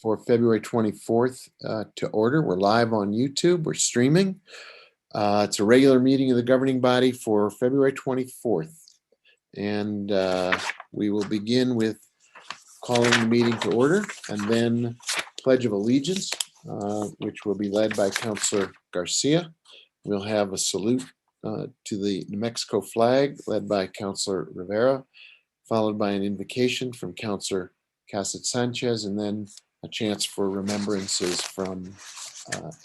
for February 24th to order. We're live on YouTube. We're streaming. It's a regular meeting of the governing body for February 24th. And we will begin with calling the meeting to order and then Pledge of Allegiance, which will be led by Councilor Garcia. We'll have a salute to the New Mexico flag led by Councilor Rivera, followed by an invocation from Councilor Cassett Sanchez, and then a chance for remembrances from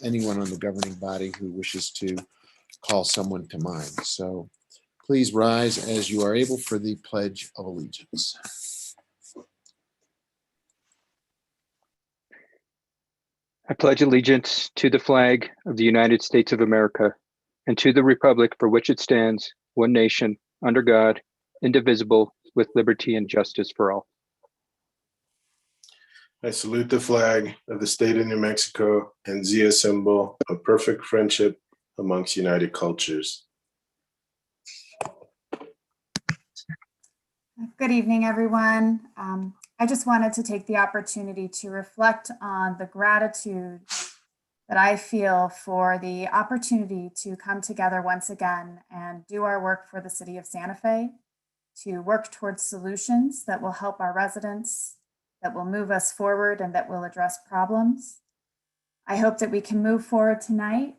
anyone on the governing body who wishes to call someone to mind. So please rise as you are able for the Pledge of Allegiance. I pledge allegiance to the flag of the United States of America and to the republic for which it stands, one nation, under God, indivisible, with liberty and justice for all. I salute the flag of the state of New Mexico and Zia symbol of perfect friendship amongst united cultures. Good evening, everyone. I just wanted to take the opportunity to reflect on the gratitude that I feel for the opportunity to come together once again and do our work for the city of Santa Fe, to work towards solutions that will help our residents, that will move us forward, and that will address problems. I hope that we can move forward tonight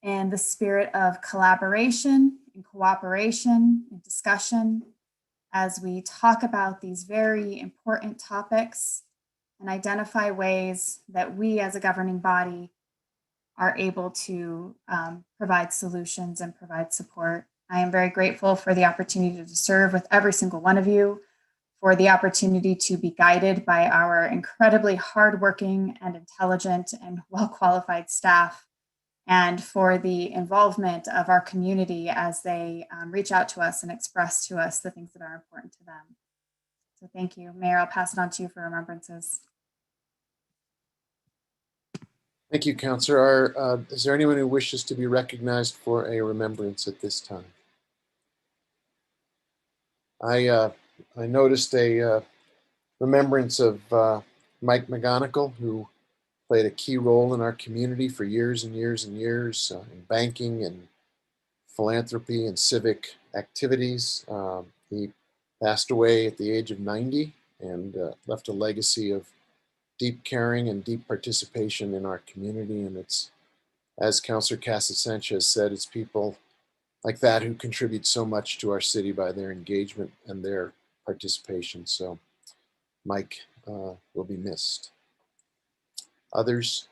in the spirit of collaboration and cooperation and discussion as we talk about these very important topics and identify ways that we as a governing body are able to provide solutions and provide support. I am very grateful for the opportunity to serve with every single one of you, for the opportunity to be guided by our incredibly hardworking and intelligent and well-qualified staff, and for the involvement of our community as they reach out to us and express to us the things that are important to them. So thank you. Mayor, I'll pass it on to you for remembrances. Thank you, Councilor. Is there anyone who wishes to be recognized for a remembrance at this time? I noticed a remembrance of Mike McGonigal, who played a key role in our community for years and years and years in banking and philanthropy and civic activities. He passed away at the age of 90 and left a legacy of deep caring and deep participation in our community. And it's, as Councilor Cassett Sanchez said, it's people like that who contribute so much to our city by their engagement and their participation. So Mike will be missed. Others?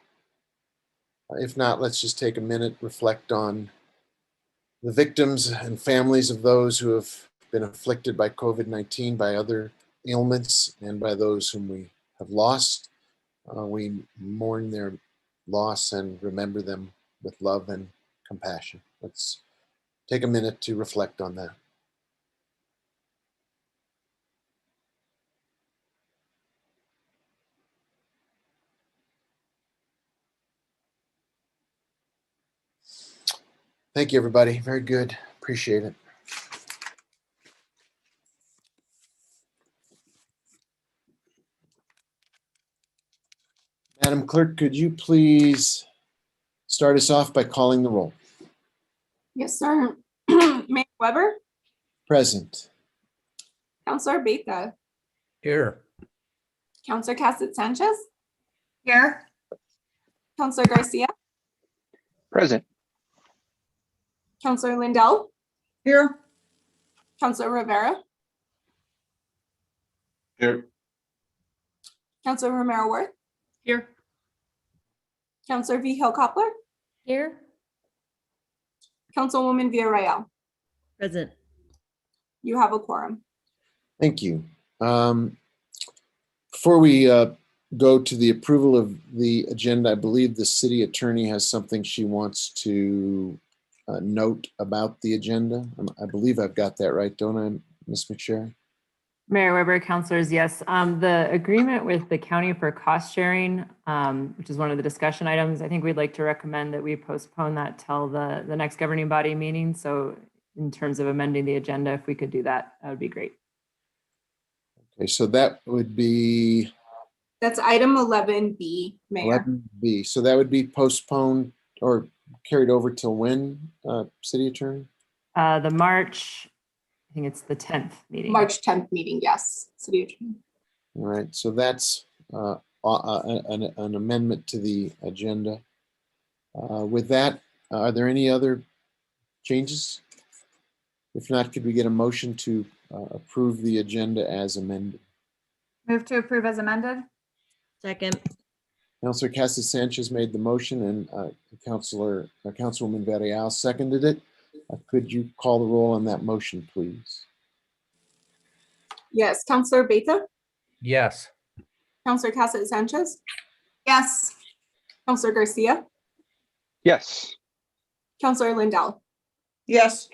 If not, let's just take a minute, reflect on the victims and families of those who have been afflicted by COVID-19, by other ailments, and by those whom we have lost. We mourn their loss and remember them with love and compassion. Let's take a minute to reflect on that. Thank you, everybody. Very good. Appreciate it. Madam Clerk, could you please start us off by calling the roll? Yes, sir. Mayor Weber, Present. Councilor Beta, Here. Councilor Cassett Sanchez, Here. Councilor Garcia, Present. Councilor Lindell, Here. Councilor Rivera, Here. Councilor Romero Worth, Here. Councilor Vigil Koppler, Here. Councilwoman Villarreal. Present. You have a quorum. Thank you. Before we go to the approval of the agenda, I believe the city attorney has something she wants to note about the agenda. I believe I've got that right, don't I, Ms. McSherry? Mayor Weber, councilors, yes. The agreement with the county for cost sharing, which is one of the discussion items, I think we'd like to recommend that we postpone that till the next governing body meeting. So in terms of amending the agenda, if we could do that, that would be great. Okay, so that would be That's item 11B, Mayor. 11B. So that would be postponed or carried over till when, City Attorney? The March, I think it's the 10th meeting. March 10th meeting, yes. City Attorney. All right, so that's an amendment to the agenda. With that, are there any other changes? If not, could we get a motion to approve the agenda as amended? Move to approve as amended? Second. Councilor Cassidy Sanchez made the motion and Councilwoman Varela seconded it. Could you call the roll on that motion, please? Yes, Counselor Beta, Yes. Counselor Cassidy Sanchez, Yes. Counselor Garcia, Yes. Counselor Lindell, yes,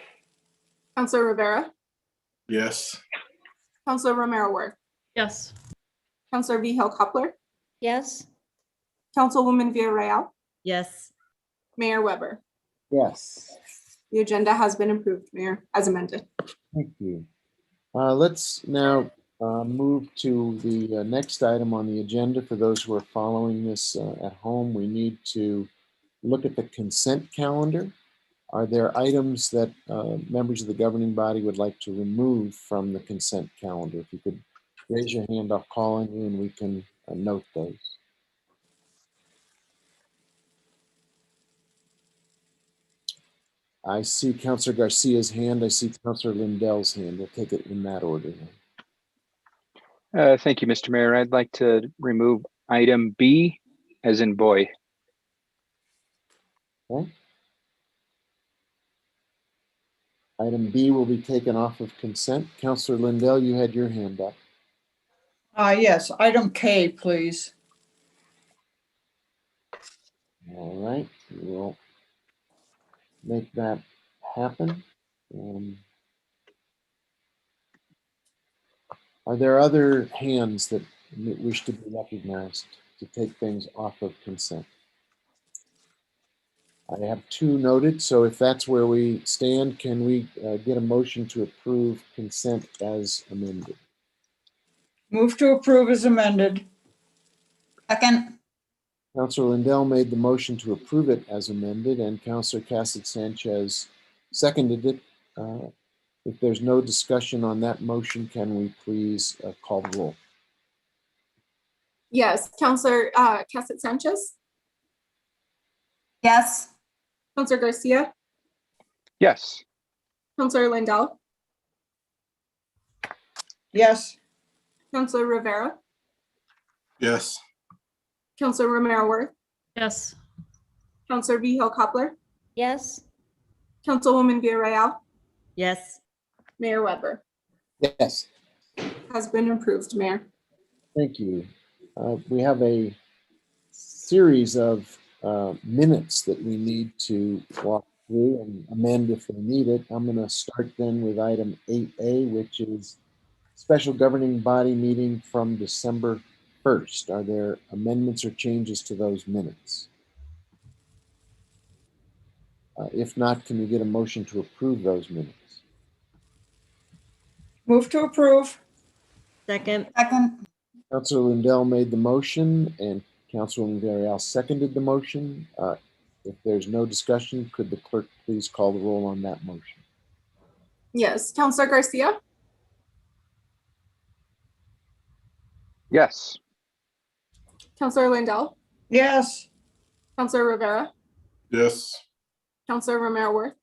Counselor Rivera, Yes. Counselor Romero Worth, Yes. Counselor Vihel Coppler, Yes. Councilwoman Villarreal, Yes. Mayor Weber. Yes. The agenda has been approved, Mayor, as amended. Thank you. Let's now move to the next item on the agenda. For those who are following this at home, we need to look at the consent calendar. Are there items that members of the governing body would like to remove from the consent calendar? If you could raise your hand, I'll call on you and we can note those. I see Councilor Garcia's hand. I see Councilor Lindell's hand. We'll take it in that order then. Thank you, Mr. Mayor. I'd like to remove item B as in boy. Okay. Item B will be taken off of consent. Councilor Lindell, you had your hand up. yes, item K, please. All right, we will make that happen. Are there other hands that wish to be recognized to take things off of consent? I have two noted, so if that's where we stand, can we get a motion to approve consent as amended? Move to approve as amended. Second? Councilor Lindell made the motion to approve it as amended, and Councilor Cassidy Sanchez seconded it. If there's no discussion on that motion, can we please call the roll? Yes, Counselor Cassidy Sanchez, Yes. Counselor Garcia, Yes. Counselor Lindell, Yes, Counselor Rivera, Yes. Counselor Romero Worth, Yes. Counselor Vihel Coppler, Yes. Councilwoman Villarreal, Yes. Mayor Weber. Yes, Has been approved, Mayor. thank you. We have a series of minutes that we need to walk through and amend if we need it. I'm going to start then with item 8A, which is special governing body meeting from December 1st. Are there amendments or changes to those minutes? If not, can we get a motion to approve those minutes? move to approve. Second. Second? Councilor Lindell made the motion and Councilwoman Villarreal seconded the motion. If there's no discussion, could the clerk please call the roll on that motion? Yes, Counselor Garcia, Yes. Counselor Lindell, Yes, Counselor Rivera, Yes. Counselor Romero Worth,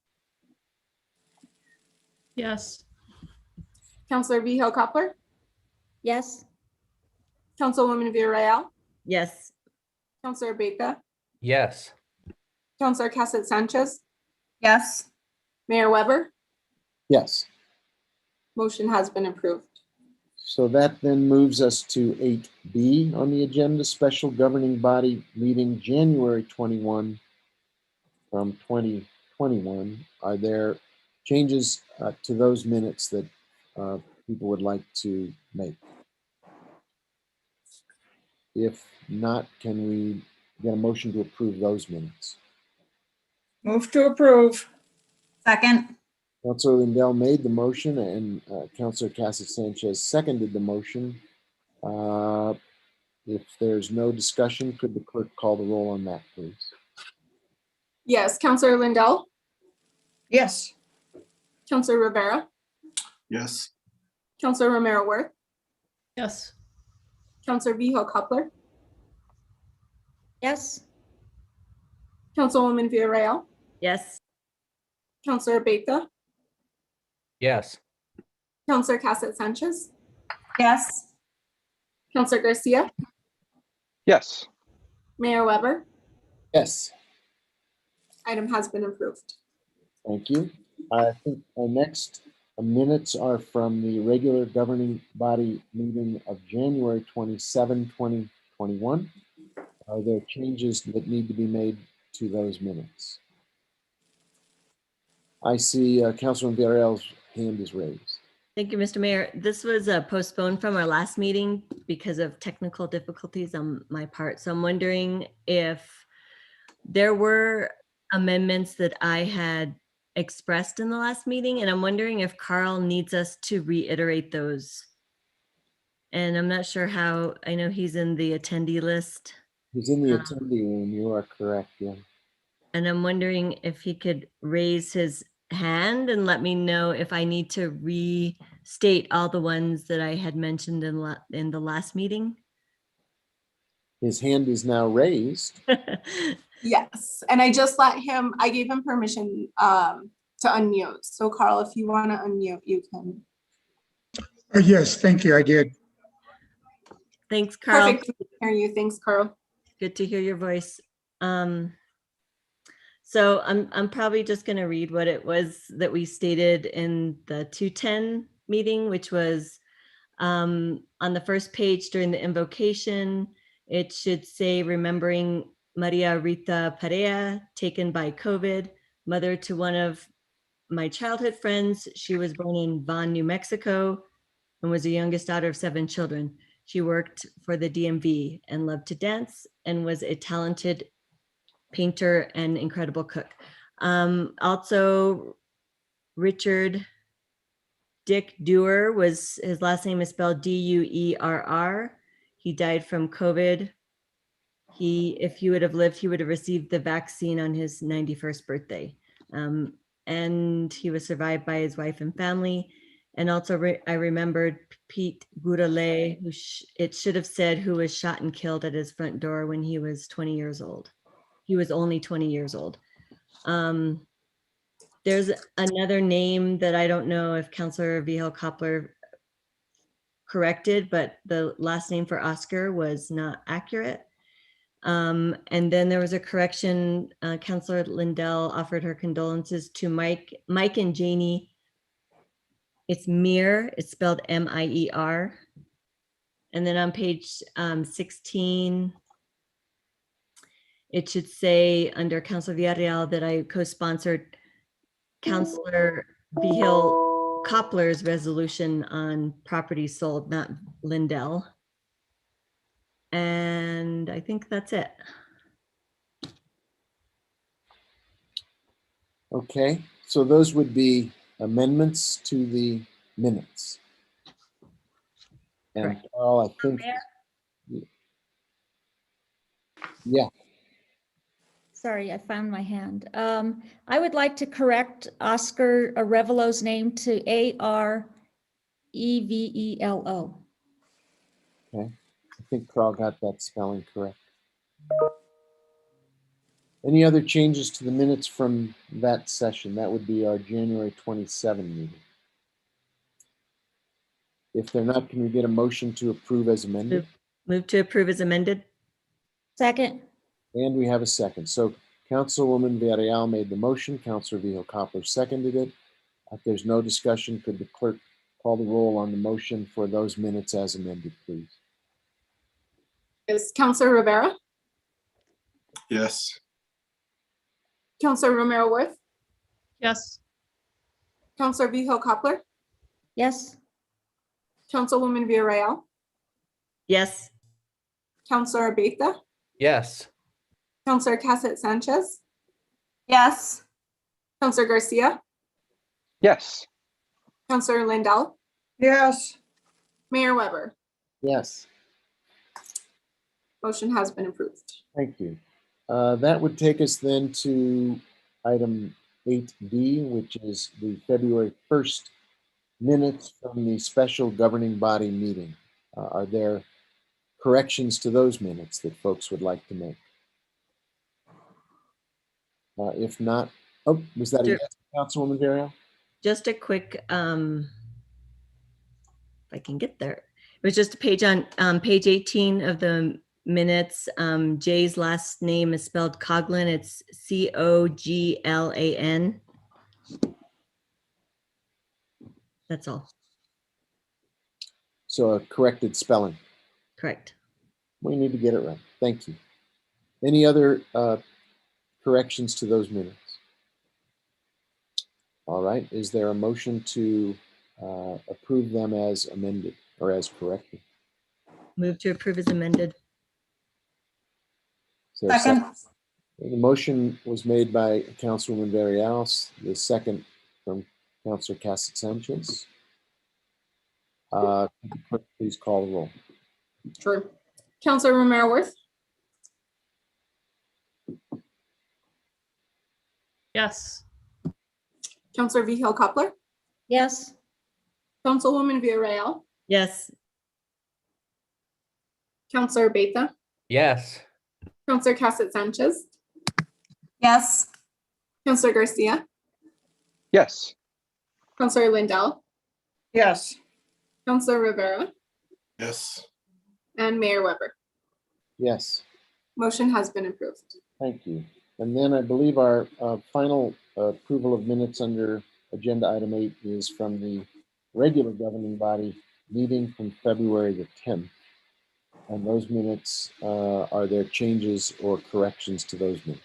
Yes. Counselor Vihel Coppler, Yes. Councilwoman Villarreal, Yes. Counselor Beta, Yes. Counselor Cassidy Sanchez, Yes. Mayor Weber. Yes. Motion has been approved. So that then moves us to 8B on the agenda, special governing body meeting January 21 from 2021. Are there changes to those minutes that people would like to make? If not, can we get a motion to approve those minutes? move to approve. Second? Councilor Lindell made the motion and Councilor Cassidy Sanchez seconded the motion. If there's no discussion, could the clerk call the roll on that, please? Yes, Counselor Lindell, Yes. Counselor Rivera, Yes. Counselor Romero Worth, Yes. Counselor Viho Coupler, Yes. Councilwoman Villarreal, Yes. Counselor Beta, Yes. Counselor Cassett Sanchez, Yes. Counselor Garcia, Yes. Mayor Weber. Yes, Item has been approved. thank you. I think our next minutes are from the regular governing body meeting of January 27, 2021. Are there changes that need to be made to those minutes? I see Councilman Villarreal's hand is raised. Thank you, Mr. Mayor. This was postponed from our last meeting because of technical difficulties on my part. So I'm wondering if there were amendments that I had expressed in the last meeting, and I'm wondering if Carl needs us to reiterate those. And I'm not sure how, I know he's in the attendee list, He's in the attendee room. You are correct, yeah. and I'm wondering if he could raise his hand and let me know if I need to restate all the ones that I had mentioned in the last meeting. His hand is now raised. Yes, and I gave him permission to unmute. So Carl, if you want to unmute, you can. Yes, thank you. I did. Thanks, Carl. Perfect. We can hear you. Thanks, Carl. Good to hear your voice. So I'm probably just going to read what it was that we stated in the 210 meeting, which was on the first page during the invocation. It should say, remembering Maria Rita Perea, taken by COVID, mother to one of my childhood friends. She was born in Vaughan, New Mexico, and was the youngest daughter of 7 children. She worked for the DMV and loved to dance and was a talented painter and incredible cook. Also, Richard Dick Dewar his last name is spelled Duerr. He died from COVID. If he would have lived, he would have received the vaccine on his 91st birthday. And he was survived by his wife and family. And also I remembered Pete Goudelet, it should have said, who was shot and killed at his front door when he was 20 years old. He was only 20 years old. There's another name that I don't know if Councilor Vigil Koppler corrected, but the last name for Oscar was not accurate. And then there was a correction. Councilor Lindell offered her condolences to Mike and Janie. It's Mir, it's spelled M-I-E-R. And then on page 16, it should say under Councilor Villarreal that I co-sponsored Councilor Vigil Koppler's resolution on property sold, not Lindell. And I think that's it. Okay, so those would be amendments to the minutes. And Correct. Carl, I think, yeah, Sorry, I found my hand. I would like to correct Oscar Arevelo's name to Arevelo. okay. I think Carl got that spelling correct. Any other changes to the minutes from that session? That would be our January 27 meeting. If they're not, can we get a motion to approve as amended? Move to approve as amended. Second, And we have a second. So Councilwoman Villarreal made the motion. Councilor Vigil Koppler seconded it. If there's no discussion, could the clerk call the roll on the motion for those minutes as amended, please? Is Counselor Rivera, Yes. Counselor Romero Worth, Yes. Counselor Viho Coppler, yes. Councilwoman Villarreal, Yes. Counselor Beta, Yes. Counselor Cassett Sanchez, Yes. Counselor Garcia, Yes. Counselor Lindell, Yes. Mayor Weber. Yes. Motion has been approved. Thank you. That would take us then to item 8D, which is the February 1st minutes from the special governing body meeting. Are there corrections to those minutes that folks would like to make? If not, oh, was that a Sure. yes, Councilwoman Varel? Just a quick, if I can get there. It was just a page on page 18 of the minutes. Jay's last name is spelled Coughlin. It's Coglan. That's all. So a corrected spelling. Correct. We need to get it right. Thank you. Any other corrections to those minutes? All right. Is there a motion to approve them as amended or as corrected? Move to approve as amended. Is there a Second. The motion was made by Councilwoman Varela, the second from Councilor Cassett Sanchez. Please call the roll. Sure. Counselor Romero Worth, Yes. Counselor Vihel Coppler, Yes. Councilwoman Villarreal, Yes. Counselor Beta, Yes. Counselor Cassett Sanchez, Yes. Counselor Garcia, Yes. Counselor Lindell, Yes. Counselor Rivera, Yes. and Mayor Weber. Yes, Motion has been approved. thank you. And then I believe our final approval of minutes under agenda item 8 is from the regular governing body meeting from February the 10th. And those minutes, are there changes or corrections to those minutes?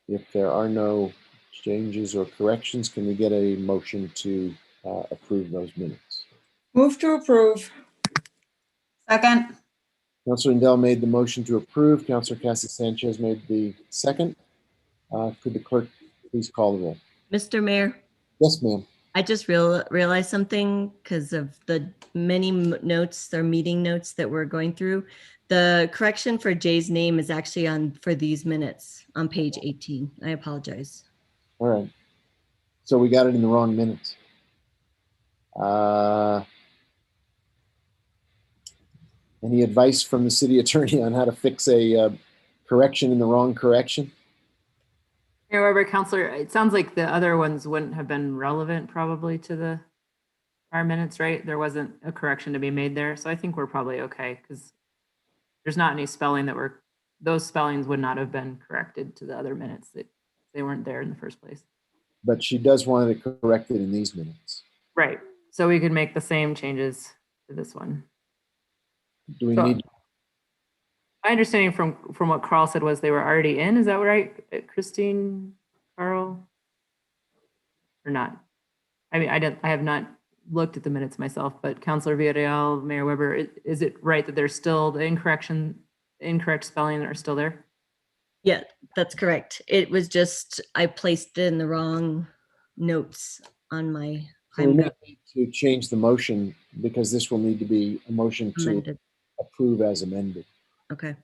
If there are no changes or corrections, can we get a motion to approve those minutes? Move to approve. Second. Councilor Lindell made the motion to approve. Councilor Cassett Sanchez made the second. Could the clerk please call the roll? Mr. Mayor, Yes, ma'am. I just realized something because of the many notes or meeting notes that we're going through. The correction for Jay's name is actually for these minutes on page 18. I apologize. All right. So we got it in the wrong minutes. Any advice from the city attorney on how to fix a correction in the wrong correction? Mayor Weber, Counselor, it sounds like the other ones wouldn't have been relevant probably to our minutes, right? There wasn't a correction to be made there. So I think we're probably okay because there's not any spelling those spellings would not have been corrected to the other minutes that they weren't there in the first place. But she does want it corrected in these minutes. Right. So we could make the same changes to this one. Do we So- need, My understanding from what Carl said was they were already in. Is that right, Christine, Carl? Or not? I mean, I have not looked at the minutes myself, but Councilor Villarreal, Mayor Weber, is it right that there's still the incorrect spelling are still there? Yeah, that's correct. It was just, I placed it in the wrong notes on my so we may need to change the motion because this will need to be a motion to amended. approve as amended. Okay.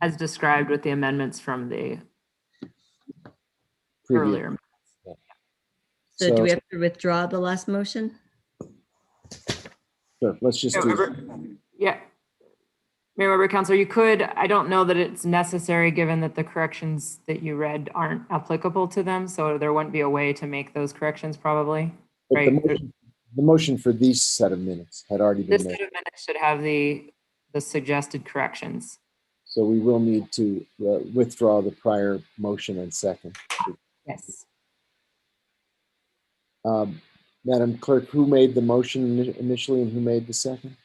As described with the amendments from the Previous. earlier. So do we have to withdraw the last motion? Sure, let's just Mayor do. Weber? Yeah. Mayor Weber, Counselor, you could, I don't know that it's necessary given that the corrections that you read aren't applicable to them. So there wouldn't be a way to make those corrections probably. But Right. the motion for these set of minutes had already been This made. set of minutes should have the suggested corrections. So we will need to withdraw the prior motion and second. Yes. Madam Clerk, who made the motion initially and who made the second?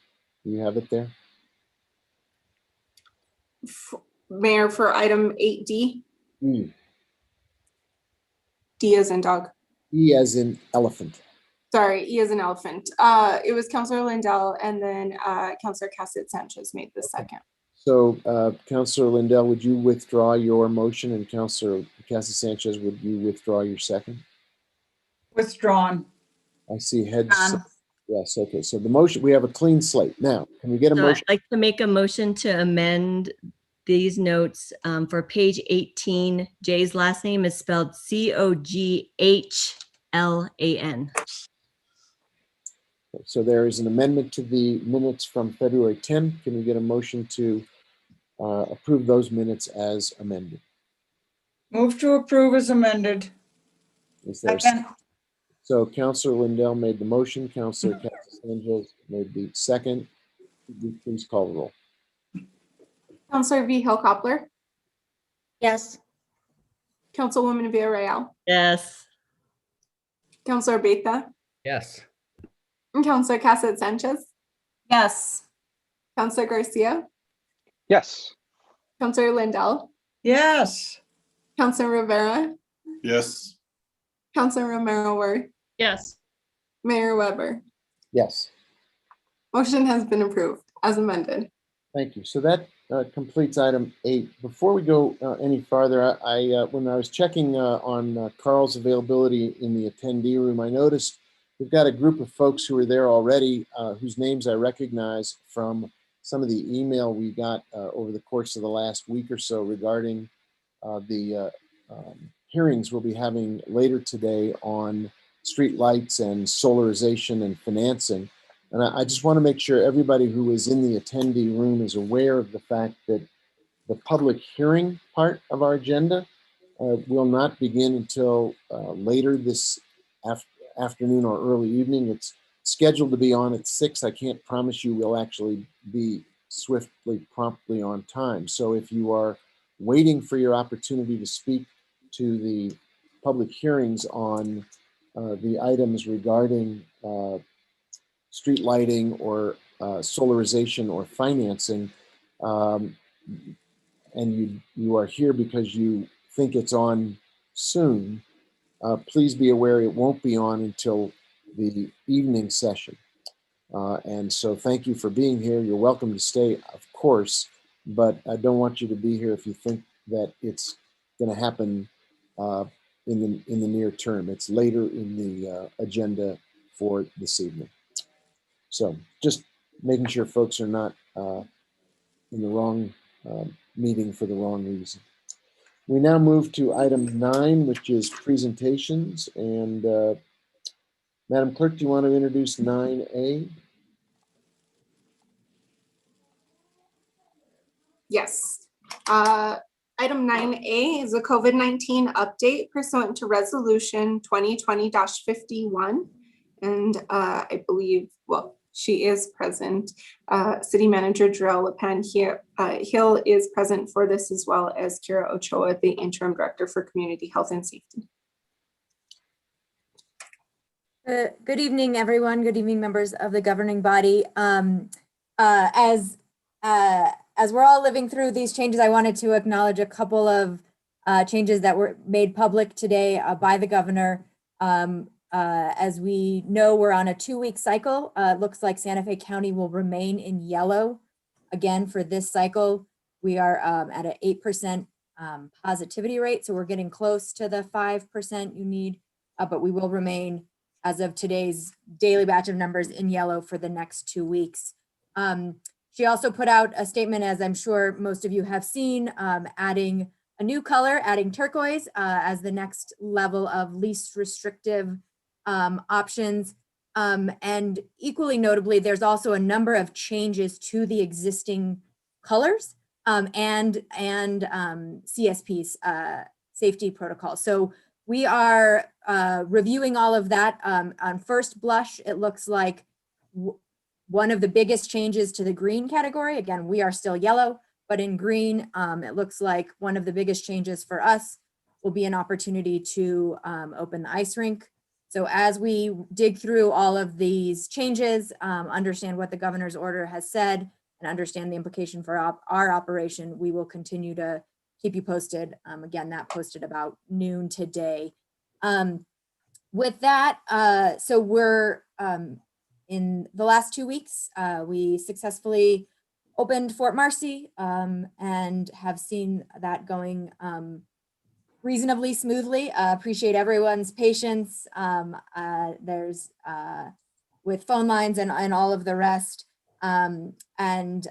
Do you have it there? Mayor, for item 8D, E. D as in dog. E as in elephant. Sorry, E as an elephant. It was Counselor Lindell and then Counselor Cassett Sanchez made the second. So Councilor Lindell, would you withdraw your motion and Councilor Cassett Sanchez, would you withdraw your second? Withdrawn. I see heads. Yes, okay, so the motion, we have a clean slate. Now, can we get a So motion? I'd like to make a motion to amend these notes for page 18. Jay's last name is spelled Coghlan. So there is an amendment to the minutes from February 10th. Can we get a motion to approve those minutes as amended? Move to approve as amended. Is there? Second. So Counselor Lindell made the motion. Counselor Casasantos made the second. Would you please call the roll? Counselor Vihel Coppler, Yes. Councilwoman Villarreal, Yes. Counselor Betha, Yes. and Counselor Cassett Sanchez, Yes. Counselor Garcia, Yes. Counselor Lindell, Yes. Counselor Rivera, Yes. Counselor Romero Worth, Yes. Mayor Weber. Yes, Motion has been approved as amended. thank you. So that completes item 8. Before we go any farther, when I was checking on Carl's availability in the attendee room, I noticed we've got a group of folks who are there already, whose names I recognize from some of the email we got over the course of the last week or so regarding the hearings we'll be having later today on street lights and solarization and financing. And I just want to make sure everybody who is in the attendee room is aware of the fact that the public hearing part of our agenda will not begin until later this afternoon or early evening. It's scheduled to be on at 6. I can't promise you we'll actually be promptly on time. So if you are waiting for your opportunity to speak to the public hearings on the items regarding street lighting or solarization or financing, and you are here because you think it's on soon, please be aware it won't be on until the evening session. And so thank you for being here. You're welcome to stay, of course, but I don't want you to be here if you think that it's going to happen in the near term. It's later in the agenda for this evening. So just making sure folks are not in the wrong meeting for the wrong reason. We now move to item 9, which is presentations. And Madam Clerk, do you want to introduce 9A? Yes. Item 9A is a COVID-19 update pursuant to Resolution 2020-51. And I believe, well, she is present. City Manager Jarrell LePen Hill is present for this, as well as Kira Ochoa, the Interim Director for Community Health and Safety. Good evening, everyone. Good evening, members of the governing body. As we're all living through these changes, I wanted to acknowledge a couple of changes that were made public today by the governor. As we know, we're on a 2-week cycle. It looks like Santa Fe County will remain in yellow again for this cycle. We are at an 8% positivity rate, so we're getting close to the 5% you need, but we will remain, as of today's daily batch of numbers, in yellow for the next 2 weeks. She also put out a statement, as I'm sure most of you have seen, adding a new color, adding turquoise as the next level of least restrictive options. And equally notably, there's also a number of changes to the existing colors and CSP's safety protocol. So we are reviewing all of that. On first blush, it looks like one of the biggest changes to the green category. Again, we are still yellow, but in green, it looks like one of the biggest changes for us will be an opportunity to open the ice rink. So as we dig through all of these changes, understand what the governor's order has said, and understand the implication for our operation, we will continue to keep you posted. Again, that posted about noon today. With that, so we're in the last 2 weeks, we successfully opened Fort Marcy and have seen that going reasonably smoothly. Appreciate everyone's patience. There's with phone lines and all of the rest. And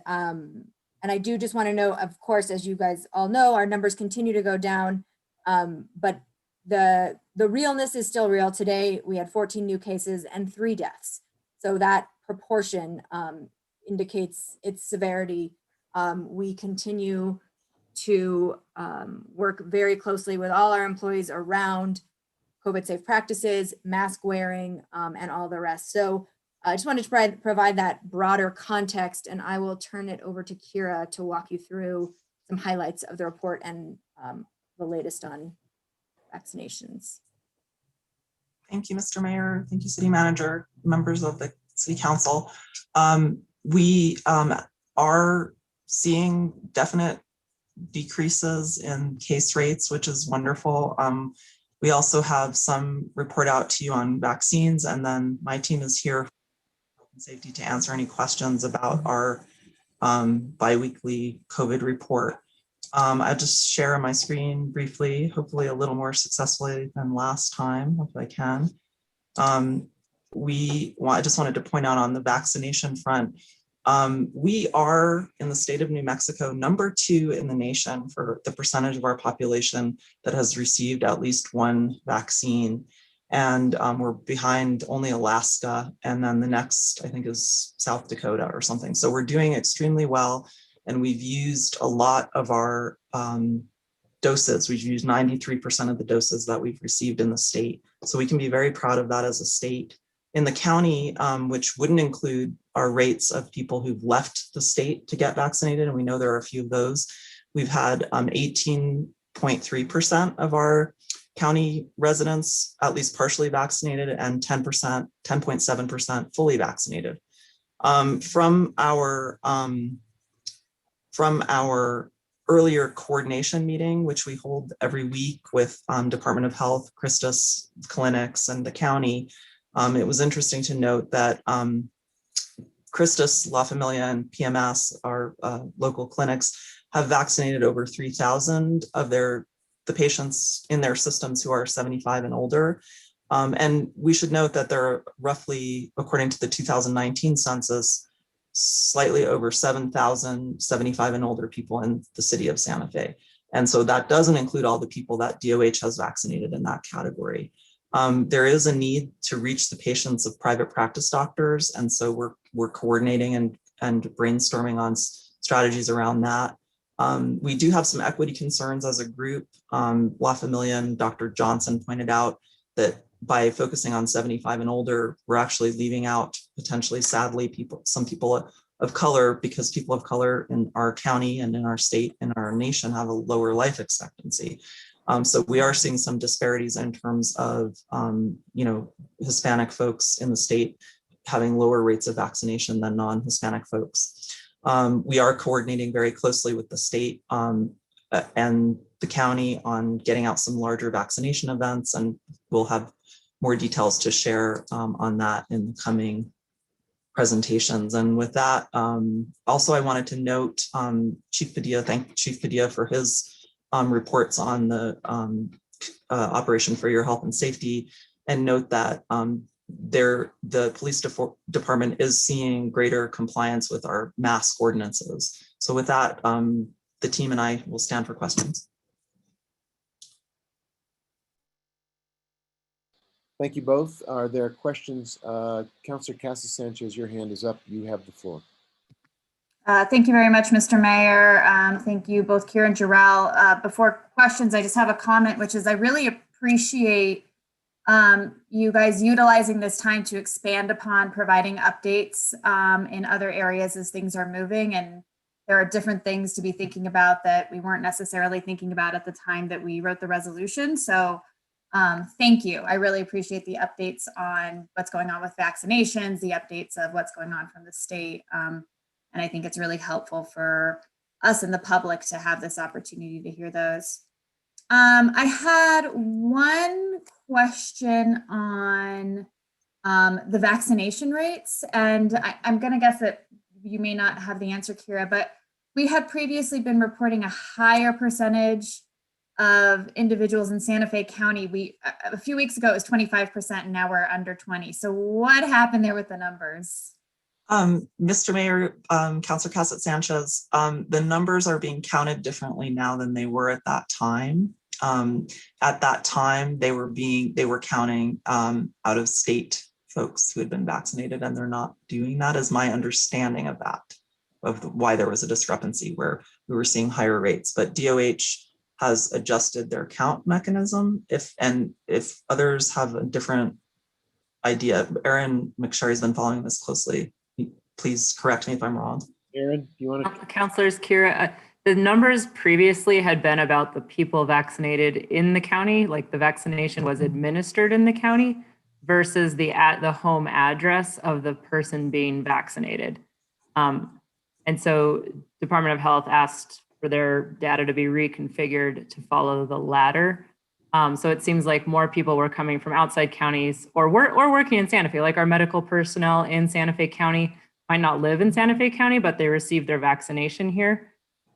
I do just want to know, of course, as you guys all know, our numbers continue to go down, but the realness is still real. Today, we had 14 new cases and 3 deaths. So that proportion indicates its severity. We continue to work very closely with all our employees around COVID safe practices, mask wearing, and all the rest. So I just wanted to provide that broader context, and I will turn it over to Kira to walk you through some highlights of the report and the latest on vaccinations. Thank you, Mr. Mayor. Thank you, City Manager, members of the City Council. We are seeing definite decreases in case rates, which is wonderful. We also have some report out to you on vaccines, and then my team is here for health and safety to answer any questions about our biweekly COVID report. I'll just share my screen briefly, hopefully a little more successfully than last time, if I can. I just wanted to point out on the vaccination front, we are in the state of New Mexico, #2 in the nation for the percentage of our population that has received at least 1 vaccine. And we're behind only Alaska. And then the next, I think, is South Dakota or something. So we're doing extremely well. And we've used a lot of our doses. We've used 93% of the doses that we've received in the state. So we can be very proud of that as a state. In the county, which wouldn't include our rates of people who've left the state to get vaccinated, and we know there are a few of those, we've had 18.3% of our county residents at least partially vaccinated and 10.7% fully vaccinated. From our earlier coordination meeting, which we hold every week with Department of Health, Christus clinics, and the county, it was interesting to note that Christus, La Familia, and PMS, our local clinics, have vaccinated over 3,000 of the patients in their systems who are 75 and older. And we should note that there are roughly, according to the 2019 census, slightly over 7,000 75 and older people in the city of Santa Fe. And so that doesn't include all the people that DOH has vaccinated in that category. There is a need to reach the patients of private practice doctors. And so we're coordinating and brainstorming on strategies around that. We do have some equity concerns as a group. La Familia and Dr. Johnson pointed out that by focusing on 75 and older, we're actually leaving out potentially, sadly, some people of color, because people of color in our county and in our state and our nation have a lower life expectancy. So we are seeing some disparities in terms of, Hispanic folks in the state having lower rates of vaccination than non-Hispanic folks. We are coordinating very closely with the state and the county on getting out some larger vaccination events, and we'll have more details to share on that in the coming presentations. And with that, also I wanted to note Chief Padilla, thank Chief Padilla for his reports on the Operation for Your Health and Safety, and note that the police department is seeing greater compliance with our mask ordinances. So with that, the team and I will stand for questions. Thank you both. Are there questions? Councilor Casa-Sanchez, your hand is up. You have the floor. Thank you very much, Mr. Mayor. Thank you both, Kira and Jarrell. Before questions, I just have a comment, which is I really appreciate you guys utilizing this time to expand upon providing updates in other areas as things are moving. And there are different things to be thinking about that we weren't necessarily thinking about at the time that we wrote the resolution. So thank you. I really appreciate the updates on what's going on with vaccinations, the updates of what's going on from the state. And I think it's really helpful for us and the public to have this opportunity to hear those. I had one question on the vaccination rates, and I'm going to guess that you may not have the answer, Kira, but we had previously been reporting a higher percentage of individuals in Santa Fe County. A few weeks ago, it was 25%, and now we're under 20. So what happened there with the numbers? Mr. Mayor, Councilor Cassett Sanchez, the numbers are being counted differently now than they were at that time. At that time, they were counting out of state folks who had been vaccinated, and they're not doing that, is my understanding of that, why there was a discrepancy where we were seeing higher rates. But DOH has adjusted their count mechanism. If others have a different idea, Erin McSherry has been following this closely. Please correct me if I'm wrong. Erin, do you want to? Councilors, Kira, the numbers previously had been about the people vaccinated in the county, like the vaccination was administered in the county versus the home address of the person being vaccinated. And so Department of Health asked for their data to be reconfigured to follow the latter. So it seems like more people were coming from outside counties or working in Santa Fe, like our medical personnel in Santa Fe County might not live in Santa Fe County, but they received their vaccination here.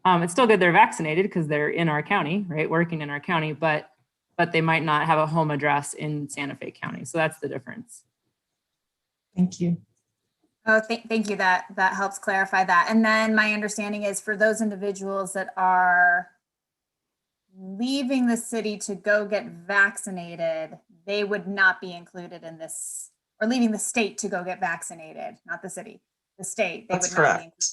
It's still good they're vaccinated because they're in our county, right, working in our county, but they might not have a home address in Santa Fe County. So that's the difference. Thank you. Oh, thank you. That helps clarify that. And then my understanding is for those individuals that are leaving the city to go get vaccinated, they would not be included in this, or leaving the state to go get vaccinated, not the city, the state. That's correct.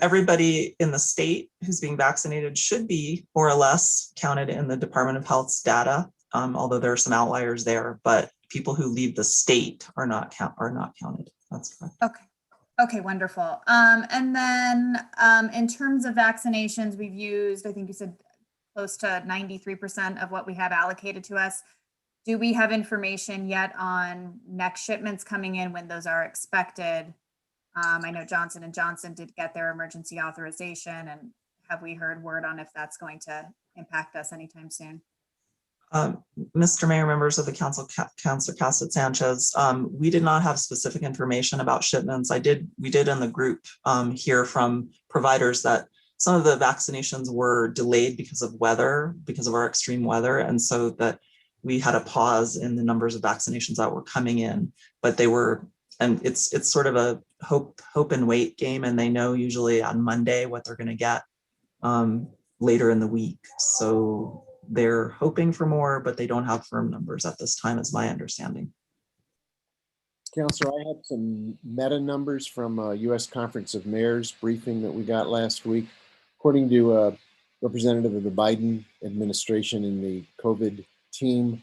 Everybody in the state who's being vaccinated should be more or less counted in the Department of Health's data, although there are some outliers there, but people who leave the state are not counted. That's correct. Okay, wonderful. And then in terms of vaccinations, we've used, I think you said close to 93% of what we have allocated to us. Do we have information yet on next shipments coming in, when those are expected? I know Johnson & Johnson did get their emergency authorization, and have we heard word on if that's going to impact us anytime soon? Mr. Mayor, members of the council, Councilor Cassett Sanchez, we did not have specific information about shipments. We did in the group hear from providers that some of the vaccinations were delayed because of weather, because of our extreme weather. And so that we had a pause in the numbers of vaccinations that were coming in, but they were, and it's sort of a hope and wait game. And they know usually on Monday what they're going to get later in the week. So they're hoping for more, but they don't have firm numbers at this time, is my understanding. Councilor, I have some meta numbers from a U.S. Conference of Mayors briefing that we got last week. According to a representative of the Biden administration in the COVID team,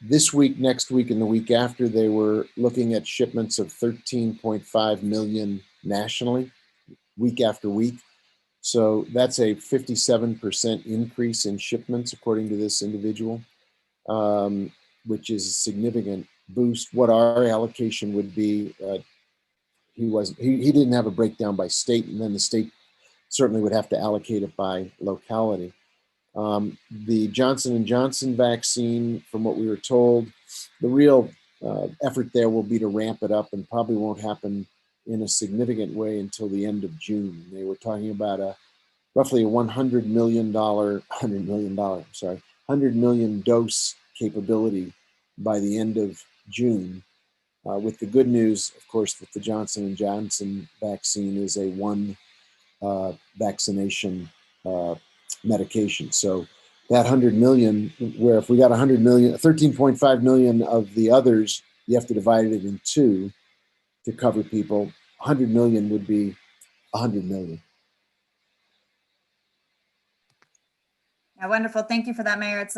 this week, next week, and the week after, they were looking at shipments of 13.5 million nationally, week after week. So that's a 57% increase in shipments, according to this individual, which is a significant boost. What our allocation would be, he didn't have a breakdown by state, and then the state certainly would have to allocate it by locality. The Johnson & Johnson vaccine, from what we were told, the real effort there will be to ramp it up, and probably won't happen in a significant way until the end of June. They were talking about roughly a $100 million dose capability by the end of June. With the good news, of course, that the Johnson & Johnson vaccine is a one vaccination medication. So that 100 million, where if we got 100 million, 13.5 million of the others, you have to divide it in two to cover people. 100 million would be 100 million. Yeah, wonderful. Thank you for that, Mayor. It's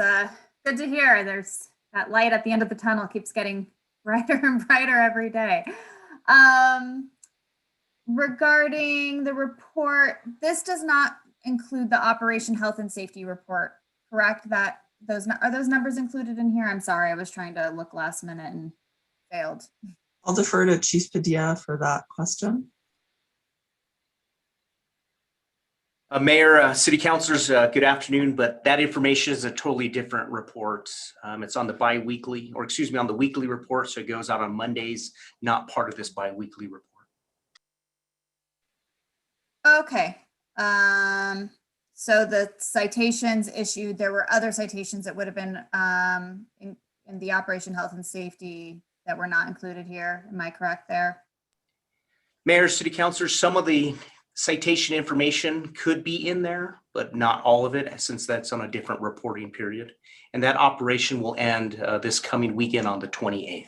good to hear. There's that light at the end of the tunnel keeps getting brighter and brighter every day. Regarding the report, this does not include the Operation Health and Safety report, correct? Are those numbers included in here? I'm sorry, I was trying to look last minute and failed. I'll defer to Chief Padilla for that question. Mayor, city councilors, good afternoon, but that information is a totally different report. It's on the on the weekly report, so it goes out on Mondays, not part of this bi-weekly report. Okay. So the citations issued, there were other citations that would have been in the Operation Health and Safety that were not included here. Am I correct there? Mayor, city councilors, some of the citation information could be in there, but not all of it, since that's on a different reporting period. And that operation will end this coming weekend on the 28th.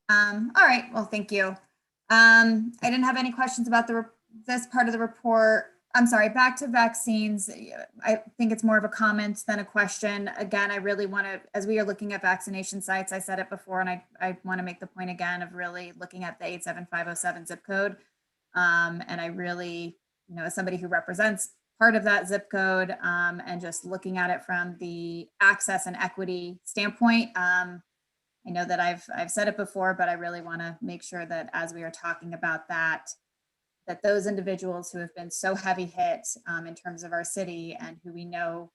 All right, well, thank you. I didn't have any questions about this part of the report. I'm sorry, back to vaccines. I think it's more of a comment than a question. Again, I really want to, as we are looking at vaccination sites, I said it before, and I want to make the point again of really looking at the 87507 zip code. And I really, as somebody who represents part of that zip code, and just looking at it from the access and equity standpoint, I know that I've said it before, but I really want to make sure that as we are talking about that those individuals who have been so heavy hit in terms of our city and who we know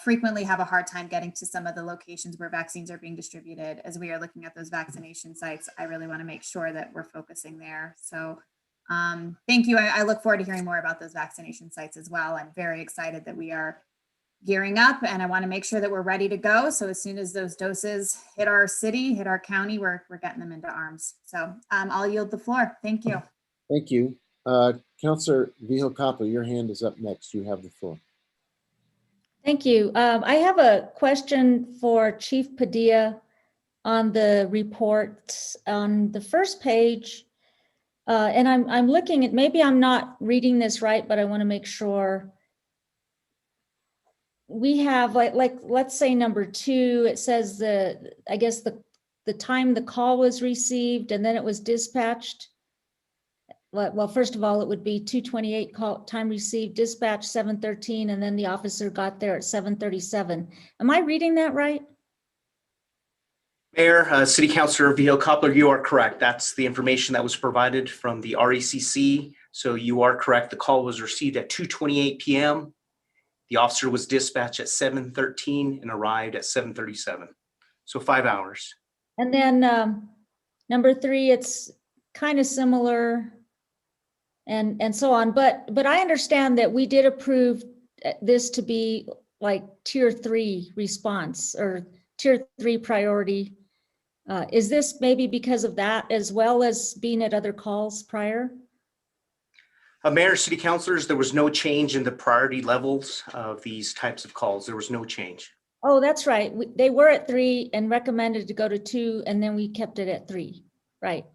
frequently have a hard time getting to some of the locations where vaccines are being distributed, as we are looking at those vaccination sites, I really want to make sure that we're focusing there. So thank you. I look forward to hearing more about those vaccination sites as well. I'm very excited that we are gearing up, and I want to make sure that we're ready to go. So as soon as those doses hit our city, hit our county, we're getting them into arms. So I'll yield the floor. Thank you. Thank you. Councilor Vihel-Coppler, your hand is up next. You have the floor. Thank you. I have a question for Chief Padilla on the report on the first page. And I'm looking at, maybe I'm not reading this right, but I want to make sure. We have like let's say number 2, it says I guess the time the call was received and then it was dispatched. Well, first of all, it would be 2:28 call time received, dispatch 7:13, and then the officer got there at 7:37. Am I reading that right? Mayor, City Councilor Vihel-Coppler, you are correct. That's the information that was provided from the RECC. So you are correct. The call was received at 2:28 p.m. The officer was dispatched at 7:13 and arrived at 7:37. So 5 hours. And then number 3, it's kind of similar and so on. But I understand that we did approve this to be like tier 3 response or tier 3 priority. Is this maybe because of that as well as being at other calls prior? Mayor, city councilors, there was no change in the priority levels of these types of calls. There was no change. Oh, that's right. They were at 3 and recommended to go to 2, and then we kept it at 3. Right.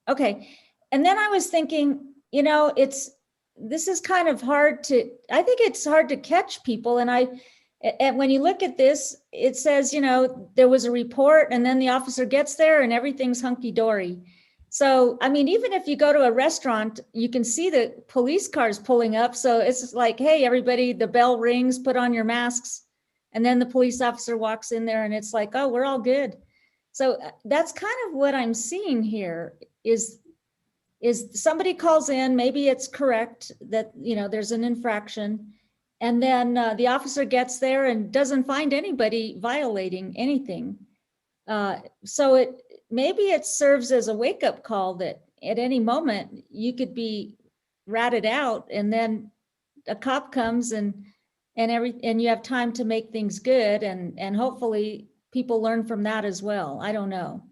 Okay. And then I was thinking, this is kind of hard to, I think it's hard to catch people. And when you look at this, it says, there was a report and then the officer gets there and everything's hunky dory. So, I mean, even if you go to a restaurant, you can see the police cars pulling up. So it's just like, hey, everybody, the bell rings, put on your masks. And then the police officer walks in there and it's like, oh, we're all good. So that's kind of what I'm seeing here is somebody calls in, maybe it's correct that, there's an infraction. And then the officer gets there and doesn't find anybody violating anything. So maybe it serves as a wake-up call that at any moment you could be ratted out, and then a cop comes and you have time to make things good, and hopefully people learn from that as well. I don't know,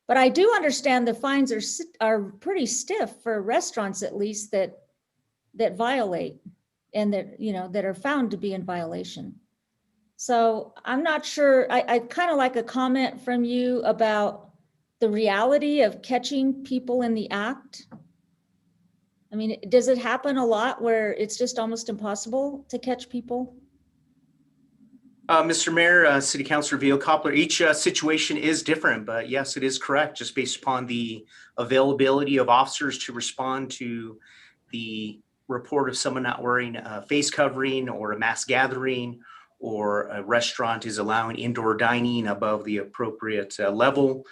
but I do understand the fines are pretty stiff for restaurants, at least that violate and that are found to be in violation. So I'm not sure. I kind of like a comment from you about the reality of catching people in the act. I mean, does it happen a lot where it's just almost impossible to catch people? Mr. Mayor, City Councilor Vihel-Coppler, each situation is different, but yes, it is correct, just based upon the availability of officers to respond to the report of someone not wearing a face covering or a mass gathering, or a restaurant is allowing indoor dining above the appropriate level.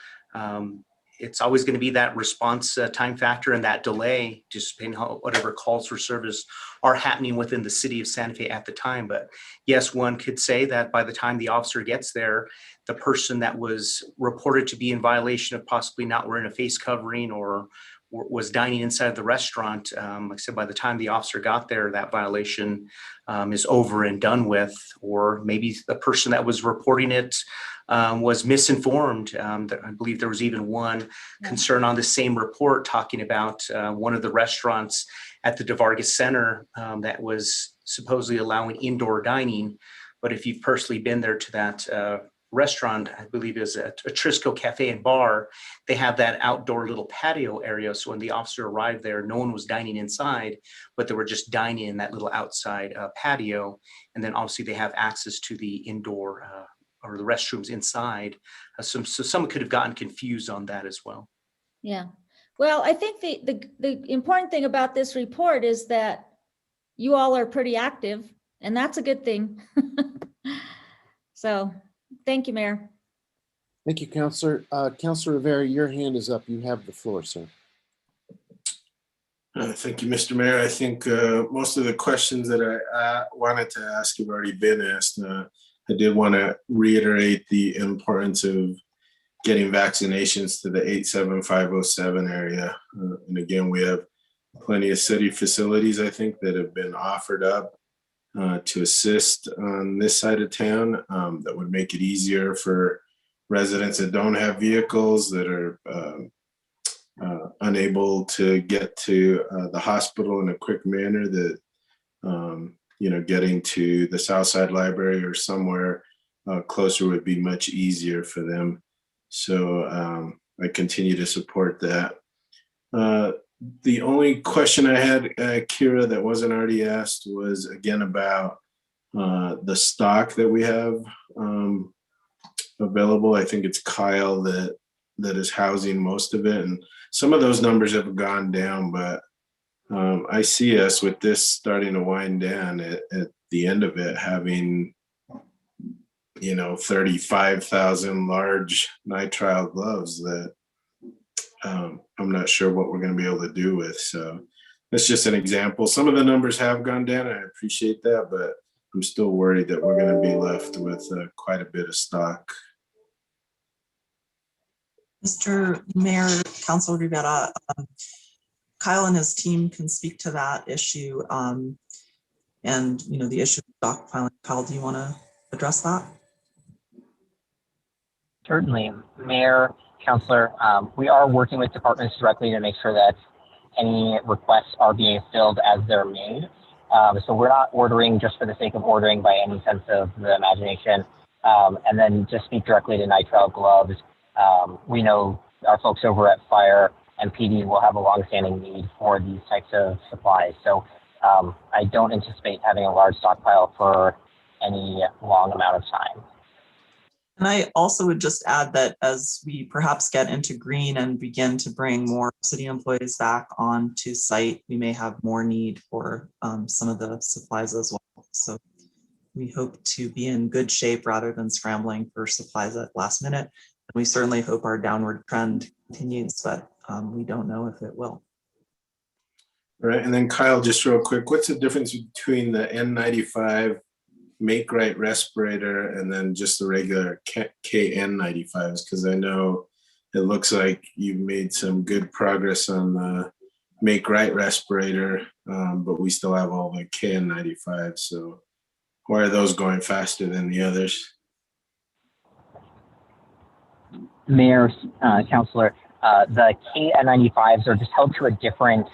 It's always going to be that response time factor and that delay, just depending on whatever calls for service are happening within the city of Santa Fe at the time. But yes, one could say that by the time the officer gets there, the person that was reported to be in violation of possibly not wearing a face covering or was dining inside the restaurant. Like I said, by the time the officer got there, that violation is over and done with, or maybe the person that was reporting it was misinformed. I believe there was even one concern on the same report talking about one of the restaurants at the DeVargas Center that was supposedly allowing indoor dining. But if you've personally been there to that restaurant, I believe is a Trisco Cafe and Bar, they have that outdoor little patio area. So when the officer arrived there, no one was dining inside, but they were just dining in that little outside patio. And then obviously they have access to the indoor or the restrooms inside. So someone could have gotten confused on that as well. Yeah. Well, I think the important thing about this report is that you all are pretty active, and that's a good thing. So, thank you, Mayor. Thank you, Councillor. Councillor Rivera, your hand is up. You have the floor, sir. Thank you, Mr. Mayor. I think most of the questions that I wanted to ask have already been asked. I did want to reiterate the importance of getting vaccinations to the 87507 area. And again, we have plenty of city facilities, I think, that have been offered up to assist on this side of town that would make it easier for residents that don't have vehicles, that are unable to get to the hospital in a quick manner, that getting to the Southside Library or somewhere closer would be much easier for them. So I continue to support that. The only question I had, Kira, that wasn't already asked was again about the stock that we have available. I think it's Kyle that is housing most of it, and some of those numbers have gone down, but I see us with this starting to wind down at the end of it having 35,000 large nitrile gloves that I'm not sure what we're going to be able to do with. So that's just an example. Some of the numbers have gone down. I appreciate that, but I'm still worried that we're going to be left with quite a bit of stock. Mr. Mayor, Councilor Rivera, Kyle and his team can speak to that issue. And the issue of stockpiling. Kyle, do you want to address that? Certainly, Mayor, Councilor, we are working with departments directly to make sure that any requests are being filled as they're made. So we're not ordering just for the sake of ordering by any sense of the imagination. And then just speak directly to nitrile gloves. We know our folks over at Fire and PD will have a longstanding need for these types of supplies. So I don't anticipate having a large stockpile for any long amount of time. And I also would just add that as we perhaps get into green and begin to bring more city employees back onto site, we may have more need for some of the supplies as well. So we hope to be in good shape rather than scrambling for supplies at last minute. And we certainly hope our downward trend continues, but we don't know if it will. All right, and then Kyle, just real quick, what's the difference between the N95 Make Right respirator and then just the regular KN95s? Because I know it looks like you've made some good progress on the Make Right respirator, but we still have all the KN95s. So why are those going faster than the others? Mayor, Councilor, the KN95s are just held to a different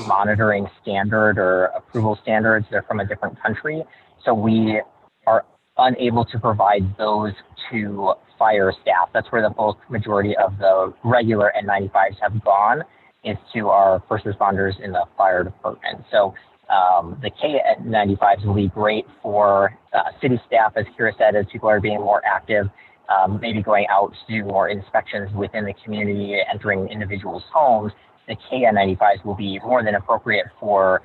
monitoring standard or approval standards. They're from a different country. So we are unable to provide those to fire staff. That's where the bulk majority of the regular N95s have gone, is to our first responders in the fire department. So the KN95s will be great for city staff, as Kira said, as people are being more active, maybe going out to do more inspections within the community, entering individuals' homes. The KN95s will be more than appropriate for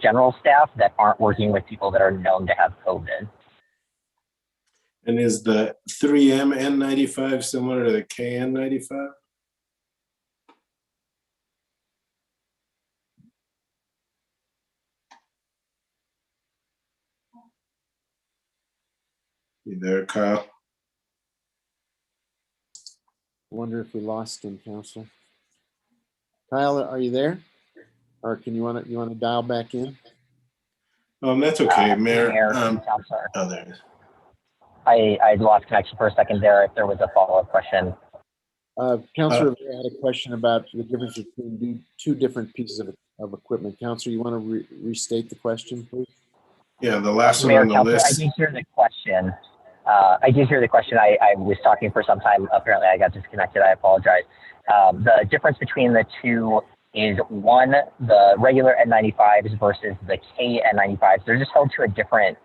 general staff that aren't working with people that are known to have COVID. And is the 3M N95 similar to the KN95? You there, Kyle? I wonder if we lost him, Councilor. Kyle, are you there? Or can you want to dial back in? That's okay, Mayor. Counselor. Oh, there it is. I lost connection for a second there. If there was a follow-up question. Councilor Rivera had a question about the difference between two different pieces of equipment. Councilor, you want to restate the question, please? Yeah, the last one Mayor, on the Counselor, list. I did hear the question. I did hear the question. I was talking for some time. Apparently, I got disconnected. I apologize. The difference between the two is one, the regular N95s versus the KN95s. They're just held to a different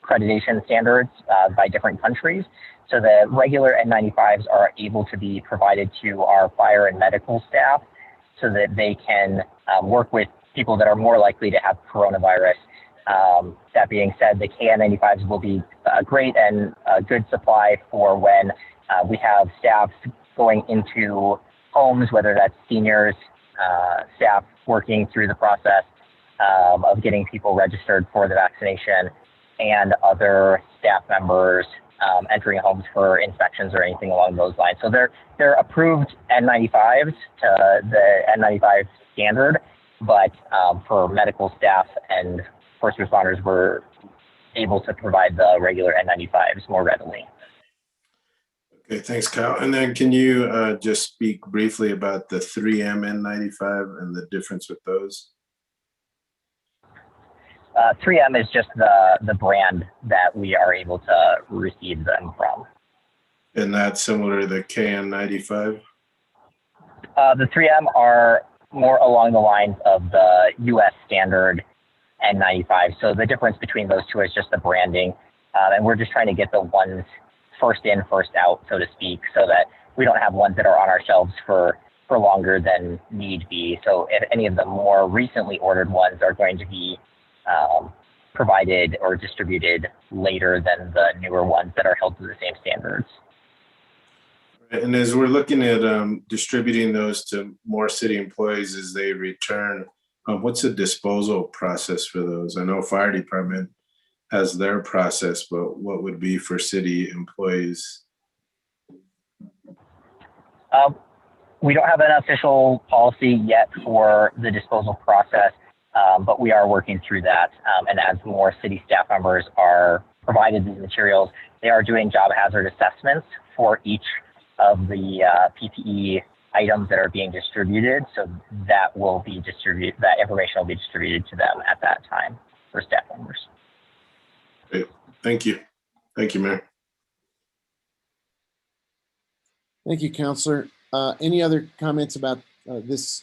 accreditation standards by different countries. So the regular N95s are able to be provided to our fire and medical staff so that they can work with people that are more likely to have coronavirus. That being said, the KN95s will be a great and a good supply for when we have staff going into homes, whether that's seniors, staff working through the process of getting people registered for the vaccination, and other staff members entering homes for inspections or anything along those lines. So they're approved N95s to the N95 standard, but for medical staff and first responders, we're able to provide the regular N95s more readily. Okay, thanks, Kyle. And then can you just speak briefly about the 3M N95 and the difference with those? 3M is just the brand that we are able to receive them from. And that's similar to the KN95? The 3M are more along the lines of the US standard N95. So the difference between those two is just the branding. And we're just trying to get the ones first in, first out, so to speak, so that we don't have ones that are on our shelves for longer than need be. So if any of the more recently ordered ones are going to be provided or distributed later than the newer ones that are held to the same standards. And as we're looking at distributing those to more city employees as they return, what's the disposal process for those? I know fire department has their process, but what would be for city employees? We don't have an official policy yet for the disposal process, but we are working through that. And as more city staff members are provided these materials, they are doing job hazard assessments for each of the PPE items that are being distributed. So that will be distributed, that information will be distributed to them at that time for staff members. Great. Thank you. Thank you, Mayor. Thank you, Councilor. Any other comments about this?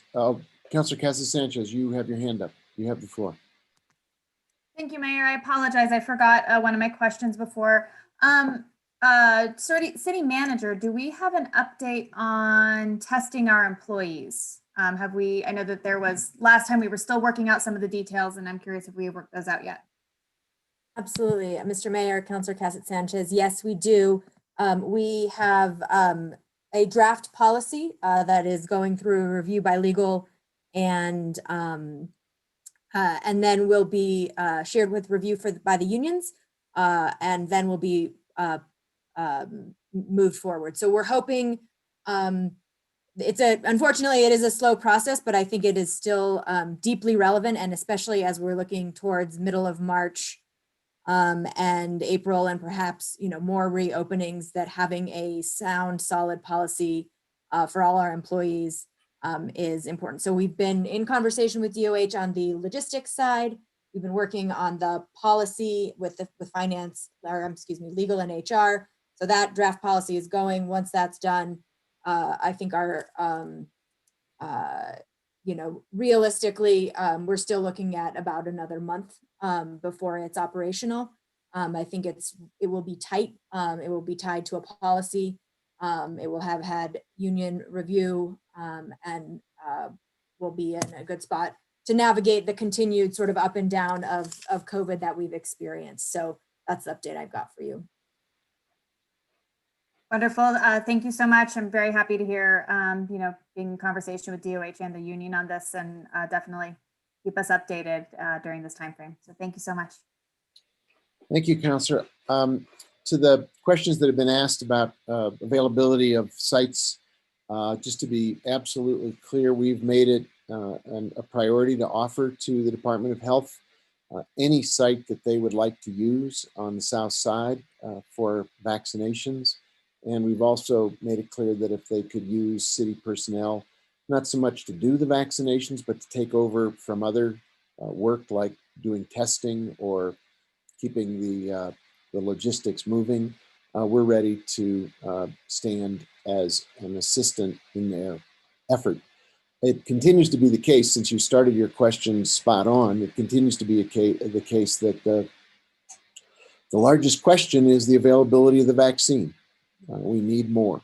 Councilor Casa-Sanchez, you have your hand up. You have the floor. Thank you, Mayor. I apologize. I forgot one of my questions before. City Manager, do we have an update on testing our employees? I know that there was, last time we were still working out some of the details, and I'm curious if we have worked those out yet. Absolutely. Mr. Mayor, Councilor Casa-Sanchez, yes, we do. We have a draft policy that is going through a review by legal, and then will be shared with review by the unions, and then will be moved forward. So we're hoping, unfortunately it is a slow process, but I think it is still deeply relevant, and especially as we're looking towards middle of March and April, and perhaps, more reopenings, that having a sound, solid policy for all our employees is important. So we've been in conversation with DOH on the logistics side. We've been working on the policy with finance, or legal and HR. So that draft policy is going. Once that's done, I think realistically, we're still looking at about another month before it's operational. I think it will be tight. It will be tied to a policy. It will have had union review, and will be in a good spot to navigate the continued sort of up and down of COVID that we've experienced. So that's the update I've got for you. Wonderful. Thank you so much. I'm very happy to hear, being in conversation with DOH and the union on this, and definitely keep us updated during this time frame. So thank you so much. Thank you, Councilor. To the questions that have been asked about availability of sites Just to be absolutely clear, we've made it a priority to offer to the Department of Health any site that they would like to use on the south side for vaccinations. And we've also made it clear that if they could use city personnel, not so much to do the vaccinations, but to take over from other work like doing testing or keeping the logistics moving, we're ready to stand as an assistant in their effort. It continues to be the case, since you started your question spot on, it continues to be the case that the largest question is the availability of the vaccine. We need more.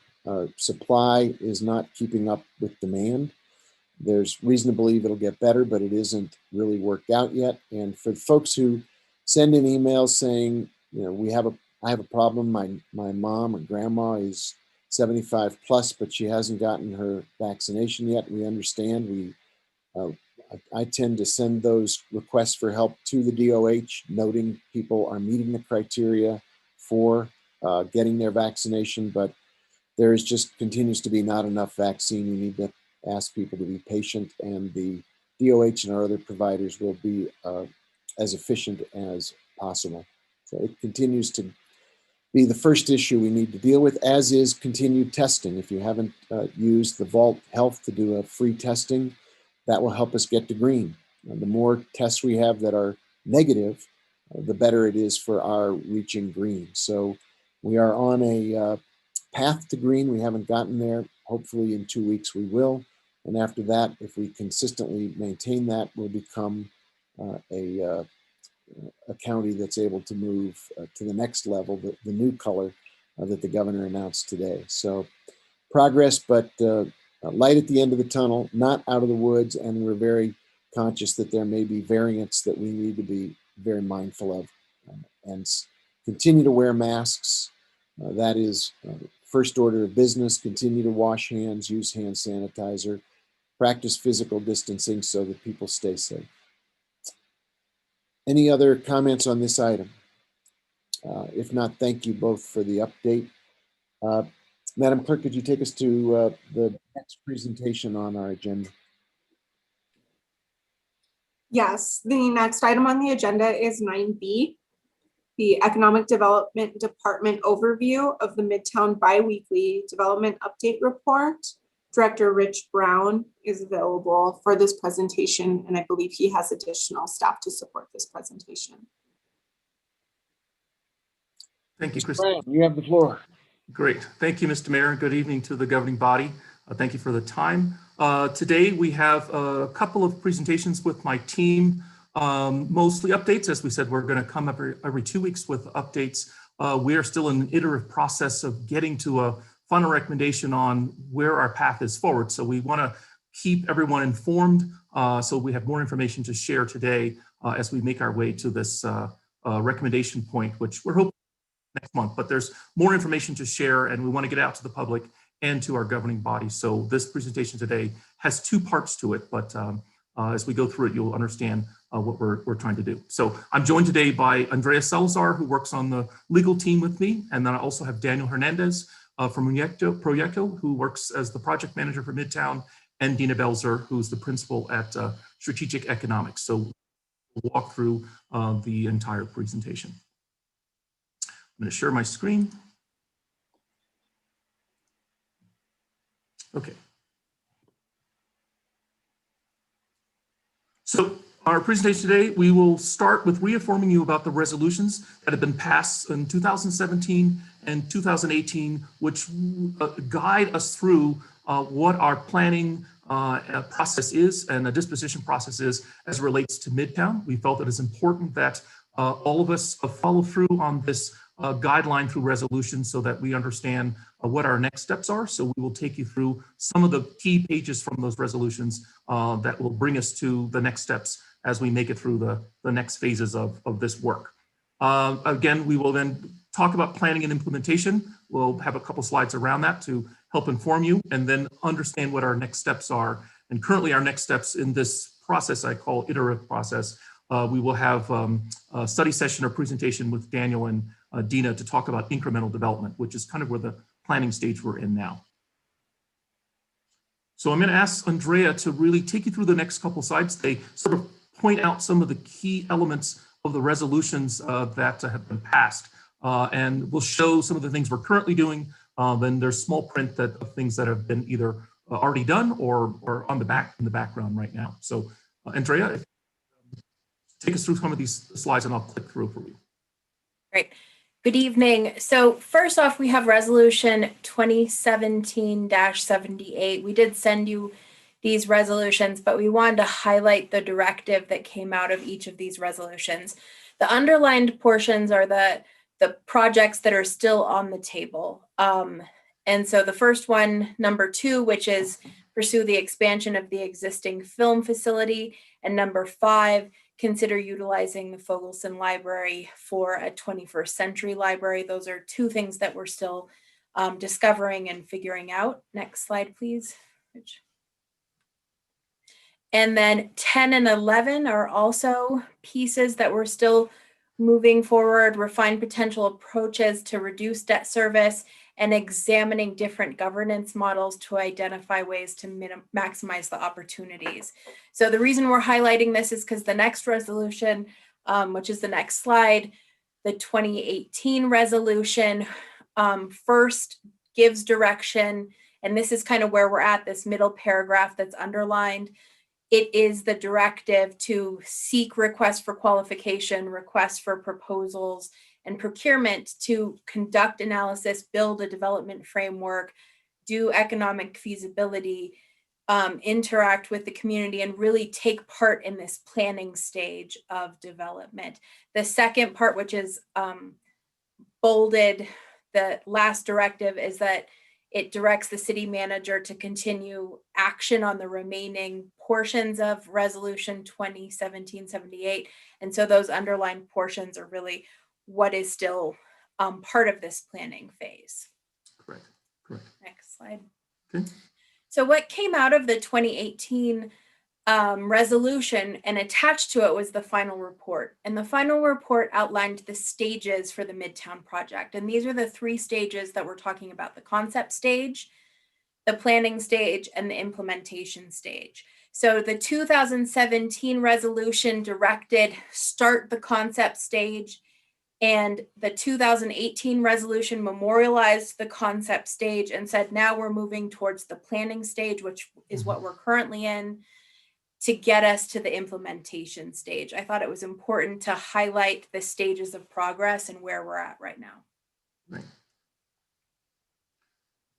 Supply is not keeping up with demand. There's reason to believe it'll get better, but it isn't really worked out yet. And for folks who send in emails saying, you know, I have a problem. My mom or grandma is 75 plus, but she hasn't gotten her vaccination yet. We understand. I tend to send those requests for help to the DOH, noting people are meeting the criteria for getting their vaccination, but there is just continues to be not enough vaccine. We need to ask people to be patient, and the DOH and our other providers will be as efficient as possible. So it continues to be the first issue we need to deal with, as is continued testing. If you haven't used the Vault Health to do a free testing, that will help us get to green. The more tests we have that are negative, the better it is for our reaching green. So we are on a path to green. We haven't gotten there. Hopefully in 2 weeks we will. And after that, if we consistently maintain that, we'll become a county that's able to move to the next level, the new color that the governor announced today. So progress, but light at the end of the tunnel, not out of the woods. And we're very conscious that there may be variants that we need to be very mindful of, and continue to wear masks. That is first order of business. Continue to wash hands, use hand sanitizer, practice physical distancing so that people stay safe. Any other comments on this item? If not, thank you both for the update. Madam Clerk, could you take us to the next presentation on our agenda? Yes, the next item on the agenda is 9B, the Economic Development Department overview of the Midtown Biweekly Development Update Report. Director Rich Brown is available for this presentation, and I believe he has additional staff to support this presentation. Thank you, Chris. Brown, you have the floor. Great. Thank you, Mr. Mayor. Good evening to the governing body. Thank you for the time. Today, we have a couple of presentations with my team, mostly updates. As we said, we're going to come every 2 weeks with updates. We are still in an iterative process of getting to a final recommendation on where our path is forward. So we want to keep everyone informed, so we have more information to share today as we make our way to this recommendation point, which we're hoping next month. But there's more information to share, and we want to get out to the public and to our governing body. So this presentation today has two parts to it, but as we go through it, you'll understand what we're trying to do. So I'm joined today by Andrea Salazar, who works on the legal team with me, and then I also have Daniel Hernandez from Proyecto, who works as the project manager for Midtown, and Dina Belzer, who's the principal at Strategic Economics. So we'll walk through the entire presentation. I'm going to share my screen. Okay. So our presentation today, we will start with reaffirming you about the resolutions that have been passed in 2017 and 2018, which guide us through what our planning process is and the disposition process is as it relates to Midtown. We felt it is important that all of us follow through on this guideline through resolution so that we understand what our next steps are. So we will take you through some of the key pages from those resolutions that will bring us to the next steps as we make it through the next phases of this work. Again, we will then talk about planning and implementation. We'll have a couple slides around that to help inform you, and then understand what our next steps are. And currently our next steps in this process, I call iterative process, we will have a study session or presentation with Daniel and Dina to talk about incremental development, which is kind of where the planning stage we're in now. So I'm going to ask Andrea to really take you through the next couple slides. They sort of point out some of the key elements of the resolutions that have been passed. And we'll show some of the things we're currently doing. Then there's small print of things that have been either already done or in the background right now. So Andrea, take us through some of these slides and I'll click through for you. Great. Good evening. So first off, we have resolution 2017-78. We did send you these resolutions, but we wanted to highlight the directive that came out of each of these resolutions. The underlined portions are the projects that are still on the table. And so the first one, number 2, which is pursue the expansion of the existing film facility, and number 5, consider utilizing the Fogelson Library for a 21st century library. Those are 2 things that we're still discovering and figuring out. Next slide, please. And then 10 and 11 are also pieces that we're still moving forward, refine potential approaches to reduce debt service, and examining different governance models to identify ways to maximize the opportunities. So the reason we're highlighting this is because the next resolution, which is the next slide, the 2018 resolution, first gives direction, and this is kind of where we're at, this middle paragraph that's underlined. It is the directive to seek requests for qualification, requests for proposals, and procurement to conduct analysis, build a development framework, do economic feasibility, interact with the community, and really take part in this planning stage of development. The second part, which is bolded, the last directive, is that it directs the city manager to continue action on the remaining portions of resolution 2017-78. And so those underlined portions are really what is still part of this planning phase. Correct. Next slide. Okay. So what came out of the 2018 resolution and attached to it was the final report. And the final report outlined the stages for the Midtown project. And these are the 3 stages that we're talking about: the concept stage, the planning stage, and the implementation stage. So the 2017 resolution directed start the concept stage, and the 2018 resolution memorialized the concept stage and said, now we're moving towards the planning stage, which is what we're currently in, to get us to the implementation stage. I thought it was important to highlight the stages of progress and where we're at right now. Right.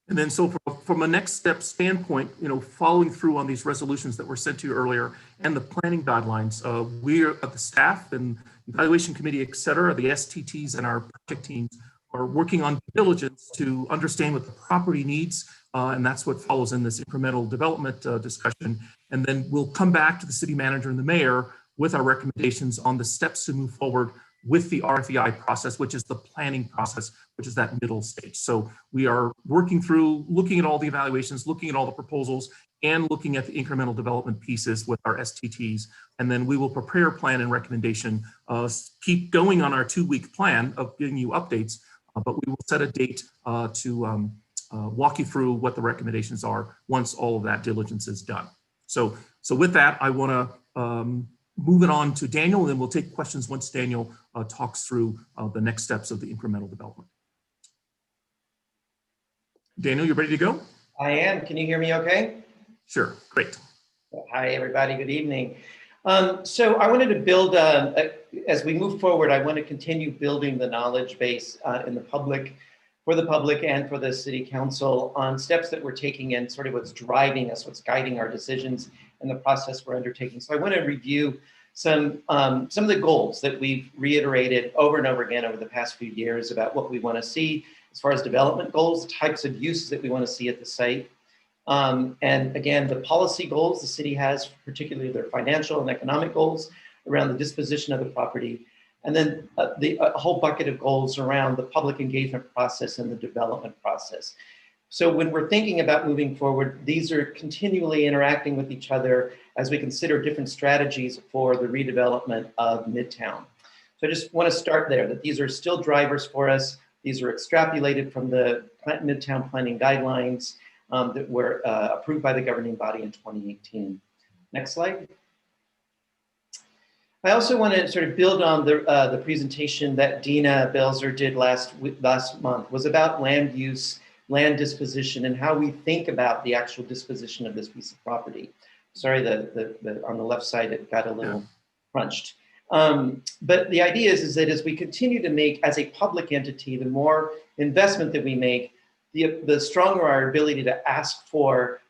And then so from a next step standpoint, following through on these resolutions that were sent to you earlier and the planning guidelines, we are at the staff and evaluation committee, et cetera, the STTs and our project teams are working on due diligence to understand what the property needs. And that's what follows in this incremental development discussion. And then we'll come back to the city manager and the mayor with our recommendations on the steps to move forward with the RFEI process, which is the planning process, which is that middle stage. So we are working through, looking at all the evaluations, looking at all the proposals, and looking at the incremental development pieces with our STTs. And then we will prepare a plan and recommendation, keep going on our 2-week plan of giving you updates, but we will set a date to walk you through what the recommendations are once all of that diligence is done. So with that, I want to move it on to Daniel, and then we'll take questions once Daniel talks through the next steps of the incremental development. Daniel, you ready to go? I am. Can you hear me okay? Sure. Great. Hi, everybody. Good evening. So I wanted to build, as we move forward, I want to continue building the knowledge base in the public, for the public and for the city council on steps that we're taking and sort of what's driving us, what's guiding our decisions and the process we're undertaking. So I want to review some of the goals that we've reiterated over and over again over the past few years about what we want to see as far as development goals, types of uses that we want to see at the site. And again, the policy goals the city has, particularly their financial and economic goals around the disposition of the property. And then a whole bucket of goals around the public engagement process and the development process. So when we're thinking about moving forward, these are continually interacting with each other as we consider different strategies for the redevelopment of Midtown. So I just want to start there, that these are still drivers for us. These are extrapolated from the Midtown planning guidelines. that were approved by the governing body in 2018. Next slide. I also want to sort of build on the presentation that Dina Belzer did last month. Was about land use, land disposition, and how we think about the actual disposition of this piece of property. Sorry, on the left side it got a little crunched. But the idea is that as we continue to make, as a public entity, the more investment that we make, the stronger our ability to ask for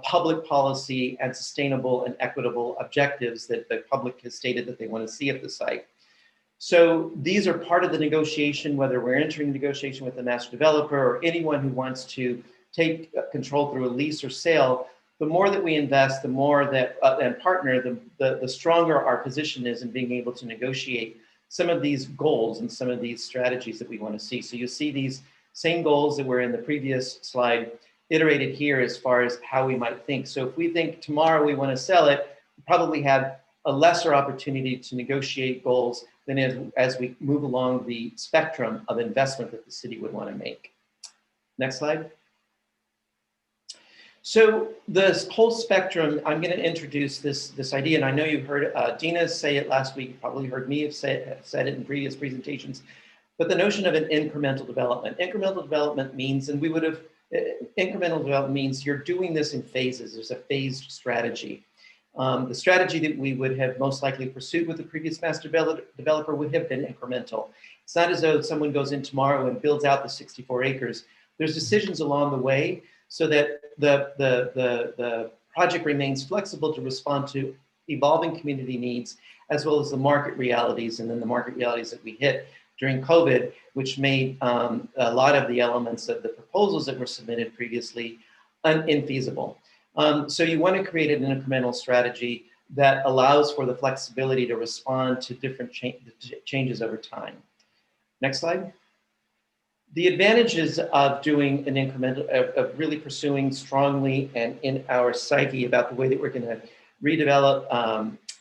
public policy and sustainable and equitable objectives that the public has stated that they want to see at the site. So these are part of the negotiation, whether we're entering negotiation with the master developer or anyone who wants to take control through a lease or sale. The more that we invest, the more that and partner, the stronger our position is in being able to negotiate some of these goals and some of these strategies that we want to see. So you see these same goals that were in the previous slide iterated here as far as how we might think. So if we think tomorrow we want to sell it, we probably have a lesser opportunity to negotiate goals than as we move along the spectrum of investment that the city would want to make. Next slide. So this whole spectrum, I'm going to introduce this idea, and I know you heard Dina say it last week, you probably heard me have said it in previous presentations, but the notion of an incremental development. Incremental development means, and we would have, incremental development means you're doing this in phases. There's a phased strategy. The strategy that we would have most likely pursued with the previous master developer would have been incremental. It's not as though someone goes in tomorrow and builds out the 64 acres. There's decisions along the way so that the project remains flexible to respond to evolving community needs, as well as the market realities, and then the market realities that we hit during COVID, which made a lot of the elements of the proposals that were submitted previously infeasible. So you want to create an incremental strategy that allows for the flexibility to respond to different changes over time. Next slide. The advantages of doing an incremental, of really pursuing strongly and in our psyche about the way that we're going to redevelop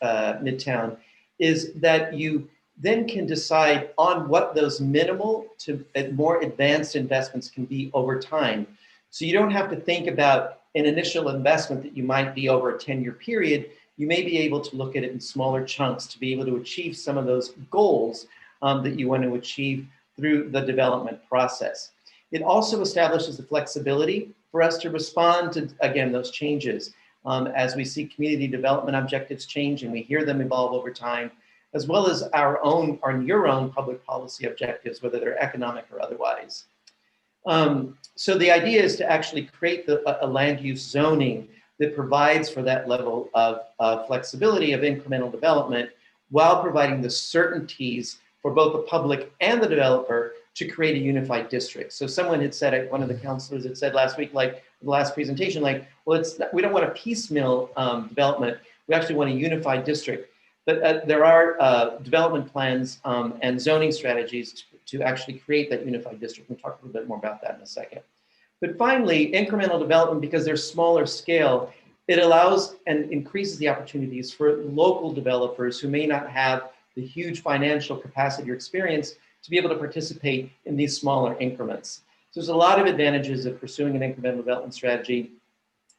Midtown is that you then can decide on what those minimal to more advanced investments can be over time. So you don't have to think about an initial investment that you might be over a 10-year period. You may be able to look at it in smaller chunks to be able to achieve some of those goals that you want to achieve through the development process. It also establishes the flexibility for us to respond to, again, those changes as we see community development objectives change and we hear them evolve over time, as well as our own or your own public policy objectives, whether they're economic or otherwise. So the idea is to actually create a land use zoning that provides for that level of flexibility of incremental development while providing the certainties for both the public and the developer to create a unified district. So someone had said, one of the counselors had said last week, like the last presentation, like, well, we don't want a piecemeal development. We actually want a unified district. But there are development plans and zoning strategies to actually create that unified district. We'll talk a little bit more about that in a second. But finally, incremental development, because they're smaller scale, it allows and increases the opportunities for local developers who may not have the huge financial capacity or experience to be able to participate in these smaller increments. So there's a lot of advantages of pursuing an incremental development strategy.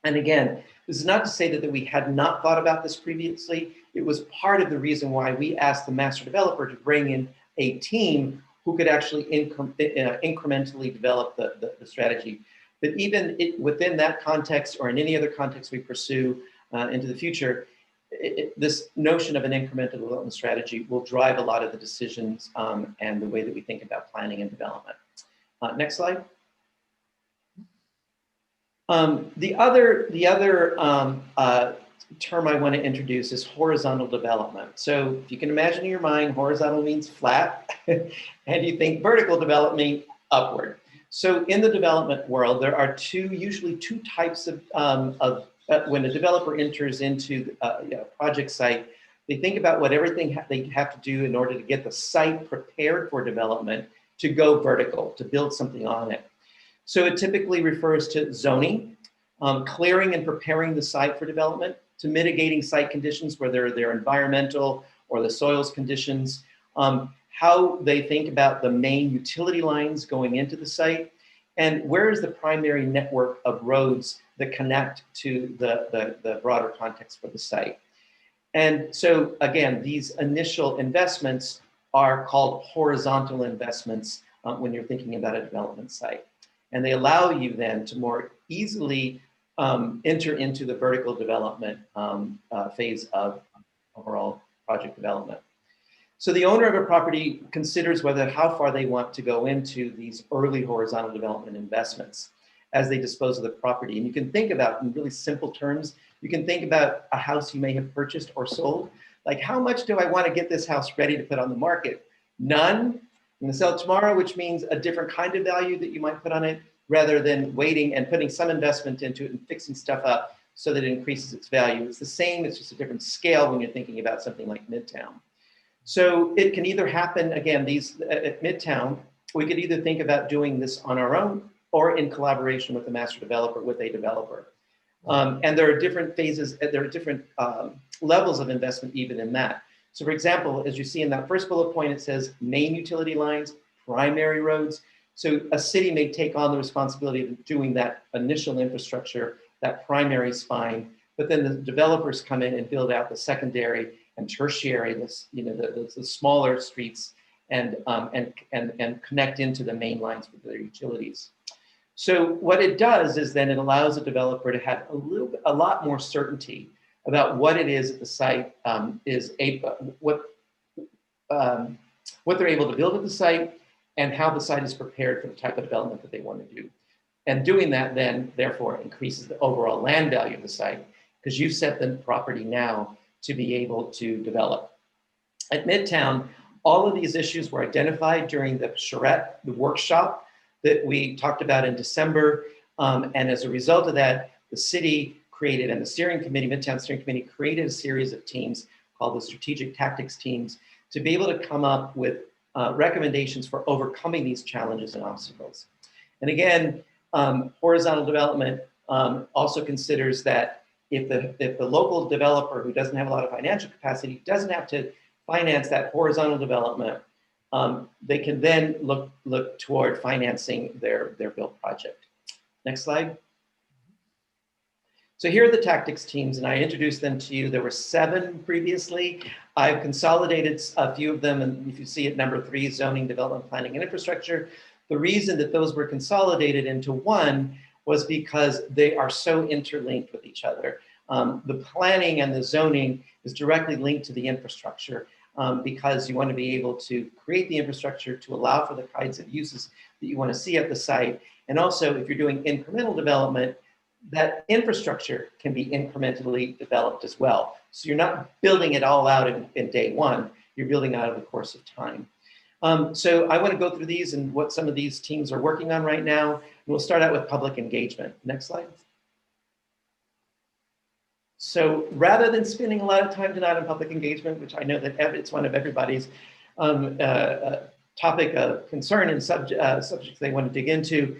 And again, this is not to say that we had not thought about this previously. It was part of the reason why we asked the master developer to bring in a team who could actually incrementally develop the strategy. But even within that context or in any other context we pursue into the future, this notion of an incremental development strategy will drive a lot of the decisions and the way that we think about planning and development. Next slide. The other term I want to introduce is horizontal development. So if you can imagine in your mind, horizontal means flat, and you think vertical development upward. So in the development world, there are usually two types of when a developer enters into a project site, they think about what everything they have to do in order to get the site prepared for development to go vertical, to build something on it. So it typically refers to zoning, clearing and preparing the site for development, to mitigating site conditions, whether they're environmental or the soils conditions, how they think about the main utility lines going into the site, And where is the primary network of roads that connect to the broader context for the site? And so again, these initial investments are called horizontal investments when you're thinking about a development site. And they allow you then to more easily enter into the vertical development phase of overall project development. So the owner of a property considers how far they want to go into these early horizontal development investments as they dispose of the property. And you can think about, in really simple terms, you can think about a house you may have purchased or sold. Like, how much do I want to get this house ready to put on the market? None. I'm going to sell it tomorrow, which means a different kind of value that you might put on it, rather than waiting and putting some investment into it and fixing stuff up so that it increases its value. It's the same, it's just a different scale when you're thinking about something like Midtown. So it can either happen, again, at Midtown, we could either think about doing this on our own or in collaboration with the master developer, with a developer. And there are different phases, there are different levels of investment even in that. So for example, as you see in that first bullet point, it says main utility lines, primary roads. So a city may take on the responsibility of doing that initial infrastructure, that primary spine, but then the developers come in and build out the secondary and tertiary, the smaller streets, and connect into the main lines for their utilities. So what it does is then it allows a developer to have a lot more certainty about what it is that the site what they're able to build at the site, and how the site is prepared for the type of development that they want to do. And doing that then, therefore, increases the overall land value of the site, because you've set the property now to be able to develop. At Midtown, all of these issues were identified during the charrette, the workshop that we talked about in December. And as a result of that, the city created, and the steering committee, Midtown Steering Committee, created a series of teams called the Strategic Tactics Teams to be able to come up with recommendations for overcoming these challenges and obstacles. And again, horizontal development also considers that if the local developer who doesn't have a lot of financial capacity doesn't have to finance that horizontal development, they can then look toward financing their build project. Next slide. So here are the tactics teams, and I introduced them to you. There were 7 previously. I've consolidated a few of them, and if you see at number 3, zoning, development, planning, and infrastructure, the reason that those were consolidated into one was because they are so interlinked with each other. The planning and the zoning is directly linked to the infrastructure because you want to be able to create the infrastructure to allow for the kinds of uses that you want to see at the site. And also, if you're doing incremental development, that infrastructure can be incrementally developed as well. So you're not building it all out in day one, you're building out over the course of time. So I want to go through these and what some of these teams are working on right now. And we'll start out with public engagement. Next slide. So rather than spending a lot of time tonight on public engagement, which I know that it's one of everybody's topic of concern and subjects they want to dig into,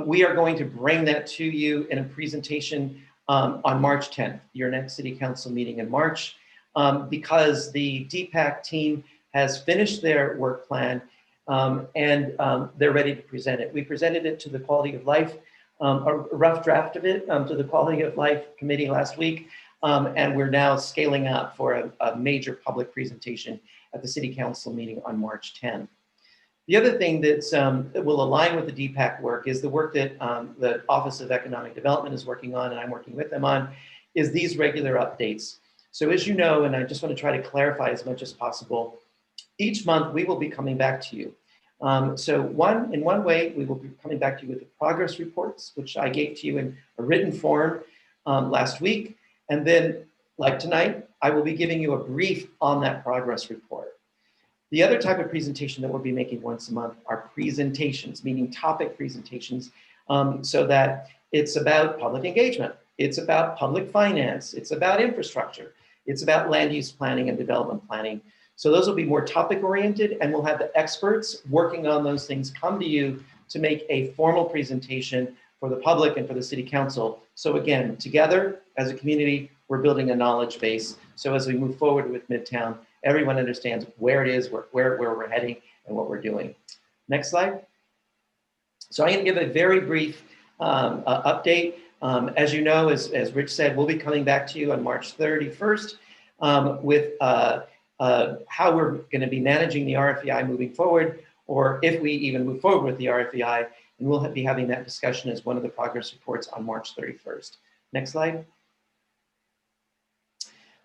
we are going to bring that to you in a presentation on March 10th, your next City Council meeting in March, because the DPAC team has finished their work plan and they're ready to present it. We presented it to the Quality of Life, a rough draft of it to the Quality of Life Committee last week, and we're now scaling up for a major public presentation at the City Council meeting on March 10th. The other thing that will align with the DPAC work is the work that the Office of Economic Development is working on, and I'm working with them on, is these regular updates. So as you know, and I just want to try to clarify as much as possible, each month we will be coming back to you. So in one way, we will be coming back to you with the progress reports, which I gave to you in a written form last week. And then, like tonight, I will be giving you a brief on that progress report. The other type of presentation that we'll be making once a month are presentations, meaning topic presentations, so that it's about public engagement, it's about public finance, it's about infrastructure, it's about land use planning and development planning. So those will be more topic oriented, and we'll have the experts working on those things come to you to make a formal presentation for the public and for the City Council. So again, together as a community, we're building a knowledge base. So as we move forward with Midtown, everyone understands where it is, where we're heading, and what we're doing. Next slide. So I'm going to give a very brief update. As you know, as Rich said, we'll be coming back to you on March 31st with how we're going to be managing the RFEI moving forward, or if we even move forward with the RFEI, and we'll be having that discussion as one of the progress reports on March 31st. Next slide.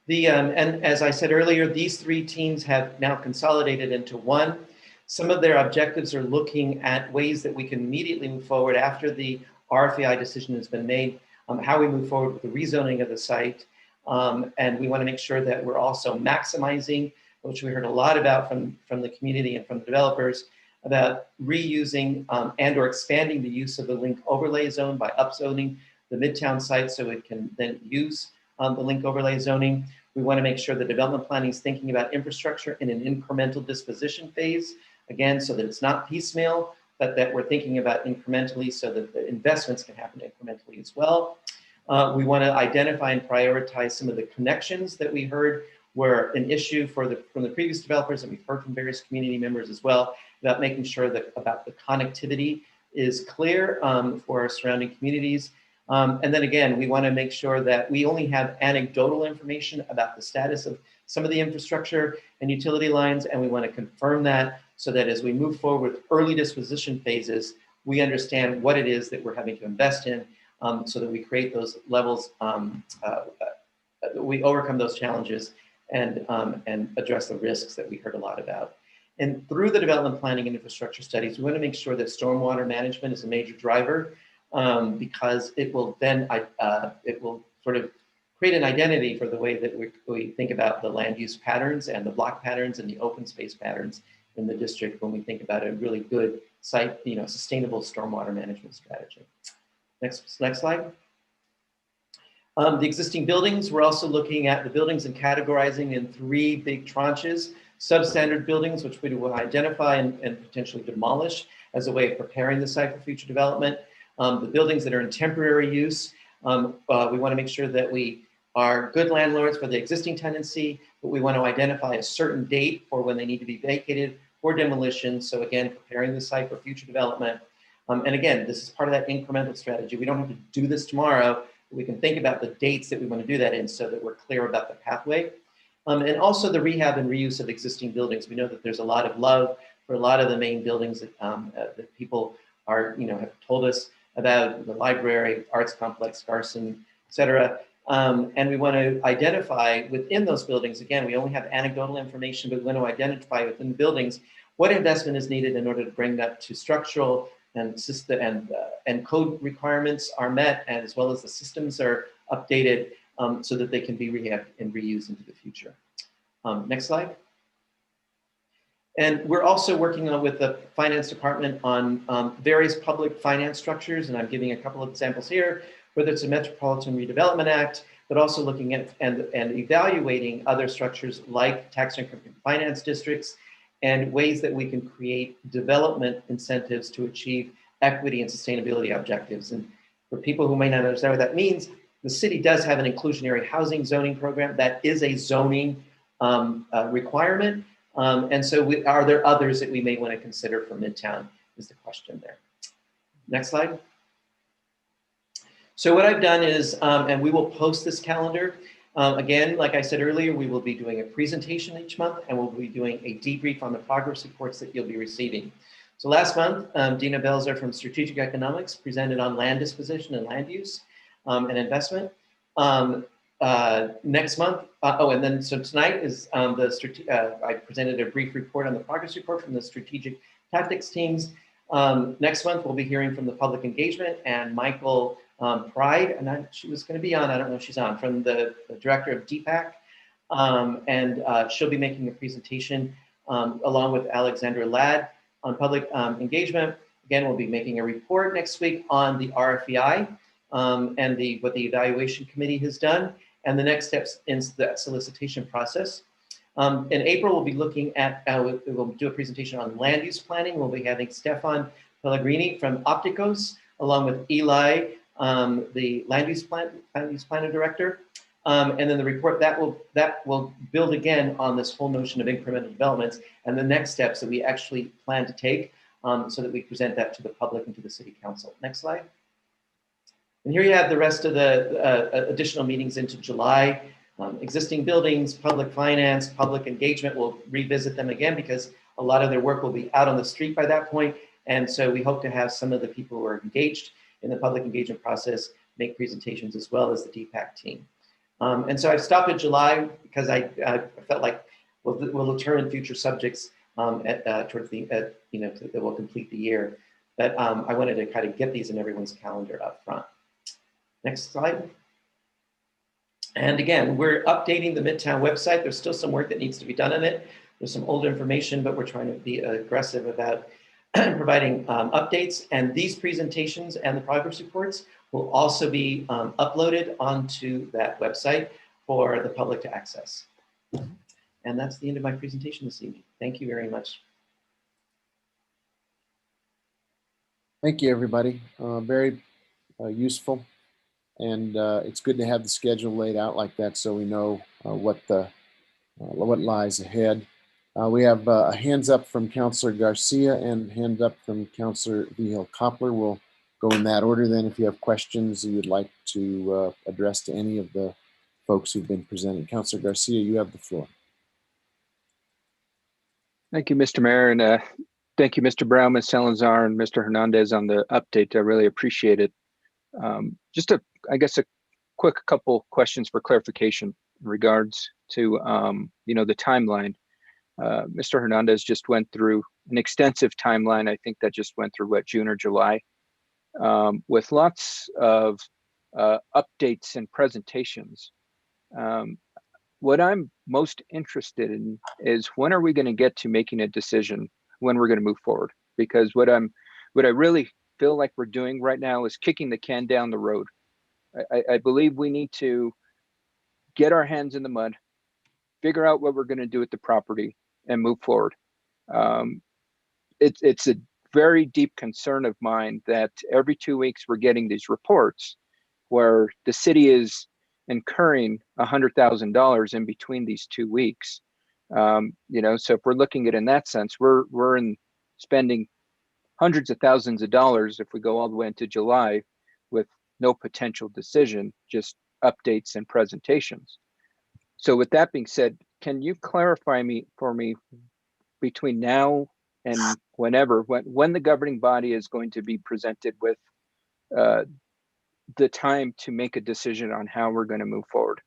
And as I said earlier, these three teams have now consolidated into one. Some of their objectives are looking at ways that we can immediately move forward after the RFEI decision has been made, how we move forward with the rezoning of the site. And we want to make sure that we're also maximizing, which we heard a lot about from the community and from the developers, about reusing and or expanding the use of the link overlay zone by upzoning the Midtown site so it can then use the link overlay zoning. We want to make sure the development planning is thinking about infrastructure in an incremental disposition phase, again, so that it's not piecemeal, but that we're thinking about incrementally so that the investments can happen incrementally as well. We want to identify and prioritize some of the connections that we heard were an issue from the previous developers, and we've heard from various community members as well, about making sure that about the connectivity is clear for our surrounding communities. And then again, we want to make sure that we only have anecdotal information about the status of some of the infrastructure and utility lines, and we want to confirm that so that as we move forward with early disposition phases, we understand what it is that we're having to invest in so that we create those levels, we overcome those challenges and address the risks that we heard a lot about. And through the development planning and infrastructure studies, we want to make sure that stormwater management is a major driver because it will then, it will sort of create an identity for the way that we think about the land use patterns and the block patterns and the open space patterns in the district when we think about a really good site, sustainable stormwater management strategy. Next slide. The existing buildings, we're also looking at the buildings and categorizing in three big tranches. Substandard buildings, which we will identify and potentially demolish as a way of preparing the site for future development. The buildings that are in temporary use, we want to make sure that we are good landlords for the existing tenancy, but we want to identify a certain date for when they need to be vacated for demolition. So again, preparing the site for future development. And again, this is part of that incremental strategy. We don't have to do this tomorrow, but we can think about the dates that we want to do that in so that we're clear about the pathway. And also the rehab and reuse of existing buildings. We know that there's a lot of love for a lot of the main buildings that, that people are, have told us about: the library, arts complex, Garson, et cetera. And we want to identify within those buildings, again, we only have anecdotal information, but we want to identify within the buildings what investment is needed in order to bring that to structural and system and code requirements are met, and as well as the systems are updated so that they can be rehabbed and reused into the future. Next slide. And we're also working with the finance department on various public finance structures, and I'm giving a couple of examples here, whether it's a Metropolitan Redevelopment Act, but also looking at and evaluating other structures like tax increment finance districts and ways that we can create development incentives to achieve equity and sustainability objectives. And for people who may not understand what that means, the city does have an inclusionary housing zoning program that is a zoning requirement. And so are there others that we may want to consider for Midtown is the question there. Next slide. So what I've done is, and we will post this calendar. Again, like I said earlier, we will be doing a presentation each month, and we'll be doing a debrief on the progress reports that you'll be receiving. So last month, Dina Belzer from Strategic Economics presented on land disposition and land use and investment. Next month, and then so tonight is I presented a brief report on the progress report from the strategic tactics teams. Next month, we'll be hearing from the public engagement and Michael Pride, and she was going to be on, I don't know if she's on, from the director of DPAC. And she'll be making a presentation along with Alexandra Ladd on public engagement. Again, we'll be making a report next week on the RFEI and what the evaluation committee has done and the next steps in the solicitation process. In April, we'll be looking at, we'll do a presentation on land use planning. We'll be having Stefan Pellegrini from Opticos, along with Eli, the land use planner director. And then the report that will build again on this whole notion of incremental developments and the next steps that we actually plan to take so that we present that to the public and to the city council. Next slide. And here you have the rest of the additional meetings into July. Existing buildings, public finance, public engagement, we'll revisit them again because a lot of their work will be out on the street by that point. And so we hope to have some of the people who are engaged in the public engagement process make presentations as well as the DPAC team. And so I've stopped at July because I felt like we'll return future subjects towards the, that will complete the year. But I wanted to kind of get these in everyone's calendar up front. Next slide. And again, we're updating the Midtown website. There's still some work that needs to be done on it. There's some old information, but we're trying to be aggressive about providing updates. And these presentations and the progress reports will also be uploaded onto that website for the public to access. And that's the end of my presentation this evening. Thank you very much. Thank you, everybody. Very useful. And it's good to have the schedule laid out like that so we know what lies ahead. We have a hands up from Councilor Garcia and hand up from Councilor Vigil Koppler. We'll go in that order then if you have questions you would like to address to any of the folks who've been presenting. Councilor Garcia, you have the floor. Thank you, Mr. Mayor, and thank you, Mr. Brown, Ms. Salazar, and Mr. Hernandez on the update. I really appreciate it. Just I guess a quick couple questions for clarification in regards to the timeline. Mr. Hernandez just went through an extensive timeline. I think that just went through what, June or July, with lots of updates and presentations. What I'm most interested in is when are we going to get to making a decision when we're going to move forward? Because what I really feel like we're doing right now is kicking the can down the road. I believe we need to get our hands in the mud, figure out what we're going to do with the property, and move forward. It's a very deep concern of mine that every 2 weeks we're getting these reports where the city is incurring $100,000 in between these 2 weeks. So if we're looking at it in that sense, we're in spending hundreds of thousands of dollars if we go all the way into July with no potential decision, just updates and presentations. So with that being said, can you clarify for me between now and whenever, when the governing body is going to be presented with the time to make a decision on how we're going to move forward?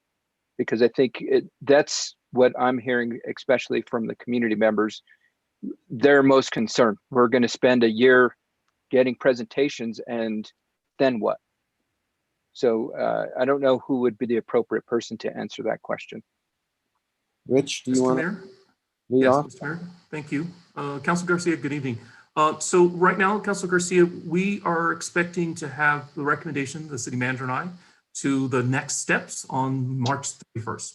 Because I think that's what I'm hearing, especially from the community members. They're most concerned. We're going to spend a year getting presentations, and then what? So I don't know who would be the appropriate person to answer that question. Rich, do you want to lead off? Mr. Mayor, thank you. Councilor Garcia, good evening. So right now, Councilor Garcia, we are expecting to have the recommendation, the city manager and I, to the next steps on March 31st.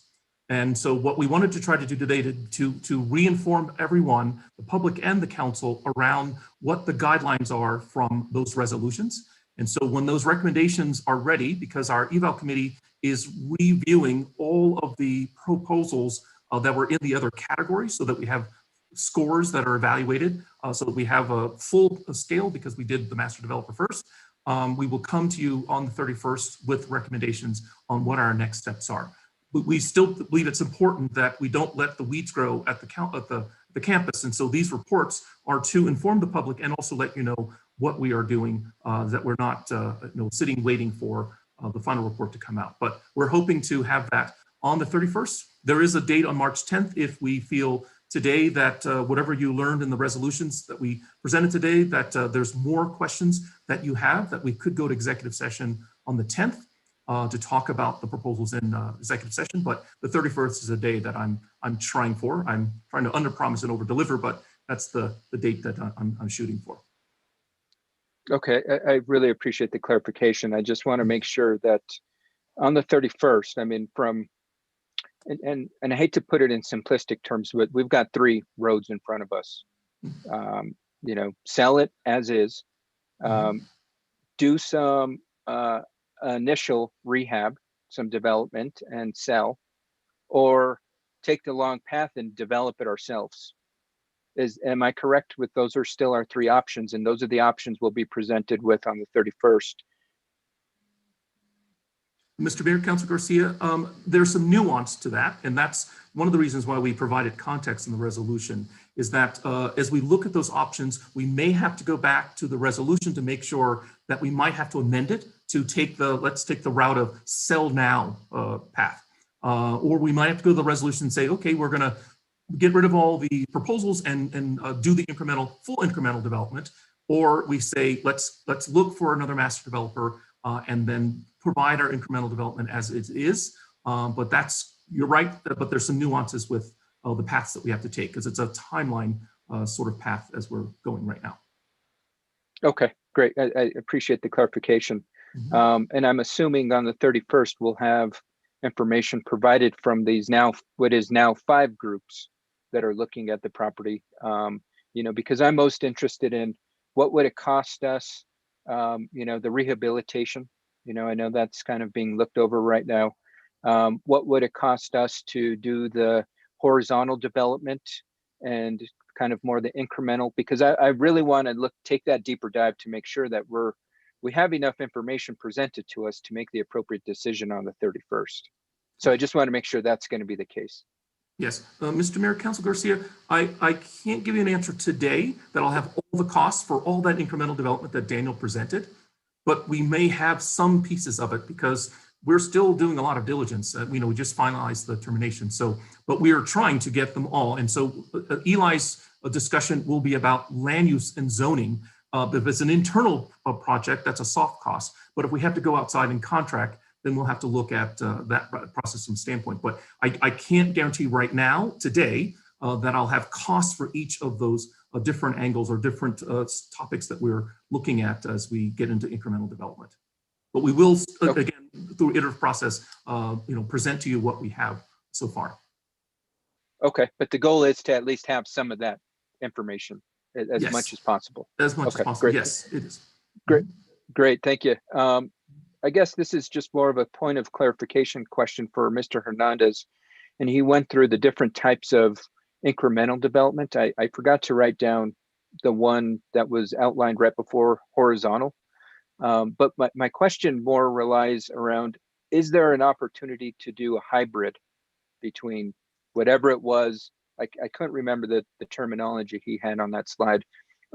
And so what we wanted to try to do today to re-inform everyone, the public and the council, around what the guidelines are from those resolutions. And so when those recommendations are ready, because our eval committee is reviewing all of the proposals that were in the other categories, so that we have scores that are evaluated, so that we have a full scale, because we did the master developer first. We will come to you on the 31st with recommendations on what our next steps are. But we still believe it's important that we don't let the weeds grow at the campus. And so these reports are to inform the public and also let you know what we are doing, that we're not sitting waiting for the final report to come out. But we're hoping to have that on the 31st. There is a date on March 10th if we feel today that whatever you learned in the resolutions that we presented today, that there's more questions that you have, that we could go to executive session on the 10th to talk about the proposals in executive session. But the 31st is a day that I'm trying for. I'm trying to underpromise and overdeliver, but that's the date that I'm shooting for. Okay, I really appreciate the clarification. I just want to make sure that on the 31st, I mean, and I hate to put it in simplistic terms, but we've got 3 roads in front of us. Sell it as is, do some initial rehab, some development and sell, or take the long path and develop it ourselves. Am I correct with those are still our three options, and those are the options we'll be presented with on the 31st? Mr. Mayor, Councilor Garcia, there's some nuance to that, and that's one of the reasons why we provided context in the resolution, is that as we look at those options, we may have to go back to the resolution to make sure that we might have to amend it to take let's take the route of sell now path. Or we might have to go to the resolution and say, okay, we're gonna get rid of all the proposals and do the full incremental development. Or we say, let's look for another master developer and then provide our incremental development as it is. But you're right, but there's some nuances with the paths that we have to take, because it's a timeline sort of path as we're going right now. Okay, great. I appreciate the clarification. And I'm assuming on the 31st, we'll have information provided from these what is now 5 groups that are looking at the property. Because I'm most interested in what would it cost us, the rehabilitation. I know that's kind of being looked over right now. What would it cost us to do the horizontal development and kind of more the incremental? Because I really want to take that deeper dive to make sure that we have enough information presented to us to make the appropriate decision on the 31st. So I just want to make sure that's going to be the case. Yes, Mr. Mayor, Councilor Garcia, I can't give you an answer today that I'll have all the costs for all that incremental development that Daniel presented, but we may have some pieces of it because we're still doing a lot of diligence. We just finalized the termination. But we are trying to get them all. And so Eli's discussion will be about land use and zoning. If it's an internal project, that's a soft cost. But if we have to go outside and contract, then we'll have to look at that process from standpoint. But I can't guarantee right now, today, that I'll have costs for each of those different angles or different topics that we're looking at as we get into incremental development. But we will, again, through iterative process, present to you what we have so far. Okay, but the goal is to at least have some of that information as Yes. much as possible. As much as possible, great. Yes, it is. Great, thank you. I guess this is just more of a point of clarification question for Mr. Hernandez. And he went through the different types of incremental development. I forgot to write down the one that was outlined right before horizontal. But my question more relies around, is there an opportunity to do a hybrid between whatever it was, I couldn't remember the terminology he had on that slide,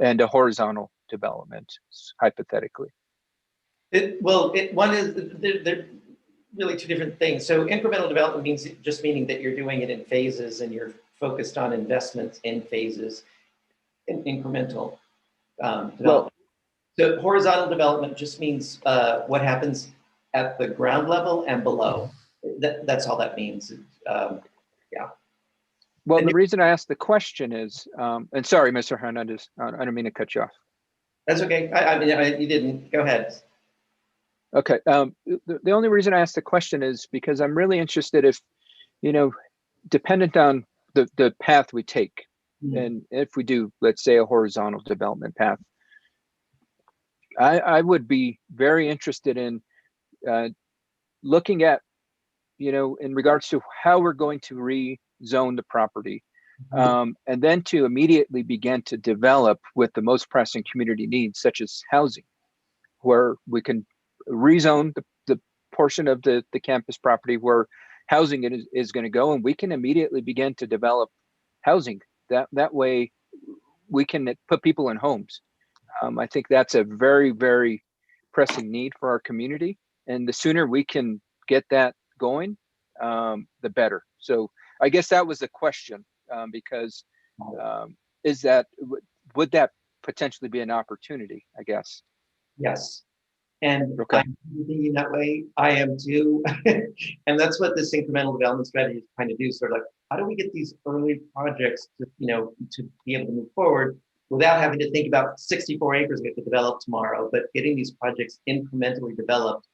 and a horizontal development, hypothetically? One is, they're really two different things. So incremental development meaning that you're doing it in phases and you're focused on investments in phases in incremental development. So horizontal development just means what happens at the ground level and below. That's all that means. Yeah. Well, the reason I asked the question is, and sorry, Mr. Hernandez, I don't mean to cut you off. That's okay. You didn't. Go ahead. Okay. The only reason I asked the question is because I'm really interested if, dependent on the path we take, and if we do, let's say, a horizontal development path, I would be very interested in looking at, in regards to how we're going to rezone the property, and then to immediately begin to develop with the most pressing community needs, such as housing, where we can rezone the portion of the campus property where housing is going to go, and we can immediately begin to develop housing. That way we can put people in homes. I think that's a very, very pressing need for our community, and the sooner we can get that going, the better. So I guess that was the question, because would that potentially be an opportunity, I guess? Yes. And I'm thinking that way. I am too. And that's what this incremental development strategy is trying to do. Sort of like, how do we get these early projects to be able to move forward without having to think about 64 acres we have to develop tomorrow, but getting these projects incrementally developed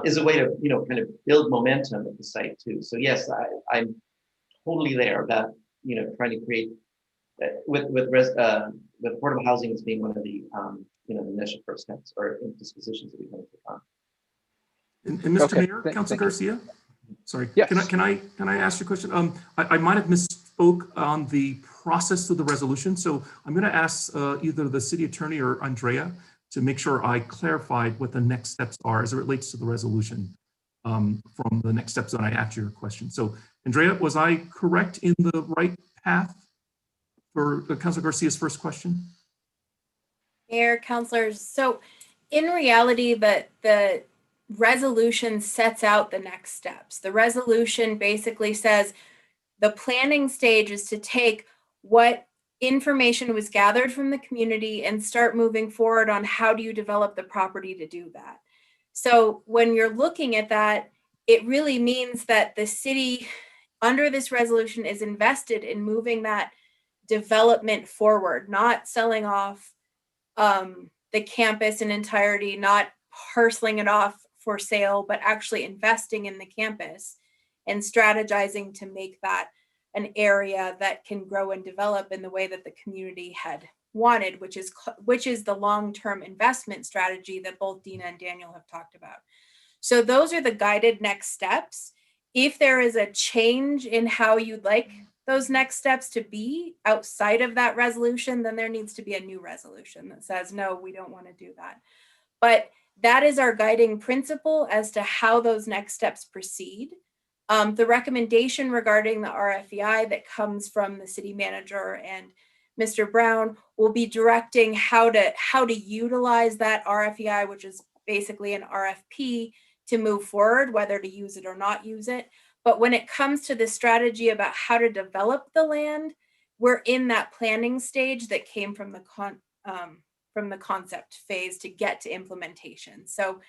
is a way to, kind of build momentum at the site too. So yes, I'm totally there about, trying to create with affordable housing as being one of the, the initial first steps or dispositions that we want to take on. And Mr. Mayor, Councilor Garcia, sorry, yes. Can I ask you a question? I might have misspoken spoke on the process of the resolution. So I'm going to ask either the city attorney or Andrea to make sure I clarified what the next steps are as it relates to the resolution from the next steps when I asked your question. So Andrea, was I correct in the right path for Councilor Garcia's first question? Mayor, councilors, so in reality, the resolution sets out the next steps. The resolution basically says the planning stage is to take what information was gathered from the community and start moving forward on how do you develop the property to do that. So when you're looking at that, it really means that the city under this resolution is invested in moving that development forward, not selling off the campus in entirety, not parceling it off for sale, but actually investing in the campus and strategizing to make that an area that can grow and develop in the way that the community had wanted, which is the long-term investment strategy that both Dina and Daniel have talked about. So those are the guided next steps. If there is a change in how you'd like those next steps to be outside of that resolution, then there needs to be a new resolution that says, no, we don't want to do that. But that is our guiding principle as to how those next steps proceed. The recommendation regarding the RFEI that comes from the city manager and Mr. Brown will be directing how to utilize that RFEI, which is basically an RFP, to move forward, whether to use it or not use it. But when it comes to the strategy about how to develop the land, we're in that planning stage that came from the concept phase to get to implementation. So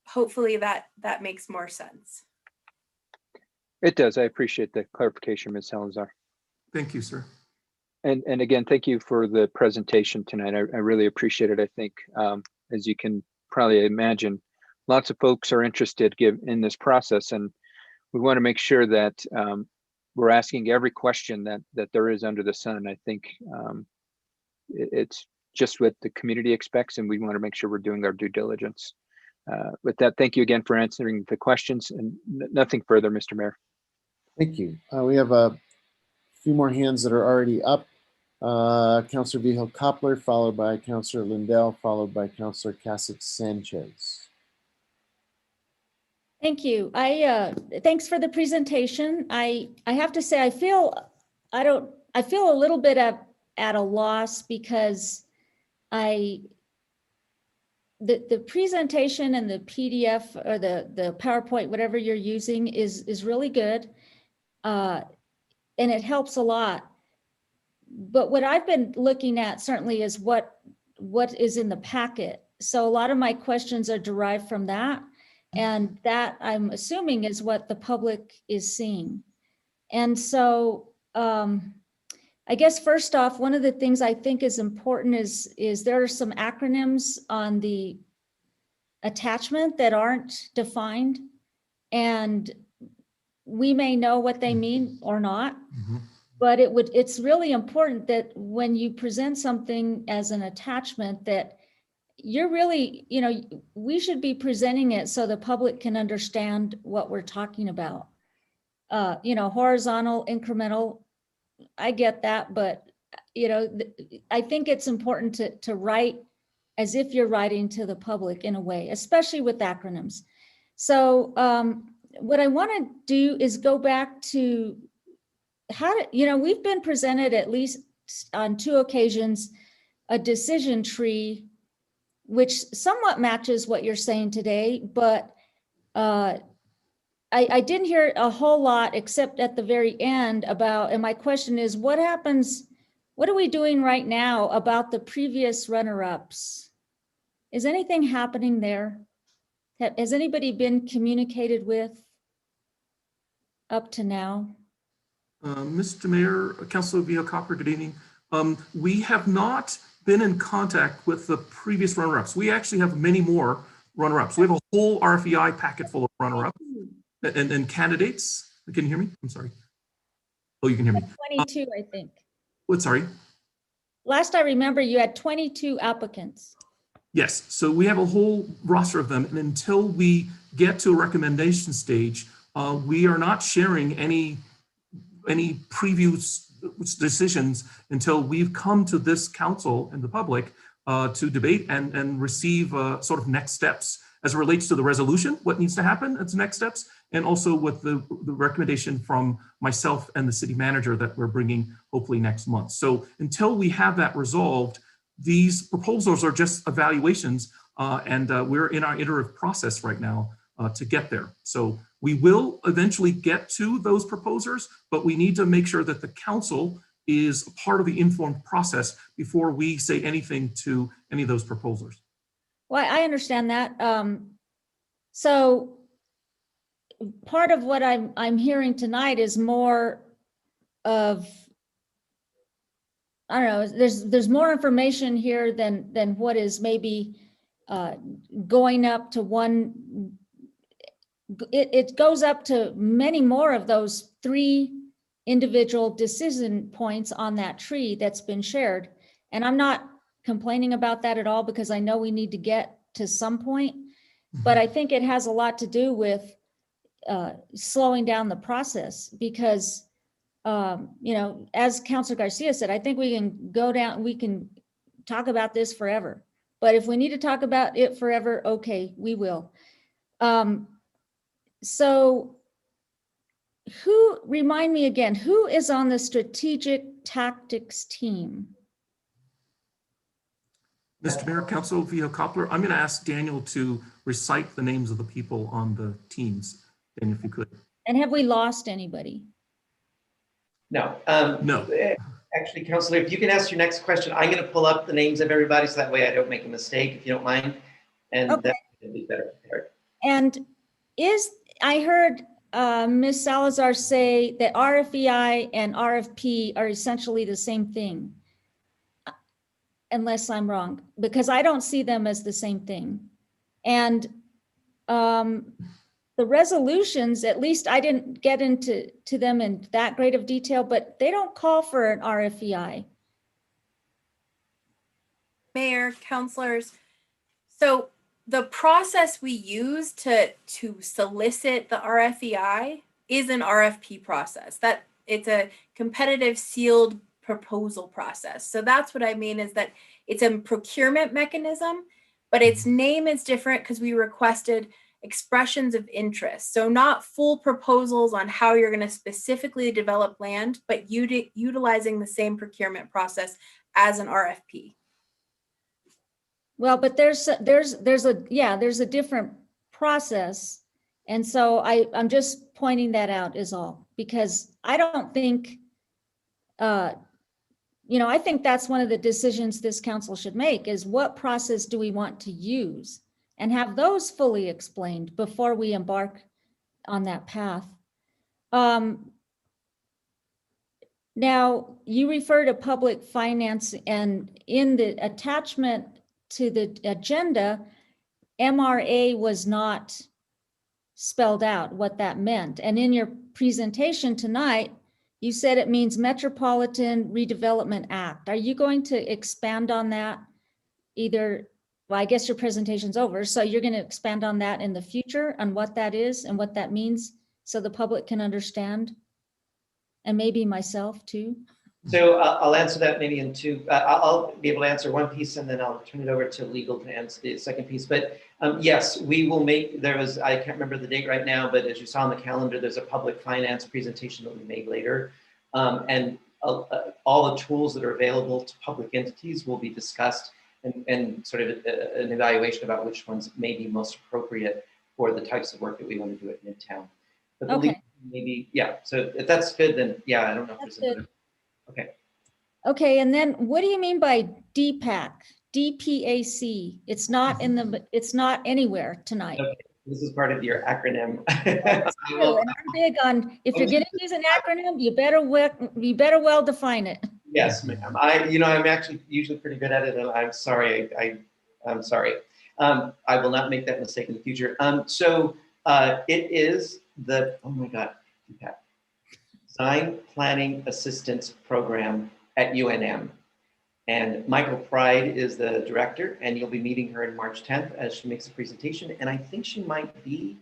hopefully that makes more sense. It does. I appreciate the clarification, Ms. Salazar. Thank you, sir. And again, thank you for the presentation tonight. I really appreciate it. I think, as you can probably imagine, lots of folks are interested in this process, and we want to make sure that we're asking every question that there is under the sun. I think it's just what the community expects, and we want to make sure we're doing our due diligence. With that, thank you again for answering the questions, and nothing further, Mr. Mayor. Thank you. We have a few more hands that are already up. Councilor Vihel Coppler, followed by Councilor Lindell, followed by Councilor Casas Sanchez. Thank you. Thanks for the presentation. I have to say, I feel a little bit at a loss because the presentation and the PDF or the PowerPoint, whatever you're using, is really good, and it helps a lot. But what I've been looking at certainly is what is in the packet. So a lot of my questions are derived from that. And that, I'm assuming, is what the public is seeing. And so I guess first off, one of the things I think is important is there are some acronyms on the attachment that aren't defined. And we may know what they mean or not. Mm-hmm. But it's really important that when you present something as an attachment that you're really, we should be presenting it so the public can understand what we're talking about. Horizontal, incremental, I get that, but, I think it's important to write as if you're writing to the public in a way, especially with acronyms. So what I want to do is go back to we've been presented at least on 2 occasions, a decision tree, which somewhat matches what you're saying today, but I didn't hear a whole lot except at the very end about, and my question is, what are we doing right now about the previous runner-ups? Is anything happening there? Has anybody been communicated with up to now? Mr. Mayor, Councilor Vihel Coppler, good evening. We have not been in contact with the previous runner-ups. We actually have many more runner-ups. We have a whole RFEI packet full of runner-ups and candidates. Can you hear me? I'm sorry. Oh, you can hear me. 22, I think. What, sorry? Last I remember, you had 22 applicants. Yes, so we have a whole roster of them. And until we get to a recommendation stage, we are not sharing any any previous decisions until we've come to this council and the public to debate and receive sort of next steps as it relates to the resolution, what needs to happen as next steps, and also with the recommendation from myself and the city manager that we're bringing hopefully next month. So until we have that resolved, these proposals are just evaluations, and we're in our iterative process right now to get there. So we will eventually get to those proposers, but we need to make sure that the council is a part of the informed process before we say anything to any of those proposals. Well, I understand that. So part of what I'm hearing tonight is more of, I don't know, there's more information here than what is maybe going up to one. It goes up to many more of those 3 individual decision points on that tree that's been shared. And I'm not complaining about that at all, because I know we need to get to some point, but I think it has a lot to do with slowing down the process, because you know, as Councilor Garcia said, I think we can talk about this forever, but if we need to talk about it forever, okay, we will. So remind me again, who is on the strategic tactics team? Mr. Mayor, Councilor Villa-Coppler, I'm going to ask Daniel to recite the names of the people on the teams, Daniel, if you could. And have we lost anybody? No. No. Actually, Councilor, if you can ask your next question, I'm going to pull up the names of everybody so that way I don't make a mistake, if you don't mind. And Okay. that would be better prepared. And I heard Ms. Salazar say that RFEI and RFP are essentially the same thing, unless I'm wrong, because I don't see them as the same thing. And the resolutions, at least I didn't get into them in that great of detail, but they don't call for an RFEI. Mayor, councilors, so the process we use to solicit the RFEI is an RFP process. That it's a competitive sealed proposal process. So that's what I mean, is that it's a procurement mechanism, but its name is different because we requested expressions of interest. So not full proposals on how you're going to specifically develop land, but utilizing the same procurement process as an RFP. Well, but there's a different process. And so I'm just pointing that out is all, because I don't think, I think that's one of the decisions this council should make, is what process do we want to use, and have those fully explained before we embark on that path. Now, you refer to public finance, and in the attachment to the agenda, MRA was not spelled out what that meant. And in your presentation tonight, you said it means Metropolitan Redevelopment Act. Are you going to expand on that? Well, I guess your presentation's over, so you're going to expand on that in the future, on what that is and what that means, so the public can understand, and maybe myself too. So I'll answer that maybe in 2. I'll be able to answer one piece, and then I'll turn it over to legal to answer the second piece. But yes, we will make, I can't remember the date right now, but as you saw on the calendar, there's a public finance presentation that we made later. And all the tools that are available to public entities will be discussed, and sort of an evaluation about which ones may be most appropriate for the types of work that we want to do at Midtown. But the legal, maybe, yeah, so if that's good, then yeah, I don't know if there's another. Okay. Okay, and then what do you mean by DPAC? DPAC. It's not it's not anywhere tonight. Okay. This is part of your acronym. And I'm big on, if you're going to use an acronym, you better well define it. Yes, ma'am. I'm actually usually pretty good at it, and I'm sorry. I'm sorry. I will not make that mistake in the future. So it is the, oh my God, DPAC. Design Planning Assistance Program at UNM. And Michael Pride is the director, and you'll be meeting her on March 10th as she makes a presentation. And I think she might be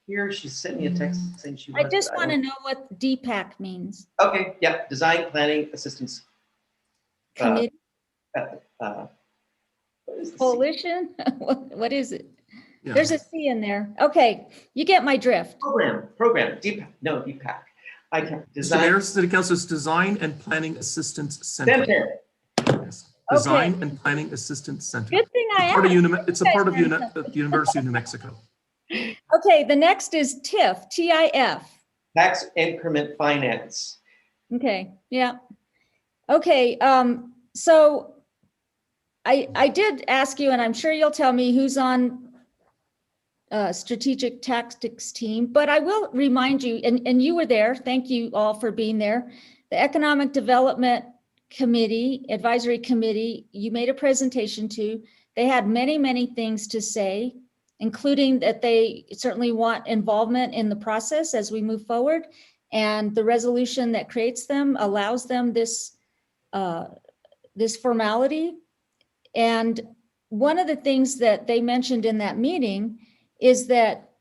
here. She sent me a text saying she I was. just but want to don't- know what DPAC means. Okay, yeah, Design Planning Assistance. Committee, What is the C? coalition? What is it? Yeah. There's a C in there. Okay, you get my drift. Program, DPAC. I can, Mr. Design Mayor, City Council's Design and Planning Assistance Center. Center. Yes. Design and Planning Assistance Center. Good thing I Part of asked. It's a part of the University of New Mexico. Okay, the next is TIF, TIF. Tax Increment Finance. Okay, yeah. Okay, so I did ask you, and I'm sure you'll tell me who's on strategic tactics team, but I will remind you, and you were there, thank you all for being there. The Economic Development Committee, Advisory Committee, you made a presentation to. They had many, many things to say, including that they certainly want involvement in the process as we move forward. And the resolution that creates them allows them this, this formality. And one of the things that they mentioned in that meeting is that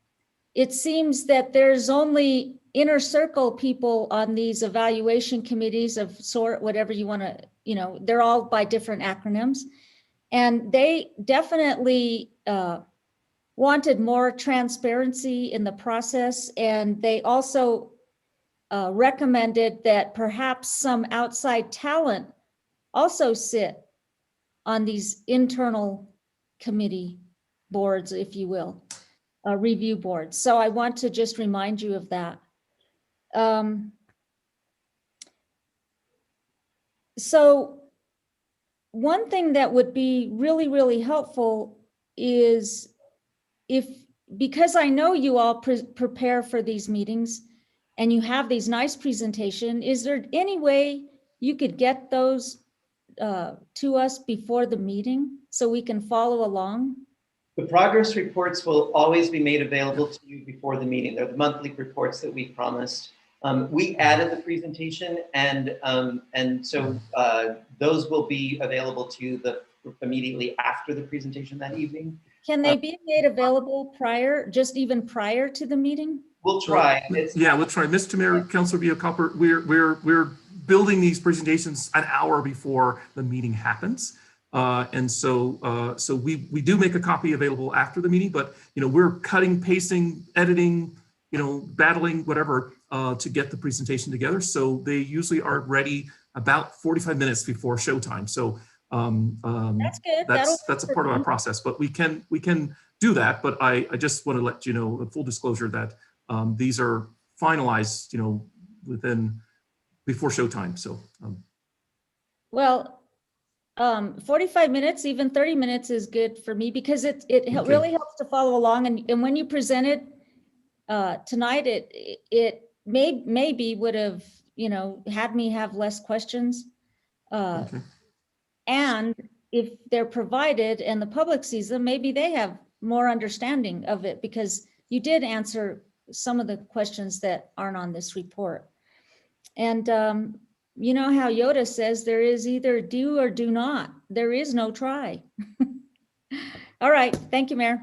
it seems that there's only inner circle people on these evaluation committees of sort, whatever you want to, they're all by different acronyms. And they definitely wanted more transparency in the process. And they also recommended that perhaps some outside talent also sit on these internal committee boards, if you will, review boards. So I want to just remind you of that. So one thing that would be really, really helpful is because I know you all prepare for these meetings and you have these nice presentation, is there any way you could get those to us before the meeting so we can follow along? The progress reports will always be made available to you before the meeting. They're the monthly reports that we promised. We added the presentation, and so those will be available to you immediately after the presentation that evening. Can they be made available even prior to the meeting? We'll try. Yeah, we'll try. Mr. Mayor, Councilor Biocopper, we're building these presentations an hour before the meeting happens. And so we do make a copy available after the meeting, but we're cutting, pasting, editing, battling, whatever, to get the presentation together. So they usually are ready about 45 minutes before showtime. So that's good. That's a part of our process, but we can do that. But I just want to let you know, full disclosure, that these are finalized, before showtime. So well, 45 minutes, even 30 minutes is good for me because it really helps to follow along. And when you presented tonight, it maybe would have, had me have less questions. And if they're provided and the public sees them, maybe they have more understanding of it because you did answer some of the questions that aren't on this report. And you know how Yoda says there is either do or do not. There is no try. All right. Thank you, Mayor.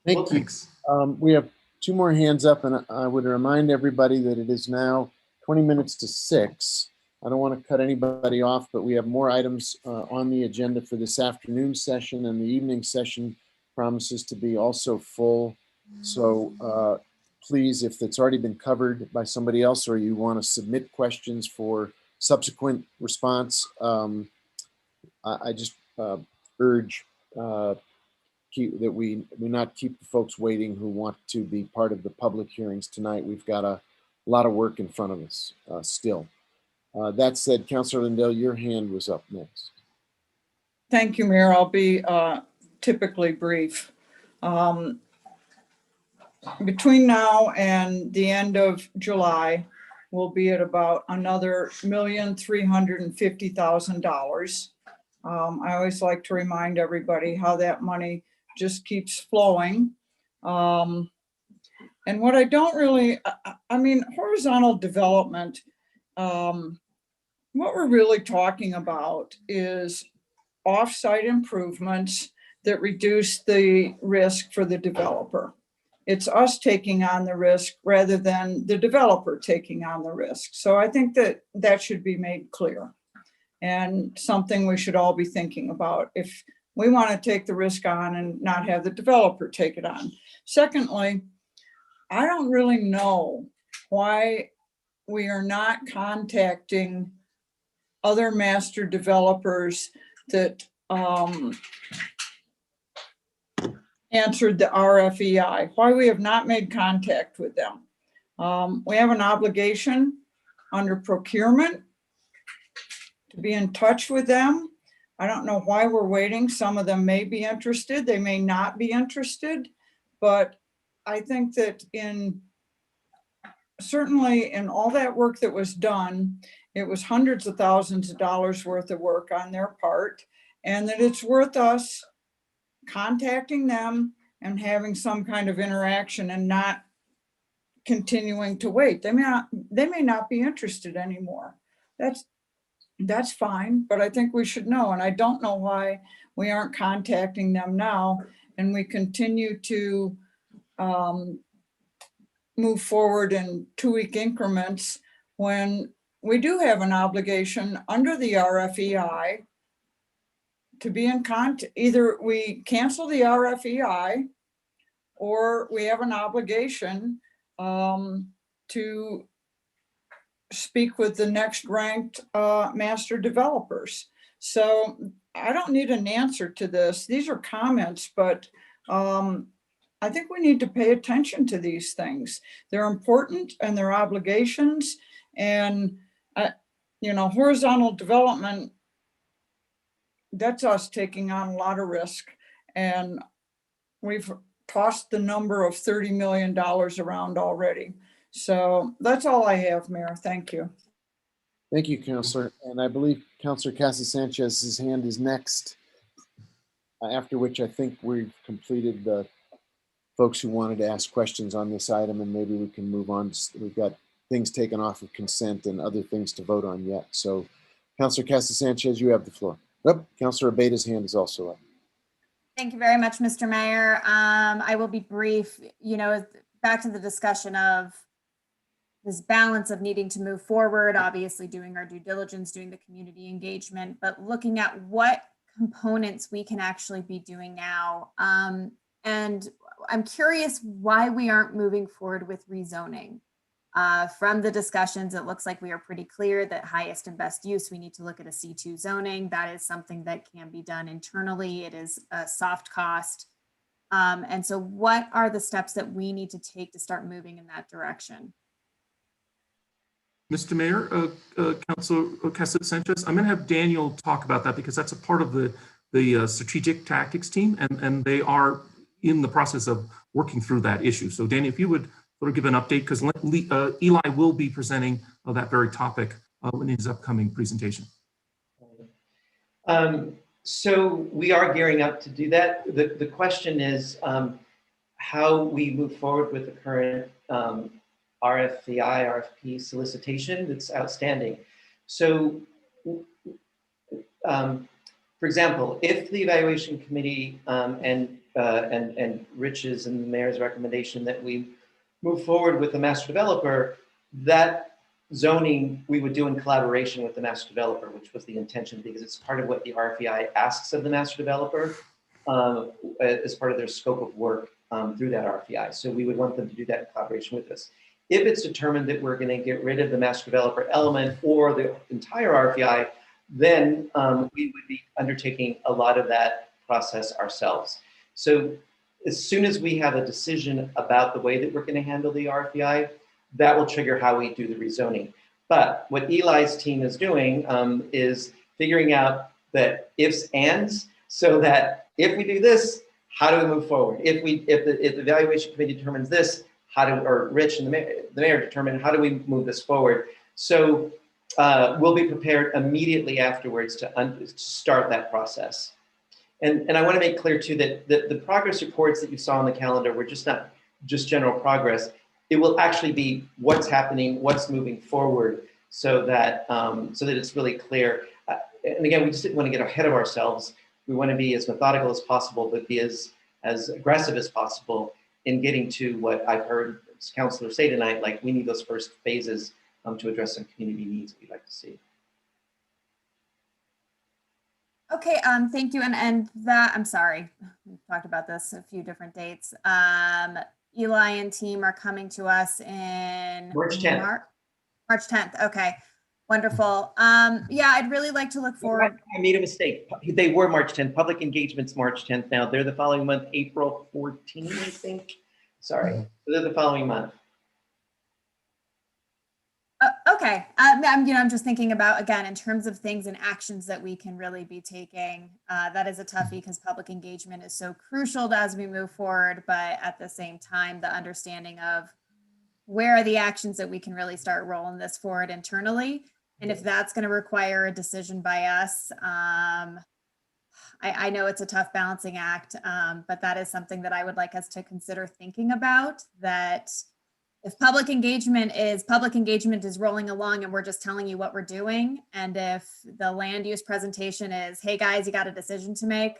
Thank you. We have two more hands up, and I would remind everybody that it is now 20 minutes to 6. I don't want to cut anybody off, but we have more items on the agenda for this afternoon session, and the evening session promises to be also full. So please, if it's already been covered by somebody else or you want to submit questions for subsequent response, I just urge that we not keep the folks waiting who want to be part of the public hearings tonight. We've got a lot of work in front of us still. That said, Councilor Lindell, your hand was up next. Thank you, Mayor. I'll be typically brief. Between now and the end of July, we'll be at about another $1,350,000. I always like to remind everybody how that money just keeps flowing. And what I don't really, horizontal development, what we're really talking about is off-site improvements that reduce the risk for the developer. it's us taking on the risk rather than the developer taking on the risk. So I think that that should be made clear and something we should all be thinking about if we want to take the risk on and not have the developer take it on. Secondly, I don't really know why we are not contacting other master developers that answered the RFEI, why we have not made contact with them. We have an obligation under procurement to be in touch with them. I don't know why we're waiting. Some of them may be interested, they may not be interested, but I think that certainly in all that work that was done, it was hundreds of thousands of dollars worth of work on their part, and that it's worth us contacting them and having some kind of interaction and not continuing to wait. They may not be interested anymore. That's fine, but I think we should know. And I don't know why we aren't contacting them now and we continue to move forward in 2-week increments when we do have an obligation under the RFEI to be in contact. Either we cancel the RFEI or we have an obligation to speak with the next ranked master developers. So I don't need an answer to this. These are comments, but I think we need to pay attention to these things. They're important and they're obligations, and horizontal development, that's us taking on a lot of risk, and we've tossed the number of $30 million around already. So that's all I have, Mayor. Thank you. Thank you, Councilor. And I believe Councilor Casa Sanchez's hand is next, after which I think we've completed the folks who wanted to ask questions on this item, and maybe we can move on. We've got things taken off of consent and other things to vote on yet. So Councilor Casa Sanchez, you have the floor. Oh, Councilor Abeda's hand is also up. Thank you very much, Mr. Mayor. I will be brief. Back to the discussion of this balance of needing to move forward, obviously doing our due diligence, doing the community engagement, but looking at what components we can actually be doing now. And I'm curious why we aren't moving forward with rezoning. From the discussions, it looks like we are pretty clear that highest and best use, we need to look at a C2 zoning. That is something that can be done internally. It is a soft cost. And so what are the steps that we need to take to start moving in that direction? Mr. Mayor, Councilor Casa Sanchez, I'm going to have Daniel talk about that because that's a part of the strategic tactics team, and they are in the process of working through that issue. So Daniel, if you would sort of give an update, because Eli will be presenting that very topic in his upcoming presentation. So we are gearing up to do that. The question is how we move forward with the current RFP solicitation that's outstanding. So, for example, if the evaluation committee and Rich's and the mayor's recommendation that we move forward with the master developer, that zoning we would do in collaboration with the master developer, which was the intention, because it's part of what the RFEI asks of the master developer as part of their scope of work through that RFEI. So we would want them to do that in collaboration with us. If it's determined that we're going to get rid of the master developer element or the entire RFEI, then we would be undertaking a lot of that process ourselves. So as soon as we have a decision about the way that we're going to handle the RFEI, that will trigger how we do the rezoning. But what Eli's team is doing is figuring out the ifs, ands, so that if we do this, how do we move forward? If the evaluation committee determines this, or Rich and the mayor determine how do we move this forward? So we'll be prepared immediately afterwards to start that process. And I want to make clear too that the progress reports that you saw on the calendar were not just general progress. It will actually be what's happening, what's moving forward, so that it's really clear. And again, we just didn't want to get ahead of ourselves. We want to be as methodical as possible, but be as aggressive as possible in getting to what I've heard counselors say tonight, like we need those first phases to address some community needs we'd like to see. Okay, thank you. And that, I'm sorry, we've talked about this a few different dates. Eli and team are coming to us in March 10th. March 10th. Okay, wonderful. Yeah, I'd really like to look forward. I made a mistake. They were March 10th. Public engagement's March 10th now. They're the following month, April 14, I think. Sorry, they're the following month. Okay, I'm just thinking about, again, in terms of things and actions that we can really be taking. That is a toughie because public engagement is so crucial as we move forward, but at the same time, the understanding of where are the actions that we can really start rolling this forward internally. And if that's going to require a decision by us, I know it's a tough balancing act, but that is something that I would like us to consider thinking about, that if public engagement is rolling along and we're just telling you what we're doing, and if the land use presentation is, hey guys, you got a decision to make,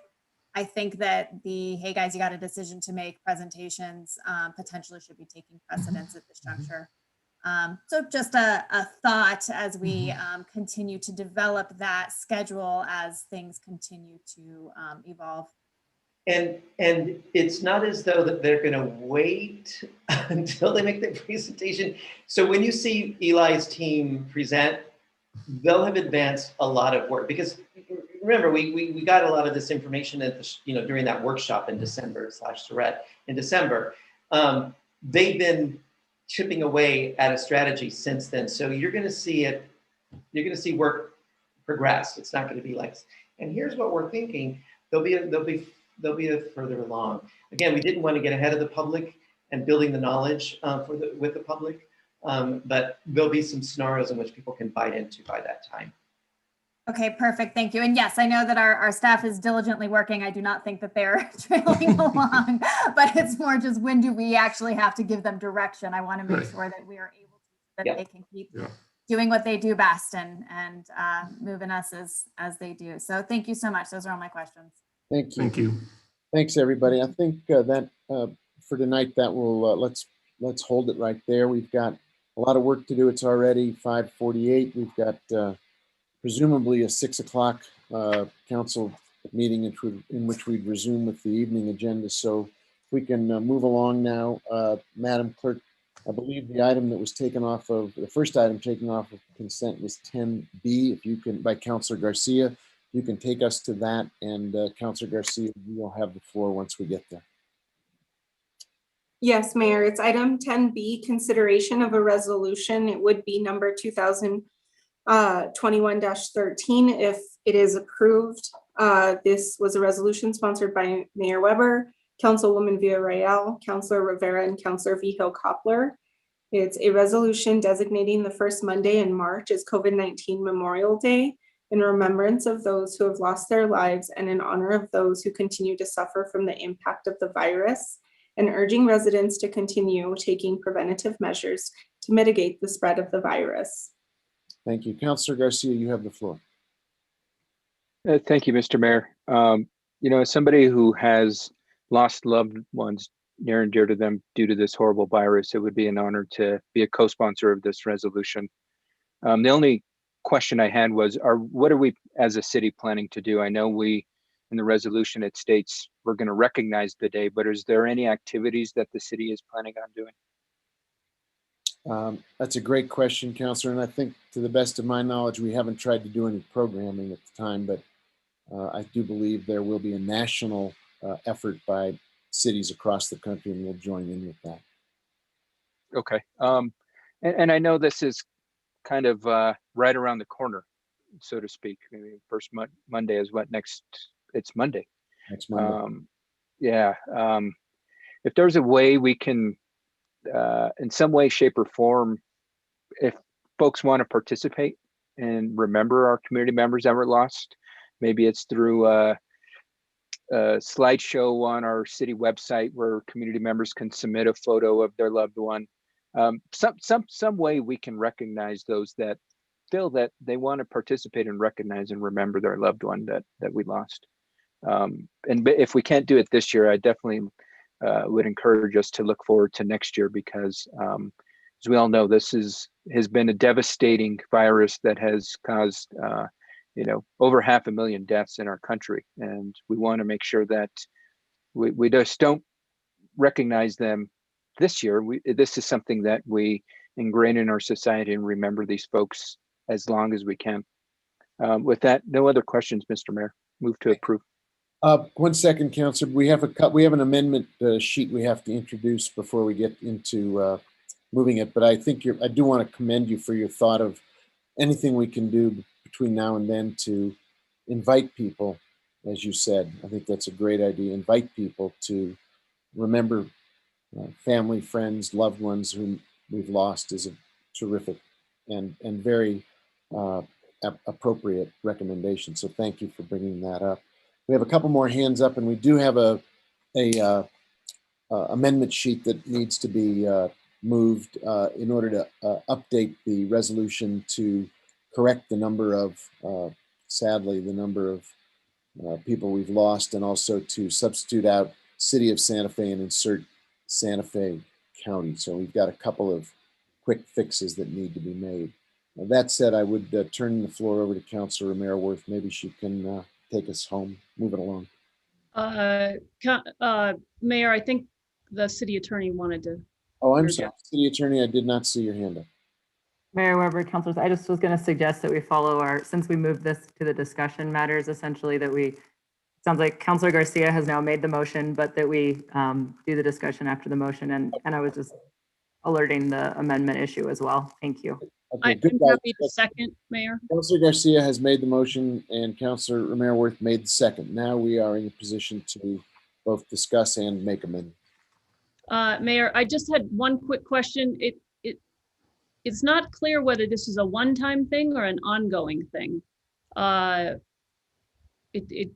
I think that the hey guys, you got a decision to make presentations potentially should be taking precedence at this juncture. So just a thought as we continue to develop that schedule as things continue to evolve. And it's not as though that they're going to wait until they make the presentation. So when you see Eli's team present, they'll have advanced a lot of work, because remember, we got a lot of this information at the, during that workshop in December /Surrett in December. They've been chipping away at a strategy since then. So you're going to see it. You're going to see work progress. It's not going to be like, and here's what we're thinking. They'll be further along. Again, we didn't want to get ahead of the public and building the knowledge with the public, but there'll be some scenarios in which people can bite into by that time. Okay, perfect. Thank you. And yes, I know that our staff is diligently working. I do not think that they're trailing along, but it's more just when do we actually have to give them direction? I want to make sure that we are able to, that they can keep doing what they do best and moving us as they do. So thank you so much. Those are all my questions. Thank you. Thank you. Thanks, everybody. I think that for tonight, that will let's hold it right there. We've got a lot of work to do. It's already 5:48. We've got presumably a 6 o'clock council meeting in which we'd resume with the evening agenda. So if we can move along now, Madam Clerk, I believe the item that was taken off of, the first item taken off of consent was 10B. If you can, by Councilor Garcia, you can take us to that, and Councilor Garcia, you will have the floor once we get there. Yes, Mayor, it's item 10B, consideration of a resolution. It would be number 2021-13 if it is approved. This was a resolution sponsored by Mayor Weber, Councilwoman Villarreal, Councilor Rivera, and Councilor Vigil Koppler. It's a resolution designating the first Monday in March as COVID-19 Memorial Day in remembrance of those who have lost their lives and in honor of those who continue to suffer from the impact of the virus, and urging residents to continue taking preventative measures to mitigate the spread of the virus. Thank you. Councilor Garcia, you have the floor. Thank you, Mr. Mayor. As somebody who has lost loved ones near and dear to them due to this horrible virus, it would be an honor to be a co-sponsor of this resolution. The only question I had was, what are we as a city planning to do? I know in the resolution, it states we're going to recognize the day, but is there any activities that the city is planning on doing? That's a great question, Councilor, and I think to the best of my knowledge, we haven't tried to do any programming at the time, but I do believe there will be a national effort by cities across the country, and we'll join in with that. Okay. And I know this is kind of right around the corner, so to speak. Maybe first Monday is what next? It's Monday. Next Monday. If there's a way we can, in some way, shape, or form, if folks want to participate and remember our community members that were lost, maybe it's through a slideshow on our city website where community members can submit a photo of their loved one. Some way we can recognize those that feel that they want to participate and recognize and remember their loved one that we lost. And if we can't do it this year, I definitely would encourage us to look forward to next year because, as we all know, this has been a devastating virus that has caused, over 500,000 deaths in our country, and we want to make sure that we just don't recognize them this year. This is something that we ingrain in our society and remember these folks as long as we can. With that, no other questions, Mr. Mayor. Move to approve. 1 second, Councilor. We have an amendment sheet we have to introduce before we get into moving it. But I think I do want to commend you for your thought of anything we can do between now and then to invite people, as you said. I think that's a great idea. Invite people to remember family, friends, loved ones whom we've lost is a terrific and very appropriate recommendation. So thank you for bringing that up. We have a couple more hands up, and we do have a amendment sheet that needs to be moved in order to update the resolution to correct the number of, sadly, the number of people we've lost, and also to substitute out City of Santa Fe and insert Santa Fe County. So we've got a couple of quick fixes that need to be made. Now, that said, I would turn the floor over to Councilor Romero Worth. Maybe she can take us home, move it along. Mayor, I think the city attorney wanted to. Oh, I'm sorry, City Attorney, I did not see your hand up. Mayor Weber, councilors, I just was going to suggest that we follow since we moved this to the discussion matters, essentially that sounds like Councilor Garcia has now made the motion, but that we do the discussion after the motion. And I was just alerting the amendment issue as well. Thank you. Okay, I'm happy to second, Mayor. Councilor Garcia has made the motion and Councilor Romero Worth made the second. Now we are in a position to both discuss and make amendments. Mayor, I just had one quick question. It's not clear whether this is a one-time thing or an ongoing thing. I didn't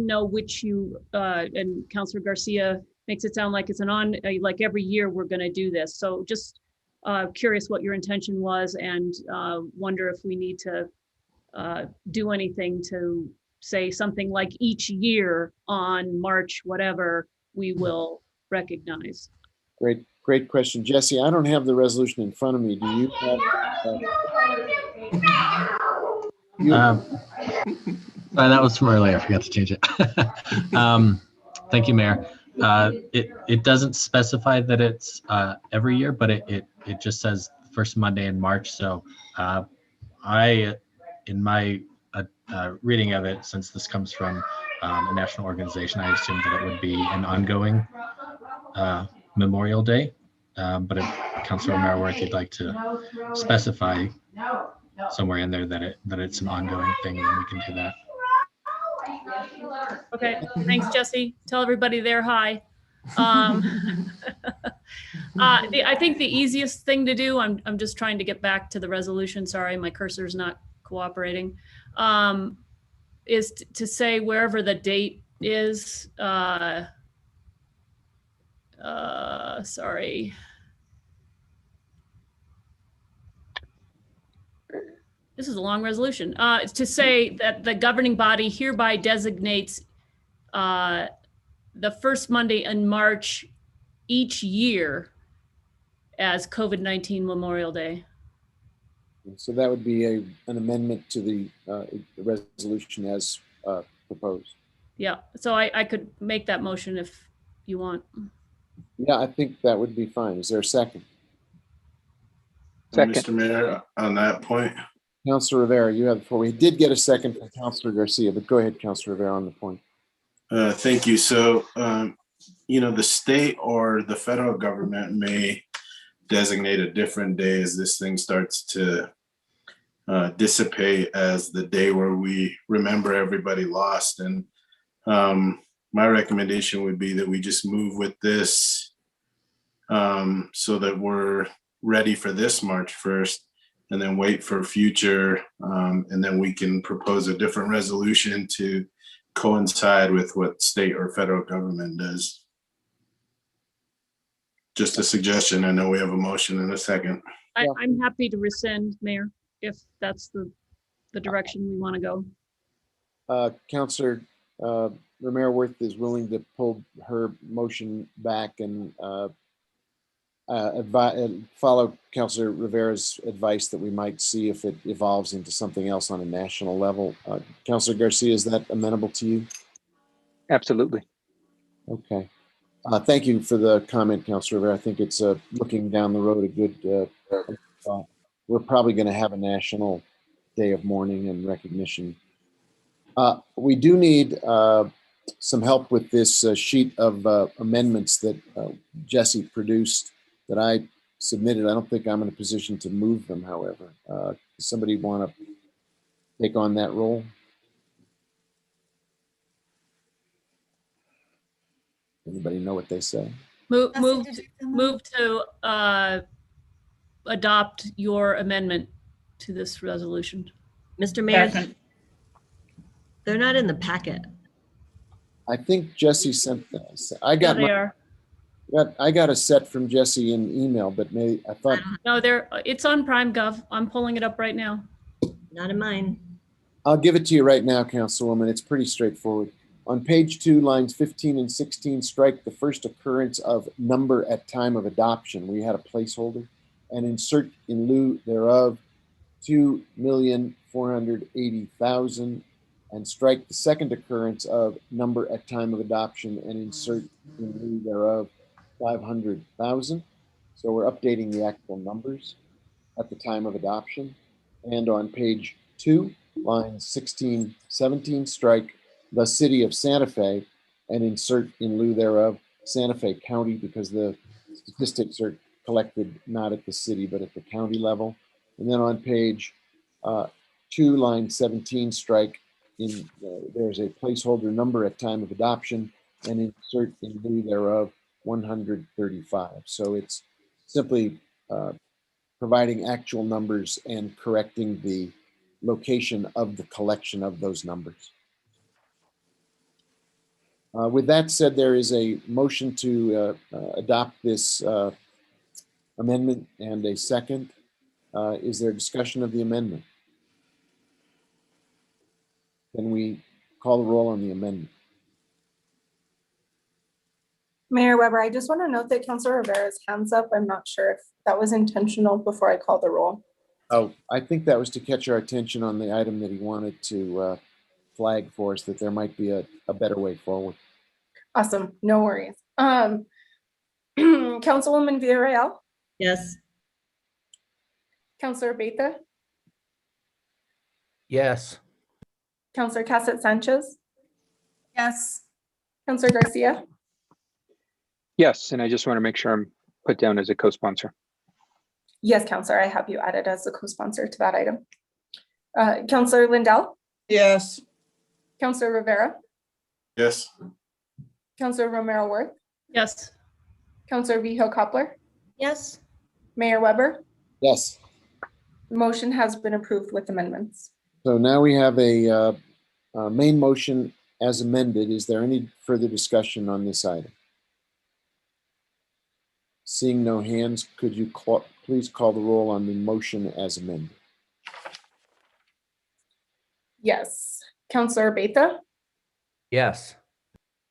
know which and Councilor Garcia makes it sound like it's like every year we're going to do this. So just curious what your intention was, and wonder if we need to do anything to say something like each year on March whatever we will recognize. Great question, Jesse. I don't have the resolution in front of me. Do you have? That was from earlier. I forgot to change it. Thank you, Mayor. It doesn't specify that it's every year, but it just says first Monday in March. So in my reading of it, since this comes from a national organization, I assumed that it would be an ongoing Memorial Day. But if Councilor Romero Worth, you'd like to specify somewhere in there that it's an ongoing thing, then we can do that. Okay, thanks, Jesse. Tell everybody there hi. I think the easiest thing to do, I'm just trying to get back to the resolution. Sorry, my cursor's not cooperating. Is to say wherever the date is. Sorry. This is a long resolution. It's to say that the governing body hereby designates the first Monday in March each year as COVID-19 Memorial Day. So that would be an amendment to the resolution as proposed. Yeah, so I could make that motion if you want. Yeah, I think that would be fine. Is there a second? Second. Mr. Mayor, on that point. Councilor Rivera, you have the floor. We did get a second from Councilor Garcia, but go ahead, Councilor Rivera, on the point. Thank you. So, the state or the federal government may designate a different day as this thing starts to dissipate as the day where we remember everybody lost. And my recommendation would be that we just move with this so that we're ready for this March 1st, and then wait for future, and then we can propose a different resolution to coincide with what state or federal government does. Just a suggestion. I know we have a motion in a second. I'm happy to rescind, Mayor, if that's the direction we want to go. Councilor Romero Worth is willing to pull her motion back and follow Councilor Rivera's advice that we might see if it evolves into something else on a national level. Councilor Garcia, is that amenable to you? Absolutely. Okay. Thank you for the comment, Councilor Rivera. I think it's looking down the road a good thought. We're probably going to have a national day of mourning and recognition. We do need some help with this sheet of amendments that Jesse produced that I submitted. I don't think I'm in a position to move them, however. Does somebody want to take on that role? Anybody know what they say? Move to adopt your amendment to this resolution. Mr. Mayor, Second. they're not in the packet. I think Jesse sent that. I Yeah, got they are. I got a set from Jesse in email, but maybe I thought No, it's on Prime Gov. I'm pulling it up right now. Not in mine. I'll give it to you right now, Councilwoman. It's pretty straightforward. On page 2, lines 15 and 16, strike the first occurrence of number at time of adoption. We had a placeholder, and insert in lieu thereof 2,480,000, and strike the second occurrence of number at time of adoption and insert in lieu thereof 500,000. So we're updating the actual numbers at the time of adoption. And on page 2, lines 16, 17, strike the city of Santa Fe and insert in lieu thereof Santa Fe County, because the statistics are collected not at the city but at the county level. And then on page 2, line 17, strike in there's a placeholder number at time of adoption and insert in lieu thereof 135. So it's simply providing actual numbers and correcting the location of the collection of those numbers. With that said, there is a motion to adopt this amendment and a second. Is there discussion of the amendment? Can we call the roll on the amendment? Mayor Weber, I just want to note that Councilor Rivera's hands up. I'm not sure if that was intentional before I call the roll. Oh, I think that was to catch our attention on the item that he wanted to flag for us, that there might be a better way forward. Awesome, no worries. Councilwoman Villarreal, Yes. Councilor Beta, Yes. Councilor Cassett Sanchez, Yes. Councilor Garcia, Yes, and I just want to make sure I'm put down as a co-sponsor. yes, Councilor, I have you added as a co-sponsor to that item. Councilor Lindell, Yes. Councilor Rivera, Yes. Councilor Romero Worth, Yes. Councilor Vihil Coppler, Yes. Mayor Weber. Yes. The motion has been approved with amendments. So now we have a main motion as amended. Is there any further discussion on this item? Seeing no hands, could you please call the roll on the motion as amended? Yes. Councilor Beta, Yes.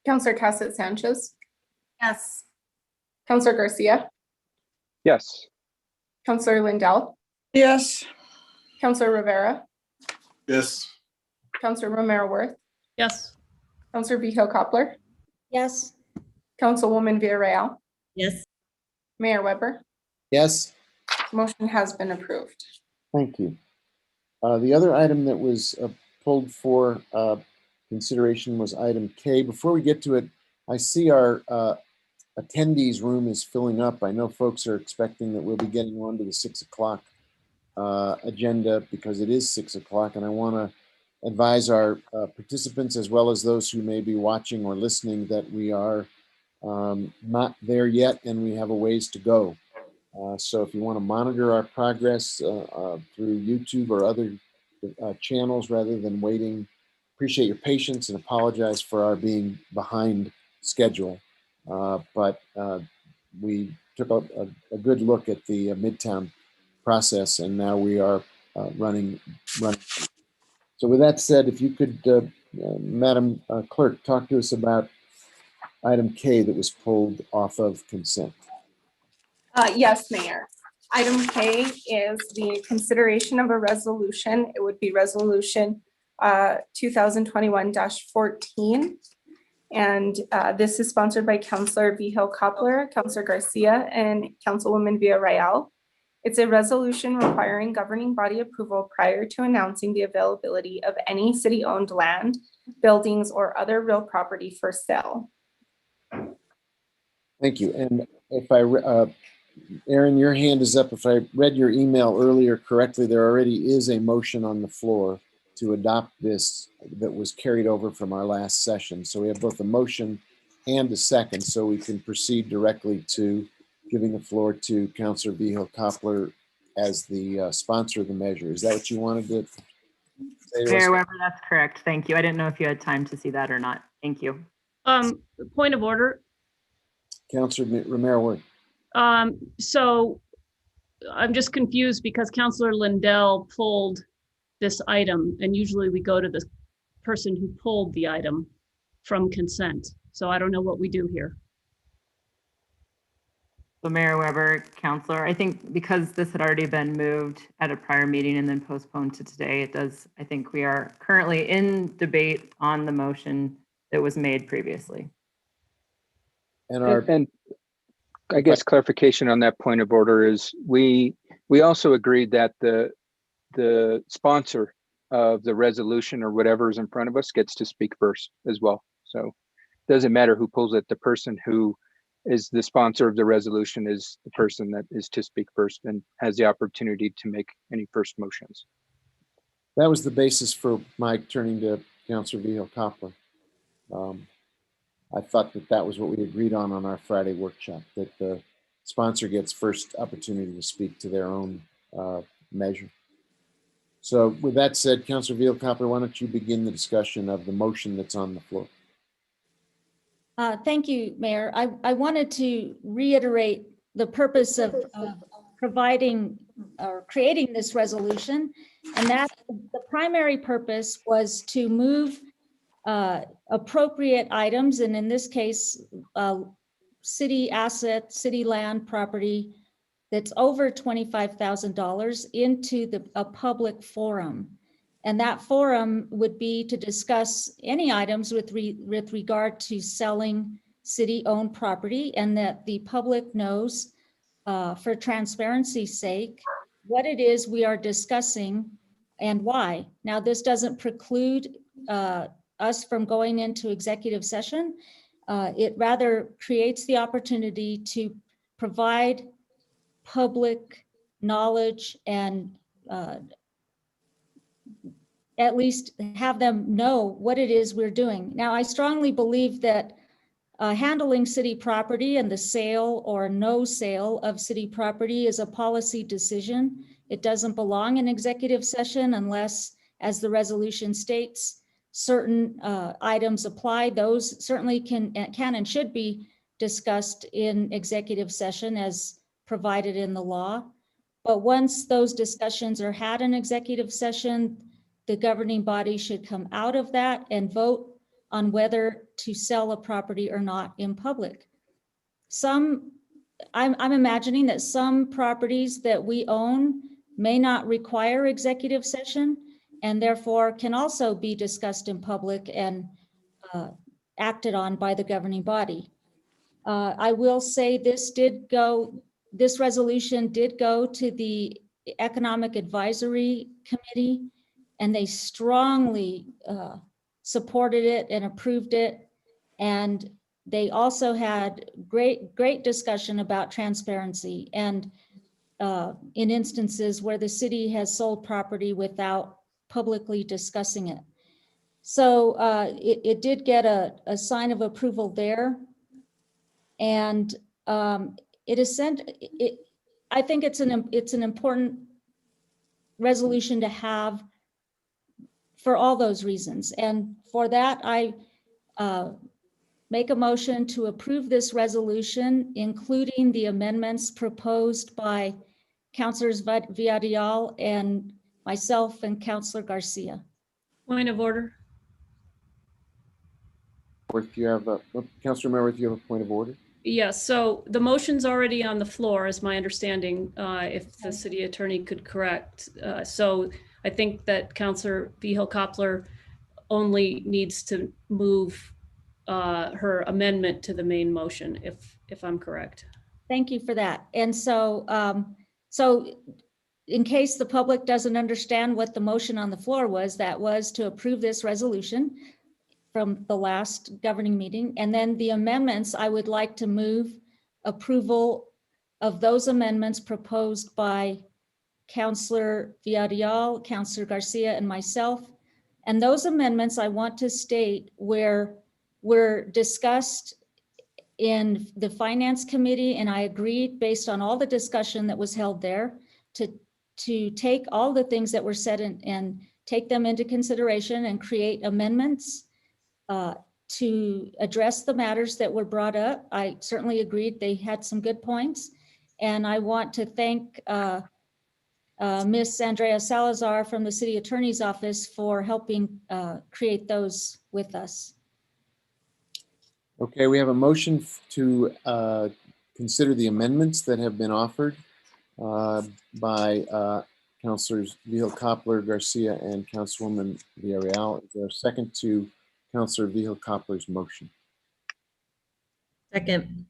Councilor Cassett Sanchez, Yes. Councilor Garcia, Yes. Councilor Lindell, Yes. Councilor Rivera, Yes. Councilor Romero Worth, Yes. Councilor Vihil Coppler, Yes. Councilwoman Villarreal, Yes. Mayor Weber. Yes. Motion has been approved. Thank you. The other item that was pulled for consideration was item K. Before we get to it, I see our attendees room is filling up. I know folks are expecting that we'll be getting on to the 6 o'clock agenda because it is 6 o'clock, and I want to advise our participants as well as those who may be watching or listening that we are not there yet and we have a ways to go. So if you want to monitor our progress through YouTube or other channels rather than waiting, appreciate your patience and apologize for our being behind schedule. But we took a good look at the Midtown process and now we are running. So with that said, if you could Madam Clerk, talk to us about item K that was pulled off of consent. Yes, Mayor. Item K is the consideration of a resolution. It would be resolution 2021-14. And this is sponsored by Councilor Vigil Coppler, Councilor Garcia, and Councilwoman Villarreal. It's a resolution requiring governing body approval prior to announcing the availability of any city-owned land, buildings, or other real property for sale. Thank you. And if Aaron, your hand is up. If I read your email earlier correctly, there already is a motion on the floor to adopt this that was carried over from our last session. So we have both a motion and a second, so we can proceed directly to giving the floor to Councilor Vigil Coppler as the sponsor of the measure. Is that what you wanted to say? Mayor Weber, that's correct. Thank you. I didn't know if you had time to see that or not. Thank you. Point of order. Councilor Romero. So I'm just confused because Councilor Lindell pulled this item, and usually we go to the person who pulled the item from consent. So I don't know what we do here. So Mayor Weber, Councilor, I think because this had already been moved at a prior meeting and then postponed to today, I think we are currently in debate on the motion that was made previously. And I guess clarification on that point of order is we also agreed that the sponsor of the resolution or whatever is in front of us gets to speak first as well. So it doesn't matter who pulls it. The person who is the sponsor of the resolution is the person that is to speak first and has the opportunity to make any first motions. That was the basis for my turning to Councilor Vigil Coppler. I thought that was what we agreed on our Friday workshop, that the sponsor gets first opportunity to speak to their own measure. So with that said, Councilor Vigil Coppler, why don't you begin the discussion of the motion that's on the floor? Thank you, Mayor. I wanted to reiterate the purpose of providing or creating this resolution, and that the primary purpose was to move appropriate items, and in this case, city asset, city land property that's over $25,000 into a public forum. And that forum would be to discuss any items with regard to selling city-owned property, and that the public knows, for transparency's sake, what it is we are discussing and why. Now, this doesn't preclude us from going into executive session. It rather creates the opportunity to provide public knowledge and at least have them know what it is we're doing. Now, I strongly believe that handling city property and the sale or no sale of city property is a policy decision. It doesn't belong in executive session unless, as the resolution states, certain items apply. Those certainly can and should be discussed in executive session as provided in the law. But once those discussions are had in executive session, the governing body should come out of that and vote on whether to sell a property or not in public. I'm imagining that some properties that we own may not require executive session and therefore can also be discussed in public and acted on by the governing body. I will say this resolution did go to the Economic Advisory Committee, and they strongly supported it and approved it. And they also had great discussion about transparency and in instances where the city has sold property without publicly discussing it. So it did get a sign of approval there. And I think it's an important resolution to have for all those reasons. And for that, I make a motion to approve this resolution, including the amendments proposed by Councilors Villarreal and myself and Councilor Garcia. Point of order. If you have a, Councilor Merritt, if you have a point of order. Yes, so the motion's already on the floor, is my understanding, if the city attorney could correct. So I think that Councilor Vihel-Coppler only needs to move her amendment to the main motion, if I'm correct. Thank you for that. And so, so in case the public doesn't understand what the motion on the floor was, that was to approve this resolution from the last governing meeting. And then the amendments, I would like to move approval of those amendments proposed by Councilor Villarreal, Councilor Garcia, and myself. And those amendments I want to state were discussed in the Finance Committee, and I agreed based on all the discussion that was held there to take all the things that were said and take them into consideration and create amendments to address the matters that were brought up. I certainly agreed they had some good points. And I want to thank Miss Andrea Salazar from the City Attorney's Office for helping create those with us. Okay, we have a motion to consider the amendments that have been offered by Councilors Vihel-Coppler, Garcia, and Councilwoman Villarreal. Is there a second to Councilor Vihel-Coppler's motion? Second.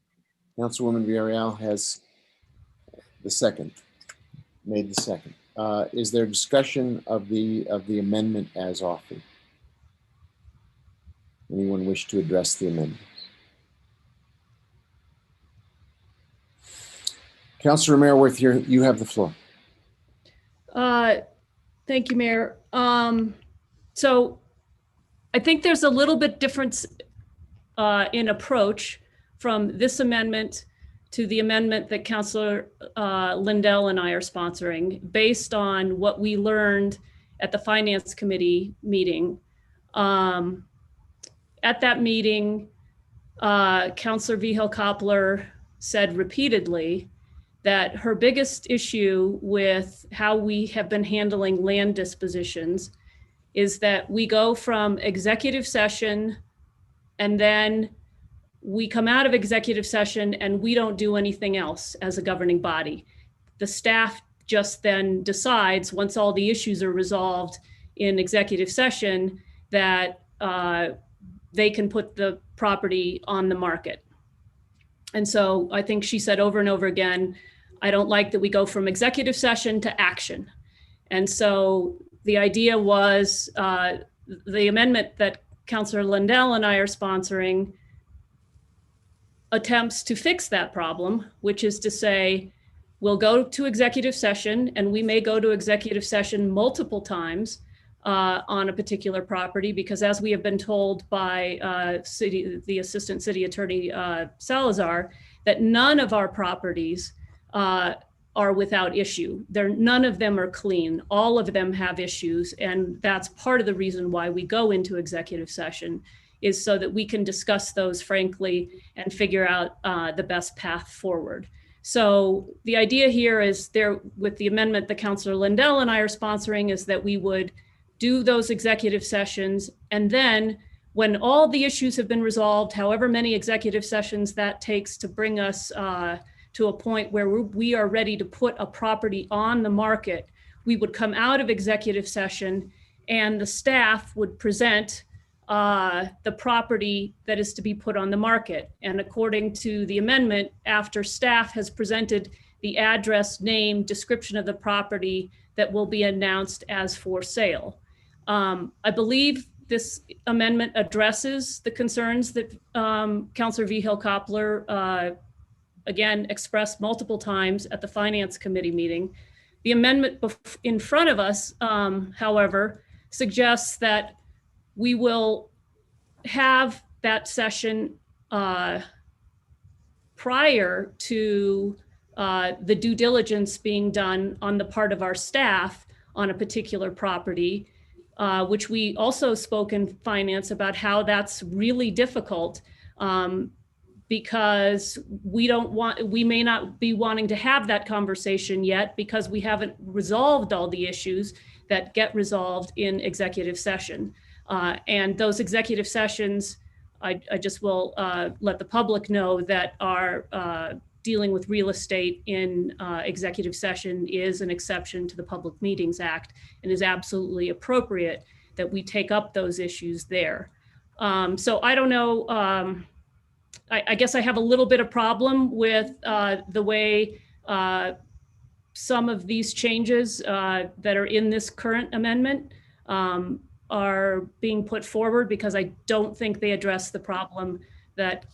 Councilwoman Villarreal has the second, made the second. Is there discussion of the amendment as offered? Anyone wish to address the amendments? Councilor Merriworth, you have the floor. Thank you, Mayor. So I think there's a little bit difference in approach from this amendment to the amendment that Councilor Lindell and I are sponsoring based on what we learned at the Finance Committee meeting. At that meeting, Councilor Vihel-Coppler said repeatedly that her biggest issue with how we have been handling land dispositions is that we go from executive session and then we come out of executive session and we don't do anything else as a governing body. The staff just then decides, once all the issues are resolved in executive session, that they can put the property on the market. And so I think she said over and over again, I don't like that we go from executive session to action. And so the idea was the amendment that Councilor Lindell and I are sponsoring attempts to fix that problem, which is to say, we'll go to executive session and we may go to executive session multiple times on a particular property, because as we have been told by the Assistant City Attorney Salazar, that none of our properties are without issue. None of them are clean. All of them have issues. And that's part of the reason why we go into executive session, is so that we can discuss those frankly and figure out the best path forward. So the idea here is with the amendment that Councilor Lindell and I are sponsoring, is that we would do those executive sessions, and then when all the issues have been resolved, however many executive sessions that takes to bring us to a point where we are ready to put a property on the market, we would come out of executive session and the staff would present the property that is to be put on the market. And according to the amendment, after staff has presented the address, name, description of the property that will be announced as for sale. I believe this amendment addresses the concerns that Councilor Vihel-Coppler again expressed multiple times at the Finance Committee meeting. The amendment in front of us, however, suggests that we will have that session prior to the due diligence being done on the part of our staff on a particular property, which we also spoke in finance about how that's really difficult because we may not be wanting to have that conversation yet because we haven't resolved all the issues that get resolved in executive session. And those executive sessions I just will let the public know that our dealing with real estate in executive session is an exception to the Public Meetings Act and is absolutely appropriate that we take up those issues there. So I don't know, I guess I have a little bit of problem with the way some of these changes that are in this current amendment are being put forward, because I don't think they address the problem that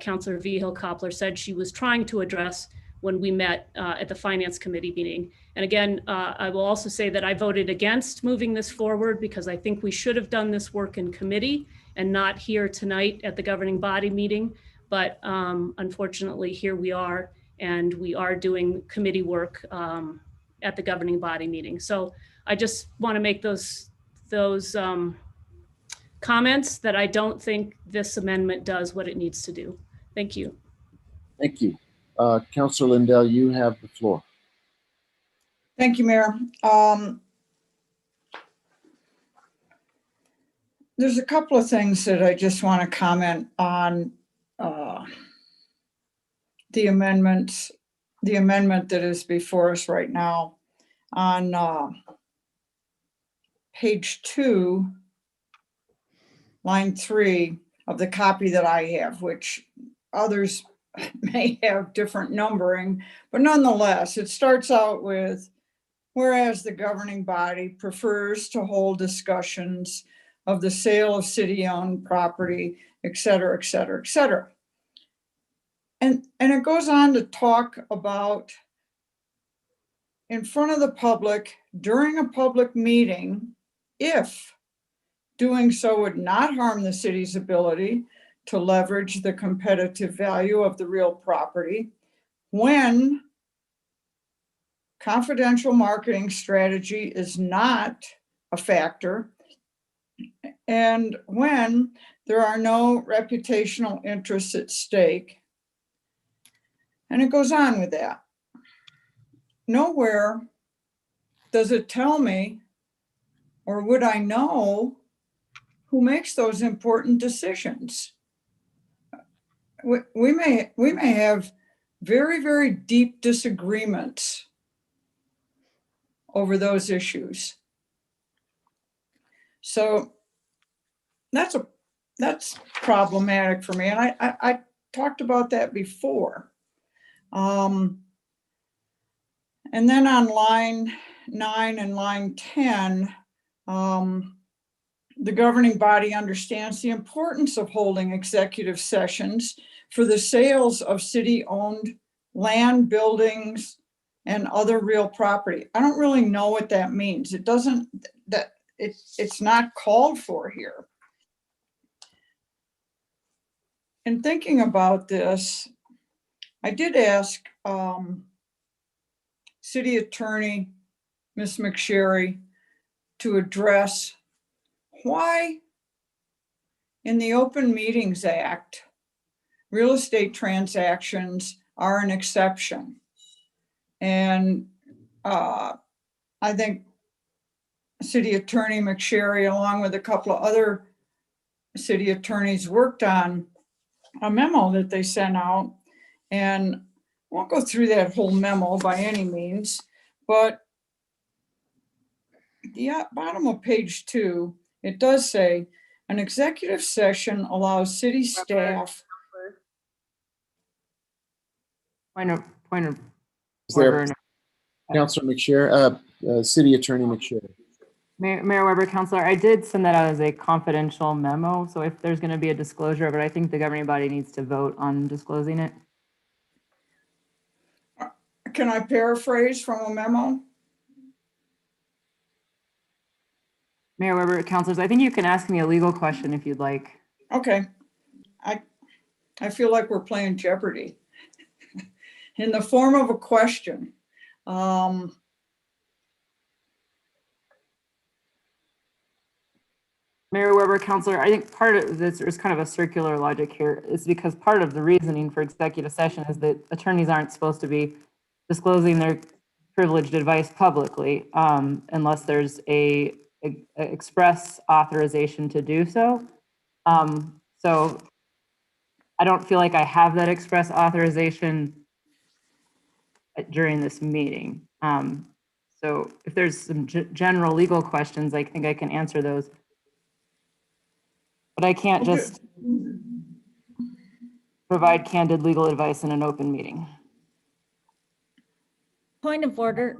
Councillor Vihil-Coppler said she was trying to address when we met at the Finance Committee meeting. And again, I will also say that I voted against moving this forward because I think we should have done this work in committee and not here tonight at the governing body meeting. But unfortunately, here we are, and we are doing committee work at the governing body meeting. So I just want to make those comments that I don't think this amendment does what it needs to do. Thank you. Thank you. Councillor Lindell, you have the floor. Thank you, Mayor. There's a couple of things that I just want to comment on. The amendment that is before us right now on page 2, line 3 of the copy that I have, which others may have different numbering, but nonetheless, it starts out with, whereas the governing body prefers to hold discussions of the sale of city-owned property, et cetera, et cetera, et cetera. And it goes on to talk about in front of the public during a public meeting, if doing so would not harm the city's ability to leverage the competitive value of the real property, when confidential marketing strategy is not a factor, and when there are no reputational interests at stake. And it goes on with that. Nowhere does it tell me, or would I know, who makes those important decisions. We may have very, very deep disagreements over those issues. So that's problematic for me. And I talked about that before. And then on line 9 and line 10, the governing body understands the importance of holding executive sessions for the sales of city-owned land, buildings, and other real property. I don't really know what that means. It doesn't, it's not called for here. In thinking about this, I did ask City Attorney Ms. McSherry to address why in the Open Meetings Act, real estate transactions are an exception. And I think City Attorney McSherry, along with a couple of other city attorneys, worked on a memo that they sent out. And I won't go through that whole memo by any means, but the bottom of page 2, it does say an executive session allows city staff. Point of Is there, order. Councillor McSherry, City Attorney McSherry? Mayor Weber, Councilor, I did send that out as a confidential memo. So if there's going to be a disclosure, but I think the governing body needs to vote on disclosing it. Can I paraphrase from a memo? Mayor Weber, Councilors, I think you can ask me a legal question if you'd like. Okay. I feel like we're playing Jeopardy in the form of a question. Mayor Weber, Councilor, I think part of this is kind of a circular logic here. It's because part of the reasoning for executive session is that attorneys aren't supposed to be disclosing their privileged advice publicly unless there's a express authorization to do so. So I don't feel like I have that express authorization during this meeting. So if there's some general legal questions, I think I can answer those. But I can't just provide candid legal advice in an open meeting. Point of order.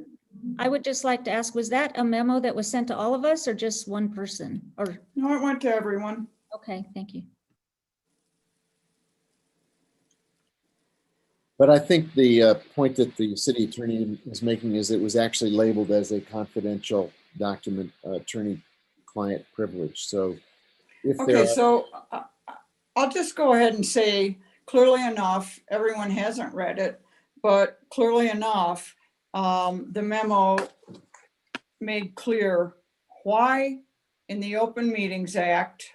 I would just like to ask, was that a memo that was sent to all of us or just one person? Or No, it went to everyone. okay, thank you. But I think the point that the city attorney is making is it was actually labeled as a confidential document, attorney-client privilege. So if there Okay, are, so I'll just go ahead and say clearly enough, everyone hasn't read it, but clearly enough, the memo made clear why in the Open Meetings Act,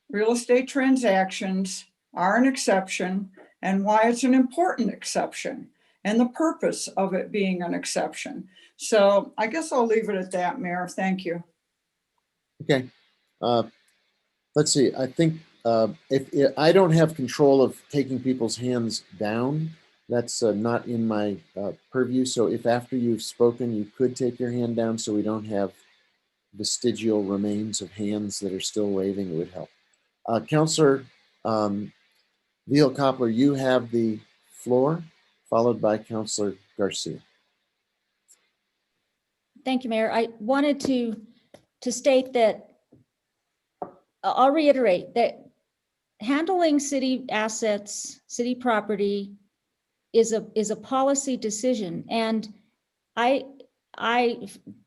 real estate transactions are an exception and why it's an important exception and the purpose of it being an exception. So I guess I'll leave it at that, Mayor. Thank you. okay. Let's see, I think if I don't have control of taking people's hands down, that's not in my purview. So if after you've spoken, you could take your hand down so we don't have vestigial remains of hands that are still waving, it would help. Councillor Vihil-Coppler, you have the floor, followed by Councillor Garcia. Thank you, Mayor. I wanted to state that I'll reiterate that handling city assets, city property is a policy decision. And I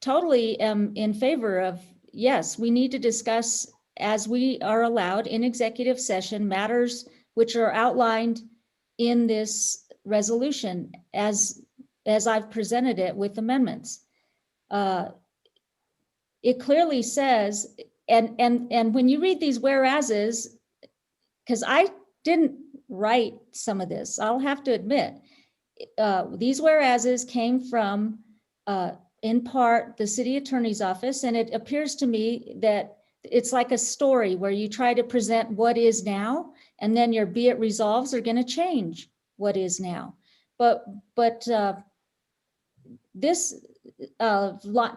totally am in favor of, yes, we need to discuss, as we are allowed in executive session, matters which are outlined in this resolution as I've presented it with amendments. It clearly says, and when you read these whereases, because I didn't write some of this, I'll have to admit, these whereases came from, in part, the city attorney's office, and it appears to me that it's like a story where you try to present what is now, and then your be it resolves are going to change what is now. But this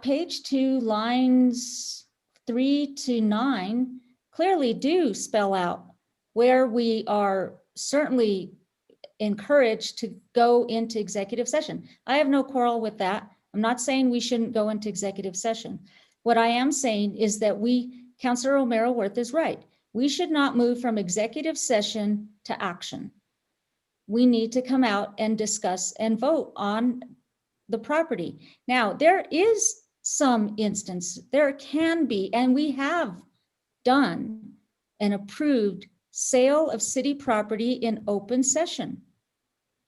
page 2, lines 3 to 9 clearly do spell out where we are certainly encouraged to go into executive session. I have no quarrel with that. I'm not saying we shouldn't go into executive session. What I am saying is that Councilor O'Meara-Worth is right. We should not move from executive session to action. We need to come out and discuss and vote on the property. Now, there is some instance, there can be, and we have done an approved sale of city property in open session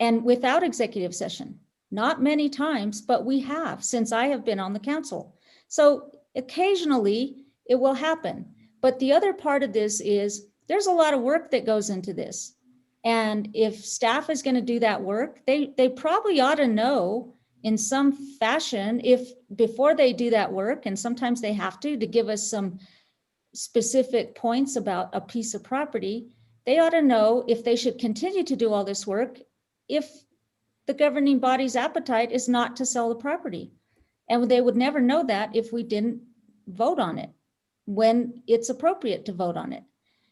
and without executive session. Not many times, but we have since I have been on the council. So occasionally it will happen. But the other part of this is there's a lot of work that goes into this. And if staff is going to do that work, they probably ought to know in some fashion, if before they do that work, and sometimes they have to give us some specific points about a piece of property, they ought to know if they should continue to do all this work if the governing body's appetite is not to sell the property. And they would never know that if we didn't vote on it when it's appropriate to vote on it.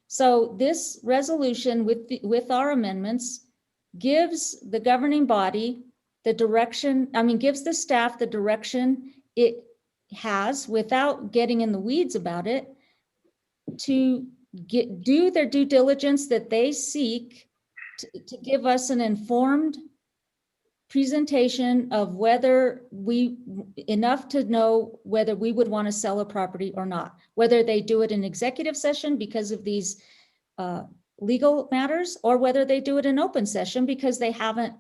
So this resolution with our amendments gives the governing body the direction, gives the staff the direction it has without getting in the weeds about it to do their due diligence that they seek to give us an informed presentation of whether enough to know whether we would want to sell a property or not, whether they do it in executive session because of these legal matters, or whether they do it in open session because they haven't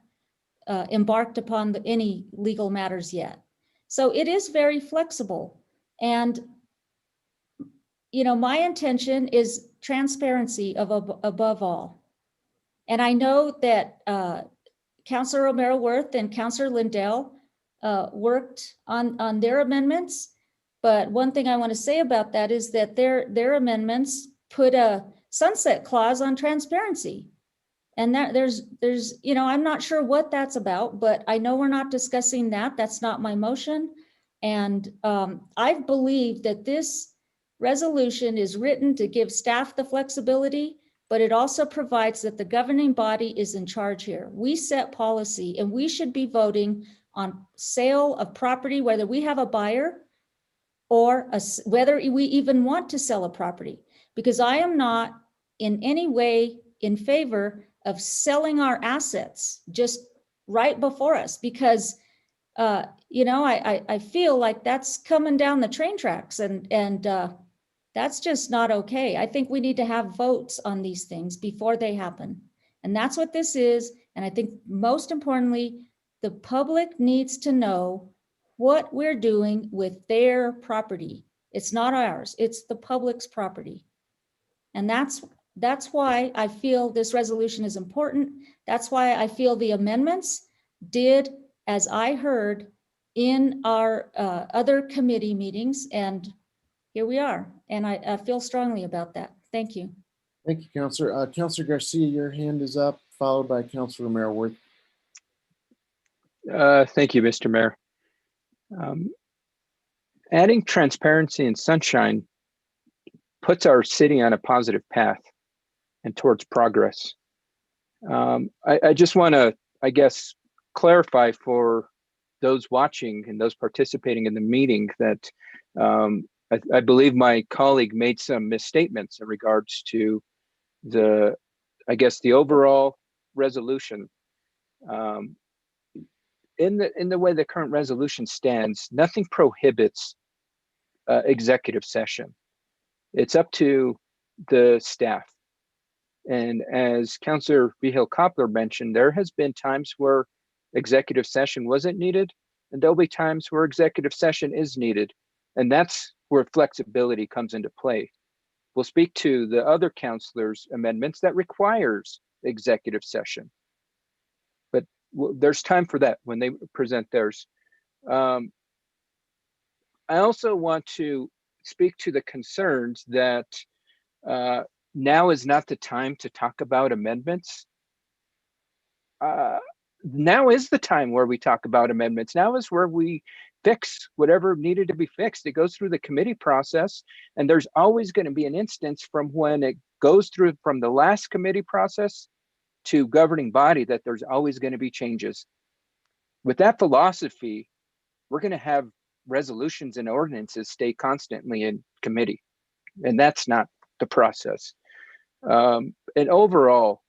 embarked upon any legal matters yet. So it is very flexible. And, my intention is transparency above all. And I know that Councilor O'Meara-Worth and Councilor Lindell worked on their amendments. But one thing I want to say about that is that their amendments put a sunset clause on transparency. And that there's, you know, I'm not sure what that's about, but I know we're not discussing that. That's not my motion. And I believe that this resolution is written to give staff the flexibility, but it also provides that the governing body is in charge here. We set policy, and we should be voting on sale of property, whether we have a buyer or whether we even want to sell a property, because I am not in any way in favor of selling our assets just right before us, because you know, I feel like that's coming down the train tracks, and that's just not okay. I think we need to have votes on these things before they happen. And that's what this is. And I think most importantly, the public needs to know what we're doing with their property. It's not ours, it's the public's property. And that's why I feel this resolution is important. That's why I feel the amendments did, as I heard in our other committee meetings, and here we are. And I feel strongly about that. Thank you. Thank you, Councillor. Councillor Garcia, your hand is up, followed by Councillor Romero Worth. Thank you, Mr. Mayor. Adding transparency and sunshine puts our city on a positive path and towards progress. I just want to, I guess, clarify for those watching and those participating in the meeting that I believe my colleague made some misstatements in regards to the, I guess, the overall resolution. In the way the current resolution stands, nothing prohibits executive session. It's up to the staff. And as Councillor Vigil-Koppler mentioned, there has been times where executive session wasn't needed, and there'll be times where executive session is needed. And that's where flexibility comes into play. We'll speak to the other councillors' amendments that requires executive session. But there's time for that when they present theirs. I also want to speak to the concerns that now is not the time to talk about amendments. Now is the time where we talk about amendments. Now is where we fix whatever needed to be fixed. It goes through the committee process, and there's always going to be an instance from when it goes through from the last committee process to governing body that there's always going to be changes. With that philosophy, we're going to have resolutions and ordinances stay constantly in committee, and that's not the process. And overall,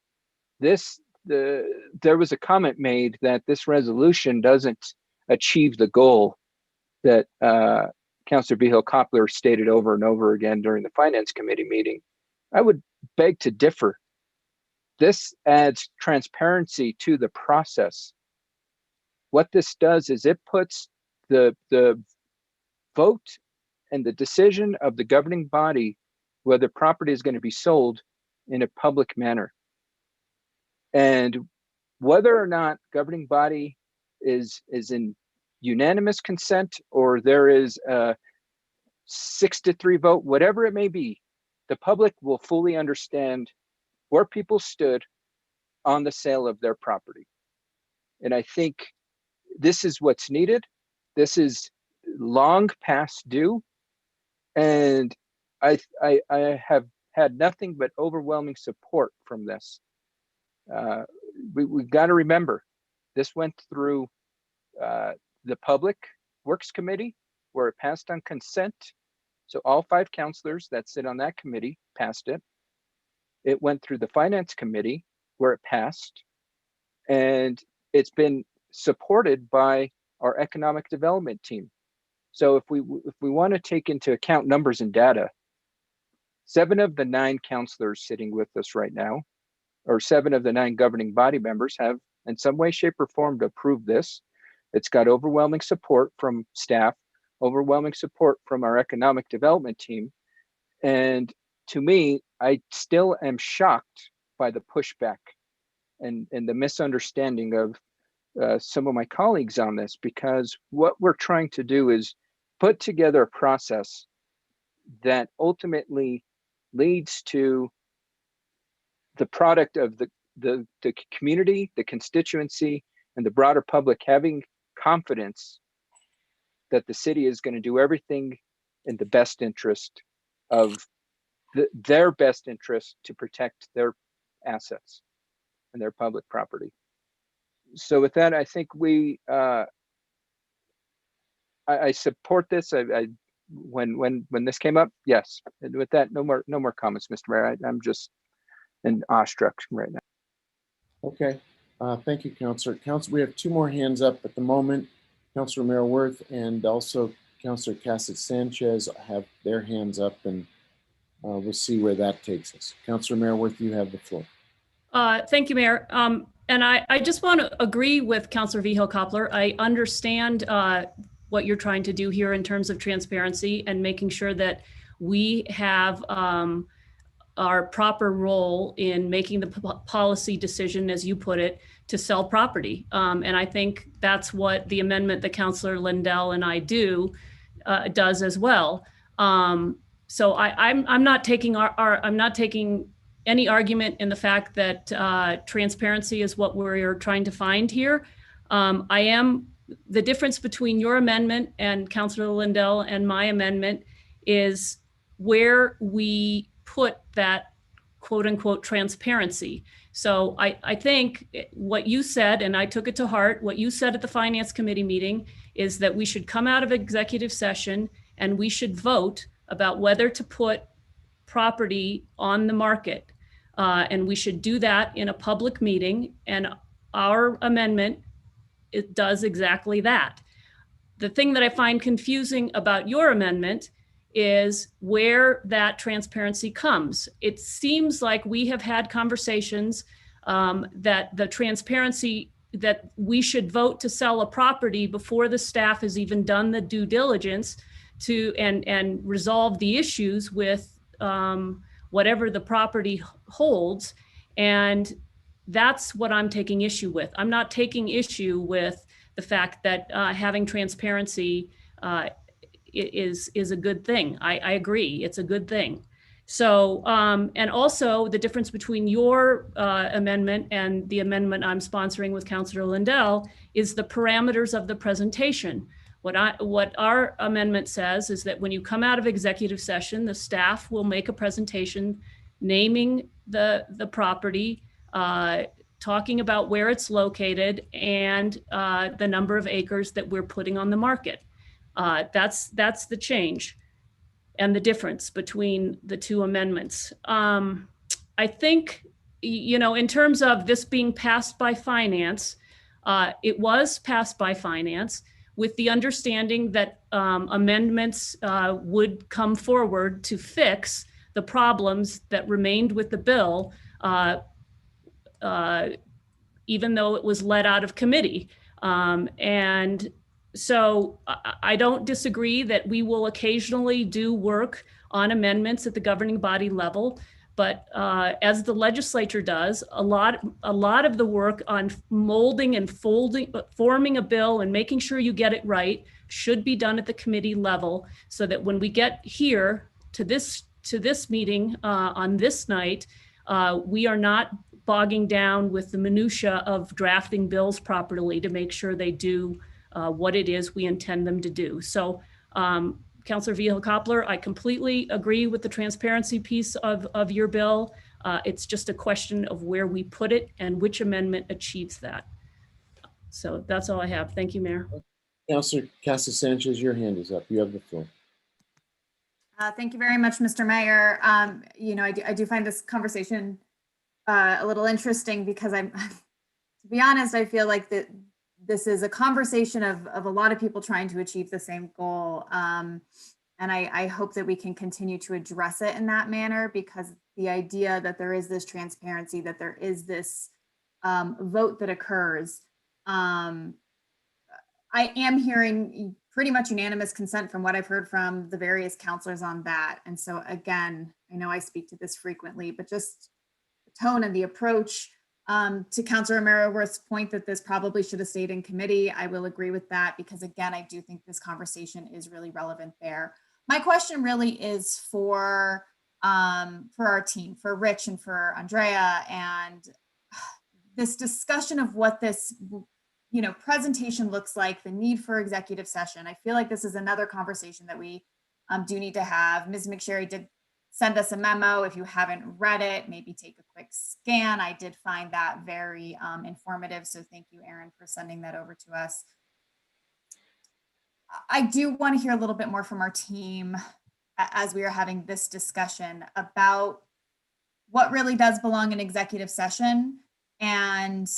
there was a comment made that this resolution doesn't achieve the goal that Councillor Vigil-Koppler stated over and over again during the Finance Committee meeting. I would beg to differ. This adds transparency to the process. What this does is it puts the vote and the decision of the governing body whether property is going to be sold in a public manner. And whether or not governing body is in unanimous consent or there is a 6-3 vote, whatever it may be, the public will fully understand where people stood on the sale of their property. And I think this is what's needed. This is long past due. And I have had nothing but overwhelming support from this. We've got to remember, this went through the Public Works Committee, where it passed on consent. So all 5 councillors that sit on that committee passed it. It went through the Finance Committee, where it passed. And it's been supported by our Economic Development team. So if we want to take into account numbers and data, 7 of the 9 councillors sitting with us right now, or 7 of the 9 governing body members, have in some way, shape, or form approved this. It's got overwhelming support from staff, overwhelming support from our Economic Development team. And to me, I still am shocked by the pushback and the misunderstanding of some of my colleagues on this, because what we're trying to do is put together a process that ultimately leads to the product of the community, the constituency, and the broader public having confidence that the city is going to do everything in the best interest of their best interest to protect their assets and their public property. So with that, I think I support this. When this came up, yes. And with that, no more comments, Mr. Mayor. I'm just in awestruck right now. Okay, thank you, Councilor. We have two more hands up at the moment. Councilor Merriworth and also Councilor Cassett Sanchez have their hands up, and we'll see where that takes us. Councilor Merriworth, you have the floor. Thank you, Mayor. And I just want to agree with Councilor Vigil-Koppler. I understand what you're trying to do here in terms of transparency and making sure that we have our proper role in making the policy decision, as you put it, to sell property. And I think that's what the amendment that Councilor Lindell and I does as well. So I'm not taking I'm not taking any argument in the fact that transparency is what we're trying to find here. The difference between your amendment and Councilor Lindell and my amendment is where we put that quote unquote transparency. So I think what you said, and I took it to heart, what you said at the Finance Committee meeting is that we should come out of executive session and we should vote about whether to put property on the market. And we should do that in a public meeting, and our amendment, it does exactly that. The thing that I find confusing about your amendment is where that transparency comes. It seems like we have had conversations that the transparency, that we should vote to sell a property before the staff has even done the due diligence to and resolve the issues with whatever the property holds. And that's what I'm taking issue with. I'm not taking issue with the fact that having transparency is a good thing. I agree, it's a good thing. So, and also the difference between your amendment and the amendment I'm sponsoring with Councilor Lindell is the parameters of the presentation. What our amendment says is that when you come out of executive session, the staff will make a presentation naming the property, talking about where it's located, and the number of acres that we're putting on the market. That's the change and the difference between the two amendments. I think, in terms of this being passed by finance, it was passed by finance with the understanding that amendments would come forward to fix the problems that remained with the bill, even though it was let out of committee. And so I don't disagree that we will occasionally do work on amendments at the governing body level, but as the legislature does, a lot of the work on molding and forming a bill and making sure you get it right should be done at the committee level, so that when we get here to this meeting on this night, we are not bogging down with the minutia of drafting bills properly to make sure they do what it is we intend them to do. So Councilor Vigil-Koppler, I completely agree with the transparency piece of your bill. It's just a question of where we put it and which amendment achieves that. So that's all I have. Thank you, Mayor. Councilor Cassett Sanchez, your hand is up. You have the floor. Thank you very much, Mr. Mayor. I do find this conversation a little interesting because to be honest, I feel like that this is a conversation of a lot of people trying to achieve the same goal. And I hope that we can continue to address it in that manner, because the idea that there is this transparency, that there is this vote that occurs. I am hearing pretty much unanimous consent from what I've heard from the various counselors on that. And so again, I know I speak to this frequently, but just the tone and the approach, to Councilor Merriworth's point that this probably should have stayed in committee, I will agree with that, because again, I do think this conversation is really relevant there. My question really is for for our team, for Rich and for Andrea, and this discussion of what this presentation looks like, the need for executive session. I feel like this is another conversation that we do need to have. Ms. McSherry did send us a memo. If you haven't read it, maybe take a quick scan. I did find that very informative. So thank you, Erin, for sending that over to us. I do want to hear a little bit more from our team as we are having this discussion about what really does belong in executive session and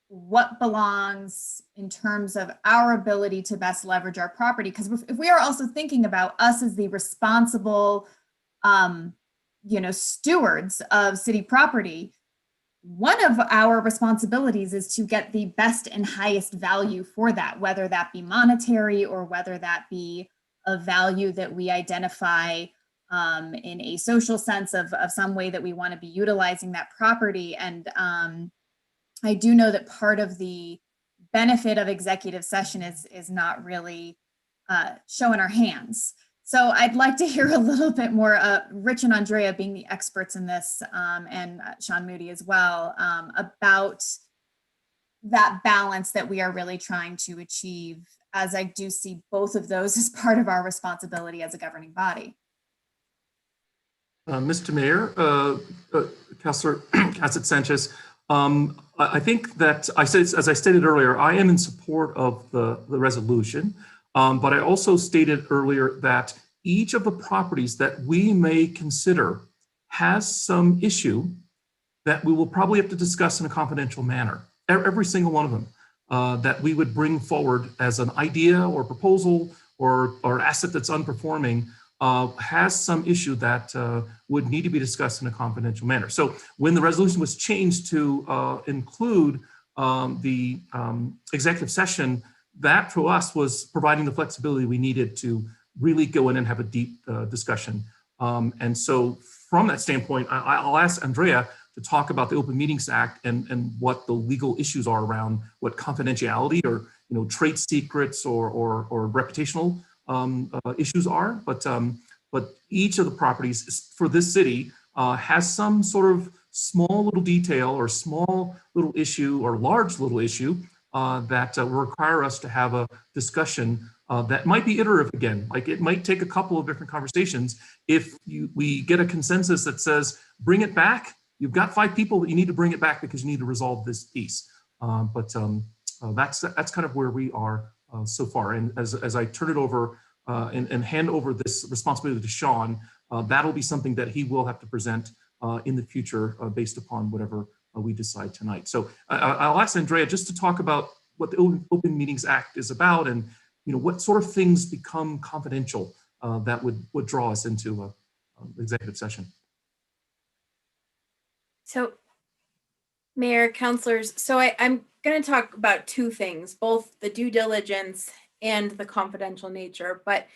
what belongs in terms of our ability to best leverage our property. Because if we are also thinking about us as the responsible, stewards of city property, one of our responsibilities is to get the best and highest value for that, whether that be monetary or whether that be a value that we identify in a social sense of some way that we want to be utilizing that property. And I do know that part of the benefit of executive session is not really showing our hands. So I'd like to hear a little bit more, Rich and Andrea being the experts in this, and Sean Moody as well, about that balance that we are really trying to achieve, as I do see both of those as part of our responsibility as a governing body. Mr. Mayor, Councilor Cassett-Sanchez, I think that as I stated earlier, I am in support of the resolution. But I also stated earlier that each of the properties that we may consider has some issue that we will probably have to discuss in a confidential manner. Every single one of them that we would bring forward as an idea or proposal or asset that's unperforming has some issue that would need to be discussed in a confidential manner. So when the resolution was changed to include the executive session, that for us was providing the flexibility we needed to really go in and have a deep discussion. And so from that standpoint, I'll ask Andrea to talk about the Open Meetings Act and what the legal issues are around what confidentiality or trade secrets or reputational issues are. But each of the properties for this city has some sort of small little detail or small little issue or large little issue that will require us to have a discussion that might be iterative again. Like it might take a couple of different conversations. If we get a consensus that says, bring it back, you've got 5 people, but you need to bring it back because you need to resolve this piece. But that's kind of where we are so far. And as I turn it over and hand over this responsibility to Sean, that'll be something that he will have to present in the future based upon whatever we decide tonight. So I'll ask Andrea just to talk about what the Open Meetings Act is about and what sort of things become confidential that would draw us into executive session. So, Mayor, councilors, so I'm going to talk about 2 things, both the due diligence and the confidential nature. But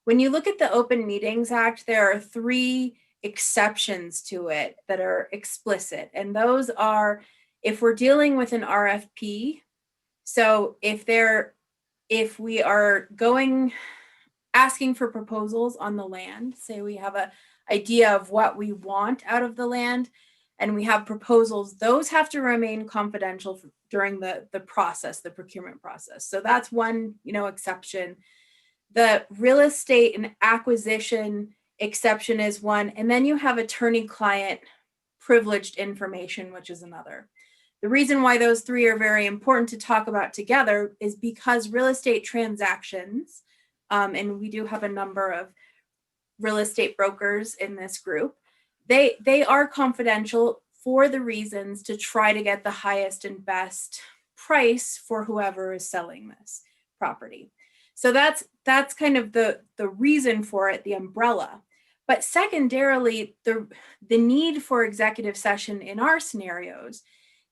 when you look at the Open Meetings Act, there are 3 exceptions to it that are explicit. And those are if we're dealing with an RFP. So if we are asking for proposals on the land, say we have an idea of what we want out of the land and we have proposals, those have to remain confidential during the process, the procurement process. So that's one, exception. The real estate and acquisition exception is one, and then you have attorney-client privileged information, which is another. The reason why those 3 are very important to talk about together is because real estate transactions, and we do have a number of real estate brokers in this group, they are confidential for the reasons to try to get the highest and best price for whoever is selling this property. So that's kind of the reason for it, the umbrella. But secondarily, the need for executive session in our scenarios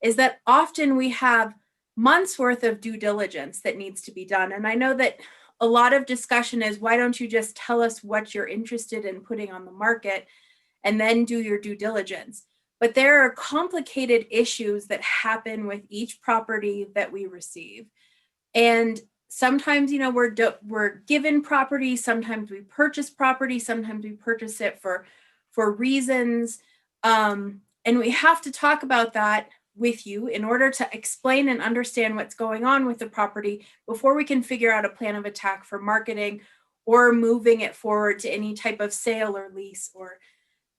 is that often we have months worth of due diligence that needs to be done. And I know that a lot of discussion is, why don't you just tell us what you're interested in putting on the market and then do your due diligence? But there are complicated issues that happen with each property that we receive. And sometimes, we're given property, sometimes we purchase property, sometimes we purchase it for for reasons. And we have to talk about that with you in order to explain and understand what's going on with the property before we can figure out a plan of attack for marketing or moving it forward to any type of sale or lease or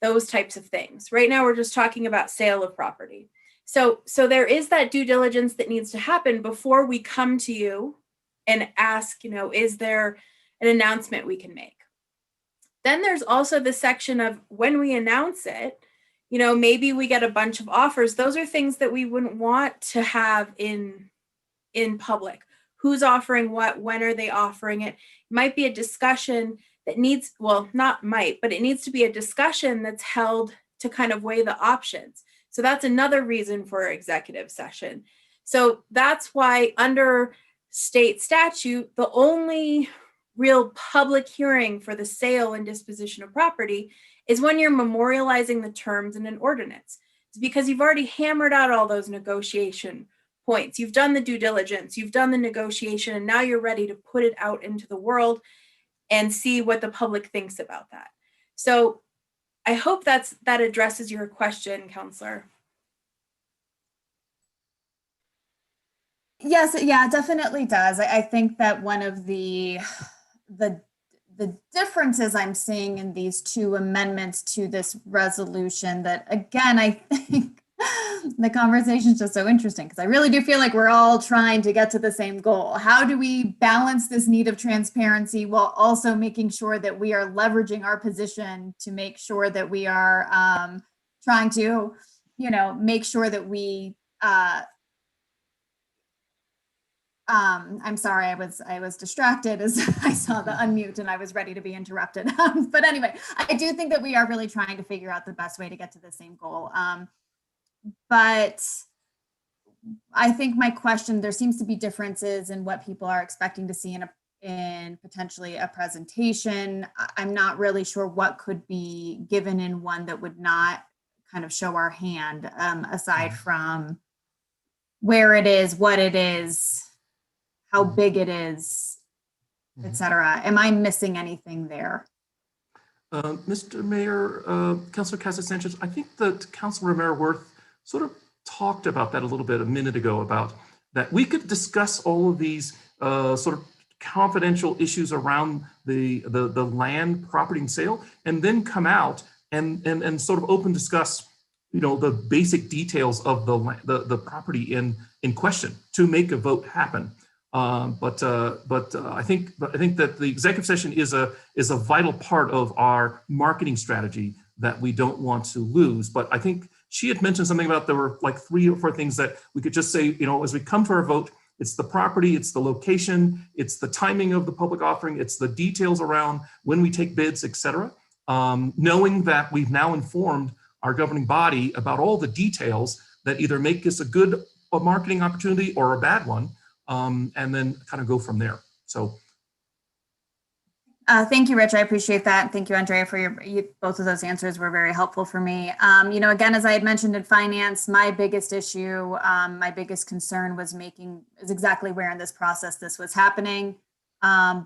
those types of things. Right now, we're just talking about sale of property. So there is that due diligence that needs to happen before we come to you and ask, is there an announcement we can make? Then there's also the section of when we announce it, maybe we get a bunch of offers. Those are things that we wouldn't want to have in public. Who's offering what? When are they offering it? It might be a discussion that needs, well, not might, but it needs to be a discussion that's held to kind of weigh the options. So that's another reason for executive session. So that's why under state statute, the only real public hearing for the sale and disposition of property is when you're memorializing the terms in an ordinance. It's because you've already hammered out all those negotiation points. You've done the due diligence, you've done the negotiation, and now you're ready to put it out into the world and see what the public thinks about that. So I hope that addresses your question, Counselor. Yes, yeah, it definitely does. I think that one of the differences I'm seeing in these two amendments to this resolution that, again, I think the conversation is just so interesting because I really do feel like we're all trying to get to the same goal. How do we balance this need of transparency while also making sure that we are leveraging our position to make sure that we are trying to, make sure that we I'm sorry, I was distracted as I saw the unmute and I was ready to be interrupted. But anyway, I do think that we are really trying to figure out the best way to get to the same goal. But I think my question, there seems to be differences in what people are expecting to see in potentially a presentation. I'm not really sure what could be given in one that would not kind of show our hand, aside from where it is, what it is, how big it is, et cetera. Am I missing anything there? Mr. Mayor, Councilor Casa-Sanchez, I think that Councilor Romero-Worth sort of talked about that a little bit a minute ago, about that we could discuss all of these sort of confidential issues around the land, property and sale, and then come out and sort of open discuss, the basic details of the property in question to make a vote happen. But I think that the executive session is a vital part of our marketing strategy that we don't want to lose. But I think she had mentioned something about there were like 3 or 4 things that we could just say, as we come to our vote, it's the property, it's the location, it's the timing of the public offering, it's the details around when we take bids, et cetera. Knowing that we've now informed our governing body about all the details that either make this a marketing opportunity or a bad one. And then kind of go from there. So. Thank you, Rich. I appreciate that. Thank you, Andrea, for both of those answers were very helpful for me. Again, as I had mentioned in finance, my biggest issue, my biggest concern is exactly where in this process this was happening.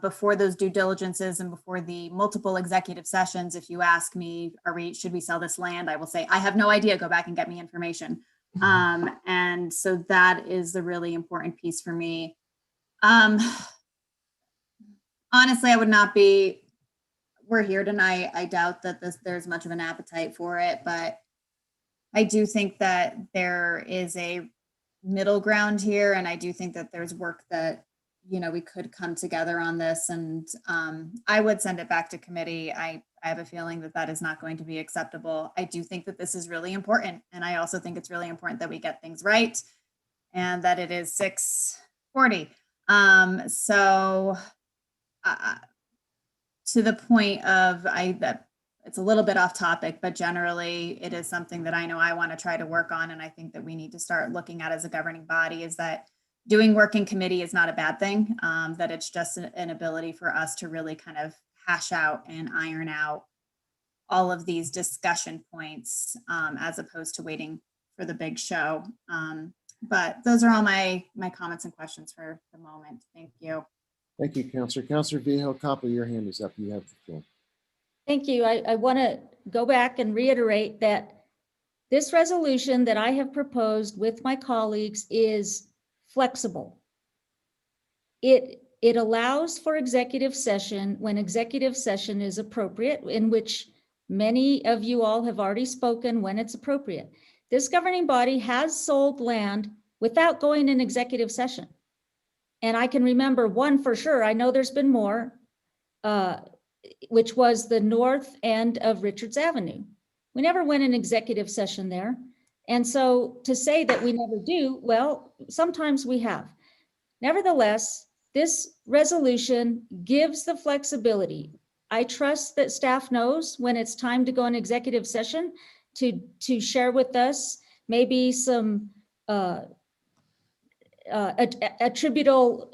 Before those due diligences and before the multiple executive sessions, if you ask me, should we sell this land? I will say, I have no idea, go back and get me information. And so that is the really important piece for me. Honestly, I would not be, we're here tonight. I doubt that there's much of an appetite for it, but I do think that there is a middle ground here. And I do think that there's work that, we could come together on this, and I would send it back to committee. I have a feeling that is not going to be acceptable. I do think that this is really important. And I also think it's really important that we get things right and that it is 6:40. To the point of, that it's a little bit off topic, but generally it is something that I know I want to try to work on. And I think that we need to start looking at as a governing body, is that doing work in committee is not a bad thing, that it's just an ability for us to really kind of hash out and iron out all of these discussion points, as opposed to waiting for the big show. But those are all my comments and questions for the moment. Thank you. Thank you, Councilor. Councilor Viejo-Coppola, your hand is up. You have the floor. Thank you. I want to go back and reiterate that this resolution that I have proposed with my colleagues is flexible. It allows for executive session when executive session is appropriate, in which many of you all have already spoken when it's appropriate. This governing body has sold land without going in executive session. And I can remember one for sure. I know there's been more, which was the north end of Richards Avenue. We never went in executive session there. And so to say that we never do, well, sometimes we have. Nevertheless, this resolution gives the flexibility. I trust that staff knows when it's time to go in executive session to share with us maybe some attributable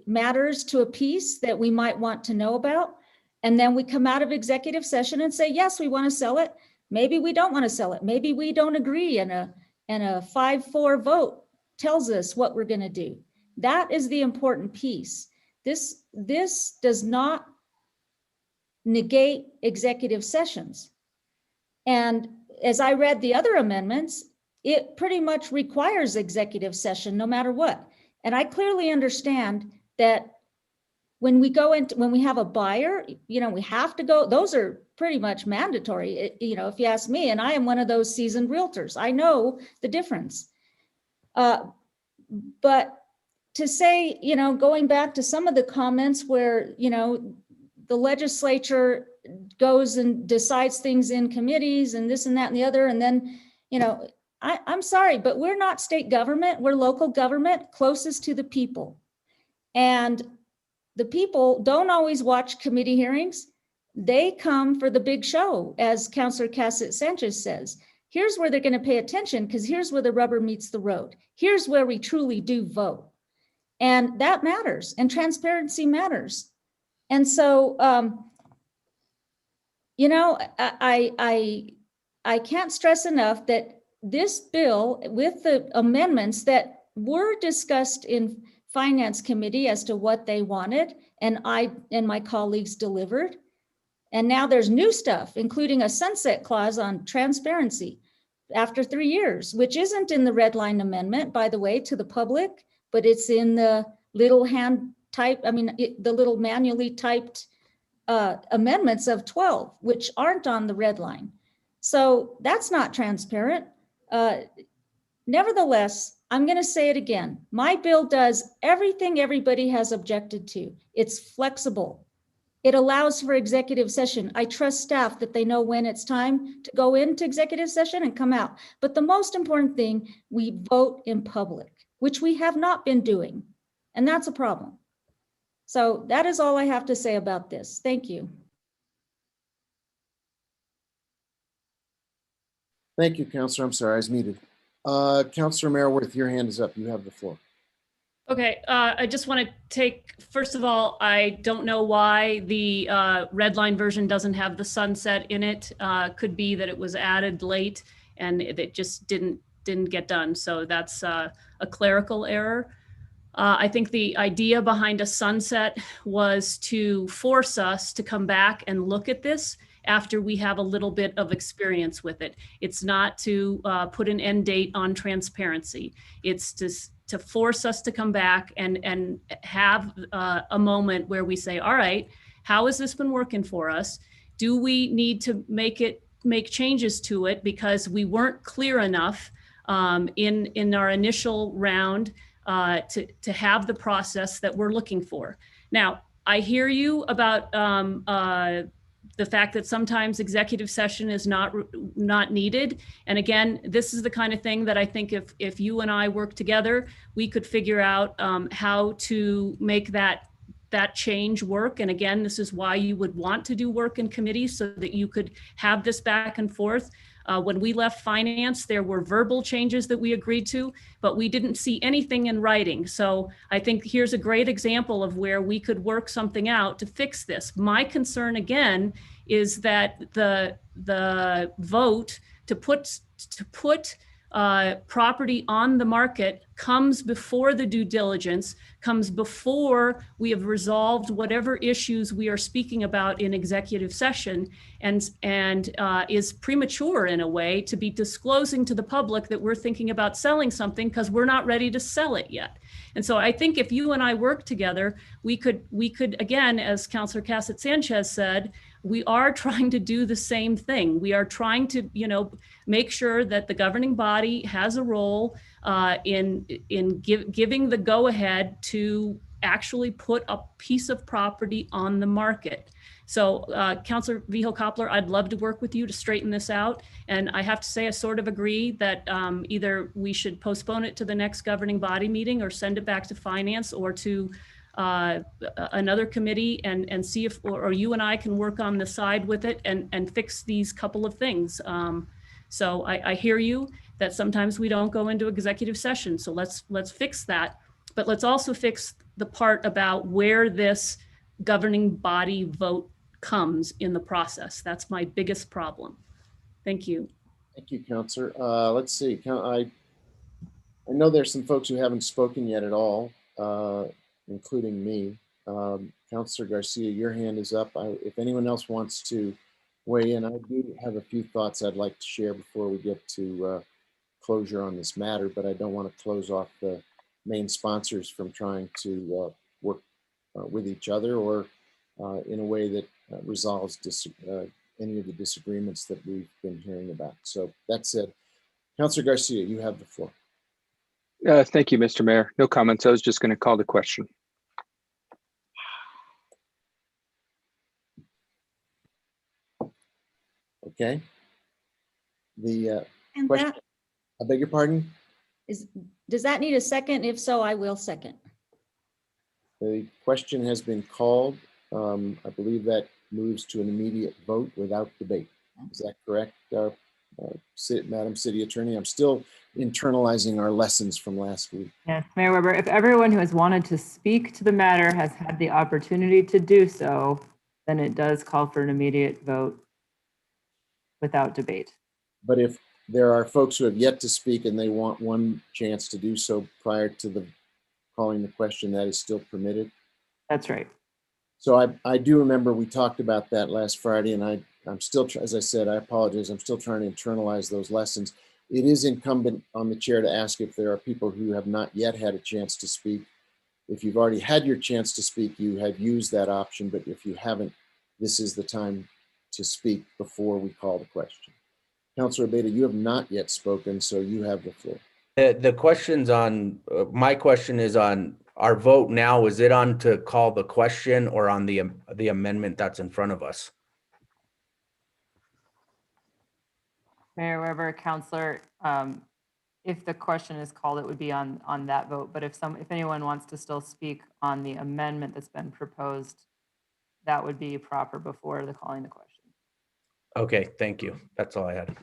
matters to a piece that we might want to know about. And then we come out of executive session and say, yes, we want to sell it. Maybe we don't want to sell it. Maybe we don't agree, and a 5-4 vote tells us what we're going to do. That is the important piece. This does not negate executive sessions. And as I read the other amendments, it pretty much requires executive session no matter what. And I clearly understand that when we have a buyer, we have to go, those are pretty much mandatory, if you ask me, and I am one of those seasoned realtors. I know the difference. But to say, going back to some of the comments where, the legislature goes and decides things in committees and this and that and the other, and then, I'm sorry, but we're not state government. We're local government closest to the people. And the people don't always watch committee hearings. They come for the big show, as Councilor Cassett Sanchez says. Here's where they're going to pay attention, because here's where the rubber meets the road. Here's where we truly do vote. And that matters, and transparency matters. And so, I can't stress enough that this bill, with the amendments that were discussed in Finance Committee as to what they wanted, and I and my colleagues delivered. And now there's new stuff, including a sunset clause on transparency after 3 years, which isn't in the red line amendment, by the way, to the public, but it's in the little the little manually typed amendments of 12, which aren't on the red line. So that's not transparent. Nevertheless, I'm going to say it again. My bill does everything everybody has objected to. It's flexible. It allows for executive session. I trust staff that they know when it's time to go into executive session and come out. But the most important thing, we vote in public, which we have not been doing. And that's a problem. So that is all I have to say about this. Thank you. Thank you, Councilor. I'm sorry, I was muted. Councilor Merriworth, your hand is up. You have the floor. Okay, I just want to take, first of all, I don't know why the red line version doesn't have the sunset in it. Could be that it was added late and it just didn't get done. So that's a clerical error. I think the idea behind a sunset was to force us to come back and look at this after we have a little bit of experience with it. It's not to put an end date on transparency. It's to force us to come back and have a moment where we say, all right, how has this been working for us? Do we need to make changes to it because we weren't clear enough in our initial round to have the process that we're looking for? Now, I hear you about the fact that sometimes executive session is not needed. And again, this is the kind of thing that I think if you and I work together, we could figure out how to make that change work. And again, this is why you would want to do work in committee so that you could have this back and forth. When we left finance, there were verbal changes that we agreed to, but we didn't see anything in writing. So I think here's a great example of where we could work something out to fix this. My concern again is that the vote to put property on the market comes before the due diligence, comes before we have resolved whatever issues we are speaking about in executive session, and is premature in a way to be disclosing to the public that we're thinking about selling something because we're not ready to sell it yet. And so I think if you and I work together, we could again, as Councilor Cassett Sanchez said, we are trying to do the same thing. We are trying to, make sure that the governing body has a role in giving the go-ahead to actually put a piece of property on the market. So Councilor Vihel-Coppler, I'd love to work with you to straighten this out. And I have to say, I sort of agree that either we should postpone it to the next governing body meeting or send it back to finance or to another committee and see if, or you and I can work on the side with it and fix these couple of things. So I hear you that sometimes we don't go into executive session. So let's fix that. But let's also fix the part about where this governing body vote comes in the process. That's my biggest problem. Thank you. Thank you, Councilor. Let's see. I know there's some folks who haven't spoken yet at all, including me. Councilor Garcia, your hand is up. If anyone else wants to weigh in, I do have a few thoughts I'd like to share before we get to closure on this matter, but I don't want to close off the main sponsors from trying to work with each other or in a way that resolves any of the disagreements that we've been hearing about. So that said, Councilor Garcia, you have the floor. Thank you, Mr. Mayor. No comments. I was just going to call the question. Okay. The And question, that I beg your pardon? does that need a second? If so, I will second. The question has been called. I believe that moves to an immediate vote without debate. Is that correct, Madam City Attorney? I'm still internalizing our lessons from last week. Yes, Mayor Weber, if everyone who has wanted to speak to the matter has had the opportunity to do so, then it does call for an immediate vote without debate. But if there are folks who have yet to speak and they want one chance to do so prior to the calling the question, that is still permitted? That's right. So I do remember we talked about that last Friday, and I'm still, as I said, I apologize. I'm still trying to internalize those lessons. It is incumbent on the chair to ask if there are people who have not yet had a chance to speak. If you've already had your chance to speak, you have used that option, but if you haven't, this is the time to speak before we call the question. Councilor Abeyta, you have not yet spoken, so you have the floor. The question's on, my question is on our vote now. Is it on to call the question or on the amendment that's in front of us? Mayor Weber, Councilor, if the question is called, it would be on that vote. But if anyone wants to still speak on the amendment that's been proposed, that would be proper before the calling the question. Okay, thank you. That's all I had.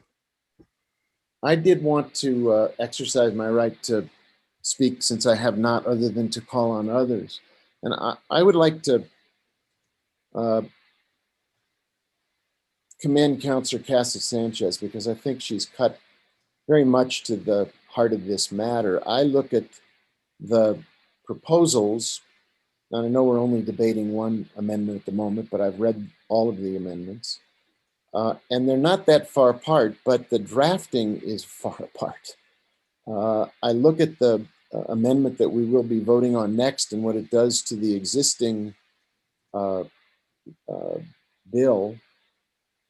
I did want to exercise my right to speak since I have not, other than to call on others. And I would like to commend Councilor Cassett Sanchez because I think she's cut very much to the heart of this matter. I look at the proposals, and I know we're only debating one amendment at the moment, but I've read all of the amendments. And they're not that far apart, but the drafting is far apart. I look at the amendment that we will be voting on next and what it does to the existing bill.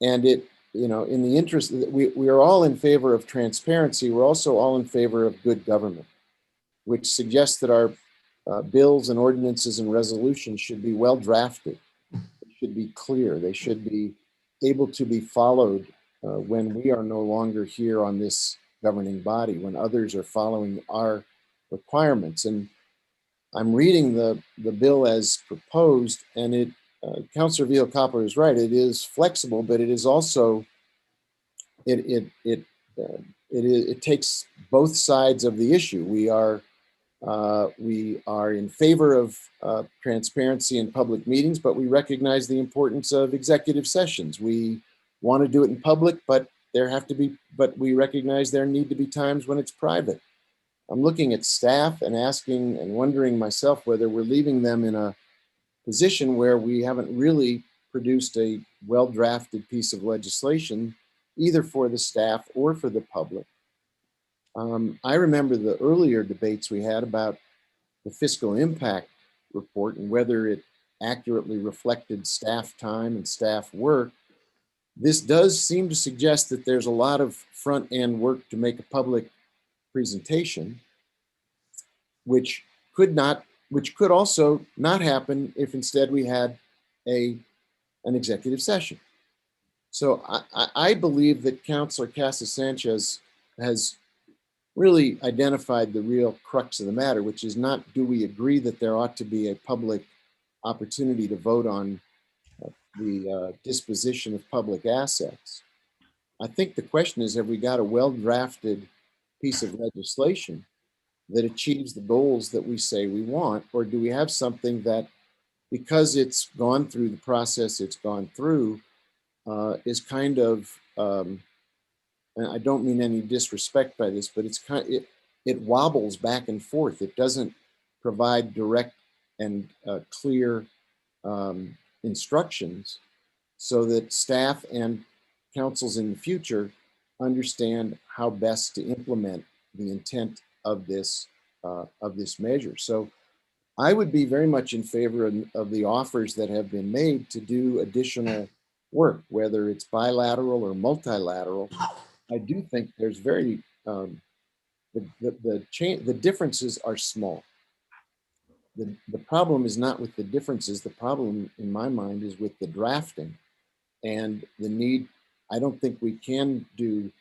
And it, in the interest, we are all in favor of transparency. We're also all in favor of good government, which suggests that our bills and ordinances and resolutions should be well drafted. They should be clear. They should be able to be followed when we are no longer here on this governing body, when others are following our requirements. And I'm reading the bill as proposed, and it, Councilor Vihel-Coppler is right. It is flexible, but it is also, it takes both sides of the issue. We are in favor of transparency in public meetings, but we recognize the importance of executive sessions. We want to do it in public, but but we recognize there need to be times when it's private. I'm looking at staff and asking and wondering myself whether we're leaving them in a position where we haven't really produced a well-drafted piece of legislation, either for the staff or for the public. I remember the earlier debates we had about the fiscal impact report and whether it accurately reflected staff time and staff work. This does seem to suggest that there's a lot of front-end work to make a public presentation, which could also not happen if instead we had an executive session. So I believe that Councilor Casa-Sanchez has really identified the real crux of the matter, which is not, do we agree that there ought to be a public opportunity to vote on the disposition of public assets? I think the question is, have we got a well-drafted piece of legislation that achieves the goals that we say we want, or do we have something that, because it's gone through the process it's gone through, is kind of, and I don't mean any disrespect by this, but it wobbles back and forth. It doesn't provide direct and clear instructions so that staff and councils in the future understand how best to implement the intent of this measure. So I would be very much in favor of the offers that have been made to do additional work, whether it's bilateral or multilateral. I do think there's the differences are small. The problem is not with the differences. The problem in my mind is with the drafting and the need. I don't think we can do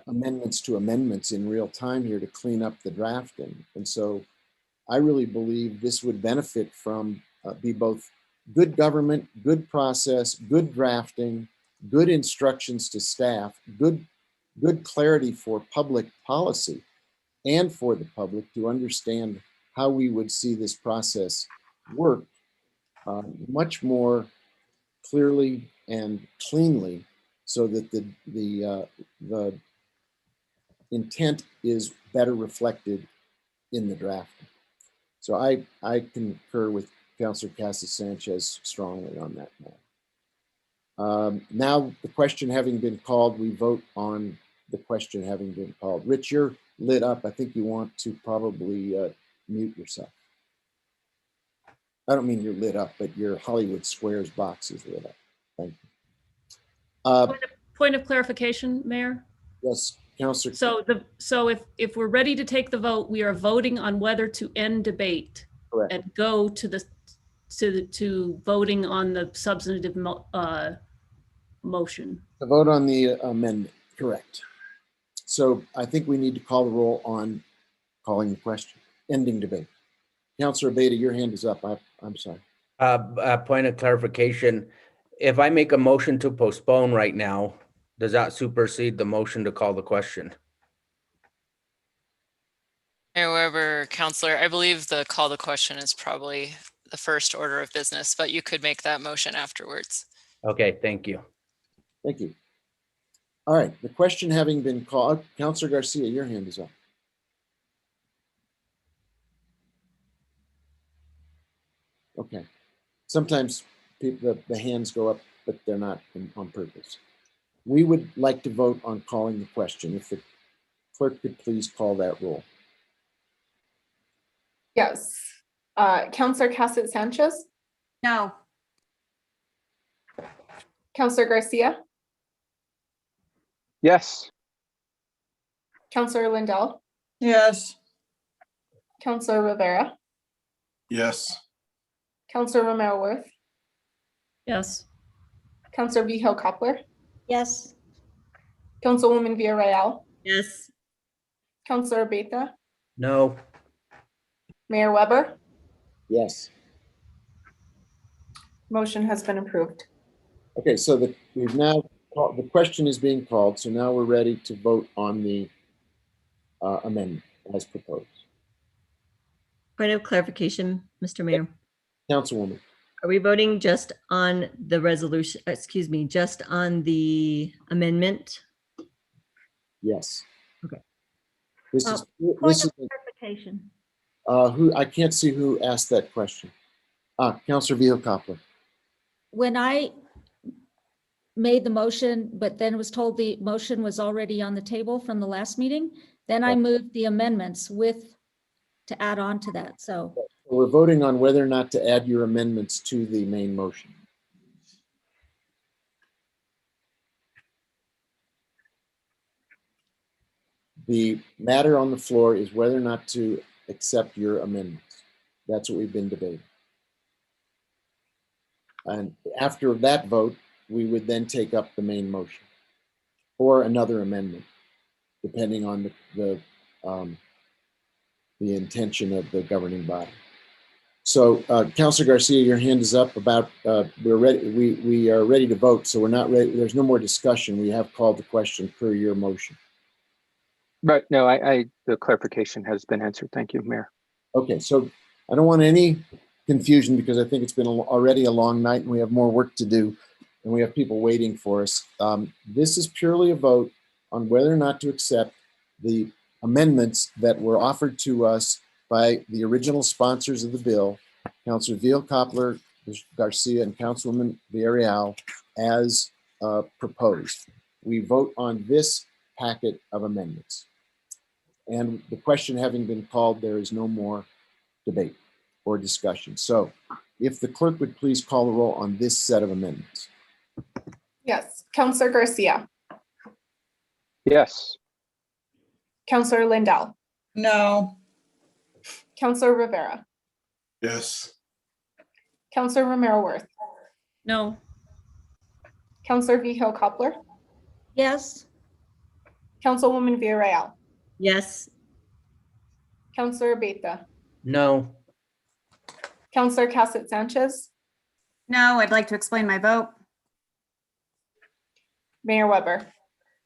amendments to amendments in real time here to clean up the drafting. And so I really believe this would benefit from be both good government, good process, good drafting, good instructions to staff, good clarity for public policy and for the public to understand how we would see this process work much more clearly and cleanly, so that the intent is better reflected in the draft. So I concur with Councilor Casa-Sanchez strongly on that matter. Now, the question having been called, we vote on the question having been called. Rich, you're lit up. I think you want to probably mute yourself. I don't mean you're lit up, but your Hollywood Squares box is lit up. Thank you. Point of clarification, Mayor? Yes, Councilor. So if we're ready to take the vote, we are voting on whether to end debate. Correct. And go to voting on the substantive motion. The vote on the amendment, correct. So I think we need to call the roll on calling the question, ending debate. Councilor Beta, your hand is up. I'm sorry. Point of clarification. If I make a motion to postpone right now, does that supersede the motion to call the question? However, Counselor, I believe the call to question is probably the first order of business, but you could make that motion afterwards. Okay, thank you. Thank you. All right, the question having been called, Councilor Garcia, your hand is up. Okay. Sometimes people, the hands go up, but they're not on purpose. We would like to vote on calling the question. If the clerk could please call that roll. Yes. Councilor Casa-Sanchez? No. Councilor Garcia? Yes. Councilor Lindell? Yes. Councilor Rivera? Yes. Councilor Romero Worth? Yes. Councilor Vigil Coppler? Yes. Councilwoman Villarreal? Yes. Councilor Beta? No. Mayor Weber? Yes. Motion has been approved. Okay, so we've now the question is being called, so now we're ready to vote on the amendment as proposed. Point of clarification, Mr. Mayor. Councilwoman. Are we voting just on the resolution, excuse me, just on the amendment Yes. Okay. This is, Point this of is, clarification. who, I can't see who asked that question. Counselor Veal-Coppler. When I made the motion, but then was told the motion was already on the table from the last meeting, then I moved the amendments to add on to that, so. We're voting on whether or not to add your amendments to the main motion. The matter on the floor is whether or not to accept your amendments. That's what we've been debating. And after that vote, we would then take up the main motion or another amendment, depending on the intention of the governing body. So, Councilor Garcia, your hand is up. About we're ready. We are ready to vote. So we're not ready. There's no more discussion. We have called the question per your motion. But no, the clarification has been answered. Thank you, Mayor. Okay, so I don't want any confusion because I think it's been already a long night and we have more work to do and we have people waiting for us. This is purely a vote on whether or not to accept the amendments that were offered to us by the original sponsors of the bill, Councilor Veal-Coppler, Garcia, and Councilwoman Villarreal, as proposed. We vote on this packet of amendments. And the question having been called, there is no more debate or discussion. So if the clerk would please call the roll on this set of amendments. Yes. Counselor Garcia, Yes. Counselor Lindell, No. Counselor Rivera, Yes. Counselor Romero Worth, No. Counselor Veal-Coppler, Yes, Councilwoman Villarreal, Yes. Counselor Beta, No. Counselor Cassett Sanchez, No, I'd like to explain my vote. Mayor Weber.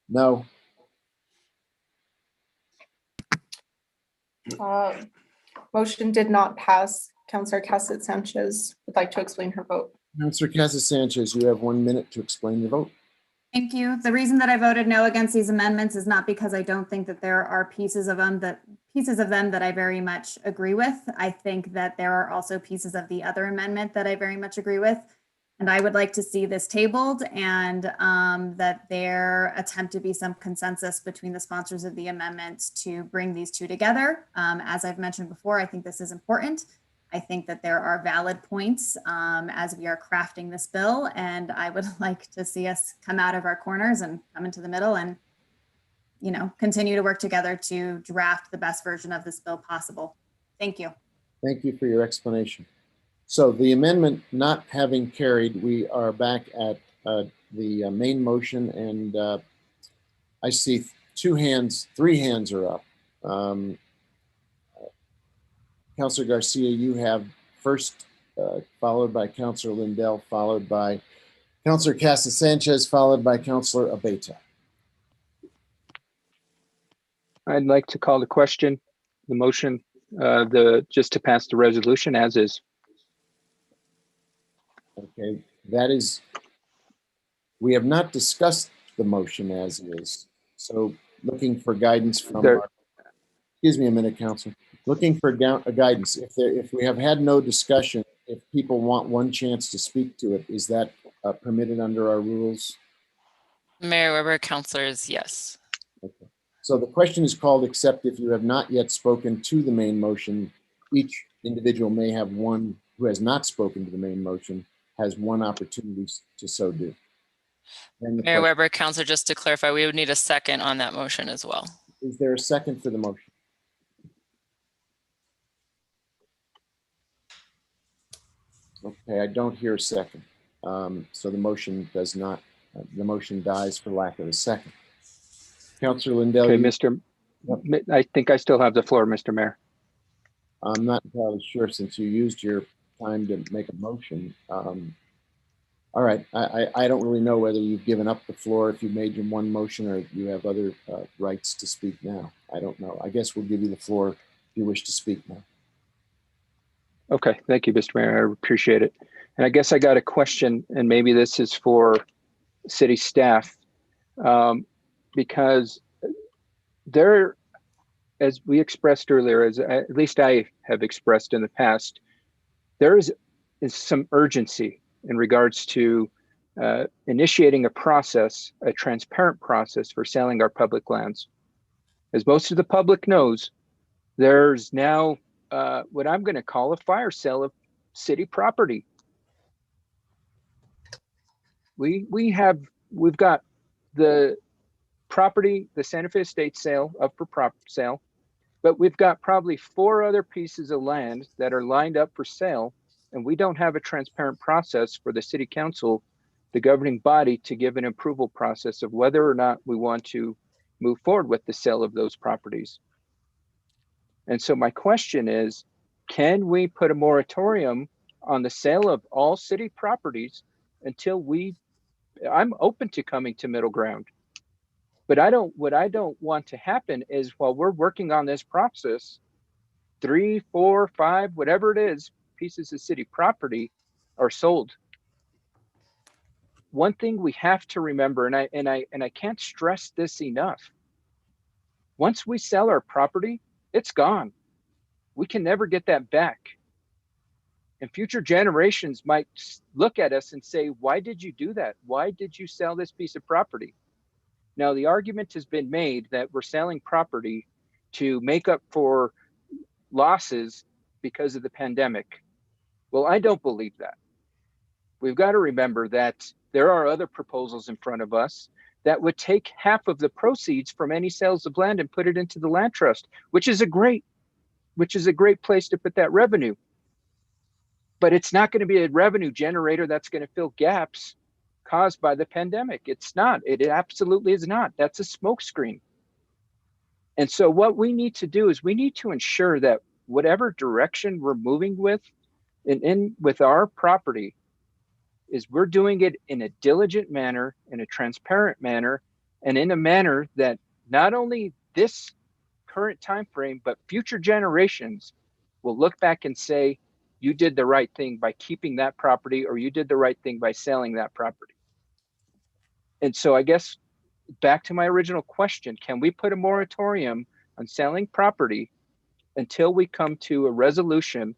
No. Motion did not pass. Counselor Cassett Sanchez would like to explain her vote. Councilor Casas-Sanchez, you have 1 minute to explain your vote. Thank you. The reason that I voted no against these amendments is not because I don't think that there are pieces of them that I very much agree with. I think that there are also pieces of the other amendment that I very much agree with. And I would like to see this tabled and that there attempt to be some consensus between the sponsors of the amendments to bring these two together. As I've mentioned before, I think this is important. I think that there are valid points as we are crafting this bill, and I would like to see us come out of our corners and come into the middle and, you know, continue to work together to draft the best version of this bill possible. Thank you. Thank you for your explanation. So the amendment not having carried, we are back at the main motion, and I see three hands are up. Councilor Garcia, you have first, followed by Councilor Lindell, followed by Councilor Casas-Sanchez, followed by Councilor Abeyta. I'd like to call the question, the motion, just to pass the resolution as is. Okay, that is, we have not discussed the motion as is. So looking for guidance from our, excuse me a minute, Council. Looking for guidance. If we have had no discussion, if people want one chance to speak to it, is that permitted under our rules? Mayor Weber, councilors, yes. Okay. So the question is called except if you have not yet spoken to the main motion. Each individual may have one who has not spoken to the main motion has one opportunity to so do. Mayor Weber, councilor, just to clarify, we would need a second on that motion as well. Is there a second for the motion? Okay, I don't hear a second. So the motion does not, the motion dies for lack of a second. Councilor Lindell. Okay, I think I still have the floor, Mr. Mayor. I'm not entirely sure since you used your time to make a motion. All right, I don't really know whether you've given up the floor if you made your one motion or you have other rights to speak now. I don't know. I guess we'll give you the floor if you wish to speak now. Okay, thank you, Mr. Mayor. I appreciate it. And I guess I got a question, and maybe this is for city staff, because there, as we expressed earlier, at least I have expressed in the past, there is some urgency in regards to initiating a process, a transparent process for selling our public lands. As most of the public knows, there's now what I'm going to call a fire sale of city property. We've got the property, the Santa Fe Estate sale up for sale, but we've got probably 4 other pieces of land that are lined up for sale, and we don't have a transparent process for the city council, the governing body, to give an approval process of whether or not we want to move forward with the sale of those properties. And so my question is, can we put a moratorium on the sale of all city properties until I'm open to coming to middle ground. But what I don't want to happen is, while we're working on this process, 3, 4, 5, whatever it is, pieces of city property are sold. One thing we have to remember, and I can't stress this enough, once we sell our property, it's gone. We can never get that back. And future generations might look at us and say, why did you do that? Why did you sell this piece of property? Now, the argument has been made that we're selling property to make up for losses because of the pandemic. Well, I don't believe that. We've got to remember that there are other proposals in front of us that would take half of the proceeds from any sales of land and put it into the land trust, which is a great place to put that revenue. But it's not going to be a revenue generator that's going to fill gaps caused by the pandemic. It's not. It absolutely is not. That's a smokescreen. And so what we need to do is we need to ensure that whatever direction we're moving with with our property is we're doing it in a diligent manner, in a transparent manner, and in a manner that not only this current time frame, but future generations will look back and say, you did the right thing by keeping that property, or you did the right thing by selling that property. And so I guess back to my original question, can we put a moratorium on selling property until we come to a resolution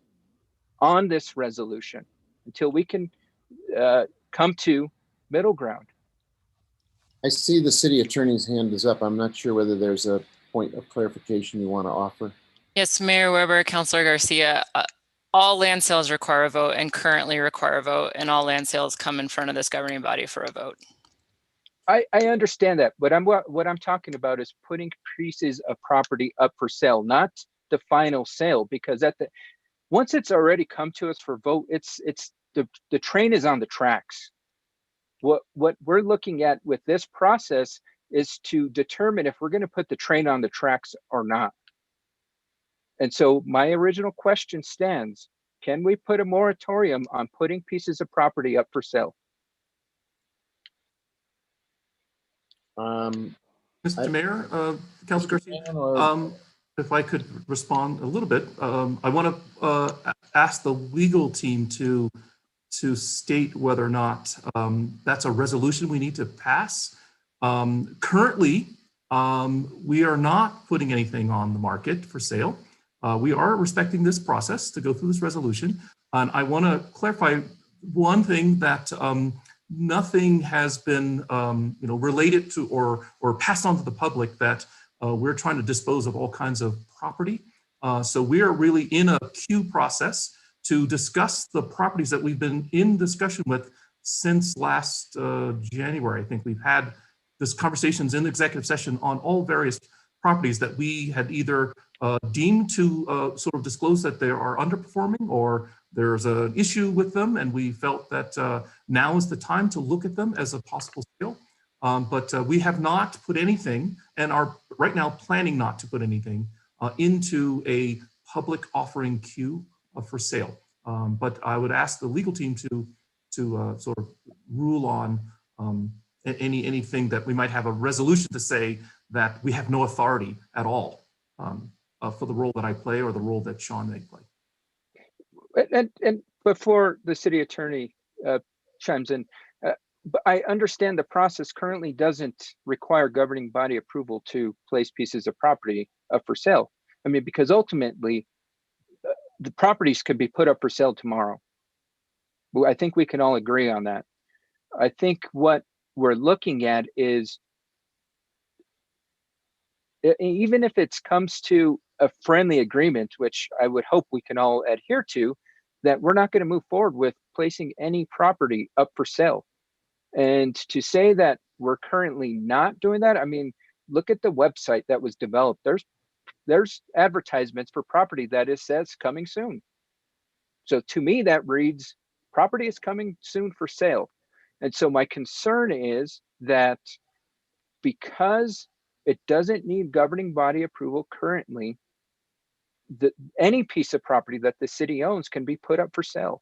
on this resolution, until we can come to middle ground? I see the city attorney's hand is up. I'm not sure whether there's a point of clarification you want to offer. Yes, Mayor Weber, Councilor Garcia, all land sales require a vote and currently require a vote, and all land sales come in front of this governing body for a vote. I understand that, but what I'm talking about is putting pieces of property up for sale, not the final sale, because once it's already come to us for vote, the train is on the tracks. What we're looking at with this process is to determine if we're going to put the train on the tracks or not. And so my original question stands: can we put a moratorium on putting pieces of property up for sale? Mr. Mayor, Councilor Garcia, if I could respond a little bit, I want to ask the legal team to state whether or not that's a resolution we need to pass. Currently, we are not putting anything on the market for sale. We are respecting this process to go through this resolution. And I want to clarify one thing, that nothing has been related to or passed on to the public that we're trying to dispose of all kinds of property. So we are really in a queue process to discuss the properties that we've been in discussion with since last January. I think we've had this conversations in the executive session on all various properties that we had either deemed to sort of disclose that they are underperforming, or there's an issue with them, and we felt that now is the time to look at them as a possible sale. But we have not put anything, and are right now planning not to put anything into a public offering queue for sale. But I would ask the legal team to sort of rule on anything that we might have a resolution to say that we have no authority at all for the role that I play or the role that Sean may play. And before the city attorney chimes in, But I understand the process currently doesn't require governing body approval to place pieces of property up for sale. I mean, because ultimately the properties could be put up for sale tomorrow. I think we can all agree on that. I think what we're looking at is, even if it comes to a friendly agreement, which I would hope we can all adhere to, that we're not going to move forward with placing any property up for sale. And to say that we're currently not doing that, I mean, look at the website that was developed. There's advertisements for property that it says coming soon. So to me, that reads property is coming soon for sale. And so my concern is that because it doesn't need governing body approval currently, any piece of property that the city owns can be put up for sale.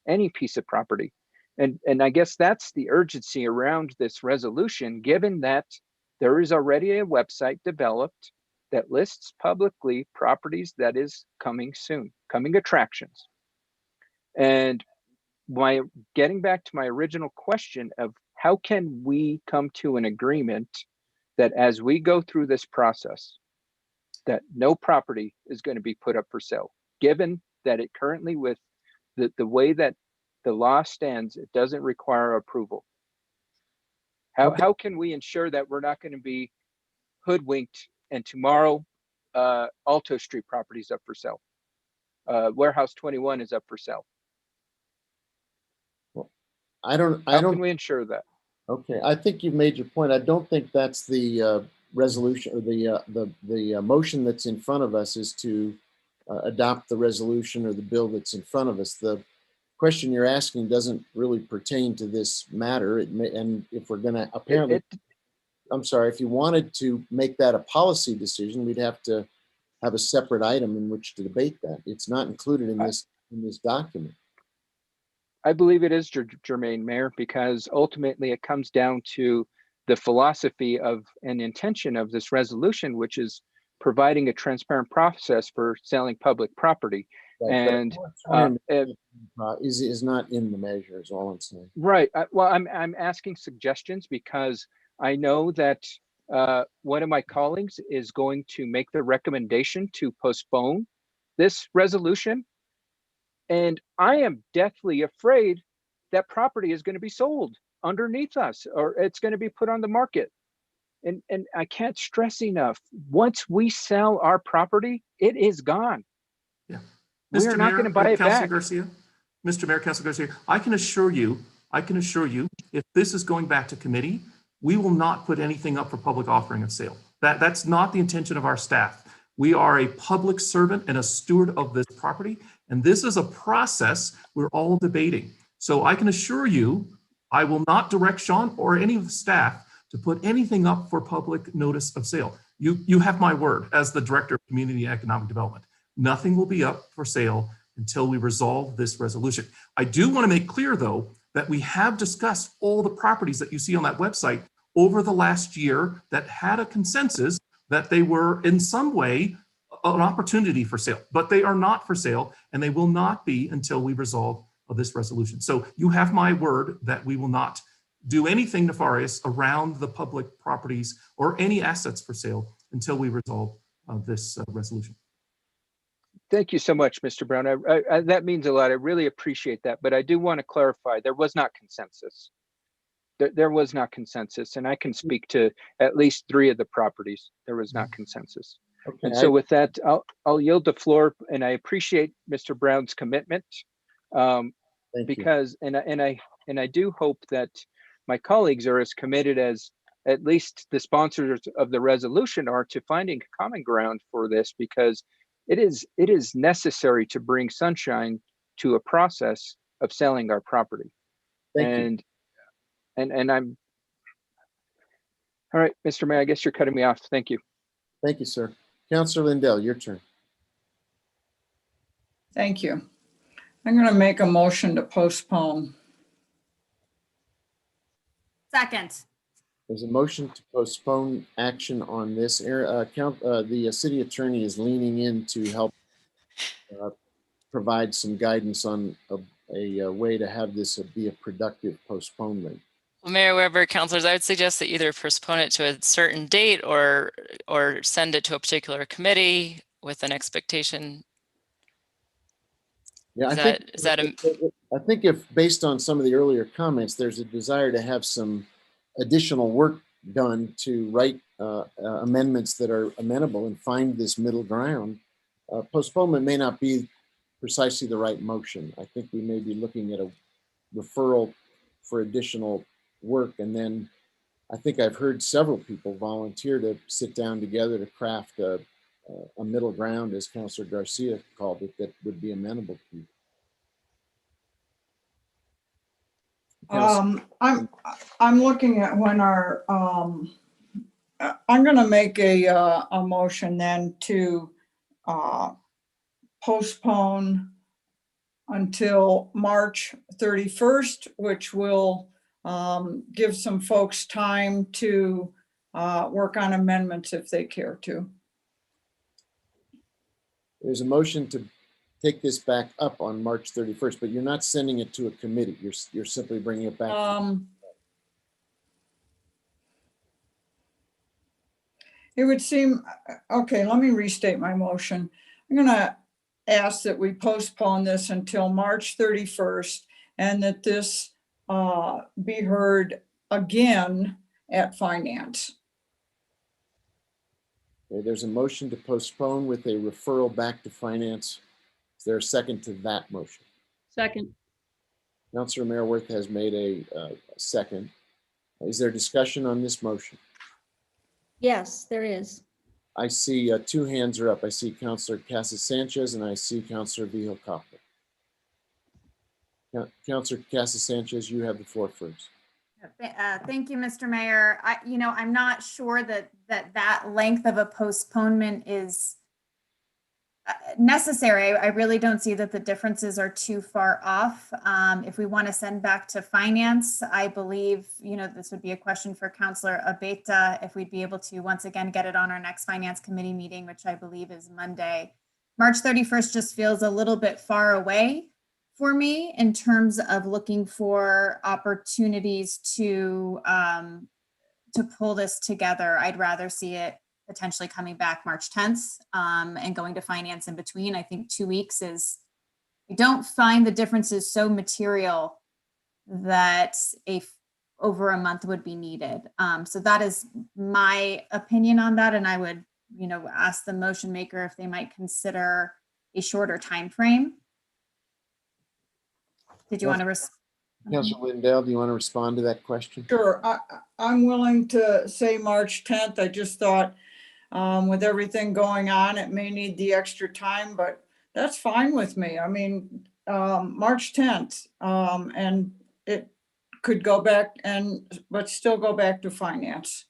Any piece of property. And I guess that's the urgency around this resolution, given that there is already a website developed that lists publicly properties that is coming soon, coming attractions. And getting back to my original question of how can we come to an agreement that as we go through this process, that no property is going to be put up for sale, given that it currently, with the way that the law stands, it doesn't require approval. How can we ensure that we're not going to be hoodwinked and tomorrow Alto Street property is up for sale? Warehouse 21 is up for sale. Well, How can we ensure that? Okay, I think you've made your point. I don't think that's the resolution or the motion that's in front of us is to adopt the resolution or the bill that's in front of us. The question you're asking doesn't really pertain to this matter. And if we're going to apparently, I'm sorry, if you wanted to make that a policy decision, we'd have to have a separate item in which to debate that. It's not included in this document. I believe it is, Jermaine, Mayor, because ultimately it comes down to the philosophy of and intention of this resolution, which is providing a transparent process for selling public property. Right, and is not in the measure, is all I'm saying. Right. Well, I'm asking suggestions because I know that one of my colleagues is going to make the recommendation to postpone this resolution. And I am deathly afraid that property is going to be sold underneath us, or it's going to be put on the market. And I can't stress enough, once we sell our property, it is gone. Yeah. We are not going to buy it back. Garcia, Mr. Mayor, Councilor Garcia, I can assure you, if this is going back to committee, we will not put anything up for public offering of sale. That's not the intention of our staff. We are a public servant and a steward of this property, and this is a process we're all debating. So I can assure you, I will not direct Sean or any of the staff to put anything up for public notice of sale. You have my word as the Director of Community and Economic Development. Nothing will be up for sale until we resolve this resolution. I do want to make clear, though, that we have discussed all the properties that you see on that website over the last year that had a consensus that they were in some way an opportunity for sale, but they are not for sale, and they will not be until we resolve this resolution. So you have my word that we will not do anything nefarious around the public properties or any assets for sale until we resolve this resolution. Thank you so much, Mr. Brown. That means a lot. I really appreciate that. But I do want to clarify, there was not consensus. There was not consensus. And I can speak to at least 3 of the properties. There was not consensus. Okay. And so with that, I'll yield the floor. And I appreciate Mr. Brown's commitment. Because I do hope that my colleagues are as committed as at least the sponsors of the resolution are to finding common ground for this, because it is necessary to bring sunshine to a process of selling our property. And I'm all right, Mr. Mayor, I guess you're cutting me off. Thank you. Thank you, sir. Councilor Lindell, your turn. Thank you. I'm going to make a motion to postpone. Second. There's a motion to postpone action on this. The city attorney is leaning in to help provide some guidance on a way to have this be a productive postponement. Well, Mayor Weber, councilors, I would suggest that either postpone it to a certain date or send it to a particular committee with an expectation. Yeah, Is that I think if based on some of the earlier comments, there's a desire to have some additional work done to write amendments that are amenable and find this middle ground. Postponement may not be precisely the right motion. I think we may be looking at a referral for additional work. And then I think I've heard several people volunteer to sit down together to craft a middle ground, as Councilor Garcia called it, that would be amenable to you. I'm looking at when our, I'm gonna make a motion then to postpone until March 31st, which will give some folks time to work on amendments if they care to. There's a motion to take this back up on March 31st, but you're not sending it to a committee. You're simply bringing it back. It would seem, okay, let me restate my motion. I'm gonna ask that we postpone this until March 31st and that this be heard again at Finance. Okay, there's a motion to postpone with a referral back to Finance. Is there a second to that motion? Second. Councilor Merriworth has made a second. Is there discussion on this motion? Yes, there is. I see two hands are up. I see Councilor Casas Sanchez and I see Councilor Vihil Coppler. Councilor Casas Sanchez, you have the floor first. Thank you, Mr. Mayor. I'm not sure that length of a postponement is necessary. I really don't see that the differences are too far off. If we want to send back to Finance, I believe, this would be a question for Councilor Abeyta, if we'd be able to once again get it on our next Finance Committee meeting, which I believe is Monday. March 31st just feels a little bit far away for me in terms of looking for opportunities to pull this together. I'd rather see it potentially coming back March 10th and going to Finance in between. I think 2 weeks I don't find the differences so material that over a month would be needed. So that is my opinion on that. And I would, ask the motion maker if they might consider a shorter time frame. Did you want to respond? Councilor Lindell, do you want to respond to that question? Sure, I'm willing to say March 10th. I just thought with everything going on, it may need the extra time, but that's fine with me. I mean, March 10th, and it could go back but still go back to Finance.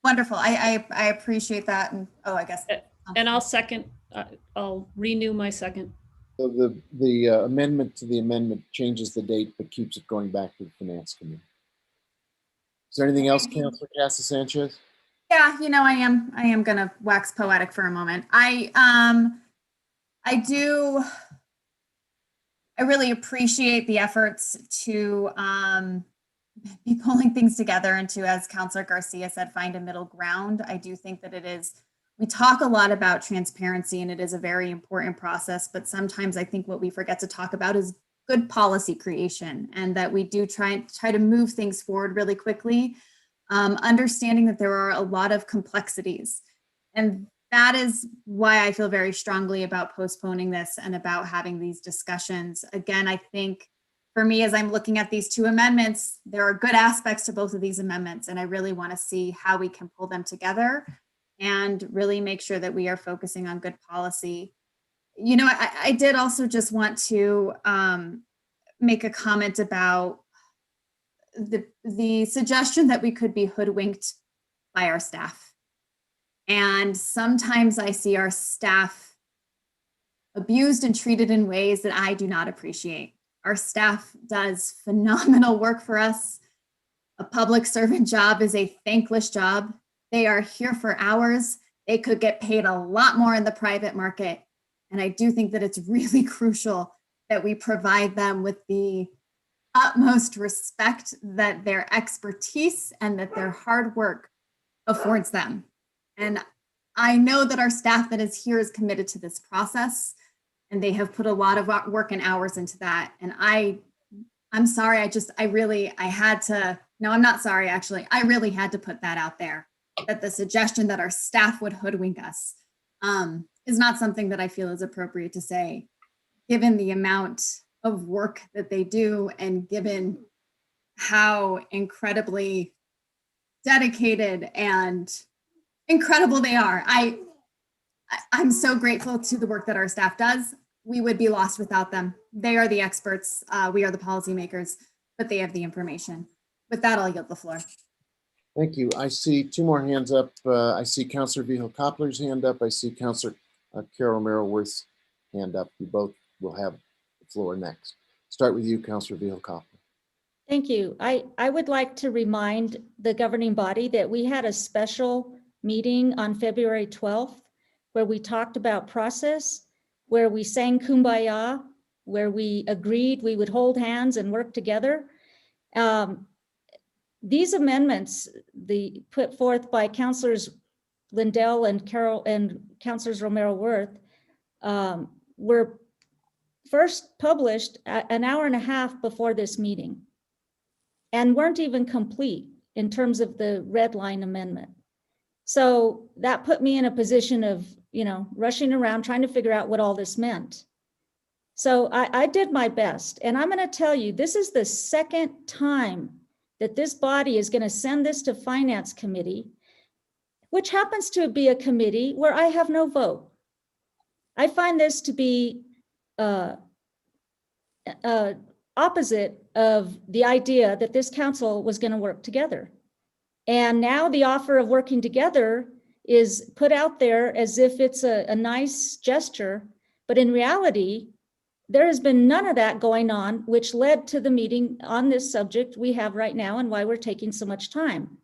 Wonderful. I appreciate that. And I guess. And I'll second, I'll renew my second. So the amendment to the amendment changes the date, but keeps it going back to the Finance Committee. Is there anything else, Councilor Casas Sanchez? Yeah, I am going to wax poetic for a moment. I really appreciate the efforts to be pulling things together and to, as Councilor Garcia said, find a middle ground. I do think that we talk a lot about transparency and it is a very important process, but sometimes I think what we forget to talk about is good policy creation and that we do try to move things forward really quickly, understanding that there are a lot of complexities. And that is why I feel very strongly about postponing this and about having these discussions. Again, I think for me, as I'm looking at these two amendments, there are good aspects to both of these amendments, and I really want to see how we can pull them together and really make sure that we are focusing on good policy. I did also just want to make a comment about the suggestion that we could be hoodwinked by our staff. And sometimes I see our staff abused and treated in ways that I do not appreciate. Our staff does phenomenal work for us. A public servant job is a thankless job. They are here for hours. They could get paid a lot more in the private market. And I do think that it's really crucial that we provide them with the utmost respect that their expertise and that their hard work affords them. And I know that our staff that is here is committed to this process, and they have put a lot of work and hours into that. And I'm sorry, I really had to put that out there, that the suggestion that our staff would hoodwink us is not something that I feel is appropriate to say, given the amount of work that they do and given how incredibly dedicated and incredible they are. I'm so grateful to the work that our staff does. We would be lost without them. They are the experts. We are the policymakers, but they have the information. With that, I'll yield the floor. Thank you. I see two more hands up. I see Councilor Vihel-Coppler's hand up. I see Councilor Carol Romero-Worth's hand up. You both will have the floor next. Start with you, Councilor Vihel-Coppler. Thank you. I would like to remind the governing body that we had a special meeting on February 12th where we talked about process, where we sang Kumbaya, where we agreed we would hold hands and work together. These amendments, put forth by Councilors Lindell and Carol and Councilors Romero-Worth, were first published an hour and a half before this meeting and weren't even complete in terms of the red line amendment. So that put me in a position of, rushing around trying to figure out what all this meant. So I did my best, and I'm going to tell you, this is the second time that this body is going to send this to Finance Committee, which happens to be a committee where I have no vote. I find this to be opposite of the idea that this council was going to work together. And now the offer of working together is put out there as if it's a nice gesture, but in reality, there has been none of that going on, which led to the meeting on this subject we have right now and why we're taking so much time.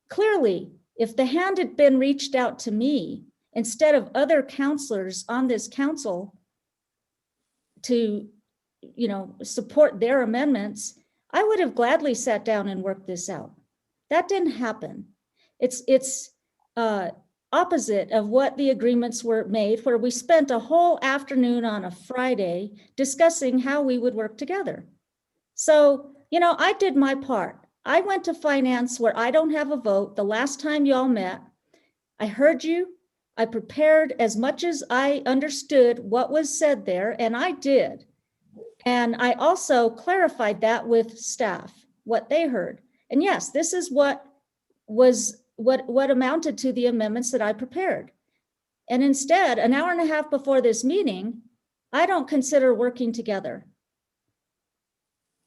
Clearly, if the hand had been reached out to me instead of other counselors on this council to, support their amendments, I would have gladly sat down and worked this out. That didn't happen. It's opposite of what the agreements were made, where we spent a whole afternoon on a Friday discussing how we would work together. So, I did my part. I went to finance where I don't have a vote. The last time y'all met, I heard you. I prepared as much as I understood what was said there, and I did. And I also clarified that with staff, what they heard. And yes, this is what amounted to the amendments that I prepared. And instead, an hour and a half before this meeting, I don't consider working together.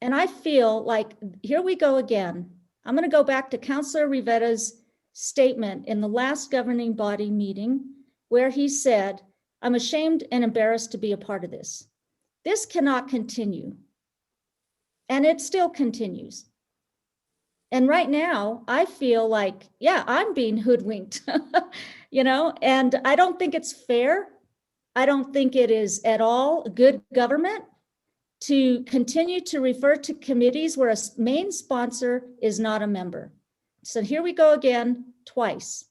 And I feel like, here we go again. I'm going to go back to Councilor Rivetta's statement in the last governing body meeting, where he said, "I'm ashamed and embarrassed to be a part of this. This cannot continue." And it still continues. And right now, I feel like, I'm being hoodwinked, and I don't think it's fair. I don't think it is at all good government to continue to refer to committees where a main sponsor is not a member. So here we go again, twice.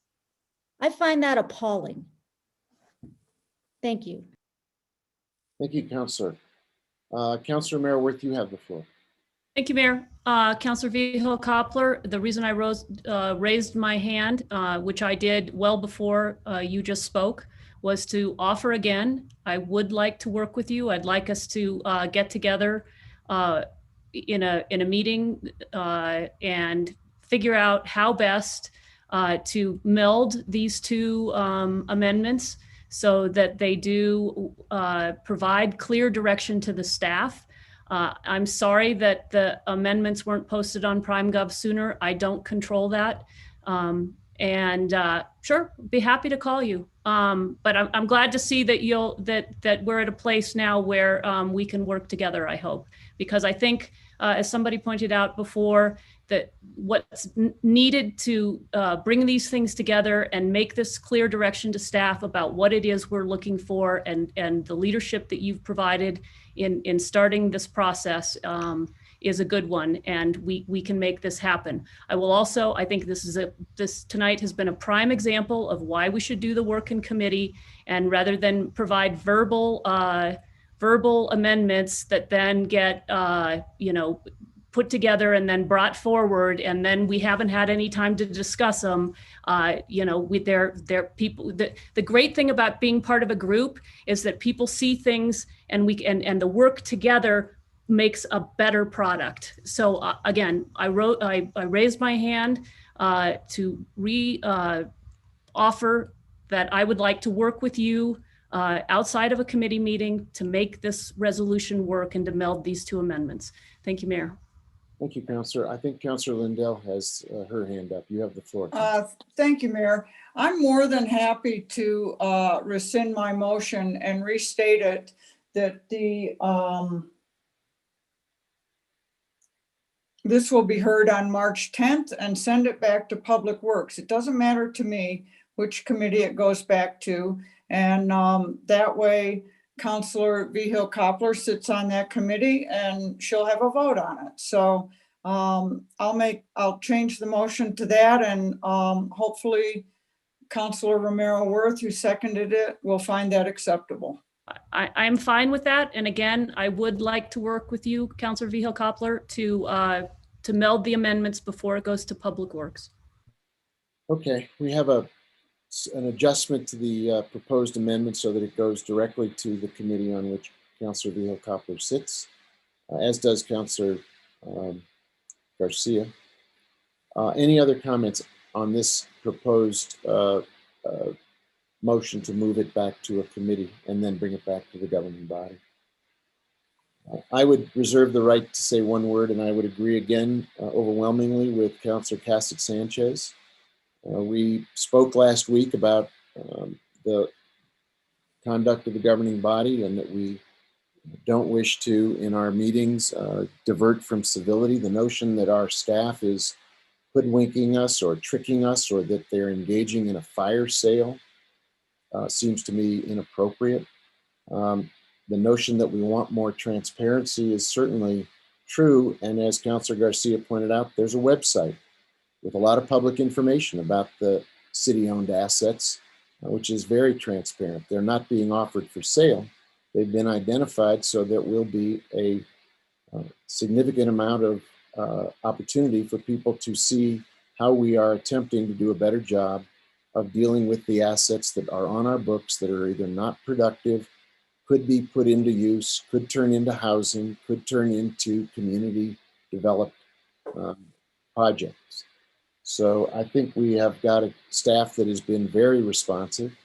I find that appalling. Thank you. Thank you, Councilor. Councilor Romero-Worth, you have the floor. Thank you, Mayor. Councilor Vihel-Coppler, the reason I raised my hand, which I did well before you just spoke, was to offer again. I would like to work with you. I'd like us to get together in a meeting and figure out how best to meld these two amendments so that they do provide clear direction to the staff. I'm sorry that the amendments weren't posted on PrimeGov sooner. I don't control that. Sure, be happy to call you. But I'm glad to see that that we're at a place now where we can work together, I hope. Because I think, as somebody pointed out before, what's needed to bring these things together and make this clear direction to staff about what it is we're looking for, and the leadership that you've provided in starting this process is a good one, and we can make this happen. I will also, I think this tonight has been a prime example of why we should do the work in committee, and rather than provide verbal amendments that then get put together and then brought forward, and then we haven't had any time to discuss them. They're people. The great thing about being part of a group is that people see things, and the work together makes a better product. So again, I raised my hand to offer that I would like to work with you outside of a committee meeting to make this resolution work and to meld these two amendments. Thank you, Mayor. Thank you, Councilor. I think Councilor Lindell has her hand up. You have the floor. Thank you, Mayor. I'm more than happy to rescind my motion and restate it that this will be heard on March 10th and send it back to Public Works. It doesn't matter to me which committee it goes back to. And that way, Councilor Vigil Koppler sits on that committee and she'll have a vote on it. So I'll change the motion to that, and hopefully Councilor Romero Worth, who seconded it, will find that acceptable. I'm fine with that. And again, I would like to work with you, Councilor Vigil Koppler, to meld the amendments before it goes to Public Works. Okay, we have an adjustment to the proposed amendment so that it goes directly to the committee on which Councilor Vigil Koppler sits, as does Councilor Garcia. Any other comments on this proposed motion to move it back to a committee and then bring it back to the governing body? I would reserve the right to say one word, and I would agree again overwhelmingly with Councilor Kasich Sanchez. We spoke last week about the conduct of the governing body, and that we don't wish to, in our meetings, divert from civility. The notion that our staff is hoodwinking us or tricking us, or that they're engaging in a fire sale, seems to me inappropriate. The notion that we want more transparency is certainly true. And as Councilor Garcia pointed out, there's a website with a lot of public information about the city-owned assets, which is very transparent. They're not being offered for sale. They've been identified, so there will be a significant amount of opportunity for people to see how we are attempting to do a better job of dealing with the assets that are on our books that are either not productive, could be put into use, could turn into housing, could turn into community developed projects. So I think we have got a staff that has been very responsive,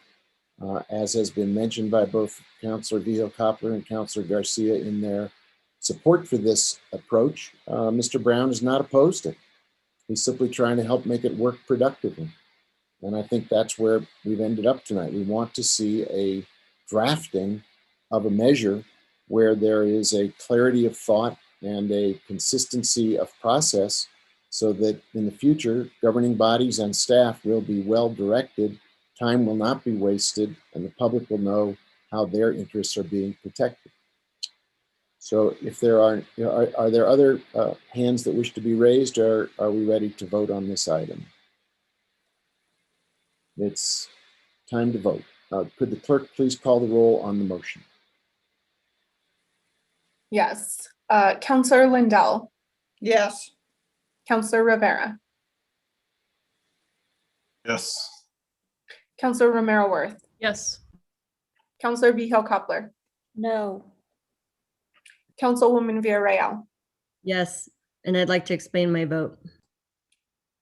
as has been mentioned by both Councilor Vigil Koppler and Councilor Garcia in their support for this approach. Mr. Brown is not opposed to it. He's simply trying to help make it work productively. And I think that's where we've ended up tonight. We want to see a drafting of a measure where there is a clarity of thought and a consistency of process, so that in the future, governing bodies and staff will be well directed, time will not be wasted, and the public will know how their interests are being protected. So if there are there other hands that wish to be raised, or are we ready to vote on this item? It's time to vote. Could the clerk please call the roll on the motion? Yes. Councilor Lindell. Yes. Councilor Rivera. Yes. Councilor Romero Worth. Yes. Councilor Vigil Koppler. No. Councilwoman Villarreal. Yes, and I'd like to explain my vote.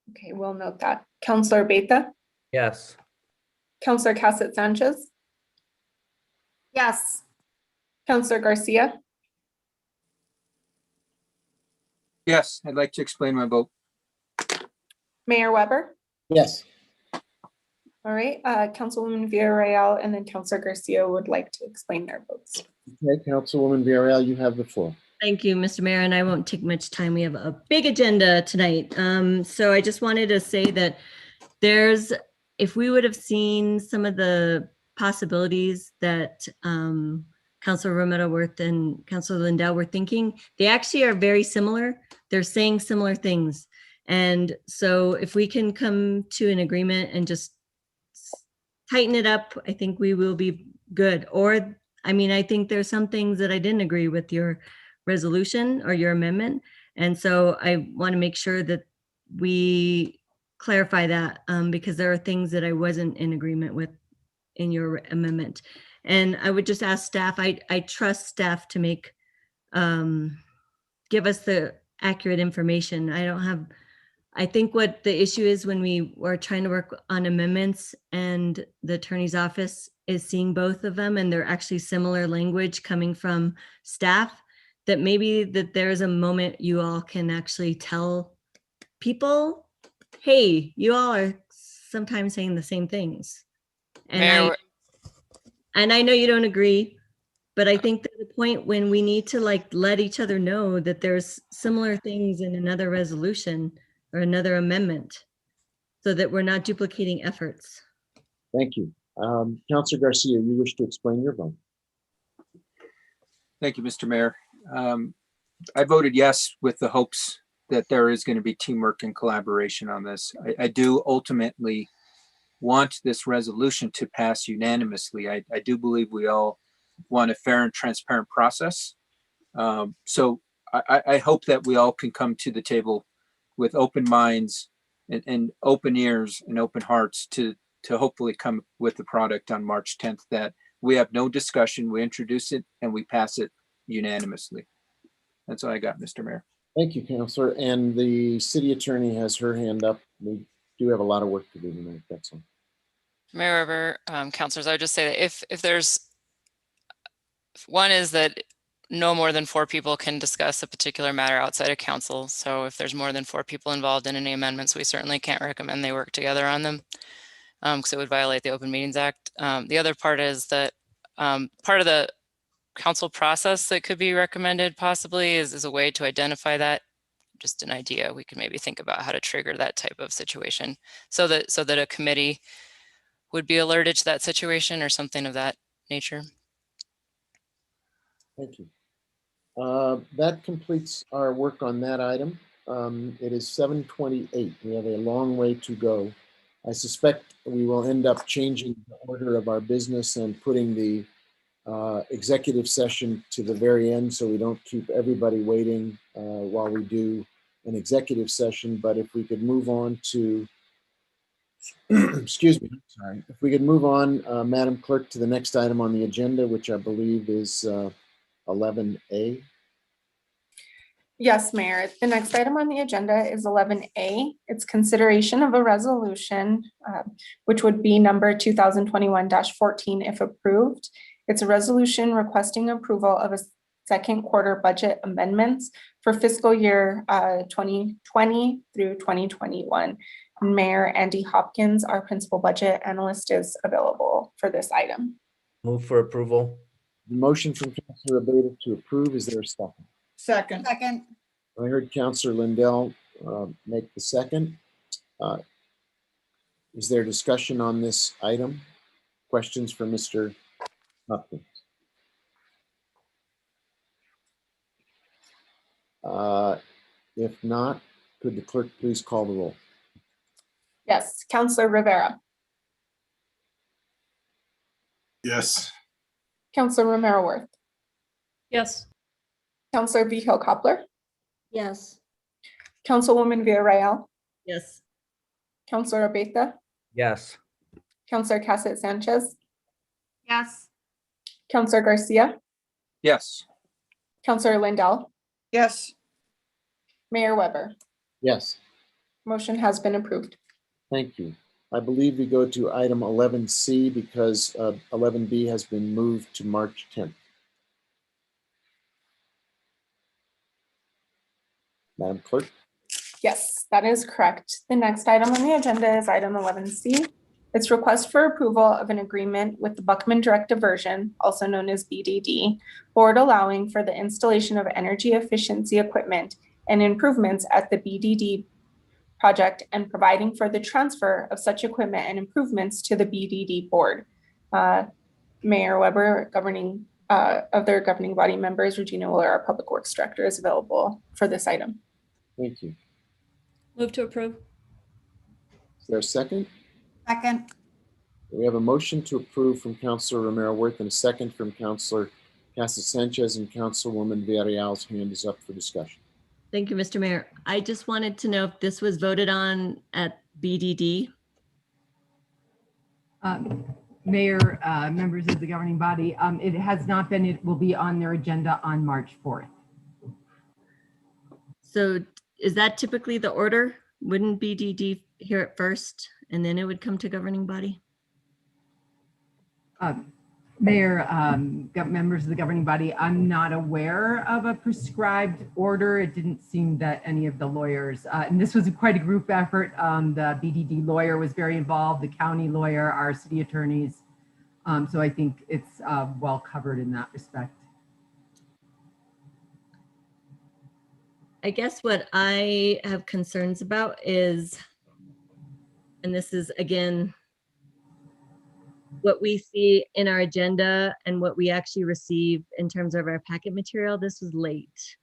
Okay, we'll note that. Councilor Beta. Yes. Councilor Kasich Sanchez. Yes. Councilor Garcia. Yes, I'd like to explain my vote. Mayor Weber. Yes. All right, Councilwoman Villarreal and then Councilor Garcia would like to explain their votes. Okay, Councilwoman Villarreal, you have the floor. Thank you, Mr. Mayor, and I won't take much time. We have a big agenda tonight. So I just wanted to say that if we would have seen some of the possibilities that Councilor Romero Worth and Councilor Lindell were thinking, they actually are very similar. They're saying similar things. And so if we can come to an agreement and just tighten it up, I think we will be good. Or, I mean, I think there's some things that I didn't agree with your resolution or your amendment. And so I want to make sure that we clarify that because there are things that I wasn't in agreement with in your amendment. And I would just ask staff, I trust staff to give us the accurate information. I think what the issue is when we were trying to work on amendments and the attorney's office is seeing both of them and they're actually similar language coming from staff, that maybe that there's a moment you all can actually tell people, hey, you all are sometimes saying the same things. Mayor, And I know you don't agree, but I think there's a point when we need to let each other know that there's similar things in another resolution or another amendment so that we're not duplicating efforts. Thank you. Councilor Garcia, you wish to explain your vote? Thank you, Mr. Mayor. I voted yes with the hopes that there is going to be teamwork and collaboration on this. I do ultimately want this resolution to pass unanimously. I do believe we all want a fair and transparent process. So I hope that we all can come to the table with open minds and open ears and open hearts to hopefully come with the product on March 10th, that we have no discussion, we introduce it and we pass it unanimously. That's all I got, Mr. Mayor. Thank you, Councilor. And the city attorney has her hand up. We do have a lot of work to do tonight, that's all. Mayor Weber, councilors, I would just say that if there's one is that no more than 4 people can discuss a particular matter outside of council. So if there's more than 4 people involved in any amendments, we certainly can't recommend they work together on them because it would violate the Open Meetings Act. The other part is that part of the council process that could be recommended possibly is a way to identify that. Just an idea. We could maybe think about how to trigger that type of situation so that a committee would be alerted to that situation or something of that nature. Thank you. That completes our work on that item. It is 7:28. We have a long way to go. I suspect we will end up changing the order of our business and putting the executive session to the very end so we don't keep everybody waiting while we do an executive session. But if we could move on to, excuse me, sorry. If we could move on, Madam Clerk, to the next item on the agenda, which I believe is 11A. Yes, Mayor. The next item on the agenda is 11A. It's consideration of a resolution, which would be number 2021-14 if approved. It's a resolution requesting approval of a second quarter budget amendments for fiscal year 2020 through 2021. Mayor Andy Hopkins, our principal budget analyst, is available for this item. Move for approval. The motion from Councilor Abeyta to approve. Is there a second? Second. Second. I heard Councilor Lindell make the second. Is there discussion on this item? Questions for Mr. Hopkins? If not, could the clerk please call the roll? Yes, Councilor Rivera, Yes. Councilor Romero Worth, Yes. Councilor Vigil Koppler, Yes. Councilwoman Villarreal, Yes. Councilor Abeyta, Yes. Councilor Cassett Sanchez, Yes. Councilor Garcia, Yes. Councilor Lindell, Yes. Mayor Weber. Yes, Motion has been approved. thank you. I believe we go to item 11C because 11B has been moved to March 10th. Madam Clerk? Yes, that is correct. The next item on the agenda is item 11C. It's request for approval of an agreement with the Buckman Direct Diversion, also known as BDD, board allowing for the installation of energy efficiency equipment and improvements at the BDD project and providing for the transfer of such equipment and improvements to the BDD board. Mayor Weber, other governing body members, Regina Willer, our Public Works Director, is available for this item. Thank you. Move to approve. Is there a second? Second. We have a motion to approve from Councilor Romero Worth and a second from Councilor Casa Sanchez, and Councilwoman Villarreal's hand is up for discussion. Thank you, Mr. Mayor. I just wanted to know if this was voted on at BDD. Mayor, members of the governing body, it has not been. It will be on their agenda on March 4th. So is that typically the order? Wouldn't BDD hear it first and then it would come to governing body? Mayor, members of the governing body, I'm not aware of a prescribed order. It didn't seem that any of the lawyers, and this was quite a group effort. The BDD lawyer was very involved, the county lawyer, our city attorneys. So I think it's well covered in that respect. I guess what I have concerns about is, and this is again, what we see in our agenda and what we actually receive in terms of our packet material. This was late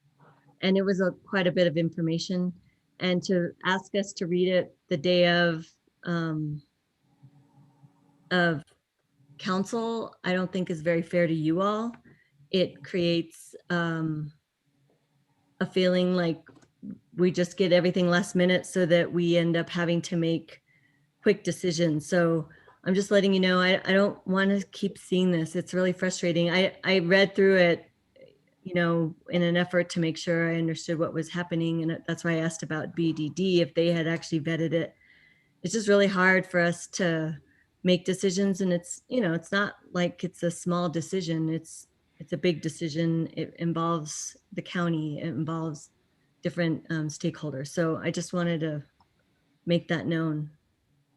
and it was quite a bit of information, and to ask us to read it the day of council, I don't think is very fair to you all. It creates a feeling like we just get everything last minute so that we end up having to make quick decisions. So I'm just letting you know, I don't want to keep seeing this. It's really frustrating. I read through it, you know, in an effort to make sure I understood what was happening. And that's why I asked about BDD, if they had actually vetted it. It's just really hard for us to make decisions. And it's, you know, it's not like it's a small decision. It's a big decision. It involves the county. It involves different stakeholders. So I just wanted to make that known.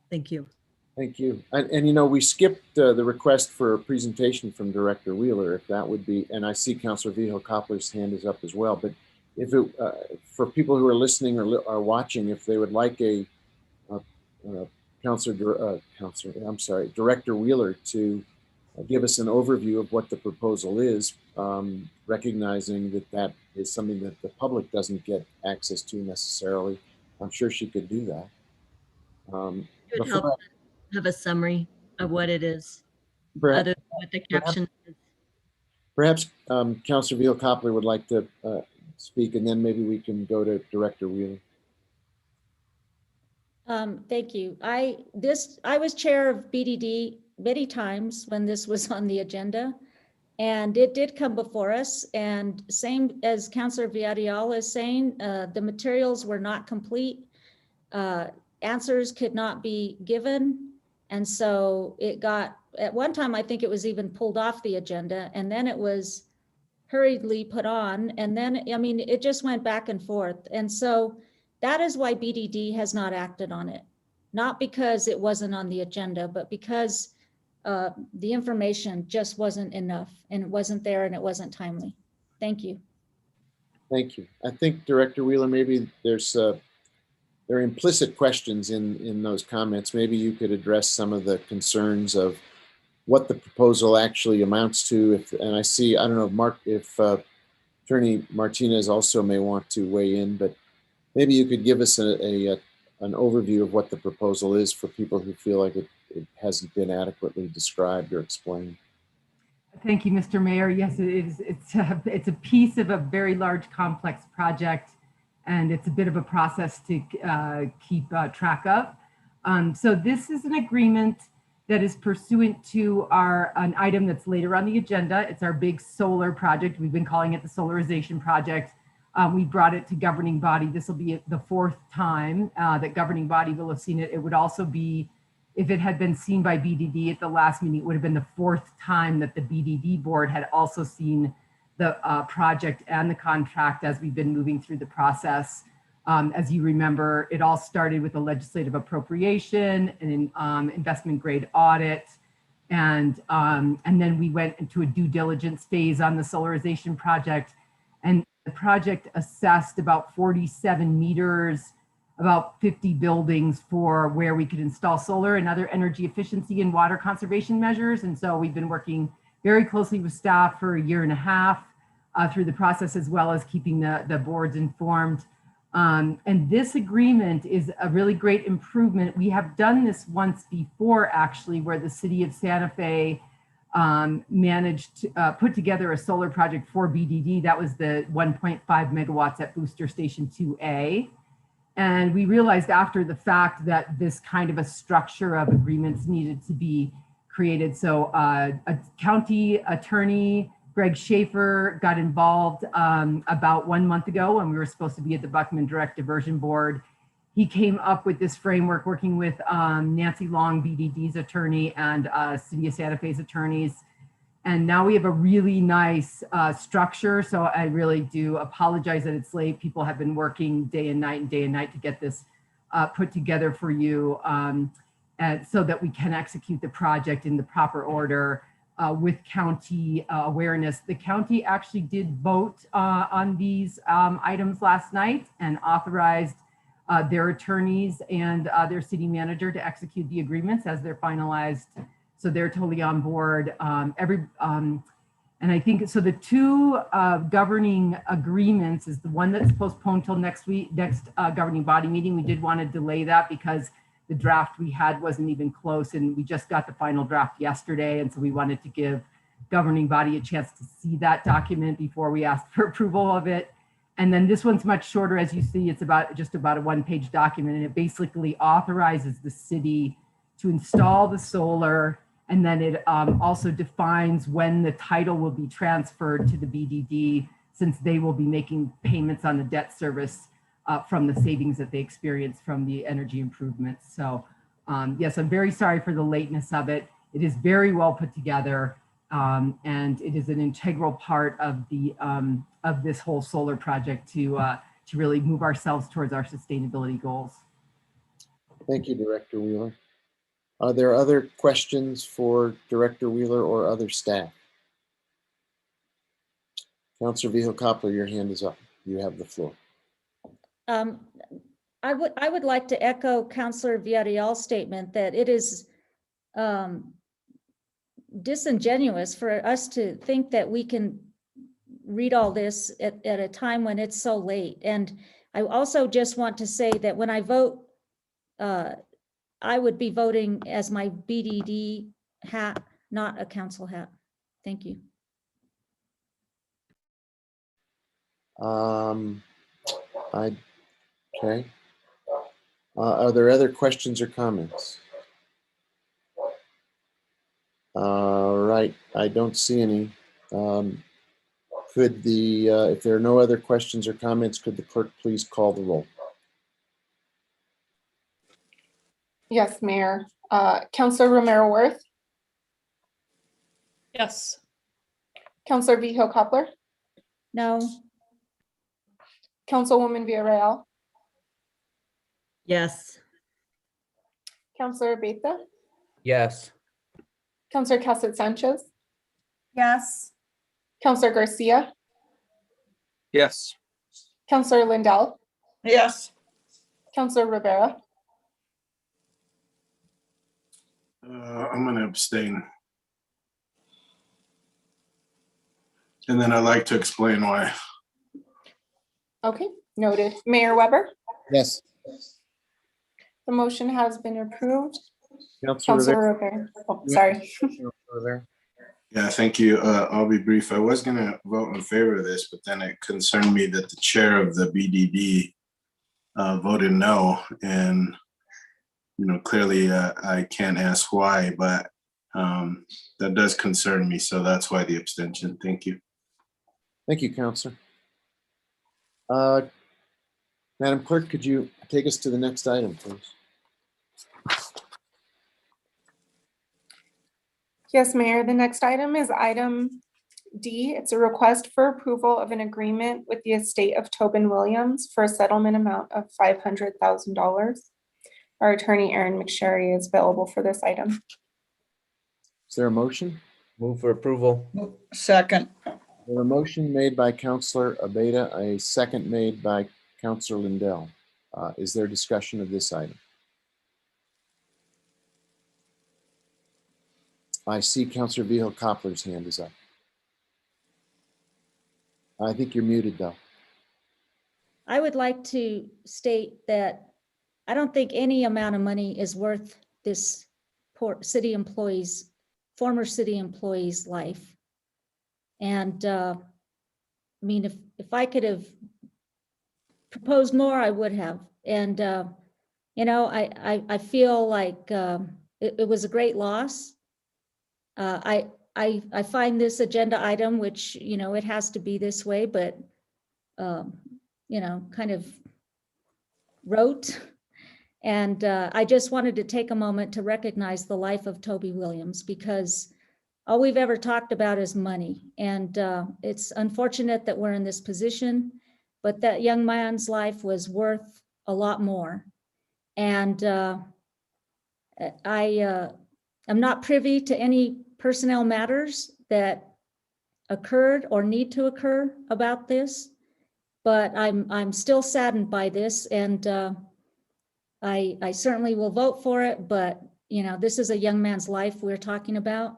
Thank you. Thank you. And you know, we skipped the request for a presentation from Director Wheeler, if that would be, and I see Councilor Vigil Coppler's hand is up as well, but if it, for people who are listening or are watching, if they would like Director Wheeler to give us an overview of what the proposal is, recognizing that that is something that the public doesn't get access to necessarily. I'm sure she could do that. It would help have a summary of what it is, other than what the caption is. Perhaps Councilor Vigil Coppler would like to speak, and then maybe we can go to Director Wheeler. Thank you. I was chair of BDD many times when this was on the agenda, and it did come before us. And same as Councilor Villarreal is saying, the materials were not complete. Answers could not be given. And so it got, at one time, I think it was even pulled off the agenda, and then it was hurriedly put on. And then, I mean, it just went back and forth. And so that is why BDD has not acted on it. Not because it wasn't on the agenda, but because the information just wasn't enough, and it wasn't there, and it wasn't timely. Thank you. Thank you. I think Director Wheeler, maybe there are implicit questions in those comments. Maybe you could address some of the concerns of what the proposal actually amounts to. And I see, I don't know, if Attorney Martinez also may want to weigh in, but maybe you could give us an overview of what the proposal is for people who feel like it hasn't been adequately described or explained. Thank you, Mr. Mayor. Yes, it is. It's a piece of a very large, complex project, and it's a bit of a process to keep track of. So this is an agreement that is pursuant to an item that's later on the agenda. It's our big solar project. We've been calling it the Solarization Project. We brought it to governing body. This will be the fourth time that governing body will have seen it. It would also be, if it had been seen by BDD at the last meeting, it would have been the fourth time that the BDD board had also seen the project and the contract as we've been moving through the process. As you remember, it all started with a legislative appropriation and an investment grade audit. And then we went into a due diligence phase on the solarization project. And the project assessed about 47 meters, about 50 buildings for where we could install solar and other energy efficiency and water conservation measures. And so we've been working very closely with staff for a year and a half through the process, as well as keeping the boards informed. And this agreement is a really great improvement. We have done this once before, actually, where the city of Santa Fe managed to put together a solar project for BDD. That was the 1.5 megawatts at Booster Station 2A. And we realized after the fact that this kind of a structure of agreements needed to be created. So a county attorney, Greg Schaefer, got involved about 1 month ago when we were supposed to be at the Buckman Direct Diversion Board. He came up with this framework working with Nancy Long, BDD's attorney, and City of Santa Fe's attorneys. And now we have a really nice structure. So I really do apologize that it's late. People have been working day and night to get this put together for you, and so that we can execute the project in the proper order with county awareness. The county actually did vote on these items last night and authorized their attorneys and their city manager to execute the agreements as they're finalized. So they're totally on board. And I think, so the two governing agreements is the one that's postponed till next governing body meeting. We did want to delay that because the draft we had wasn't even close, and we just got the final draft yesterday. And so we wanted to give governing body a chance to see that document before we asked for approval of it. And then this one's much shorter. As you see, it's just about a one-page document, and it basically authorizes the city to install the solar. And then it also defines when the title will be transferred to the BDD, since they will be making payments on the debt service from the savings that they experience from the energy improvements. So yes, I'm very sorry for the lateness of it. It is very well put together, and it is an integral part of the of this whole solar project to really move ourselves towards our sustainability goals. Thank you, Director Wheeler. Are there other questions for Director Wheeler or other staff? Councilor Vihel-Coppler, your hand is up. You have the floor. I would like to echo Councilor Villarreal's statement that it is disingenuous for us to think that we can read all this at a time when it's so late. And I also just want to say that when I vote, I would be voting as my BDD hat, not a council hat. Thank you. Okay. Are there other questions or comments? All right, I don't see any. Could if there are no other questions or comments, could the clerk please call the roll? Yes, Mayor. Councilor Romero Worth, Yes. Councilor Vihel-Coppler, No. Councilwoman Villarreal, Yes. Councilor Beta, Yes. Councilor Cassett Sanchez, Yes. Councilor Garcia, Yes. Councilor Lindell, Yes. Councilor Rivera, I'm going to abstain. And then I'd like to explain why. okay, noted. Mayor Weber, Yes. the motion has been approved. Councilor Rivera, oh, sorry. Rivera. Yeah, thank you. I'll be brief. I was going to vote in favor of this, but then it concerned me that the chair of the BDD voted no. And, you know, clearly I can't ask why, but that does concern me. So that's why the abstention. Thank you. Thank you, Councilor. Madam Clerk, could you take us to the next item, please? Yes, Mayor. The next item is item D, it's a request for approval of an agreement with the estate of Tobin Williams for a settlement amount of $500,000. Our attorney, Erin McSherry, is available for this item. Is there a motion? Move for approval. Second. There's a motion made by Counselor Abeyta, a second made by Counselor Lindell. Is there discussion of this item? I see Counselor Vihel Coppler's hand is up. I think you're muted though. I would like to state that I don't think any amount of money is worth this poor city employee's, former city employee's life. And I mean, if I could have proposed more, I would have. And you know, I feel like it was a great loss. I find this agenda item, which, you know, it has to be this way, but, you know, kind of rote. And I just wanted to take a moment to recognize the life of Toby Williams, because all we've ever talked about is money. And it's unfortunate that we're in this position, but that young man's life was worth a lot more. And I'm not privy to any personnel matters that occurred or need to occur about this, but I'm still saddened by this, and I certainly will vote for it. But you know, this is a young man's life we're talking about,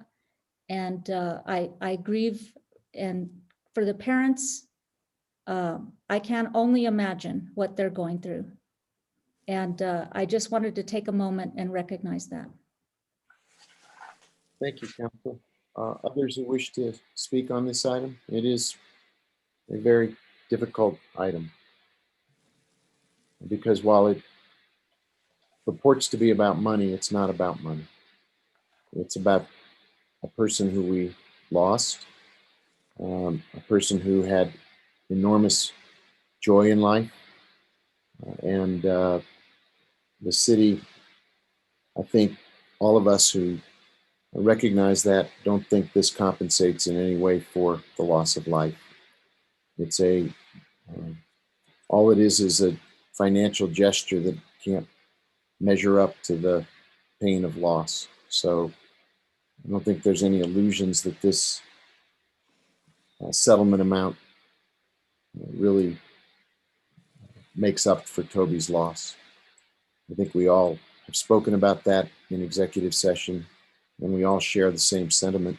and I grieve, and for the parents, I can only imagine what they're going through, and I just wanted to take a moment and recognize that. Thank you, Council. Others who wish to speak on this item? It is a very difficult item, because while it purports to be about money, it's not about money. It's about a person who we lost, a person who had enormous joy in life, and the city, I think all of us who recognize that don't think this compensates in any way for the loss of life. It's all it is a financial gesture that can't measure up to the pain of loss. So I don't think there's any illusions that this settlement amount really makes up for Toby's loss. I think we all have spoken about that in executive session, and we all share the same sentiment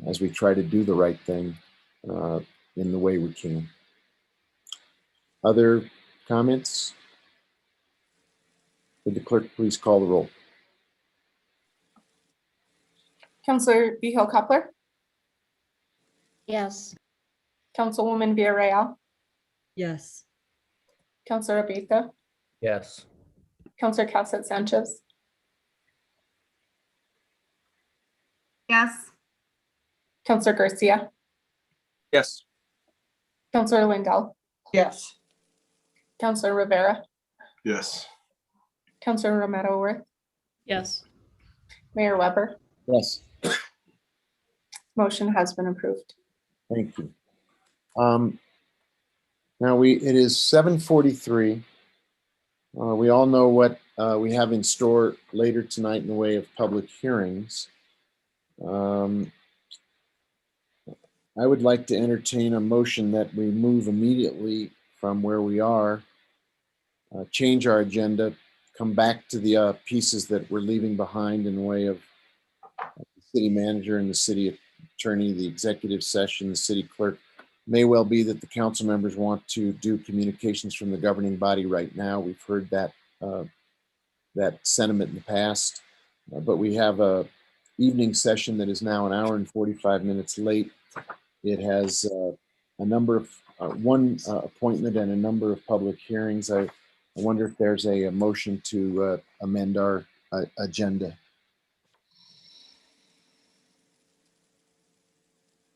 as we try to do the right thing in the way we can. Other comments? Would the clerk please call the roll? Counselor Vihel Coppler, Yes. Councilwoman Villarreal, Yes. Counselor Abeyta, Yes. Counselor Cassett Sanchez, Yes. Counselor Garcia, Yes. Counselor Lindell, Yes. Counselor Rivera, Yes. Counselor Romero Worth, Yes. Mayor Weber. Yes. Motion has been approved. Thank you. Now it is 7:43. We all know what we have in store later tonight in the way of public hearings. I would like to entertain a motion that we move immediately from where we are, change our agenda, come back to the pieces that we're leaving behind in the way of the city manager and the city attorney, the executive session, the city clerk. May well be that the council members want to do communications from the governing body right now. We've heard that that sentiment in the past, but we have a evening session that is now an hour and 45 minutes late. It has a number of one appointment and a number of public hearings. I wonder if there's a motion to amend our agenda.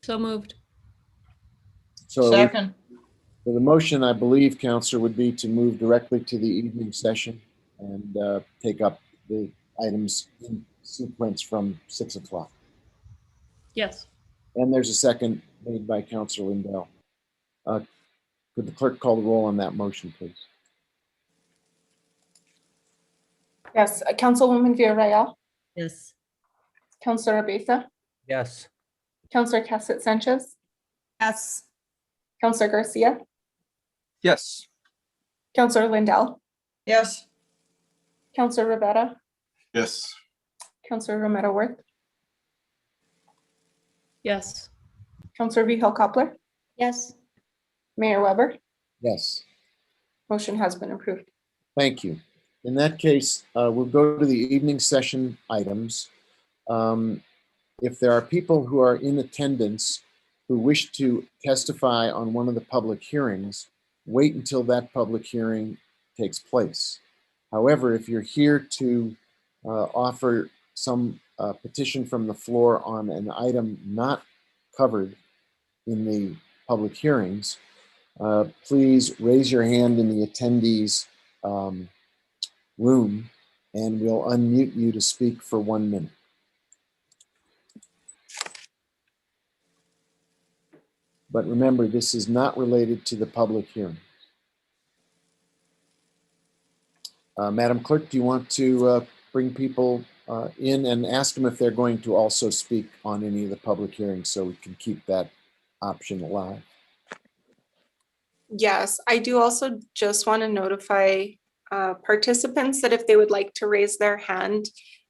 So moved. So Second. So the motion, I believe, Counselor, would be to move directly to the evening session and take up the items in sequence from 6 o'clock. Yes. And there's a second made by Councilor Lindell. Could the clerk call the roll on that motion, please? Yes, Councilwoman Villarreal, Yes. Councilor Abeza, Yes. Councilor Cassett Sanchez, Yes. Councilor Garcia, Yes. Councilor Lindell, Yes. Councilor Rivera, Yes. Councilor Romero Worth, Yes. Councilor Vihel Coppler, Yes. Mayor Weber. Yes. Motion has been approved. Thank you. In that case, we'll go to the evening session items. If there are people who are in attendance who wish to testify on one of the public hearings, wait until that public hearing takes place. However, if you're here to offer some petition from the floor on an item not covered in the public hearings, please raise your hand in the attendees room and we'll unmute you to speak for 1 minute. But remember, this is not related to the public hearing. Madam Clerk, do you want to bring people in and ask them if they're going to also speak on any of the public hearings so we can keep that option alive? Yes, I do also just want to notify participants that if they would like to raise their hand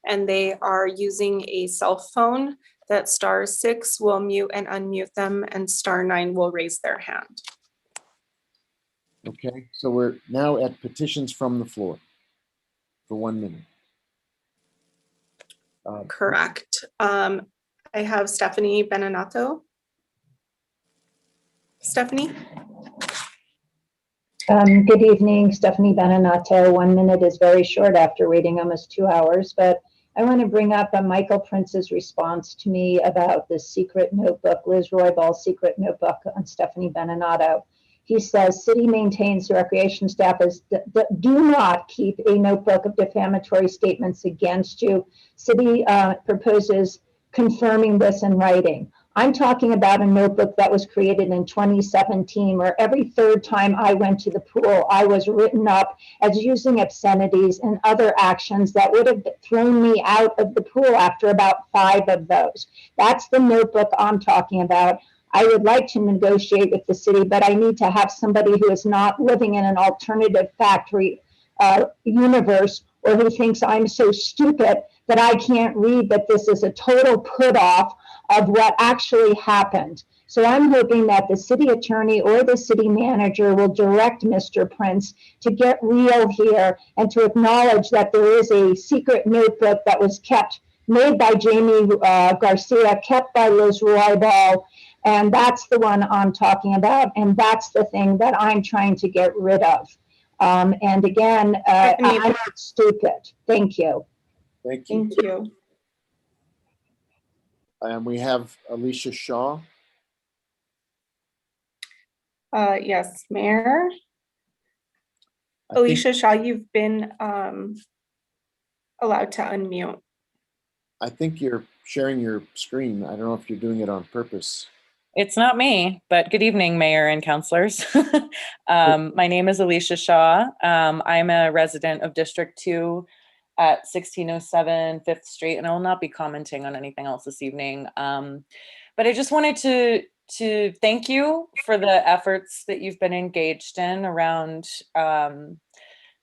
and they are using a cell phone, that *6 will mute and unmute them and *9 will raise their hand. Okay, so we're now at petitions from the floor for 1 minute. Correct. I have Stephanie Beninato. Stephanie? Good evening, Stephanie Beninato. 1 minute is very short after waiting almost 2 hours, but I want to bring up Michael Prince's response to me about the secret notebook, Liz Royball's secret notebook on Stephanie Beninato. He says, city maintains the recreation staff do not keep a notebook of defamatory statements against you. City proposes confirming this in writing. I'm talking about a notebook that was created in 2017, where every third time I went to the pool, I was written up as using obscenities and other actions that would have thrown me out of the pool after about 5 of those. That's the notebook I'm talking about. I would like to negotiate with the city, but I need to have somebody who is not living in an alternative factory universe, or who thinks I'm so stupid that I can't read that this is a total put off of what actually happened. So I'm hoping that the city attorney or the city manager will direct Mr. Prince to get real here and to acknowledge that there is a secret notebook that was made by Jamie Garcia, kept by Liz Roybal, and that's the one I'm talking about, and that's the thing that I'm trying to get rid of. And again, I'm not stupid. Thank you. Thank you. Thank you. And we have Alicia Shaw. Yes, Mayor. I think- Alicia Shaw, you've been allowed to unmute. I think you're sharing your screen. I don't know if you're doing it on purpose. It's not me, but good evening, Mayor and councilors. My name is Alicia Shaw. I'm a resident of District 2 at 1607 5th Street, and I will not be commenting on anything else this evening. But I just wanted to thank you for the efforts that you've been engaged in around the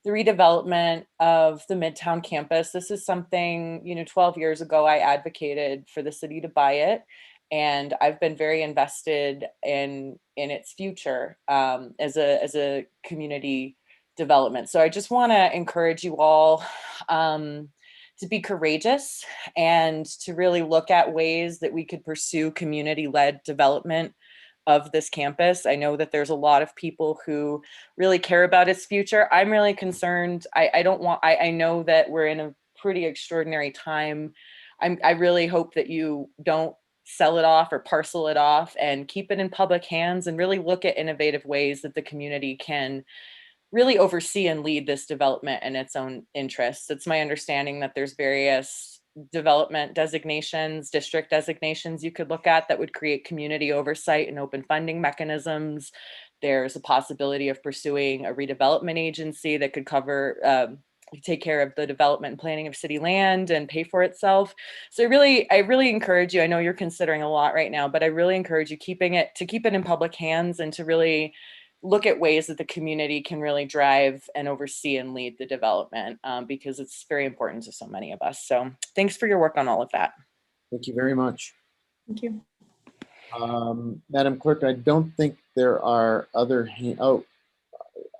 redevelopment of the Midtown campus. This is something, 12 years ago, I advocated for the city to buy it. And I've been very invested in its future as a community development. So I just want to encourage you all to be courageous and to really look at ways that we could pursue community-led development of this campus. I know that there's a lot of people who really care about its future. I'm really concerned. I know that we're in a pretty extraordinary time. I really hope that you don't sell it off or parcel it off and keep it in public hands and really look at innovative ways that the community can really oversee and lead this development in its own interests. It's my understanding that there's various development designations, district designations you could look at that would create community oversight and open funding mechanisms. There's a possibility of pursuing a redevelopment agency that could cover, take care of the development and planning of city land and pay for itself. So I really encourage you, I know you're considering a lot right now, but I really encourage you to keep it in public hands and to really look at ways that the community can really drive and oversee and lead the development, because it's very important to so many of us. So thanks for your work on all of that. Thank you very much. Thank you. Madam Clerk, I don't think there are other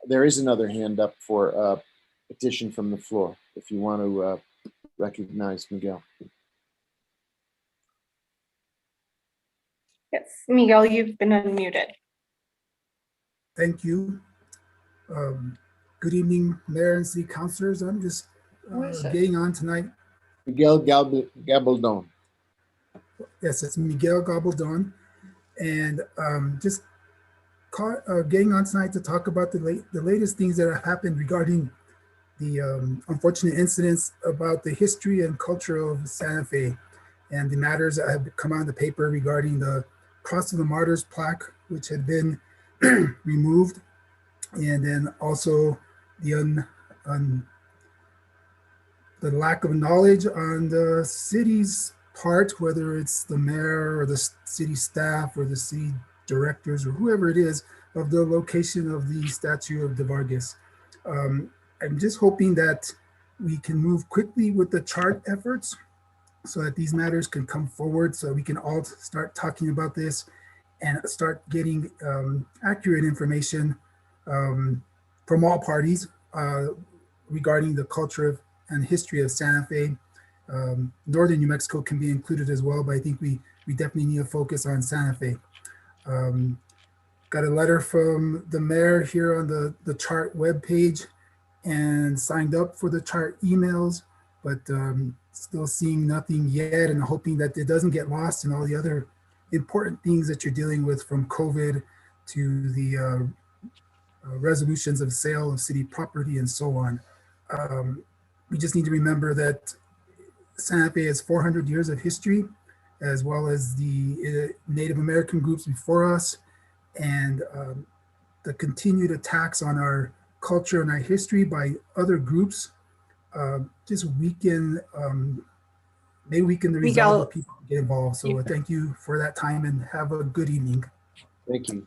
there is another hand up for a petition from the floor, if you want to recognize Miguel. Yes, Miguel, you've been unmuted. Thank you. Good evening, Mayor and City Councilors. I'm just getting on tonight. Miguel Gabaldon. Yes, it's Miguel Gabaldon. And just getting on tonight to talk about the latest things that have happened regarding the unfortunate incidents about the history and culture of Santa Fe and the matters that have come out in the paper regarding the Cross of the Martyrs plaque, which had been removed, and then also the lack of knowledge on the city's part, whether it's the mayor or the city staff or the city directors or whoever it is, of the location of the statue of De Vargas. I'm just hoping that we can move quickly with the chart efforts so that these matters can come forward so we can all start talking about this and start getting accurate information from all parties regarding the culture and history of Santa Fe. Northern New Mexico can be included as well, but I think we definitely need to focus on Santa Fe. Got a letter from the mayor here on the chart webpage and signed up for the chart emails, but still seeing nothing yet, and hoping that it doesn't get lost in all the other important things that you're dealing with, from COVID to the resolutions of sale of city property and so on. We just need to remember that Santa Fe has 400 years of history, as well as the Native American groups before us, and the continued attacks on our culture and our history by other groups just weaken, may weaken the resolve of people to get involved. So thank you for that time and have a good evening. Thank you.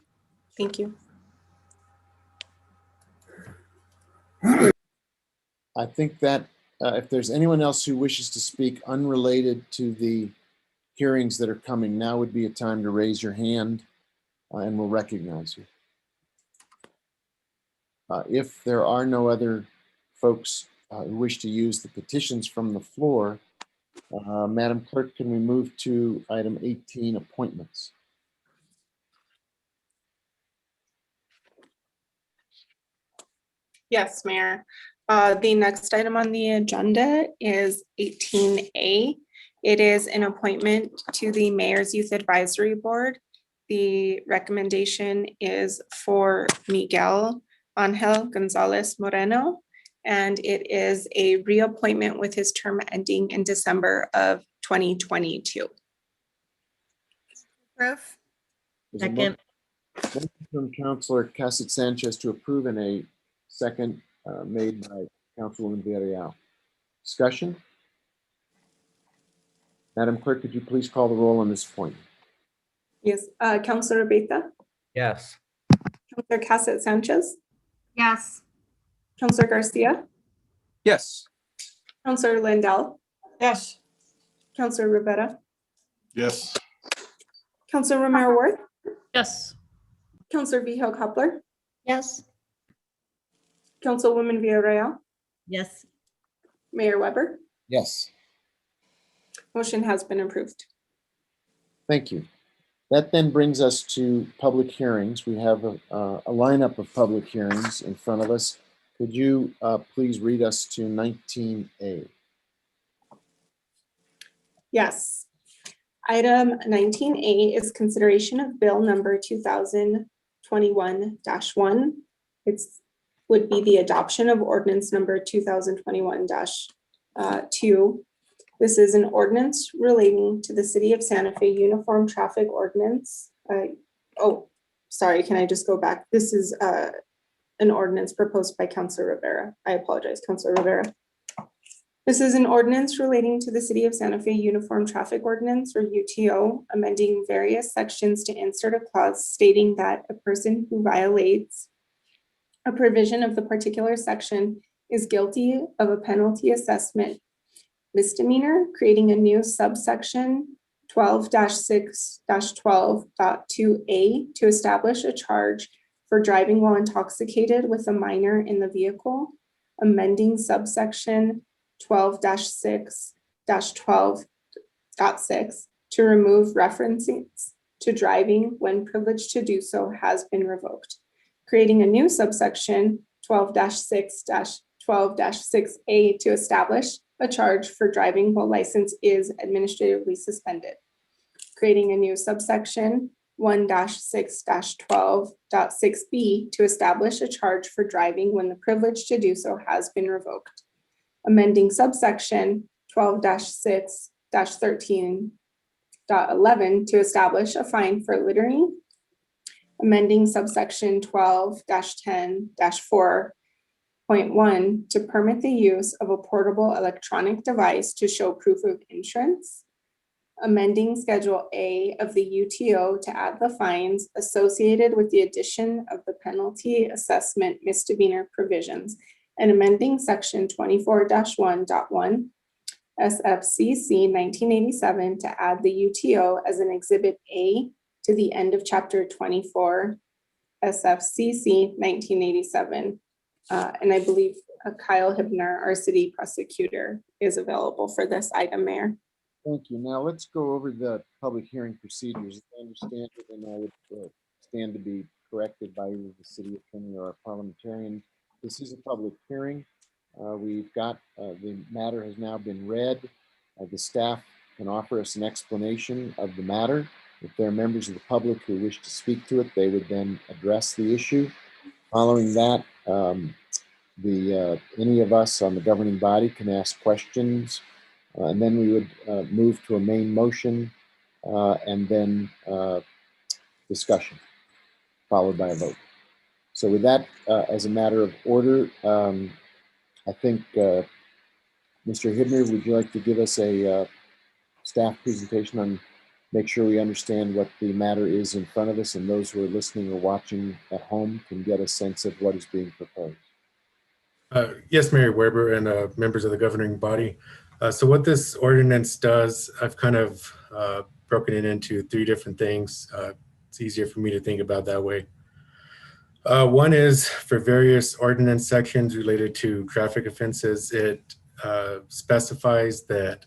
Thank you. I think that if there's anyone else who wishes to speak unrelated to the hearings that are coming, now would be a time to raise your hand and we'll recognize you. If there are no other folks who wish to use the petitions from the floor, Madam Clerk, can we move to item 18, appointments? Yes, Mayor. The next item on the agenda is 18A. It is an appointment to the Mayor's Youth Advisory Board. The recommendation is for Miguel Angel Gonzalez Moreno, and it is a reappointment with his term ending in December of 2022. Approve. There's a motion from Councilor Cassett Sanchez to approve, and a second made by Councilwoman Villarreal. Discussion? Madam Clerk, could you please call the roll on this appointment? Yes, Councilor Beta, Yes. Councilor Cassett Sanchez, Yes. Councilor Garcia, Yes. Councilor Lindell, Yes. Councilor Rivera, Yes. Councilor Romero Worth, Yes. Councilor Vigil Coupler, Yes. Councilwoman Villarreal, Yes. Mayor Weber. Yes. Motion has been approved. Thank you. That then brings us to public hearings. We have a lineup of public hearings in front of us. Could you please read us to 19A? Yes. Item 19A is consideration of bill number 2021-1. Would be the adoption of ordinance number 2021-2. This is an ordinance relating to the City of Santa Fe Uniform Traffic Ordinance. Oh, sorry, can I just go back? This is an ordinance proposed by Councilor Rivera. I apologize, Councilor Rivera. This is an ordinance relating to the City of Santa Fe Uniform Traffic Ordinance, or UTO, amending various sections to insert a clause stating that a person who violates a provision of the particular section is guilty of a penalty assessment misdemeanor, creating a new subsection 12-6-12.2a to establish a charge for driving while intoxicated with a minor in the vehicle, amending subsection 12-6-12.6 to remove references to driving when privilege to do so has been revoked, creating a new subsection 12-6-12.6a to establish a charge for driving while license is administratively suspended, creating a new subsection 1-6-12.6b to establish a charge for driving when the privilege to do so has been revoked, amending subsection 12-6-13.11 to establish a fine for littering, amending subsection 12-10-4.1 to permit the use of a portable electronic device to show proof of insurance, amending Schedule A of the UTO to add the fines associated with the addition of the penalty assessment misdemeanor provisions, and amending Section 24-1.1 SFCC 1987 to add the UTO as an Exhibit A to the end of Chapter 24 SFCC 1987. And I believe Kyle Hibner, our city prosecutor, is available for this item, Mayor. Thank you. Now let's go over the public hearing procedures. As I understand it, and I would stand to be corrected by either the city attorney or our parliamentarian. This is a public hearing. We've got the matter has now been read. The staff can offer us an explanation of the matter. If there are members of the public who wish to speak to it, they would then address the issue. Following that, any of us on the governing body can ask questions, and then we would move to a main motion and then discussion, followed by a vote. So with that, as a matter of order, I think, Mr. Hibner, would you like to give us a staff presentation on, make sure we understand what the matter is in front of us, and those who are listening or watching at home can get a sense of what is being proposed? Yes, Mayor Weber and members of the governing body. So what this ordinance does, I've kind of broken it into three different things. It's easier for me to think about that way. One is for various ordinance sections related to traffic offenses. It specifies that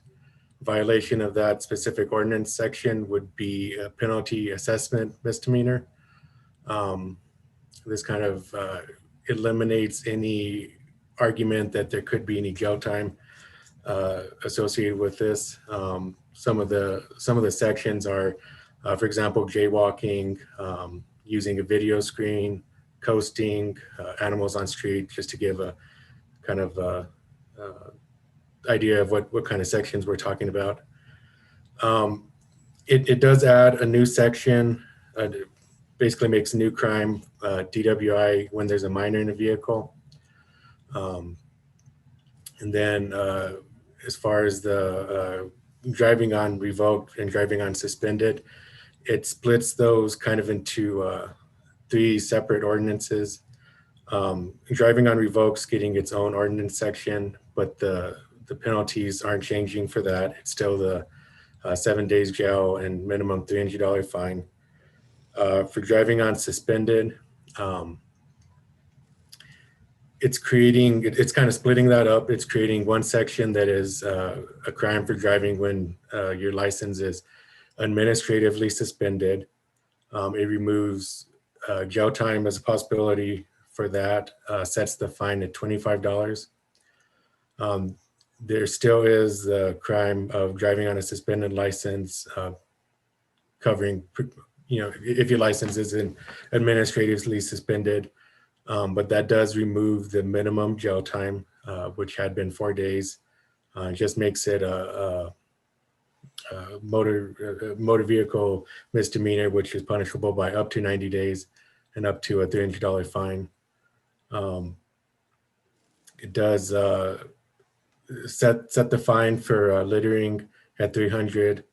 violation of that specific ordinance section would be a penalty assessment misdemeanor. This kind of eliminates any argument that there could be any jail time associated with this. Some of the sections are, for example, jaywalking, using a video screen, coasting, animals on street, just to give a kind of idea of what kind of sections we're talking about. It does add a new section, basically makes a new crime, DWI, when there's a minor in a vehicle. And then as far as the driving on revoked and driving on suspended, it splits those kind of into three separate ordinances. Driving on revoked's getting its own ordinance section, but the penalties aren't changing for that. It's still the 7 days jail and minimum $300 fine. For driving on suspended, it's kind of splitting that up. It's creating one section that is a crime for driving when your license is administratively suspended. It removes jail time as a possibility for that, sets the fine at $25. There still is the crime of driving on a suspended license, covering, if your license isn't administratively suspended, but that does remove the minimum jail time, which had been 4 days. It just makes it a motor vehicle misdemeanor, which is punishable by up to 90 days and up to a $300 fine. It does set the fine for littering at $300.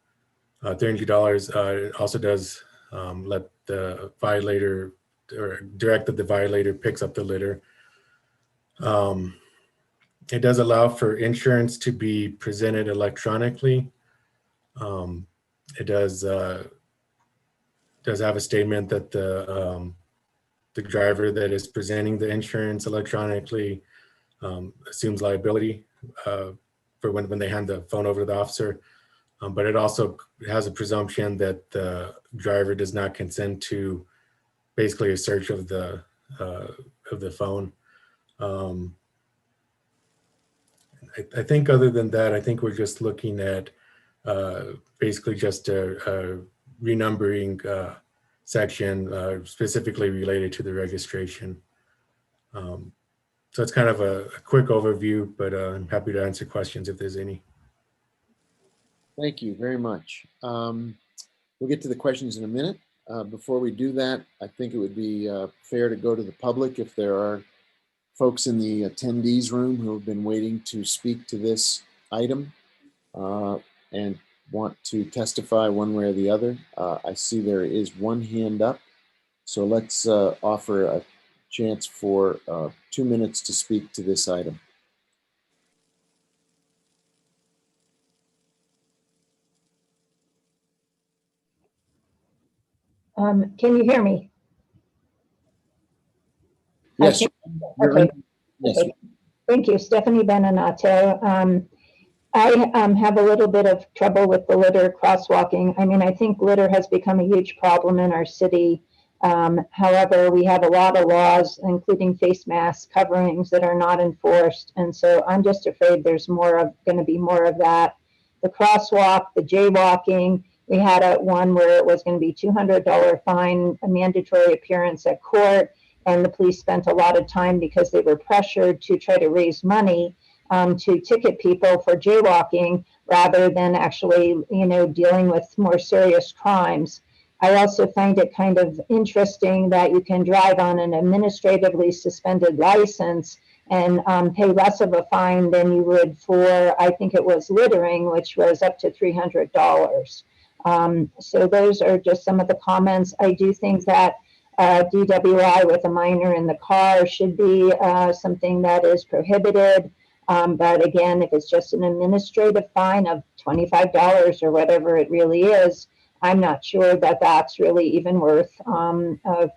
It also does let the violator, or direct that the violator picks up the litter. It does allow for insurance to be presented electronically. It does have a statement that the driver that is presenting the insurance electronically assumes liability for when they hand the phone over to the officer. But it also has a presumption that the driver does not consent to basically a search of the phone. I think other than that, I think we're just looking at basically just a renumbering section specifically related to the registration. So it's kind of a quick overview, but I'm happy to answer questions if there's any. Thank you very much. We'll get to the questions in a minute. Before we do that, I think it would be fair to go to the public if there are folks in the attendees room who have been waiting to speak to this item and want to testify one way or the other. I see there is one hand up. So let's offer a chance for 2 minutes to speak to this item. Can you hear me? Yes. Okay. Yes. Okay. Thank you, Stephanie Beninato. I have a little bit of trouble with the litter crosswalking. I mean, I think litter has become a huge problem in our city. However, we have a lot of laws, including face mask coverings, that are not enforced. And so I'm just afraid there's going to be more of that. The crosswalk, the jaywalking, we had one where it was going to be $200 fine, a mandatory appearance at court. And the police spent a lot of time because they were pressured to try to raise money to ticket people for jaywalking rather than actually, dealing with more serious crimes. I also find it kind of interesting that you can drive on an administratively suspended license and pay less of a fine than you would for, I think it was littering, which was up to $300. So those are just some of the comments. I do think that DWI with a minor in the car should be something that is prohibited. But again, if it's just an administrative fine of $25 or whatever it really is, I'm not sure that that's really even worth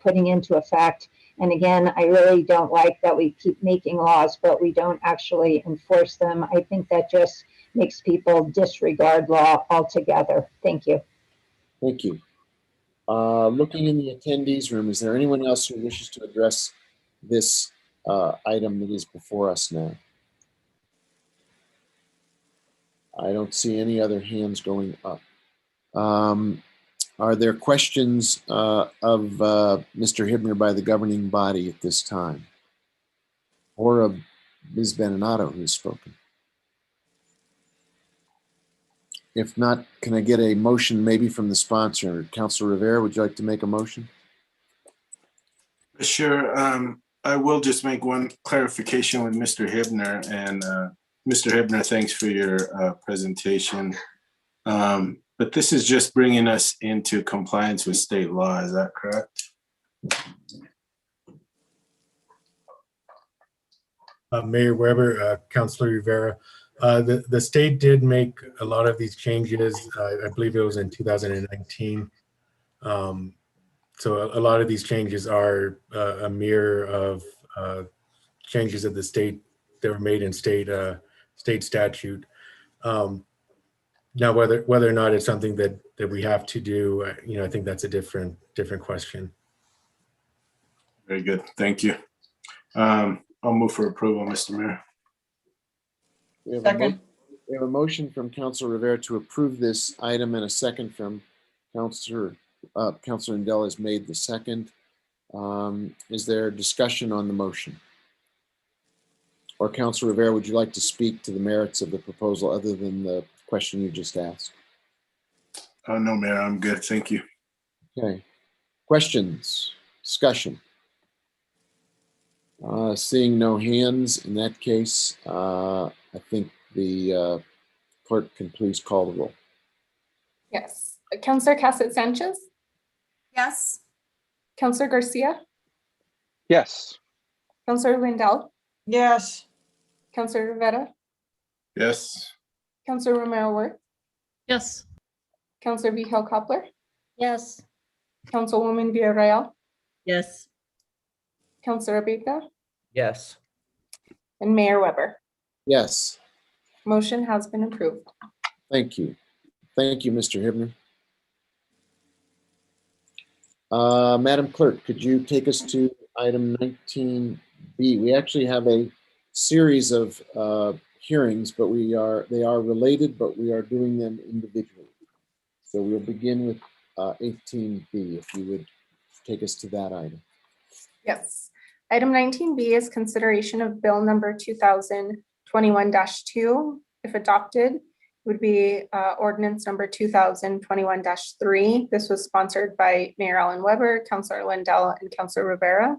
putting into effect. And again, I really don't like that we keep making laws, but we don't actually enforce them. I think that just makes people disregard law altogether. Thank you. Thank you. Looking in the attendees room, is there anyone else who wishes to address this item that is before us now? I don't see any other hands going up. Are there questions of Mr. Hibner by the governing body at this time? Or of Ms. Beninato who has spoken? If not, can I get a motion maybe from the sponsor? Councilor Rivera, would you like to make a motion? Sure. I will just make one clarification with Mr. Hibner. And Mr. Hibner, thanks for your presentation. But this is just bringing us into compliance with state law. Is that correct? Mayor Weber, Councilor Rivera, the state did make a lot of these changes. I believe it was in 2019. So a lot of these changes are a mirror of changes of the state that were made in state statute. Now, whether or not it's something that we have to do, I think that's a different question. Very good. Thank you. I'll move for approval, Mr. Mayor. We have a motion from Councilor Rivera to approve this item and a second from Councilor Ndell has made the second. Is there discussion on the motion? Or Councilor Rivera, would you like to speak to the merits of the proposal other than the question you just asked? No, Mayor, I'm good. Thank you. Okay. Questions, discussion? Seeing no hands, in that case, I think the clerk can please call the roll. Yes. Counselor Cassett Sanchez, Yes. Counselor Garcia, Yes. Counselor Lindell, Yes. Counselor Rivera, Yes. Counselor Romero Worth, Yes. Counselor Vihel Coppler, Yes. Councilwoman Villarreal, Yes. Counselor Abita, Yes. and Mayor Weber. Yes, Motion has been approved. thank you. Thank you, Mr. Hibner. Madam Clerk, could you take us to item 19B? We actually have a series of hearings, but they are related, but we are doing them individually. So we'll begin with 18B, if you would take us to that item. Yes. Item 19B is consideration of bill number 2021-2. If adopted, would be ordinance number 2021-3. This was sponsored by Mayor Alan Weber, Councilor Lindell, and Councilor Rivera.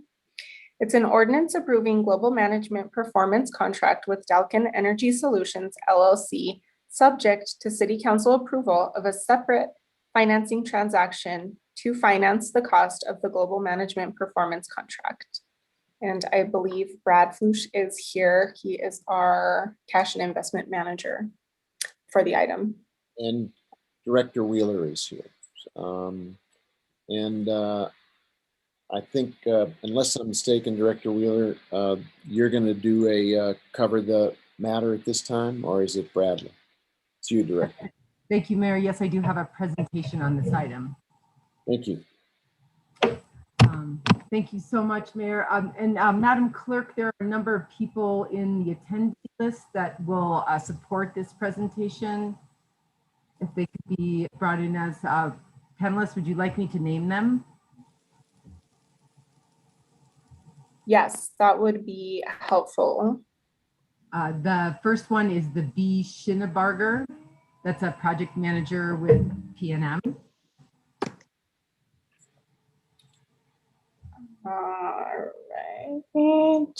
It's an ordinance approving global management performance contract with Dalkin Energy Solutions, LLC, subject to City Council approval of a separate financing transaction to finance the cost of the global management performance contract. And I believe Brad Flush is here. He is our cash and investment manager for the item. And Director Wheeler is here. I think, unless I'm mistaken, Director Wheeler, you're going to do a cover the matter at this time, or is it Bradley? It's you, Director. Thank you, Mayor. Yes, I do have a presentation on this item. Thank you. Thank you so much, Mayor. Madam Clerk, there are a number of people in the attendee list that will support this presentation. If they could be brought in as panelists, would you like me to name them? Yes, that would be helpful. The first one is the B. Schinnebarger. That's a project manager with PNM. All right.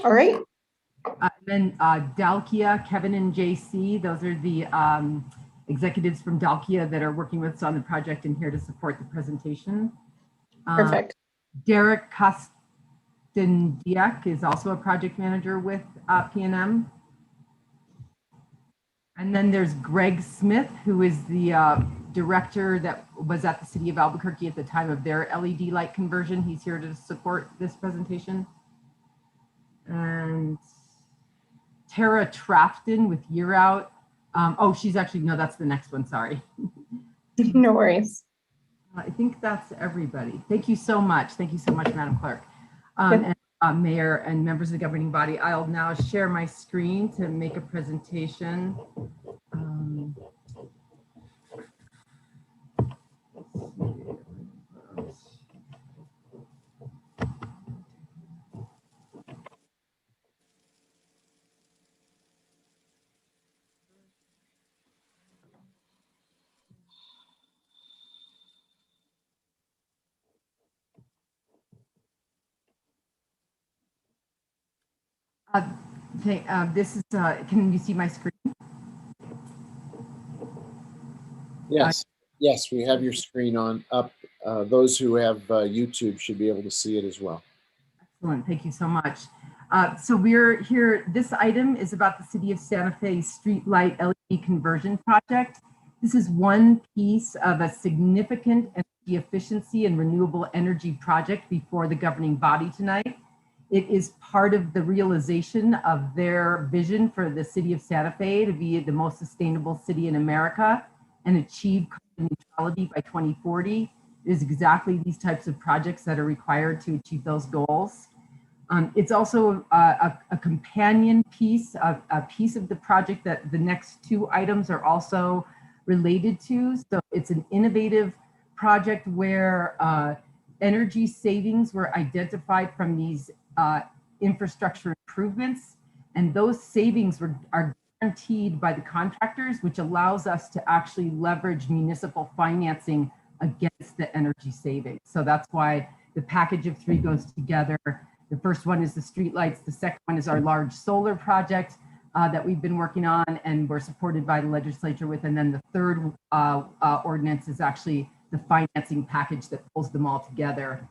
All right. Then Dalkia, Kevin and JC, those are the executives from Dalkia that are working with us on the project and here to support the presentation. Perfect. Derek Kostendiak is also a project manager with PNM. And then there's Greg Smith, who is the director that was at the City of Albuquerque at the time of their LED light conversion. He's here to support this presentation. And Tara Trafton with Year Out. Oh, she's actually, no, that's the next one, sorry. No worries. I think that's everybody. Thank you so much. Thank you so much, Madam Clerk. Mayor and members of the governing body. I'll now share my screen to make a presentation. This is, can you see my screen? Yes, yes, we have your screen on up. Those who have YouTube should be able to see it as well. Excellent, thank you so much. So we're here, this item is about the City of Santa Fe streetlight LED conversion project. This is one piece of a significant energy efficiency and renewable energy project before the governing body tonight. It is part of the realization of their vision for the City of Santa Fe to be the most sustainable city in America and achieve carbon neutrality by 2040. It is exactly these types of projects that are required to achieve those goals. It's also a companion piece, a piece of the project that the next two items are also related to. So it's an innovative project where energy savings were identified from these infrastructure improvements, and those savings are guaranteed by the contractors, which allows us to actually leverage municipal financing against the energy savings. So that's why the package of three goes together. The first one is the streetlights. The second one is our large solar project that we've been working on and we're supported by the legislature with. And then the third ordinance is actually the financing package that pulls them all together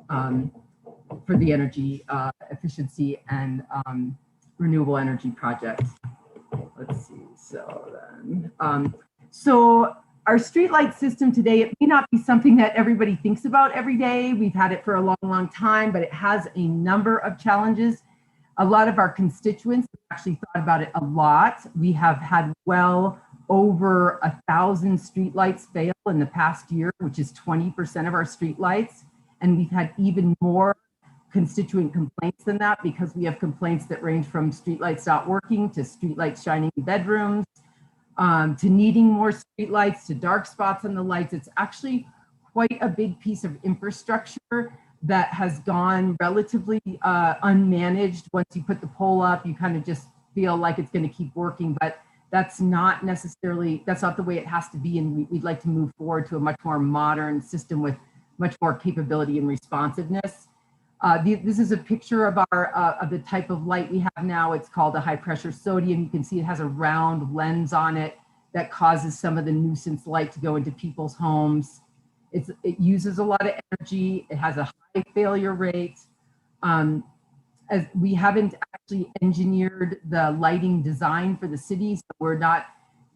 for the energy efficiency and renewable energy projects. Let's see, so then, so our streetlight system today, it may not be something that everybody thinks about every day. We've had it for a long, long time, but it has a number of challenges. A lot of our constituents have actually thought about it a lot. We have had well over 1,000 streetlights fail in the past year, which is 20% of our streetlights. And we've had even more constituent complaints than that, because we have complaints that range from streetlights not working to streetlights shining in bedrooms, to needing more streetlights, to dark spots on the lights. It's actually quite a big piece of infrastructure that has gone relatively unmanaged. Once you put the pole up, you kind of just feel like it's going to keep working, but that's not necessarily, that's not the way it has to be. And we'd like to move forward to a much more modern system with much more capability and responsiveness. This is a picture of the type of light we have now. It's called a high pressure sodium. You can see it has a round lens on it that causes some of the nuisance light to go into people's homes. It uses a lot of energy. It has a high failure rate. As we haven't actually engineered the lighting design for the city, so we're not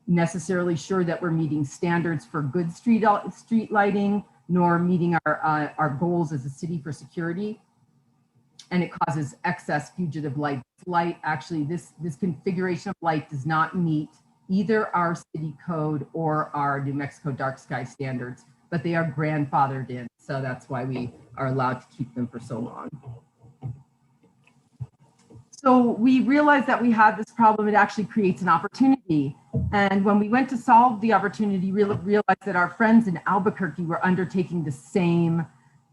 necessarily sure that we're meeting standards for good street lighting, nor meeting our goals as a city for security. And it causes excess fugitive light. Actually, this configuration of light does not meet either our city code or our New Mexico dark sky standards, but they are grandfathered in. So that's why we are allowed to keep them for so long. So we realized that we had this problem. It actually creates an opportunity. And when we went to solve the opportunity, realized that our friends in Albuquerque were undertaking the same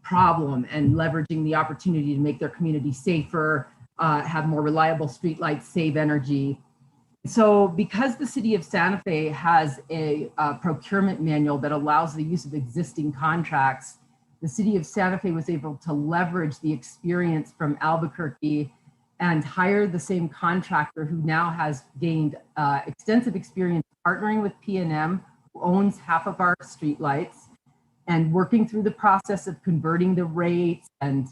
problem and leveraging the opportunity to make their community safer, have more reliable streetlights, save energy. So because the city of Santa Fe has a procurement manual that allows the use of existing contracts, the city of Santa Fe was able to leverage the experience from Albuquerque and hire the same contractor who now has gained extensive experience partnering with PNM, who owns half of our streetlights, and working through the process of converting the rates and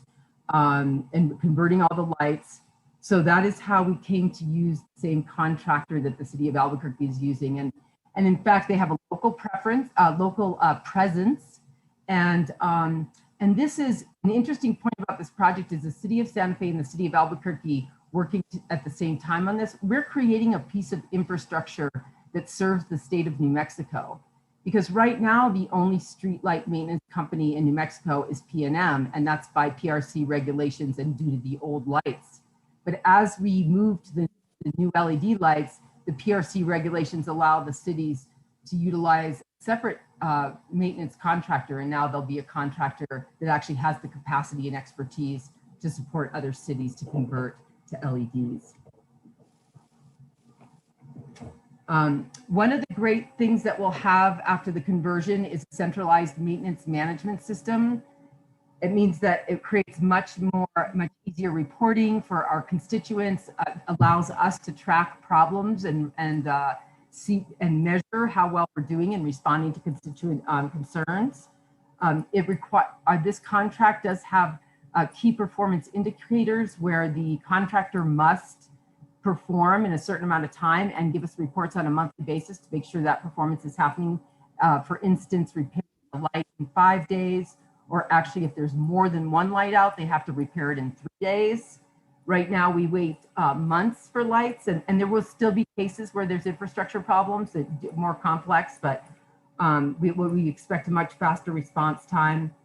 converting all the lights. So that is how we came to use the same contractor that the city of Albuquerque is using. And in fact, they have a local preference, local presence. And this is an interesting point about this project is the city of Santa Fe and the city of Albuquerque working at the same time on this. We're creating a piece of infrastructure that serves the state of New Mexico. Because right now, the only streetlight maintenance company in New Mexico is PNM, and that's by PRC regulations and due to the old lights. But as we move to the new LED lights, the PRC regulations allow the cities to utilize separate maintenance contractor, and now there'll be a contractor that actually has the capacity and expertise to support other cities to convert to LEDs. One of the great things that we'll have after the conversion is a centralized maintenance management system. It means that it creates much easier reporting for our constituents, allows us to track problems and see and measure how well we're doing in responding to constituent concerns. This contract does have key performance indicators where the contractor must perform in a certain amount of time and give us reports on a monthly basis to make sure that performance is happening. For instance, repairing the light in 5 days, or actually if there's more than one light out, they have to repair it in 3 days. Right now we wait months for lights, and there will still be cases where there's infrastructure problems that are more complex, but we expect a much faster response time.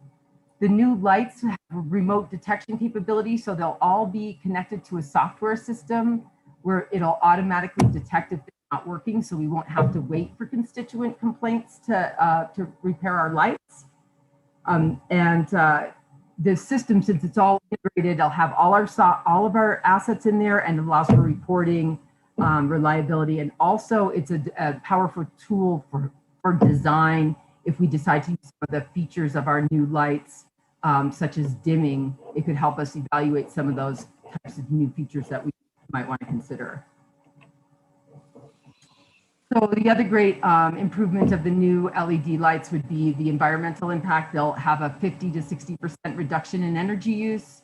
The new lights have remote detection capability, so they'll all be connected to a software system where it'll automatically detect if they're not working, so we won't have to wait for constituent complaints to repair our lights. The system, since it's all integrated, it'll have all of our assets in there, and it allows for reporting, reliability, and also it's a powerful tool for design. If we decide to use some of the features of our new lights, such as dimming, it could help us evaluate some of those types of new features that we might want to consider. So the other great improvement of the new LED lights would be the environmental impact. They'll have a 50 to 60% reduction in energy use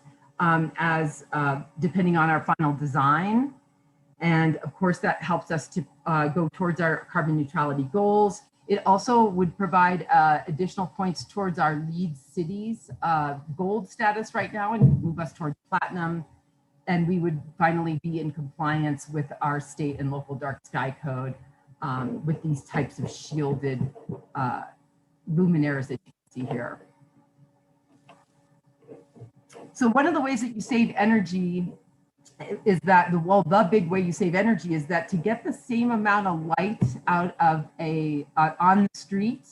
depending on our final design. And of course, that helps us to go towards our carbon neutrality goals. It also would provide additional points towards our lead cities gold status right now and move us towards platinum. And we would finally be in compliance with our state and local dark sky code with these types of shielded luminaires that you can see here. So one of the ways that you save energy is that the big way you save energy is that to get the same amount of light out of on the street,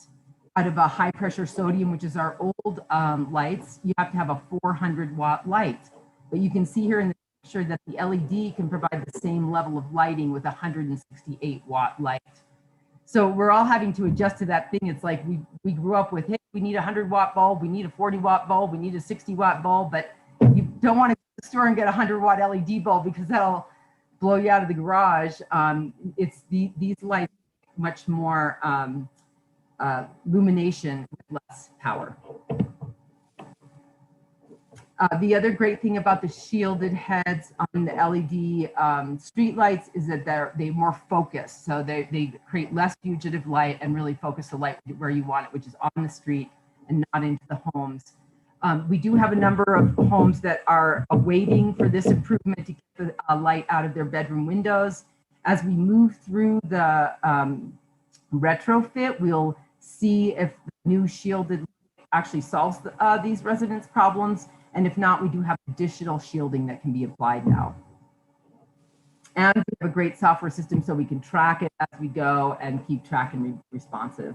out of a high pressure sodium, which is our old lights, you have to have a 400 watt light. But you can see here in the picture that the LED can provide the same level of lighting with 168 watt light. So we're all having to adjust to that thing. It's like we grew up with, hey, we need a 100 watt bulb, we need a 40 watt bulb, we need a 60 watt bulb, but you don't want to go to the store and get a 100 watt LED bulb because that'll blow you out of the garage. It's these lights much more illumination with less power. The other great thing about the shielded heads on the LED street lights is that they're more focused. So they create less fugitive light and really focus the light where you want it, which is on the street and not into the homes. We do have a number of homes that are waiting for this improvement to get the light out of their bedroom windows. As we move through the retrofit, we'll see if the new shielded actually solves these residents' problems. And if not, we do have additional shielding that can be applied now. And we have a great software system so we can track it as we go and keep track and be responsive.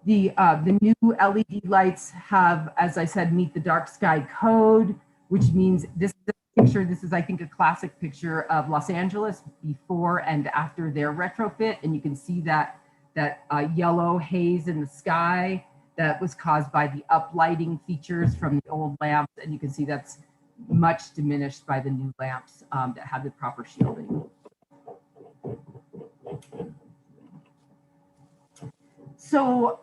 The new LED lights have, as I said, meet the dark sky code, which means this is, I think, a classic picture of Los Angeles before and after their retrofit. And you can see that yellow haze in the sky that was caused by the uplighting features from the old lamps. And you can see that's much diminished by the new lamps that have the proper shielding. So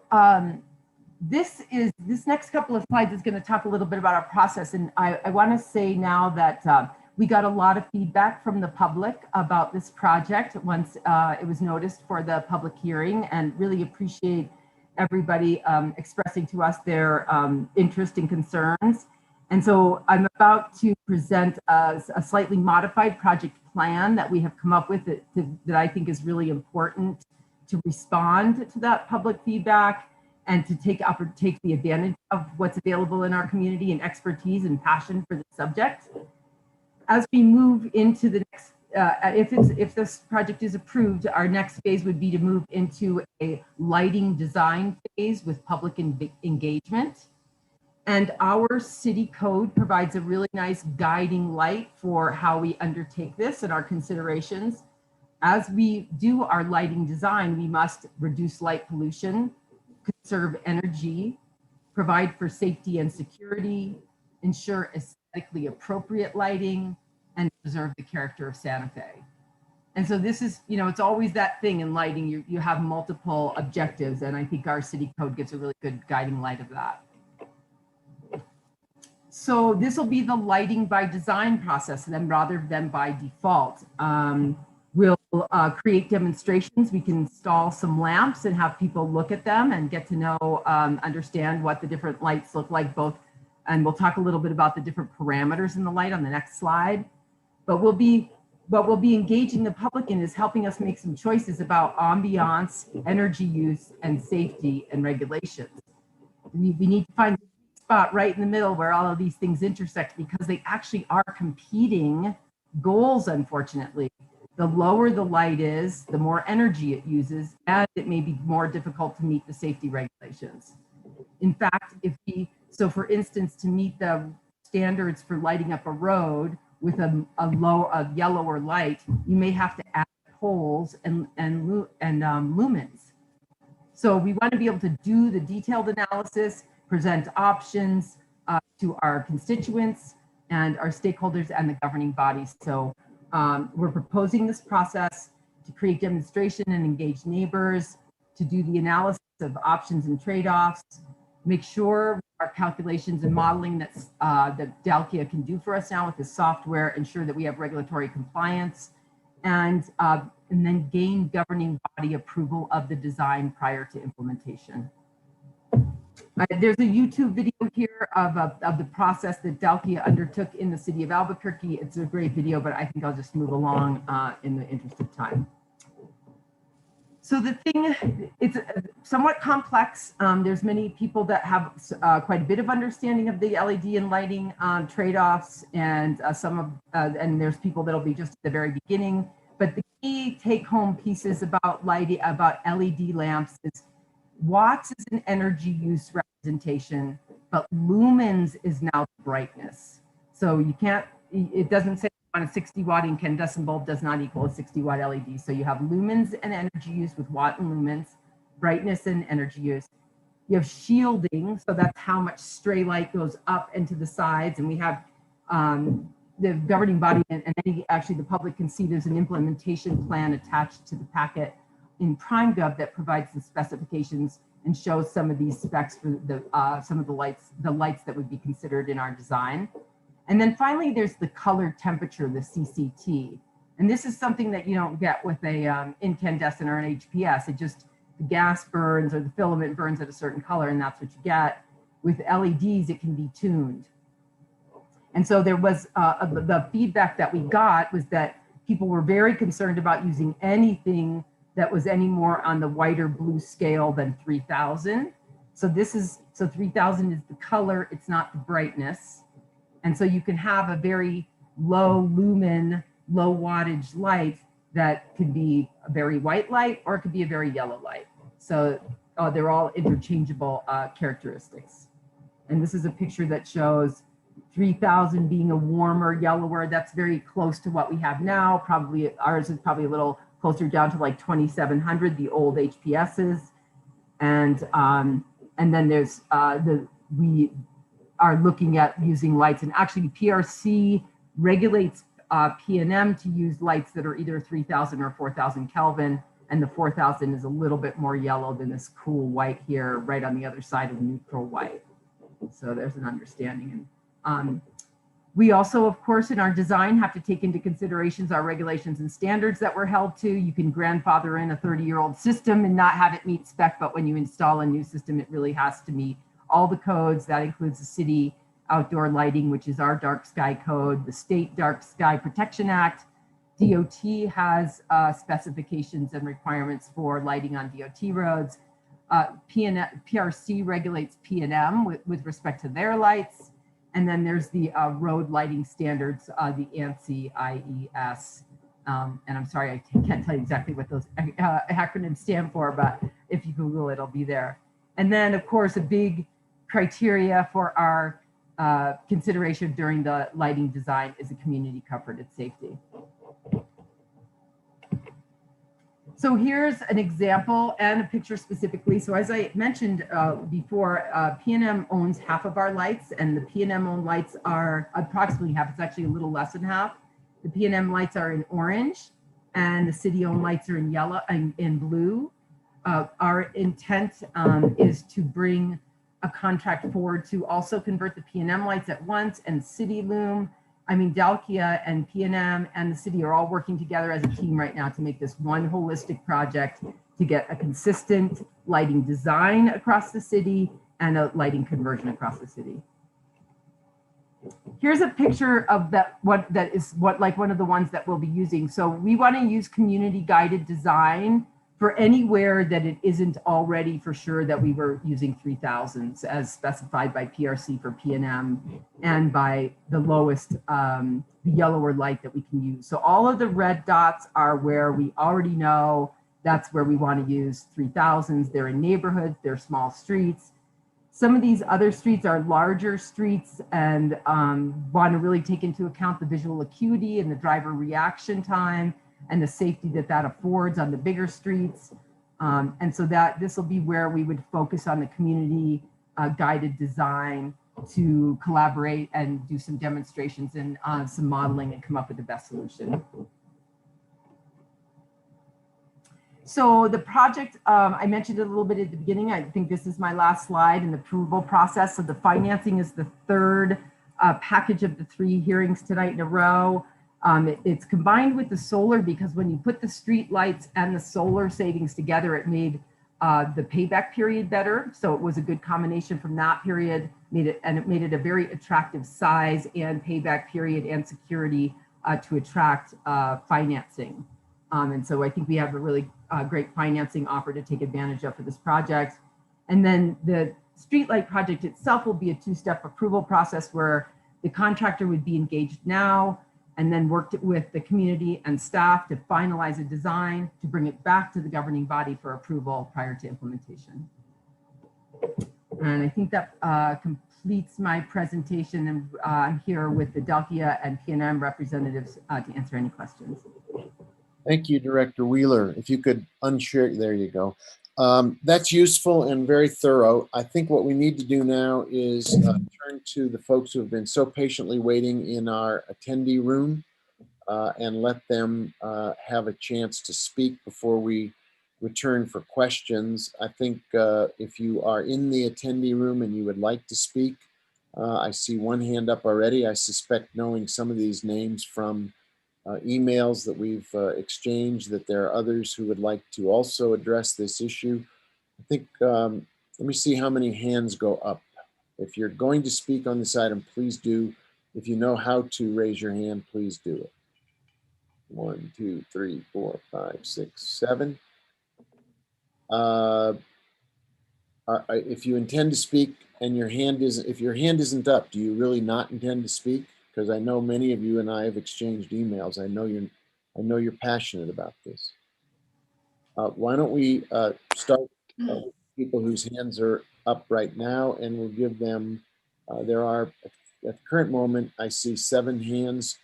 this next couple of slides is going to talk a little bit about our process. And I want to say now that we got a lot of feedback from the public about this project once it was noticed for the public hearing, and really appreciate everybody expressing to us their interest and concerns. And so I'm about to present a slightly modified project plan that we have come up with that I think is really important to respond to that public feedback and to take the advantage of what's available in our community and expertise and passion for the subject. As we move into the next, if this project is approved, our next phase would be to move into a lighting design phase with public engagement. And our city code provides a really nice guiding light for how we undertake this and our considerations. As we do our lighting design, we must reduce light pollution, conserve energy, provide for safety and security, ensure aesthetically appropriate lighting, and preserve the character of Santa Fe. And so this is, it's always that thing in lighting, you have multiple objectives, and I think our city code gives a really good guiding light of that. So this will be the lighting by design process, then rather than by default. We'll create demonstrations. We can install some lamps and have people look at them and get to know, understand what the different lights look like both. And we'll talk a little bit about the different parameters in the light on the next slide. But what we'll be engaging the public in is helping us make some choices about ambiance, energy use, and safety and regulations. We need to find spot right in the middle where all of these things intersect, because they actually are competing goals, unfortunately. The lower the light is, the more energy it uses, and it may be more difficult to meet the safety regulations. In fact, so for instance, to meet the standards for lighting up a road with a yellower light, you may have to add poles and lumens. So we want to be able to do the detailed analysis, present options to our constituents and our stakeholders and the governing bodies. So we're proposing this process to create demonstration and engage neighbors, to do the analysis of options and trade-offs, make sure our calculations and modeling that Dalkia can do for us now with the software, ensure that we have regulatory compliance, and then gain governing body approval of the design prior to implementation. There's a YouTube video here of the process that Dalkia undertook in the city of Albuquerque. It's a great video, but I think I'll just move along in the interest of time. So the thing, it's somewhat complex. There's many people that have quite a bit of understanding of the LED and lighting trade-offs, and and there's people that'll be just at the very beginning. But the key take-home pieces about lighting, about LED lamps, is watts is an energy use representation, but lumens is now brightness. So you can't, it doesn't say on a 60 watt incandescent bulb does not equal a 60 watt LED. So you have lumens and energy use with watt and lumens, brightness and energy use. You have shielding, so that's how much stray light goes up and to the sides. And we have the governing body and actually the public can see there's an implementation plan attached to the packet in PrimeGov that provides the specifications and shows some of these specs for some of the lights that would be considered in our design. And then finally, there's the color temperature, the CCT. And this is something that you don't get with a incandescent or an HPS. It just, the gas burns or the filament burns at a certain color, and that's what you get. With LEDs, it can be tuned. And so there was, the feedback that we got was that people were very concerned about using anything that was any more on the white or blue scale than 3000. So 3000 is the color, it's not the brightness. And so you can have a very low lumen, low wattage light that could be a very white light, or it could be a very yellow light. So they're all interchangeable characteristics. And this is a picture that shows 3000 being a warmer, yellower. That's very close to what we have now. Probably ours is probably a little closer down to like 2700, the old HPSs. And then there's we are looking at using lights, and actually PRC regulates P&M to use lights that are either 3000 or 4000 Kelvin. And the 4000 is a little bit more yellow than this cool white here, right on the other side of neutral white. So there's an understanding. And we also, of course, in our design have to take into considerations our regulations and standards that we're held to. You can grandfather in a 30-year-old system and not have it meet spec, but when you install a new system, it really has to meet all the codes. That includes the city outdoor lighting, which is our dark sky code, the state Dark Sky Protection Act. DOT has specifications and requirements for lighting on DOT roads. PRC regulates P&M with respect to their lights. And then there's the road lighting standards, the ANSI IES. And I'm sorry, I can't tell you exactly what those acronyms stand for, but if you Google it, it'll be there. And then, of course, a big criteria for our consideration during the lighting design is a community comfort and safety. So here's an example and a picture specifically. So as I mentioned before, P&M owns half of our lights, and the P&M owned lights are approximately half. It's actually a little less than half. The P&M lights are in orange, and the city owned lights are in yellow and in blue. Our intent is to bring a contract forward to also convert the P&M lights at once, and City Loom, Dalkia and P&M and the city are all working together as a team right now to make this one holistic project to get a consistent lighting design across the city and a lighting conversion across the city. Here's a picture of one of the ones that we'll be using. So we want to use community guided design for anywhere that it isn't already for sure that we were using 3000s as specified by PRC for P&M and by the lowest, the yellow or light that we can use. So all of the red dots are where we already know that's where we want to use 3000s. They're in neighborhoods, they're small streets. Some of these other streets are larger streets and want to really take into account the visual acuity and the driver reaction time and the safety that that affords on the bigger streets. And so that this will be where we would focus on the community guided design to collaborate and do some demonstrations and some modeling and come up with the best solution. So the project, I mentioned it a little bit at the beginning. I think this is my last slide in the approval process. So the financing is the third package of the 3 hearings tonight in a row. It's combined with the solar because when you put the street lights and the solar savings together, it made the payback period better. So it was a good combination from that period, it made it a very attractive size and payback period and security to attract financing. And so I think we have a really great financing offer to take advantage of for this project. And then the streetlight project itself will be a 2-step approval process where the contractor would be engaged now and then worked with the community and staff to finalize a design to bring it back to the governing body for approval prior to implementation. And I think that completes my presentation, and I'm here with the Delkia and P&M representatives to answer any questions. Thank you, Director Wheeler. If you could unshare, there you go. That's useful and very thorough. I think what we need to do now is turn to the folks who have been so patiently waiting in our attendee room and let them have a chance to speak before we return for questions. I think if you are in the attendee room and you would like to speak, I see one hand up already. I suspect, knowing some of these names from emails that we've exchanged, that there are others who would like to also address this issue. I think, let me see how many hands go up. If you're going to speak on this item, please do. If you know how to raise your hand, please do it. 1, 2, 3, 4, 5, 6, 7. If you intend to speak and your hand isn't, if your hand isn't up, do you really not intend to speak? Because I know many of you and I have exchanged emails. I know you're passionate about this. Why don't we start with people whose hands are up right now, and we'll give them. There are at the current moment I see 7 hands.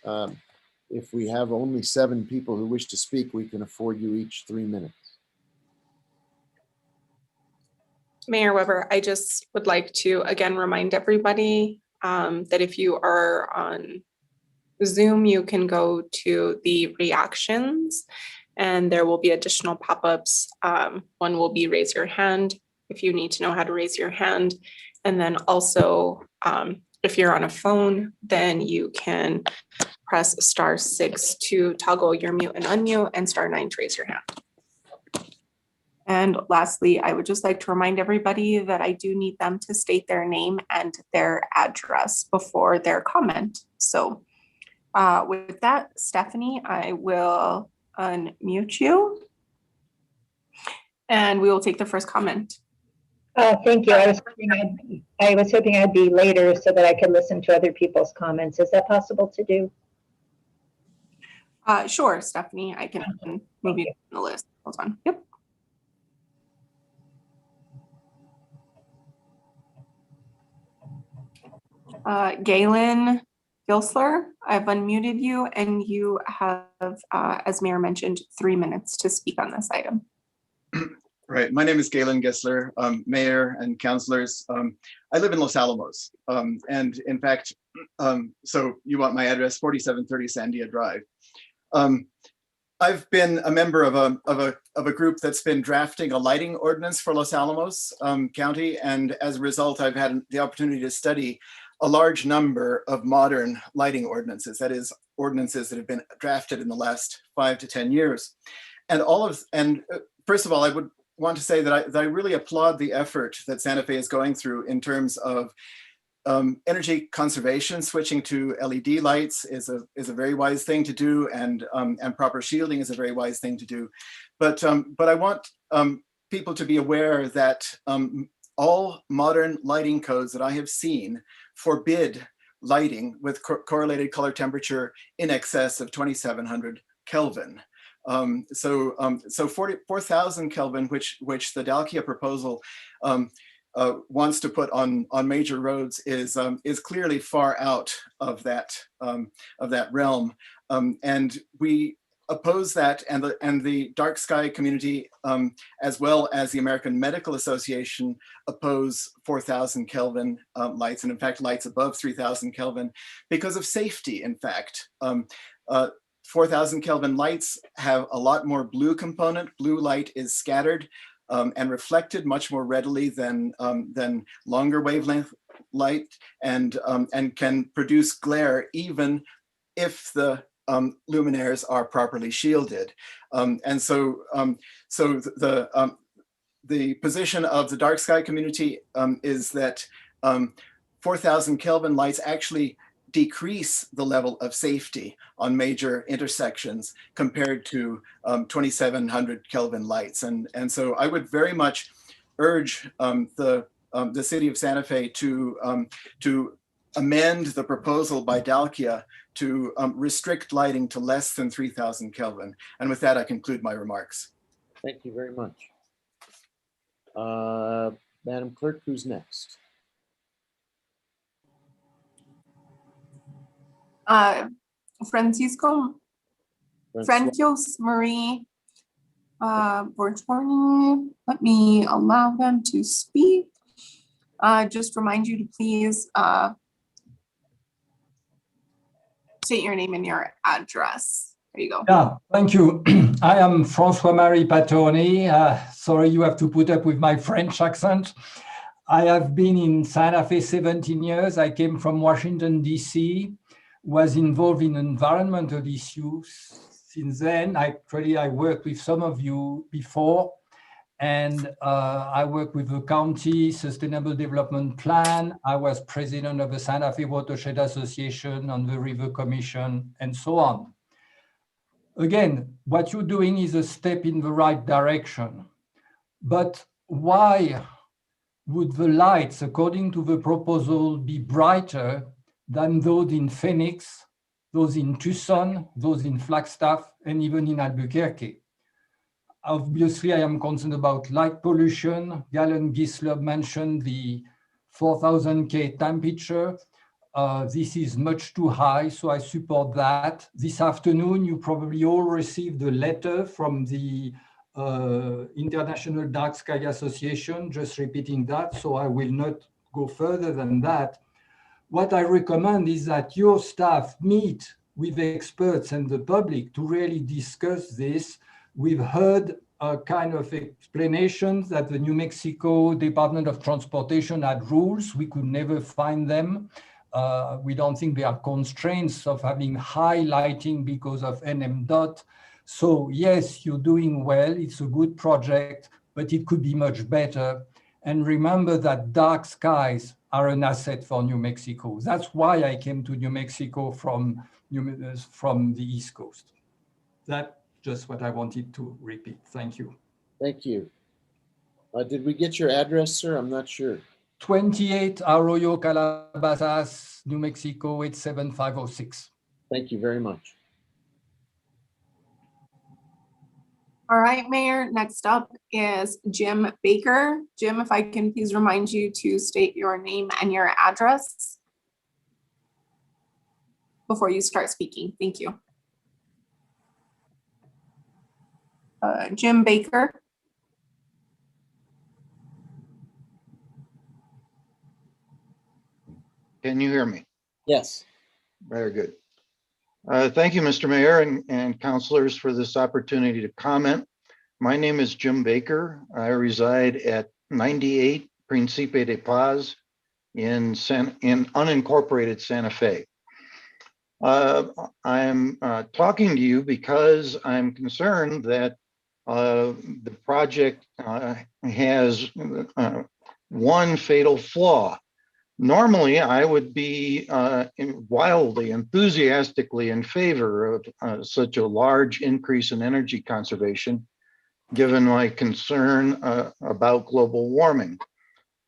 If we have only 7 people who wish to speak, we can afford you each 3 minutes. Mayor Weber, I just would like to again remind everybody that if you are on Zoom, you can go to the reactions and there will be additional pop-ups. One will be raise your hand if you need to know how to raise your hand. And then also, if you're on a phone, then you can press *6 to toggle your mute and unmute and *9 to raise your hand. And lastly, I would just like to remind everybody that I do need them to state their name and their address before their comment. So with that, Stephanie, I will unmute you and we will take the first comment. Thank you. I was hoping I'd be later so that I could listen to other people's comments. Is that possible to do? Sure, Stephanie, I can move you on the list. Hold on. Yep. Galen Gilsler, I've unmuted you and you have, as Mayor mentioned, 3 minutes to speak on this item. Right, my name is Galen Gessler, Mayor and councilors. I live in Los Alamos, and in fact, so you want my address, 4730 Sandia Drive. I've been a member of a group that's been drafting a lighting ordinance for Los Alamos County, and as a result, I've had the opportunity to study a large number of modern lighting ordinances, that is, ordinances that have been drafted in the last 5 to 10 years. And first of all, I would want to say that I really applaud the effort that Santa Fe is going through in terms of energy conservation. Switching to LED lights is a very wise thing to do, and proper shielding is a very wise thing to do. but I want people to be aware that all modern lighting codes that I have seen forbid lighting with correlated color temperature in excess of 2700 Kelvin. So 4,000 Kelvin, which the Dalkia proposal wants to put on major roads, is clearly far out of that realm, and we oppose that, and the dark sky community, as well as the American Medical Association, oppose 4,000 Kelvin lights, and in fact lights above 3,000 Kelvin, because of safety. In fact, 4,000 Kelvin lights have a lot more blue component. Blue light is scattered and reflected much more readily than longer wavelength light, and can produce glare even if the luminaires are properly shielded. And so the position of the dark sky community is that 4,000 Kelvin lights actually decrease the level of safety on major intersections compared to 2,700 Kelvin lights. And so I would very much urge the city of Santa Fe to amend the proposal by Dalkia to restrict lighting to less than 3,000 Kelvin. And with that, I conclude my remarks. Thank you very much. Madam Clerk, who's next? Francois Marie Bortorni. Let me allow them to speak. Just remind you to please state your name and your address. There you go. Yeah, thank you. I am François-Marie Patorni. Sorry you have to put up with my French accent. I have been in Santa Fe 17 years. I came from Washington, D.C., was involved in environmental issues. Since then, I worked with some of you before, and I worked with the county Sustainable Development Plan. I was president of the Santa Fe Watershed Association, on the River Commission, and so on. Again, what you're doing is a step in the right direction. But why would the lights, according to the proposal, be brighter than those in Phoenix, those in Tucson, those in Flagstaff, and even in Albuquerque? Obviously, I am concerned about light pollution. Galen Gisler mentioned the 4,000 K temperature. This is much too high, so I support that. This afternoon, you probably all received a letter from the International Dark Sky Association, just repeating that, so I will not go further than that. What I recommend is that your staff meet with experts and the public to really discuss this. We've heard a kind of explanations that the New Mexico Department of Transportation had rules. We could never find them. We don't think there are constraints of having high lighting because of NMDOT. So yes, you're doing well. It's a good project, but it could be much better. And remember that dark skies are an asset for New Mexico. That's why I came to New Mexico from the East Coast. That's just what I wanted to repeat. Thank you. Thank you. Did we get your address, sir? I'm not sure. 28 Arroyo Calabasas, New Mexico, 87506. Thank you very much. All right, Mayor, next up is Jim Baker. Jim, if I can please remind you to state your name and your address before you start speaking. Thank you. Jim Baker. Can you hear me? Yes. Very good. Thank you, Mr. Mayor and councilors, for this opportunity to comment. My name is Jim Baker. I reside at 98 Principe de Paz in unincorporated Santa Fe. I'm talking to you because I'm concerned that the project has one fatal flaw. Normally, I would be wildly, enthusiastically in favor of such a large increase in energy conservation, given my concern about global warming.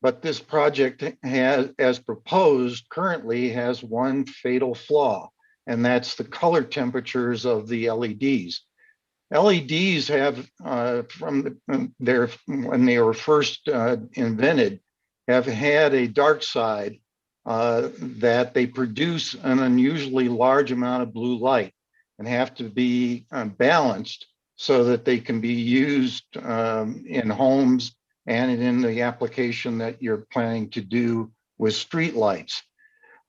But this project has, as proposed, currently has one fatal flaw, and that's the color temperatures of the LEDs. LEDs have, when they were first invented, have had a dark side that they produce an unusually large amount of blue light and have to be balanced so that they can be used in homes and in the application that you're planning to do with street lights.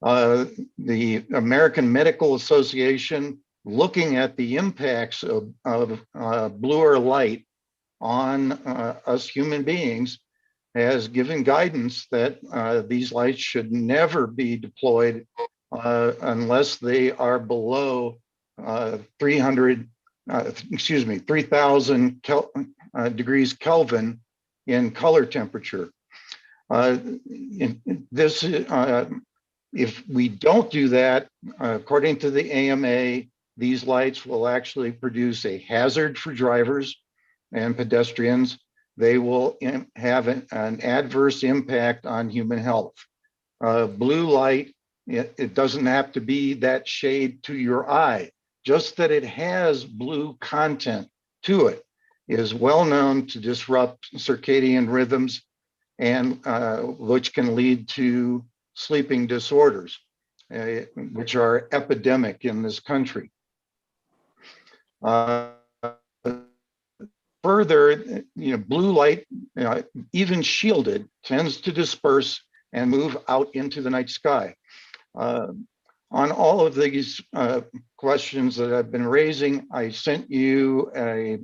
The American Medical Association, looking at the impacts of bluer light on us human beings, has given guidance that these lights should never be deployed unless they are below 3000 degrees Kelvin in color temperature. If we don't do that, according to the AMA, these lights will actually produce a hazard for drivers and pedestrians. They will have an adverse impact on human health. Blue light, it doesn't have to be that shade to your eye, just that it has blue content to it is well known to disrupt circadian rhythms and which can lead to sleeping disorders, which are epidemic in this country. Further, blue light, even shielded, tends to disperse and move out into the night sky. On all of these questions that I've been raising, I sent you a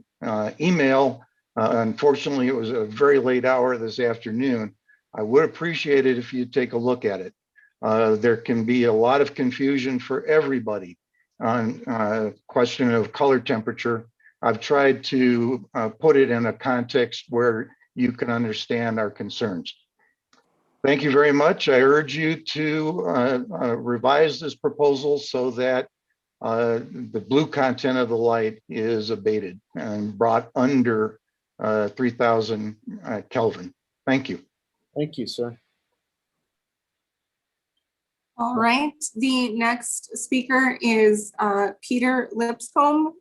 email. Unfortunately, it was a very late hour this afternoon. I would appreciate it if you'd take a look at it. There can be a lot of confusion for everybody on question of color temperature. I've tried to put it in a context where you can understand our concerns. Thank you very much. I urge you to revise this proposal so that the blue content of the light is abated and brought under 3000 Kelvin. Thank you. Thank you, sir. All right, the next speaker is Peter Lipscomb.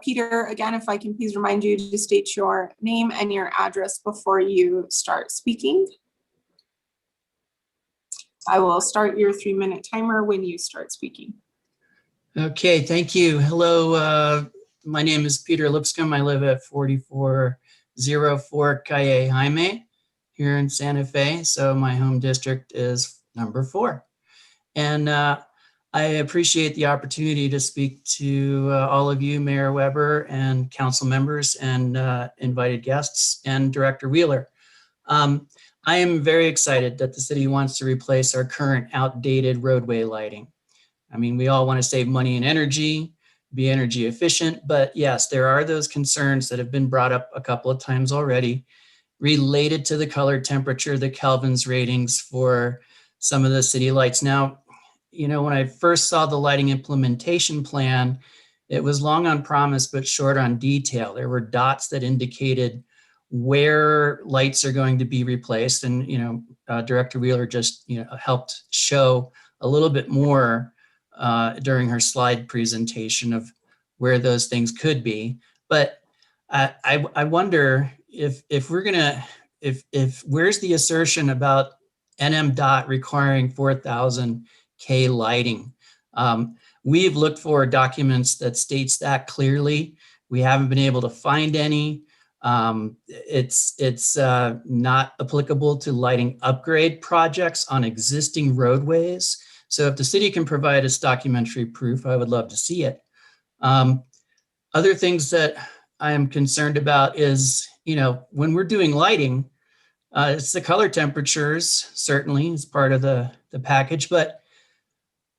Peter, again, if I can please remind you to state your name and your address before you start speaking. I will start your 3-minute timer when you start speaking. Okay, thank you. Hello, my name is Peter Lipscomb. I live at 4404 Calle Jaime here in Santa Fe. So my home district is number 4. And I appreciate the opportunity to speak to all of you, Mayor Weber and council members and invited guests and Director Wheeler. I am very excited that the city wants to replace our current outdated roadway lighting. I mean, we all want to save money and energy, be energy efficient, but yes, there are those concerns that have been brought up a couple of times already related to the color temperature, the Kelvin's ratings for some of the city lights. Now, when I first saw the lighting implementation plan, it was long on promise, but short on detail. There were dots that indicated where lights are going to be replaced. And, Director Wheeler just, helped show a little bit more during her slide presentation of where those things could be. But I wonder if we're gonna, if where's the assertion about NMDOT requiring 4,000 K lighting? We've looked for documents that states that clearly. We haven't been able to find any. It's not applicable to lighting upgrade projects on existing roadways. So if the city can provide us documentary proof, I would love to see it. Other things that I am concerned about is, when we're doing lighting, it's the color temperatures, certainly is part of the package, but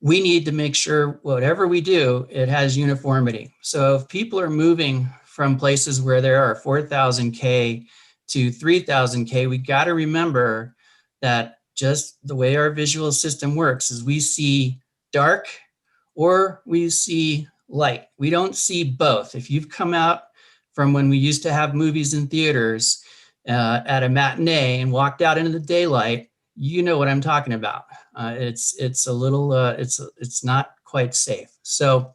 we need to make sure whatever we do, it has uniformity. So if people are moving from places where there are 4,000 K to 3,000 K, we got to remember that just the way our visual system works is we see dark or we see light. We don't see both. If you've come out from when we used to have movies in theaters at a matinee and walked out into the daylight, you know what I'm talking about. It's a little, it's not quite safe. So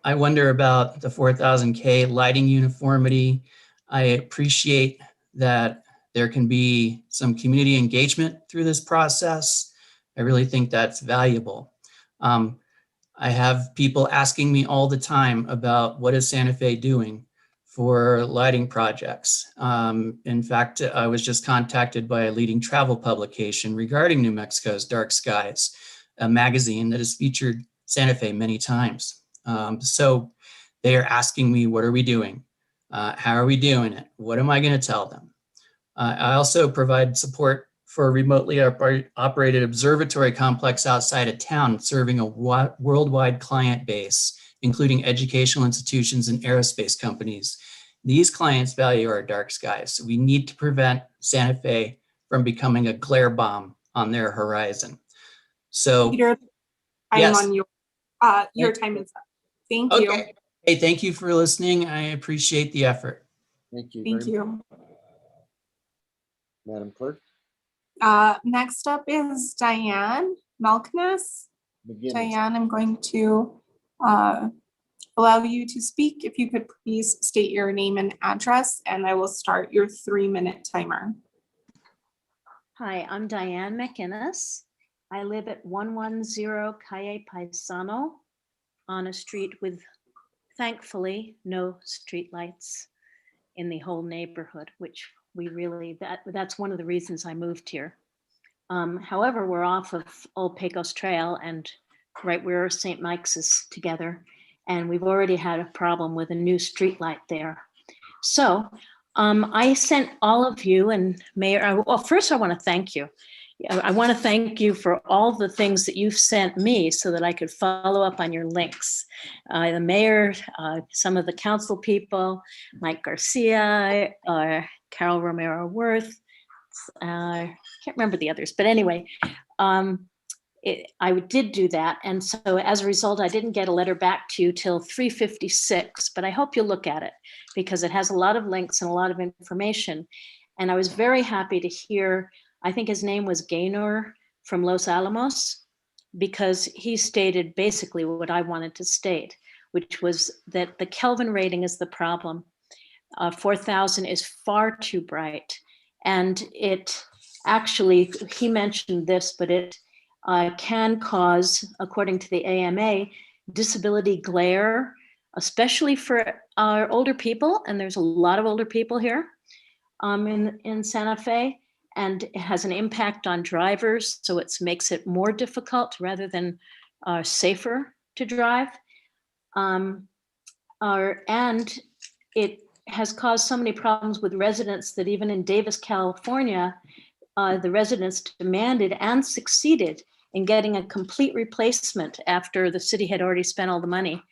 I wonder about the 4000K lighting uniformity. I appreciate that there can be some community engagement through this process. I really think that's valuable. I have people asking me all the time about what is Santa Fe doing for lighting projects. In fact, I was just contacted by a leading travel publication regarding New Mexico's Dark Skies, a magazine that has featured Santa Fe many times. So they are asking me, what are we doing? How are we doing it? What am I going to tell them? I also provide support for a remotely operated observatory complex outside of town, serving a worldwide client base, including educational institutions and aerospace companies. These clients value our dark skies. So we need to prevent Santa Fe from becoming a glare bomb on their horizon. So, Peter, I'm yes. on your time is up. Thank you. Okay. Hey, thank you for listening. I appreciate the effort. Thank you. Thank very you. much. Madam Clerk. Next up is Diane Malkness. McGinnis. Diane, I'm going to allow you to speak. If you could please state your name and address, and I will start your 3-minute timer. Hi, I'm Diane McInnes. I live at 110 Calle Paisano on a street with, thankfully, no streetlights in the whole neighborhood, which we really, that's one of the reasons I moved here. However, we're off of Old Pecos Trail and right where St. Mike's is together. And we've already had a problem with a new streetlight there. So I sent all of you and Mayor, well, first I want to thank you. I want to thank you for all the things that you've sent me so that I could follow up on your links. The mayor, some of the council people, Mike Garcia, Carol Romero Worth, I can't remember the others, but anyway, I did do that. And so as a result, I didn't get a letter back to you till 3:56, but I hope you'll look at it because it has a lot of links and a lot of information. And I was very happy to hear, I think his name was Gaynor from Los Alamos, because he stated basically what I wanted to state, which was that the Kelvin rating is the problem. 4,000 is far too bright. And it actually, he mentioned this, but it can cause, according to the AMA, disability glare, especially for our older people. And there's a lot of older people here in Santa Fe. And it has an impact on drivers, so it makes it more difficult rather than safer to drive. And it has caused so many problems with residents that even in Davis, California, the residents demanded and succeeded in getting a complete replacement after the city had already spent all the money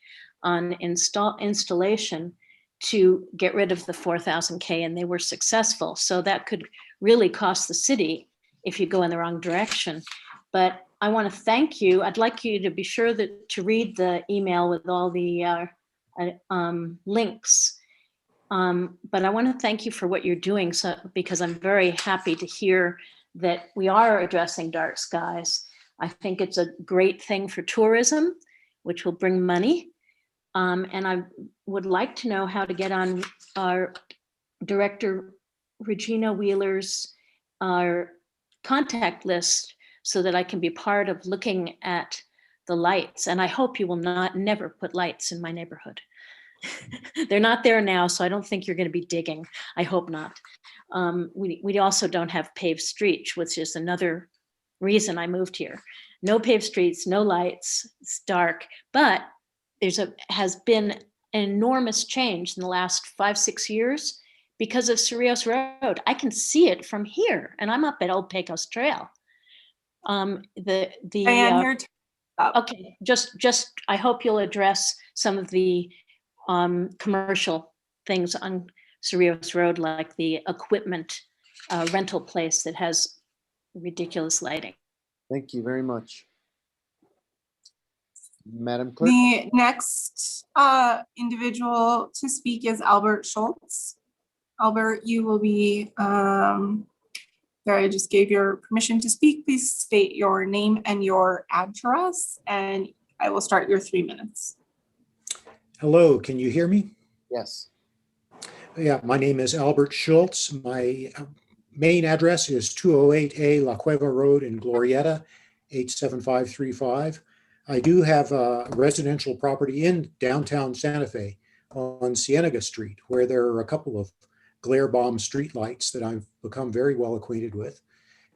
on installation to get rid of the 4,000K, and they were successful. So that could really cost the city if you go in the wrong direction. But I want to thank you. I'd like you to be sure to read the email with all the links. But I want to thank you for what you're doing, because I'm very happy to hear that we are addressing dark skies. I think it's a great thing for tourism, which will bring money. And I would like to know how to get on our Director Regina Wheeler's contact list so that I can be part of looking at the lights. And I hope you will never put lights in my neighborhood. They're not there now, so I don't think you're going to be digging. I hope not. We also don't have paved streets, which is another reason I moved here. No paved streets, no lights, it's dark, but has been an enormous change in the last 5-6 years because of Cerrillos Road. I can see it from here, and I'm up at Old Pecos Trail. Okay, just I hope you'll address some of the commercial things on Cerrillos Road, like the equipment rental place that has ridiculous lighting. Thank you very much. Madam Clerk? The next individual to speak is Albert Schultz. Albert, you will be, there, I just gave your permission to speak. Please state your name and your address, and I will start your 3 minutes. Hello, can you hear me? Yes. Yeah, my name is Albert Schultz. My main address is 208A La Cueva Road in Glorieta, 87535. I do have a residential property in downtown Santa Fe on Cienega Street, where there are a couple of glare bomb streetlights that I've become very well acquainted with,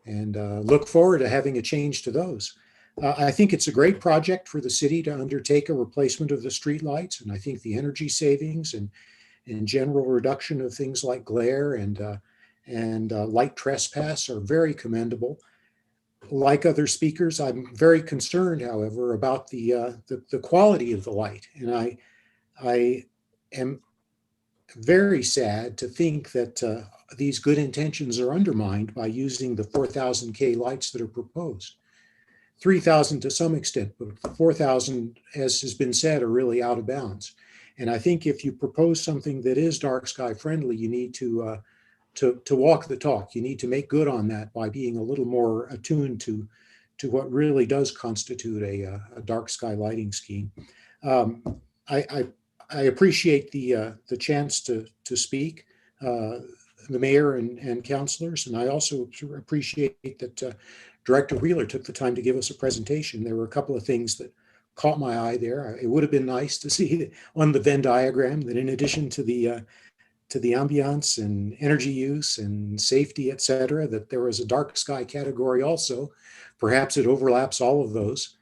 and look forward to having a change to those. I think it's a great project for the city to undertake a replacement of the streetlights, and I think the energy savings and general reduction of things like glare and light trespass are very commendable. Like other speakers, I'm very concerned, however, about the quality of the light, and I am very sad to think that these good intentions are undermined by using the 4,000K lights that are proposed. 3,000 to some extent, but 4,000, as has been said, are really out of bounds. And I think if you propose something that is dark sky friendly, you need to walk the talk. You need to make good on that by being a little more attuned to what really does constitute a dark sky lighting scheme. I appreciate the chance to speak, the mayor and councilors, and I also appreciate that Director Wheeler took the time to give us a presentation. There were a couple of things that caught my eye there. It would have been nice to see on the Venn diagram that in addition to the ambiance and energy use and safety, et cetera, that there was a dark sky category also. Perhaps it overlaps all of those.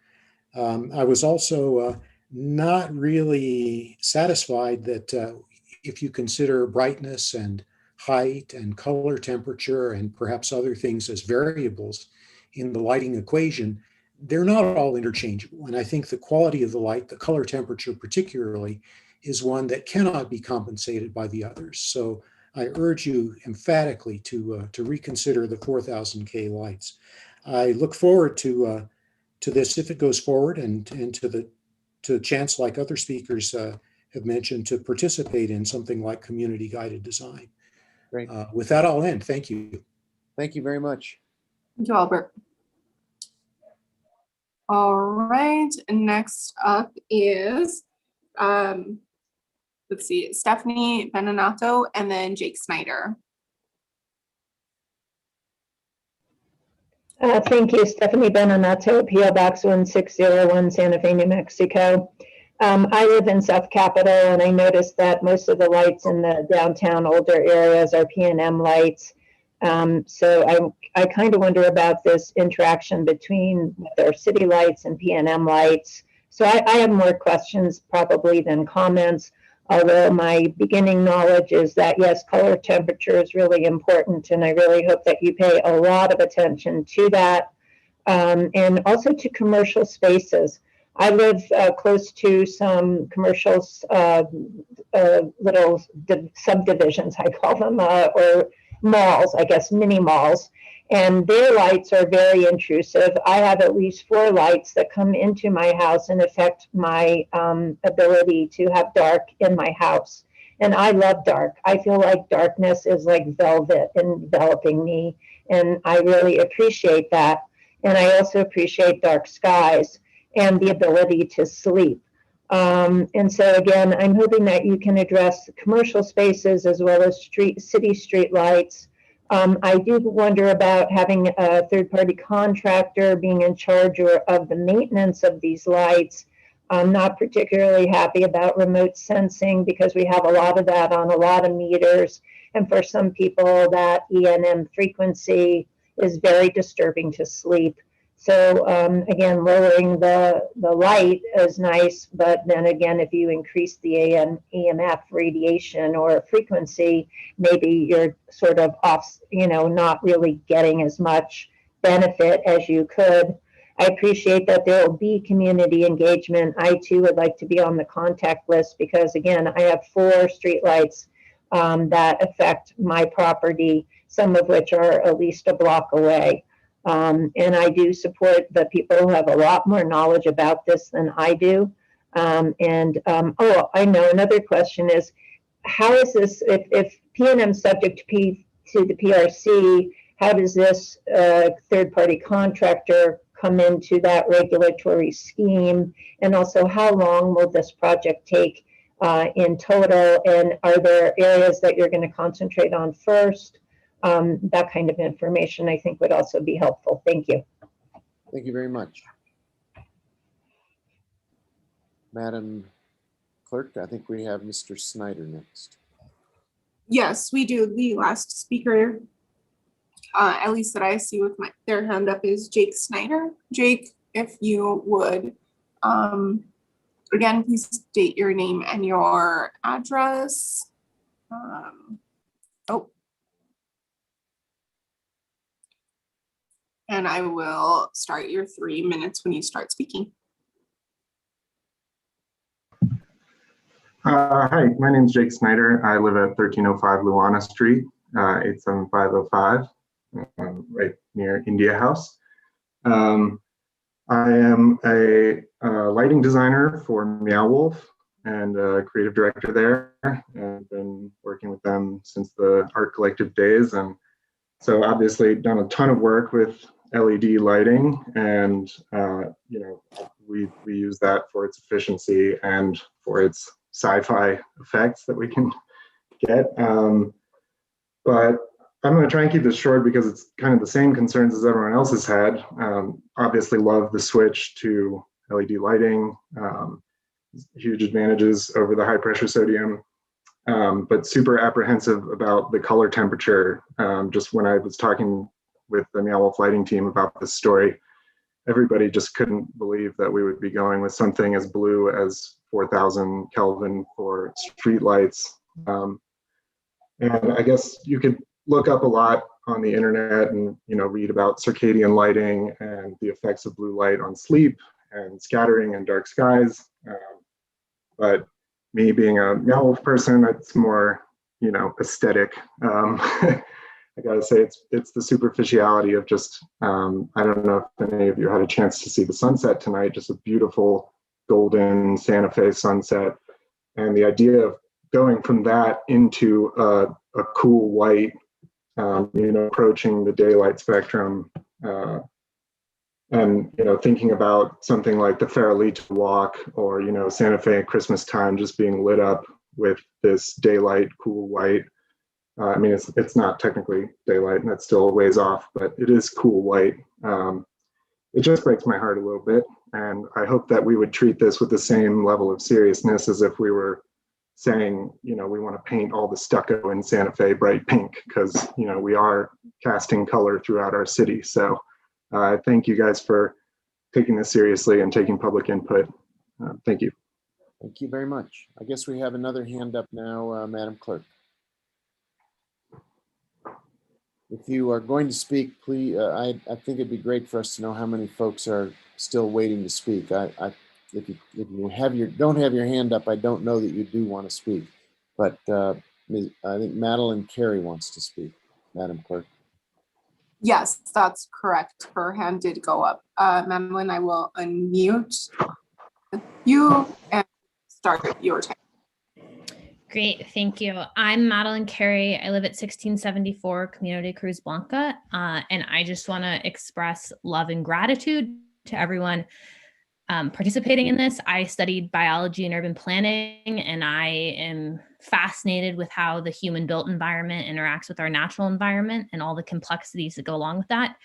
I was also not really satisfied that if you consider brightness and height and color temperature and perhaps other things as variables in the lighting equation, they're not all interchangeable. And I think the quality of the light, the color temperature particularly, is one that cannot be compensated by the others. So I urge you emphatically to reconsider the 4,000K lights. I look forward to this if it goes forward, and to the chance, like other speakers have mentioned, to participate in something like community guided design. Great. With that, I'll end. Thank you. Thank you very much. Thank you, Albert. All right, next up is, let's see, Stephanie Beninato and then Jake Snyder. Thank you, Stephanie Beninato, PO Box 1601, Santa Fe, New Mexico. I live in South Capitol, and I noticed that most of the lights in the downtown older areas are P&M lights. So I kind of wonder about this interaction between their city lights and P&M lights. So I have more questions probably than comments, although my beginning knowledge is that, yes, color temperature is really important, and I really hope that you pay a lot of attention to that, and also to commercial spaces. I live close to some commercial little subdivisions, I call them, or malls, I guess, mini malls, and their lights are very intrusive. I have at least 4 lights that come into my house and affect my ability to have dark in my house. And I love dark. I feel like darkness is like velvet enveloping me, and I really appreciate that. And I also appreciate dark skies and the ability to sleep. And so again, I'm hoping that you can address commercial spaces as well as city street lights. I do wonder about having a third-party contractor being in charge of the maintenance of these lights. I'm not particularly happy about remote sensing because we have a lot of that on a lot of meters. And for some people, that ENM frequency is very disturbing to sleep. So again, lowering the light is nice, but then again, if you increase the EMF radiation or frequency, maybe you're sort of off, not really getting as much benefit as you could. I appreciate that there will be community engagement. I too would like to be on the contact list because again, I have 4 streetlights that affect my property, some of which are at least a block away. And I do support the people who have a lot more knowledge about this than I do. Oh, I know another question is, how is this, if PNM subject to the PRC, how does this third-party contractor come into that regulatory scheme? And also, how long will this project take in total? And are there areas that you're going to concentrate on first? That kind of information I think would also be helpful. Thank you. Thank you very much. Madam Clerk, I think we have Mr. Snyder next. Yes, we do. The last speaker, at least that I see with their hand up, is Jake Snyder. Jake, if you would, again, please state your name and your address. And I will start your 3 minutes when you start speaking. Hi, my name is Jake Snyder. I live at 1305 Luana Street, 87505, right near India House. I am a lighting designer for Meow Wolf and a creative director there. I've been working with them since the Art Collective days. And so obviously done a ton of work with LED lighting, and we use that for its efficiency and for its sci-fi effects that we can get. But I'm going to try and keep this short because it's kind of the same concerns as everyone else has had. Obviously love the switch to LED lighting, huge advantages over the high pressure sodium, but super apprehensive about the color temperature. Just when I was talking with the Meow Wolf lighting team about this story, everybody just couldn't believe that we would be going with something as blue as 4,000 Kelvin for street lights. And I guess you could look up a lot on the internet and read about circadian lighting and the effects of blue light on sleep and scattering and dark skies. But me being a Meow Wolf person, it's more aesthetic. I gotta say, it's the superficiality of just, I don't know if any of you had a chance to see the sunset tonight, just a beautiful golden Santa Fe sunset. And the idea of going from that into a cool white, approaching the daylight spectrum, and thinking about something like the Farolito Walk or Santa Fe at Christmas time just being lit up with this daylight cool white. I mean, it's not technically daylight and that's still a ways off, but it is cool white. It just breaks my heart a little bit. And I hope that we would treat this with the same level of seriousness as if we were saying, we want to paint all the stucco in Santa Fe bright pink, because, we are casting color throughout our city. So thank you guys for taking this seriously and taking public input. Thank you. Thank you very much. I guess we have another hand up now, Madam Clerk. If you are going to speak, please, I think it'd be great for us to know how many folks are still waiting to speak. If you don't have your hand up, I don't know that you do want to speak. But I think Madeline Carey wants to speak, Madam Clerk. Yes, that's correct. Her hand did go up. Madeline, I will unmute you and start your time. Great, thank you. I'm Madeline Carey. I live at 1674 Community Cruz Blanca, and I just want to express love and gratitude to everyone participating in this. I studied biology and urban planning, and I am fascinated with how the human-built environment interacts with our natural environment and all the complexities that go along with that.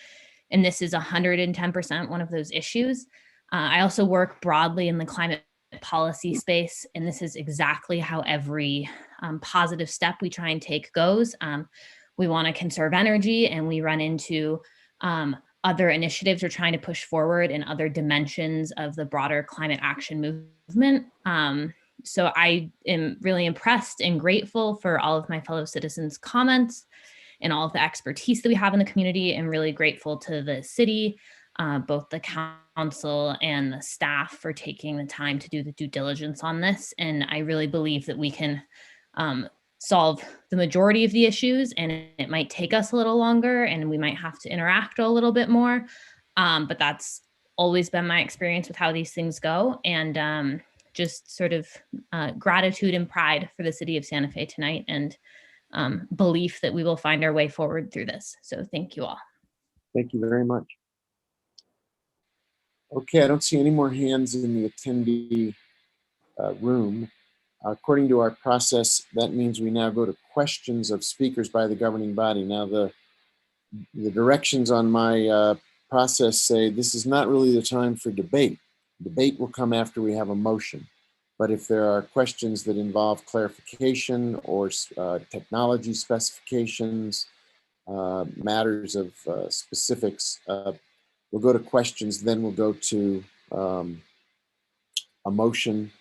And this is 110% one of those issues. I also work broadly in the climate policy space, and this is exactly how every positive step we try and take goes. We want to conserve energy, and we run into other initiatives we're trying to push forward in other dimensions of the broader climate action movement. So I am really impressed and grateful for all of my fellow citizens' comments and all of the expertise that we have in the community, and really grateful to the city, both the council and the staff, for taking the time to do the due diligence on this. And I really believe that we can solve the majority of the issues, and it might take us a little longer and we might have to interact a little bit more. But that's always been my experience with how these things go. And just sort of gratitude and pride for the city of Santa Fe tonight, and belief that we will find our way forward through this. So thank you all. Thank you very much. Okay, I don't see any more hands in the attendee room. According to our process, that means we now go to questions of speakers by the governing body. Now, the directions on my process say this is not really the time for debate. Debate will come after we have a motion. But if there are questions that involve clarification or technology specifications, matters of specifics, we'll go to questions, then we'll go to a motion,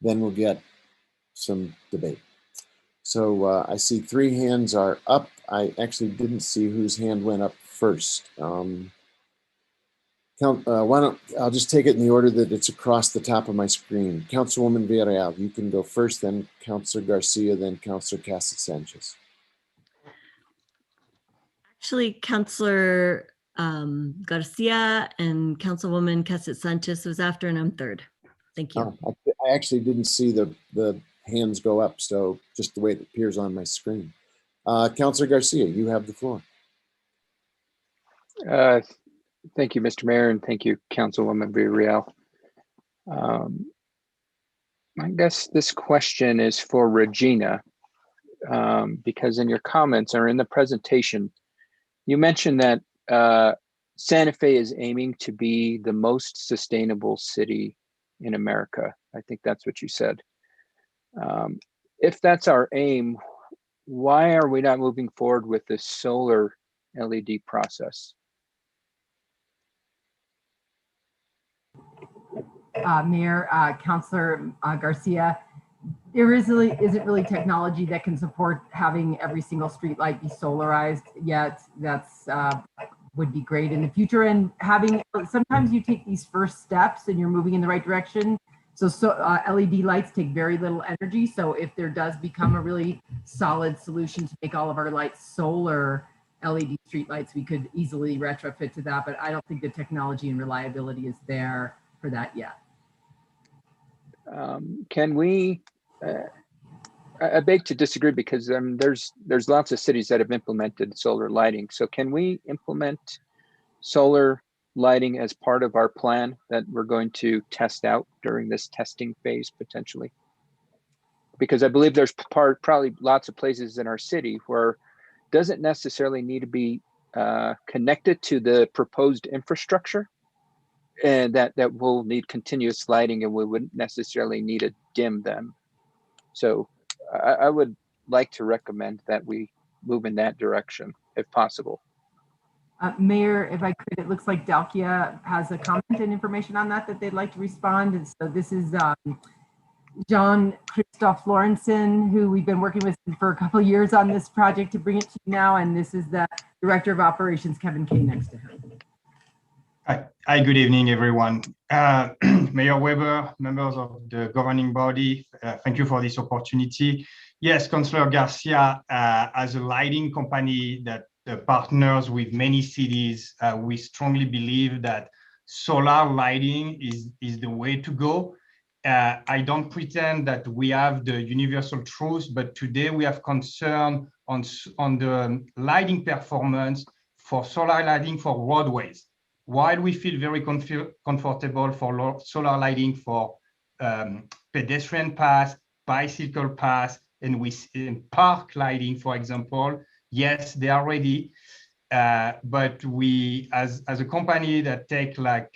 then we'll get some debate. So I see 3 hands are up. I actually didn't see whose hand went up first. I'll just take it in the order that it's across the top of my screen. Councilwoman Villarreal, you can go first, then Councilor Garcia, then Councilor Casa-Sanchez. Actually, Councilor Garcia and Councilwoman Casa-Sanchez was after, and I'm third. Thank you. I actually didn't see the hands go up, so just the way it appears on my screen. Councilor Garcia, you have the floor. Thank you, Mr. Mayor, and thank you, Councilwoman Villarreal. I guess this question is for Regina, because in your comments or in the presentation, you mentioned that Santa Fe is aiming to be the most sustainable city in America. I think that's what you said. If that's our aim, why are we not moving forward with this solar LED process? Mayor, Councilor Garcia, there isn't really technology that can support having every single street light be solarized yet. That's would be great in the future. And sometimes you take these first steps and you're moving in the right direction. So LED lights take very little energy. So if there does become a really solid solution to make all of our lights solar LED street lights, we could easily retrofit to that. But I don't think the technology and reliability is there for that yet. Can we, I beg to disagree, because there's lots of cities that have implemented solar lighting. So can we implement solar lighting as part of our plan that we're going to test out during this testing phase potentially? Because I believe there's probably lots of places in our city where it doesn't necessarily need to be connected to the proposed infrastructure, and that will need continuous lighting, and we wouldn't necessarily need to dim them. So I would like to recommend that we move in that direction if possible. Mayor, if I could, it looks like Dalkia has a comment and information on that they'd like to respond. And so this is Jean-Christophe Laurenson, who we've been working with for a couple of years on this project to bring it to you now. And this is the Director of Operations, Kevin Kay, next to him. Hi, good evening, everyone. Mayor Weber, members of the governing body, thank you for this opportunity. Yes, Councilor Garcia, as a lighting company that partners with many cities, we strongly believe that solar lighting is the way to go. I don't pretend that we have the universal truth, but today we have concern on the lighting performance for solar lighting for roadways. While we feel very comfortable for solar lighting for pedestrian paths, bicycle paths, and in park lighting, for example, yes, they are ready. But we, as a company that take like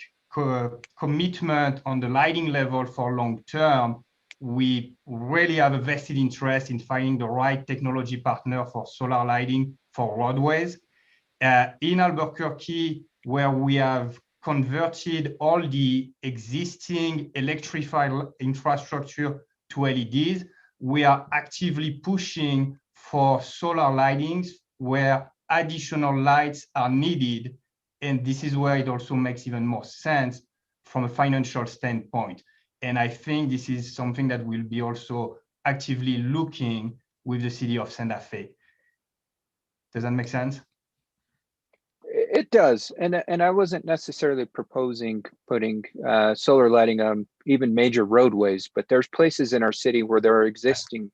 commitment on the lighting level for long term, we really have a vested interest in finding the right technology partner for solar lighting for roadways. In Albuquerque, where we have converted all the existing electrified infrastructure to LEDs, we are actively pushing for solar lightings where additional lights are needed. And this is where it also makes even more sense from a financial standpoint. And I think this is something that we'll be also actively looking with the city of Santa Fe. Does that make sense? It does, and I wasn't necessarily proposing putting solar lighting on even major roadways, but there's places in our city where there are existing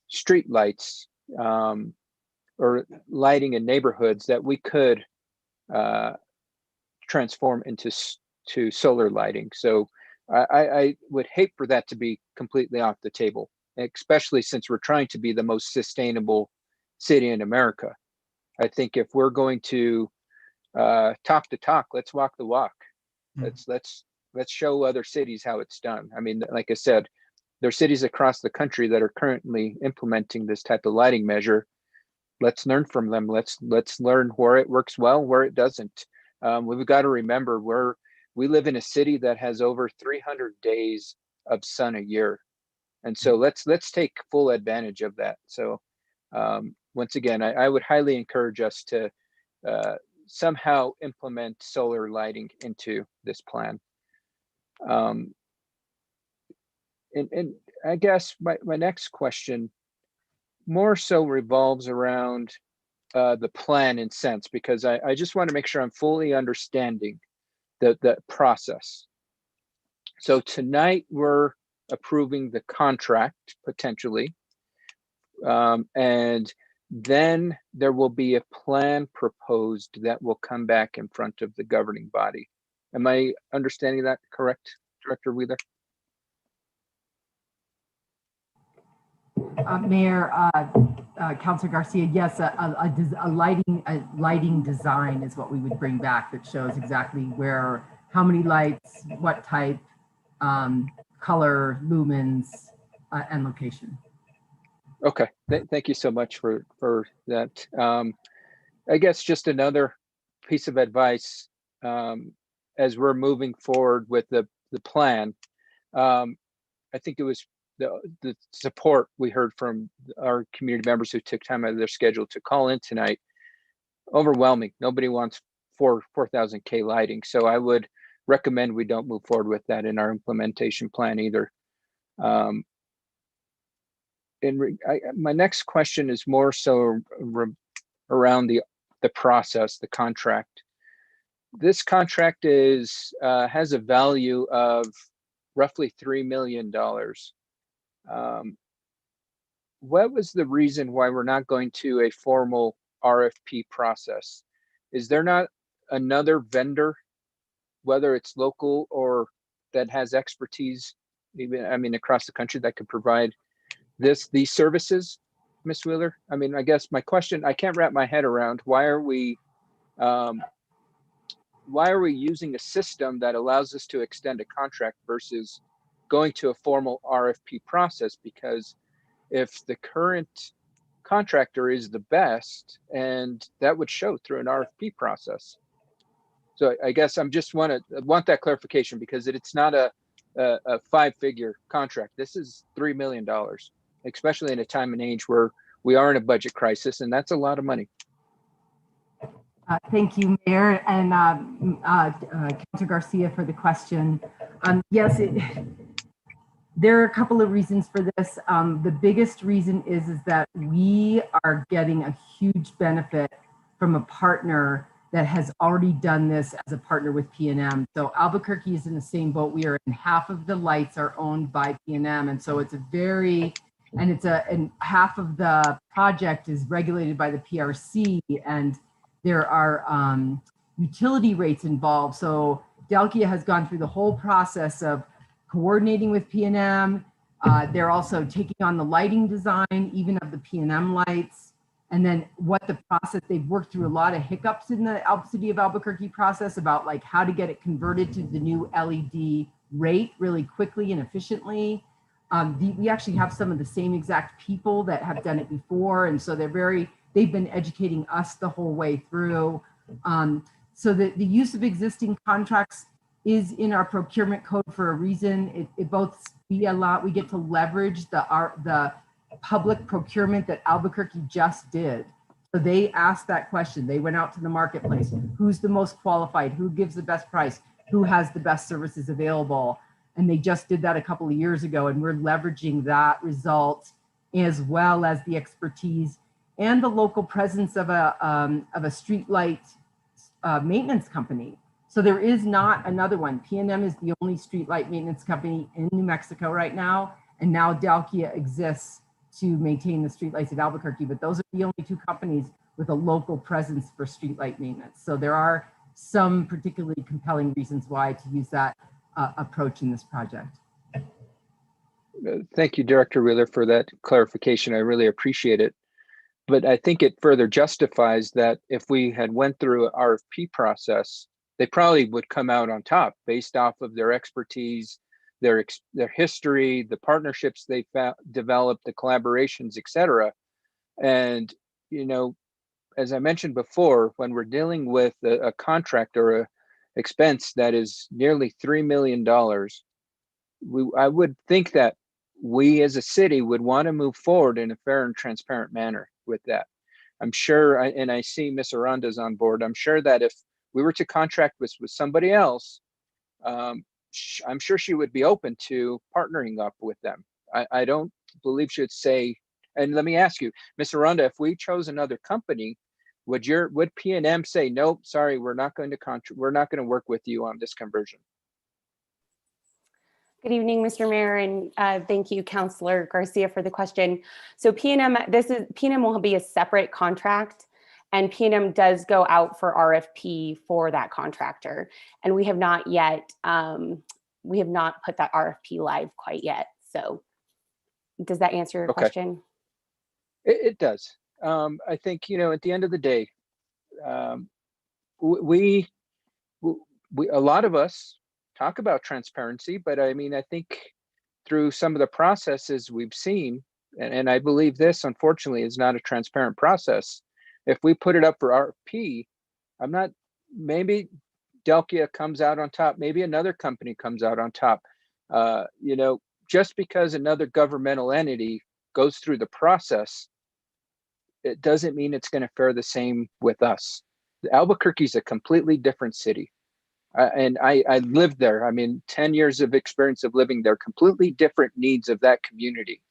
street lights or lighting in neighborhoods that we could transform into solar lighting. So I would hate for that to be completely off the table, especially since we're trying to be the most sustainable city in America. I think if we're going to talk the talk, let's walk the walk. Let's show other cities how it's done. I mean, like I said, there are cities across the country that are currently implementing this type of lighting measure. Let's learn from them. Let's learn where it works well, where it doesn't. We've got to remember we live in a city that has over 300 days of sun a year, and so let's take full advantage of that. So once again, I would highly encourage us to somehow implement solar lighting into this plan. And I guess my next question more so revolves around the plan in sense, because I just want to make sure I'm fully understanding the process. So tonight we're approving the contract potentially, and then there will be a plan proposed that will come back in front of the governing body. Am I understanding that correct, Director Wheeler? Mayor, Councilor Garcia, yes, a lighting design is what we would bring back that shows exactly where, how many lights, what type, color, lumens, and location. Okay, thank you so much for that. I guess just another piece of advice as we're moving forward with the plan. I think it was the support we heard from our community members who took time out of their schedule to call in tonight. Overwhelming. Nobody wants 4,000K lighting. So I would recommend we don't move forward with that in our implementation plan either. My next question is more so around the process, the contract. This contract has a value of roughly $3 million. What was the reason why we're not going to a formal RFP process? Is there not another vendor, whether it's local or that has expertise, even across the country, that could provide these services, Ms. Wheeler? I mean, I guess my question, I can't wrap my head around why are we using a system that allows us to extend a contract versus going to a formal RFP process? Because if the current contractor is the best, and that would show through an RFP process. So I guess I'm just want that clarification, because it's not a 5-figure contract. This is $3 million, especially in a time and age where we are in a budget crisis, and that's a lot of money. Thank you, Mayor, and Councilor Garcia for the question. Yes, there are a couple of reasons for this. The biggest reason is that we are getting a huge benefit from a partner that has already done this as a partner with PNM. So Albuquerque is in the same boat. We are in half of the lights are owned by PNM, and so it's and half of the project is regulated by the PRC, and there are utility rates involved. So Delkia has gone through the whole process of coordinating with PNM. They're also taking on the lighting design, even of the PNM lights. And then what the process, they've worked through a lot of hiccups in the City of Albuquerque process about like how to get it converted to the new LED rate really quickly and efficiently. We actually have some of the same exact people that have done it before. And so they've been educating us the whole way through. So the use of existing contracts is in our procurement code for a reason. We get to leverage the public procurement that Albuquerque just did. So they asked that question. They went out to the marketplace. Who's the most qualified? Who gives the best price? Who has the best services available? And they just did that a couple of years ago, and we're leveraging that result as well as the expertise and the local presence of a streetlight maintenance company. So there is not another one. PNM is the only streetlight maintenance company in New Mexico right now, and now Dalkia exists to maintain the streetlights at Albuquerque, but those are the only two companies with a local presence for streetlight maintenance. So there are some particularly compelling reasons why to use that approach in this project. Thank you, Director Wheeler, for that clarification. I really appreciate it. But I think it further justifies that if we had went through an RFP process, they probably would come out on top based off of their expertise, their history, the partnerships they developed, the collaborations, et cetera. And, you know, as I mentioned before, when we're dealing with a contract or a expense that is nearly $3 million, I would think that we as a city would want to move forward in a fair and transparent manner with that. I'm sure, and I see Ms. Aranda's on board, I'm sure that if we were to contract with somebody else, I'm sure she would be open to partnering up with them. I don't believe she'd say, and let me ask you, Ms. Aranda, if we chose another company, would PNM say, nope, sorry, we're not going to work with you on this conversion? Good evening, Mr. Mayor, and thank you, Councilor Garcia, for the question. So PNM will be a separate contract, and PNM does go out for RFP for that contractor, and we have not yet put that RFP live quite yet. So, does that answer your question? It does. I think, you know, at the end of the day, we a lot of us talk about transparency, but I mean, I think through some of the processes we've seen, and I believe this, unfortunately, is not a transparent process. If we put it up for RFP, maybe Dalkia comes out on top, maybe another company comes out on top. You know, just because another governmental entity goes through the process, it doesn't mean it's going to fare the same with us. Albuquerque is a completely different city. And I lived there. I mean, 10 years of experience of living there, completely different needs of that community.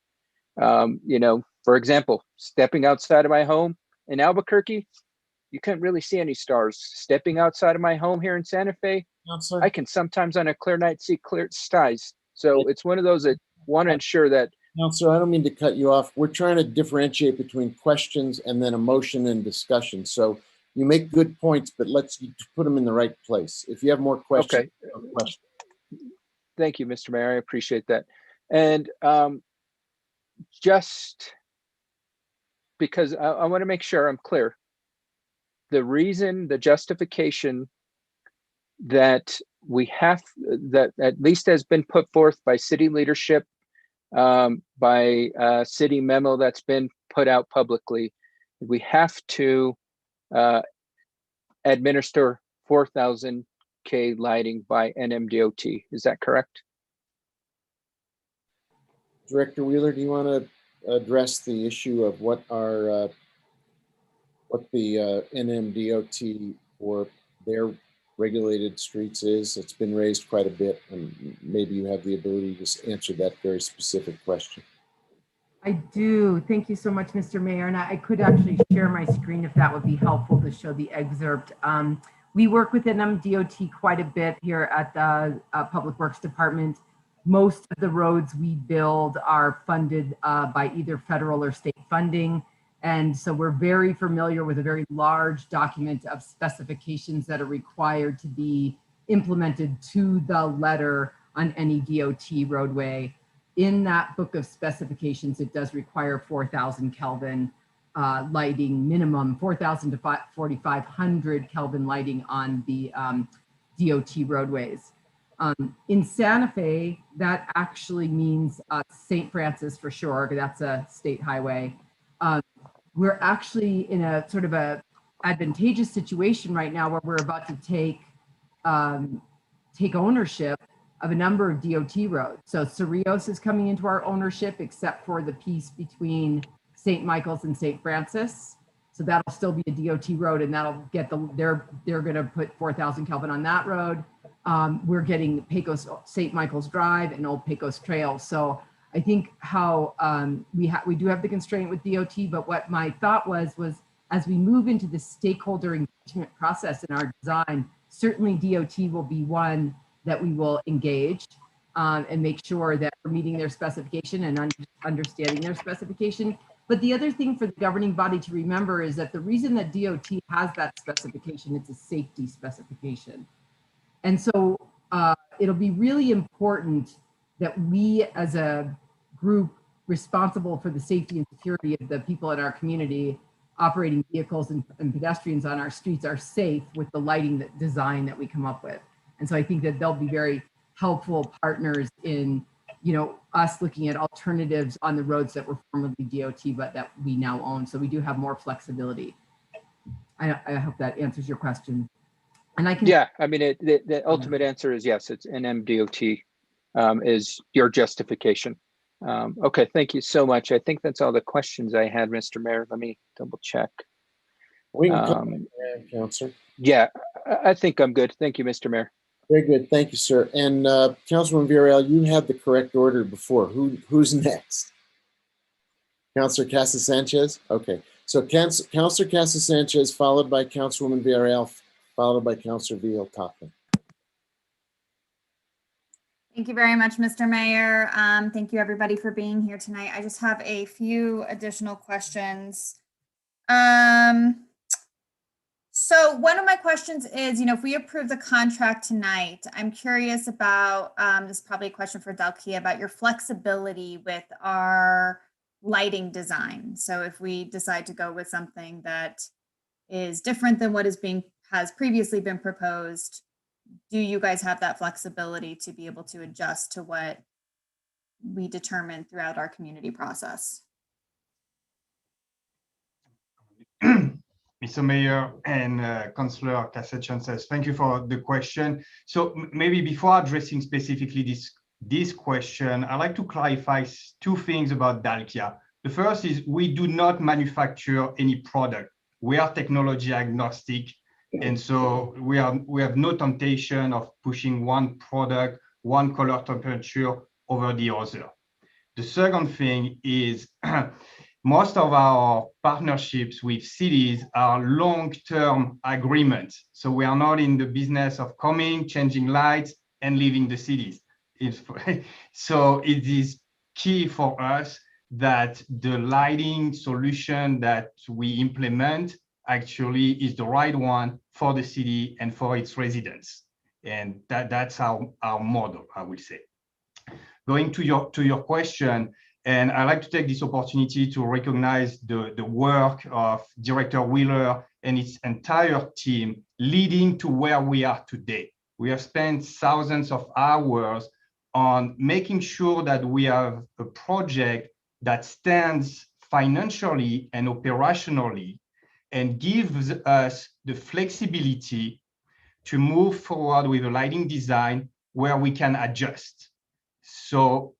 You know, for example, stepping outside of my home in Albuquerque, you couldn't really see any stars. Stepping outside of my home here in Santa Fe, I can sometimes on a clear night see clear skies. So it's one of those that want to ensure that. Councilor, I don't mean to cut you off. We're trying to differentiate between questions and then emotion and discussion. So you make good points, but let's put them in the right place. If you have more questions, okay. Thank you, Mr. Mayor. I appreciate that. And just because I want to make sure I'm clear, the reason, the justification that we have, that at least has been put forth by city leadership, by a city memo that's been put out publicly, we have to administer 4,000 K lighting by NMDOT. Is that correct? Director Wheeler, do you want to address the issue of what the NMDOT for their regulated streets is? It's been raised quite a bit, and maybe you have the ability to just answer that very specific question. I do. Thank you so much, Mr. Mayor. And I could actually share my screen if that would be helpful to show the excerpt. We work with NMDOT quite a bit here at the Public Works Department. Most of the roads we build are funded by either federal or state funding. And so we're very familiar with a very large document of specifications that are required to be implemented to the letter on any DOT roadway. In that book of specifications, it does require 4,000 Kelvin lighting minimum, 4,000 to 4,500 Kelvin lighting on the DOT roadways. In Santa Fe, that actually means St. Francis for sure, that's a state highway. We're actually in a sort of a advantageous situation right now where we're about to take ownership of a number of DOT roads. So Cerrillos is coming into our ownership, except for the piece between St. Michael's and St. Francis. So that'll still be a DOT road, and that'll get they're gonna put 4,000 Kelvin on that road. We're getting Pecos, St. Michael's Drive and Old Pecos Trail. So I think how we do have the constraint with DOT, but what my thought was as we move into the stakeholder engagement process in our design, certainly DOT will be one that we will engage and make sure that we're meeting their specification and understanding their specification. But the other thing for the governing body to remember is that the reason that DOT has that specification, it's a safety specification. And so it'll be really important that we as a group responsible for the safety and security of the people in our community operating vehicles and pedestrians on our streets are safe with the lighting design that we come up with. And so I think that they'll be very helpful partners in, you know, us looking at alternatives on the roads that were formerly DOT, but that we now own. So we do have more flexibility. I hope that answers your question. And I can. Yeah, I mean, the ultimate answer is yes, it's NMDOT is your justification. Okay, thank you so much. I think that's all the questions I had, Mr. Mayor. Let me double check. We can come Councilor. Yeah, I think I'm good. Thank you, Mr. Mayor. Very good. Thank you, sir. And Councilwoman Villarreal, you had the correct order before. Who's next? Councilor Casas Sanchez? Okay. So Councilor Casas Sanchez, followed by Councilwoman Villarreal, followed by Councilor Villalpando. Thank you very much, Mr. Mayor. Thank you, everybody, for being here tonight. I just have a few additional questions. So one of my questions is, you know, if we approve the contract tonight, I'm curious about, this is probably a question for Dalkia, about your flexibility with our lighting design. So if we decide to go with something that is different than what has previously been proposed, do you guys have that flexibility to be able to adjust to what we determine throughout our community process? Mr. Mayor and Councillor Casas Sanchez, thank you for the question. So maybe before addressing specifically this question, I'd like to clarify two things about Dalkia. The first is we do not manufacture any product. We are technology agnostic. And so we have no temptation of pushing one product, one color temperature over the other. The second thing is most of our partnerships with cities are long-term agreements. So we are not in the business of coming, changing lights, and leaving the cities. So it is key for us that the lighting solution that we implement actually is the right one for the city and for its residents. And that's our model, I would say. Going to your question, and I'd like to take this opportunity to recognize the work of Director Wheeler and its entire team leading to where we are today. We have spent thousands of hours on making sure that we have a project that stands financially and operationally and gives us the flexibility to move forward with a lighting design where we can adjust. So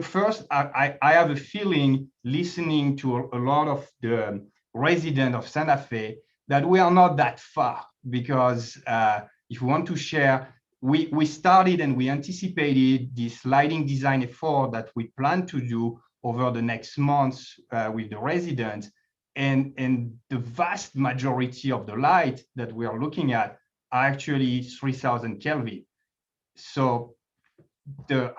first, I have a feeling listening to a lot of the residents of Santa Fe that we are not that far, because if we want to share, we started and we anticipated this lighting design effort that we plan to do over the next months with the residents. And the vast majority of the light that we are looking at are actually 3000 Kelvin. So the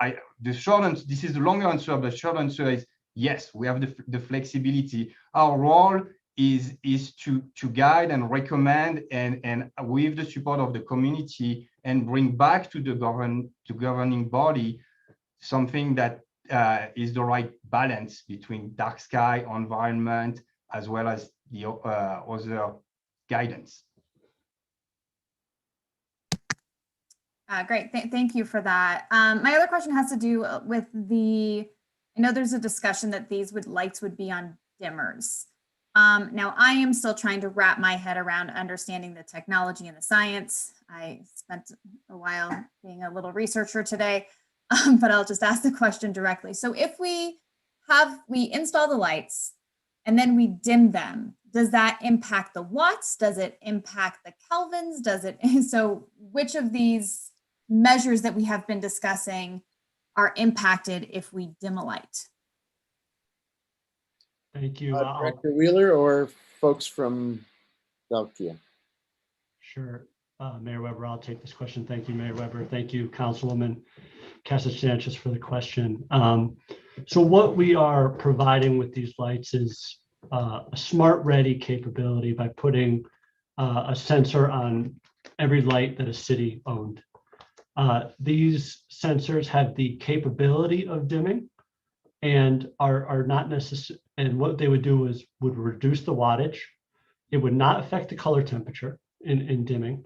short answer, this is the longer answer, but the short answer is yes, we have the flexibility. Our role is to guide and recommend and with the support of the community and bring back to the governing body something that is the right balance between dark sky, environment, as well as the other guidance. Great, thank you for that. My other question has to do with I know there's a discussion that these lights would be on dimmers. Now I am still trying to wrap my head around understanding the technology and the science. I spent a while being a little researcher today, but I'll just ask the question directly. So if we install the lights and then we dim them, does that impact the watts? Does it impact the kelvins? So which of these measures that we have been discussing are impacted if we dim a light? Thank you. Director Wheeler or folks from Dalkia? Sure. Mayor Weber, I'll take this question. Thank you, Mayor Weber. Thank you, Councilwoman Casa-Sanchez, for the question. So what we are providing with these lights is a smart ready capability by putting a sensor on every light that a city owned. These sensors have the capability of dimming and are not necessary. And what they would do is would reduce the wattage. It would not affect the color temperature in dimming,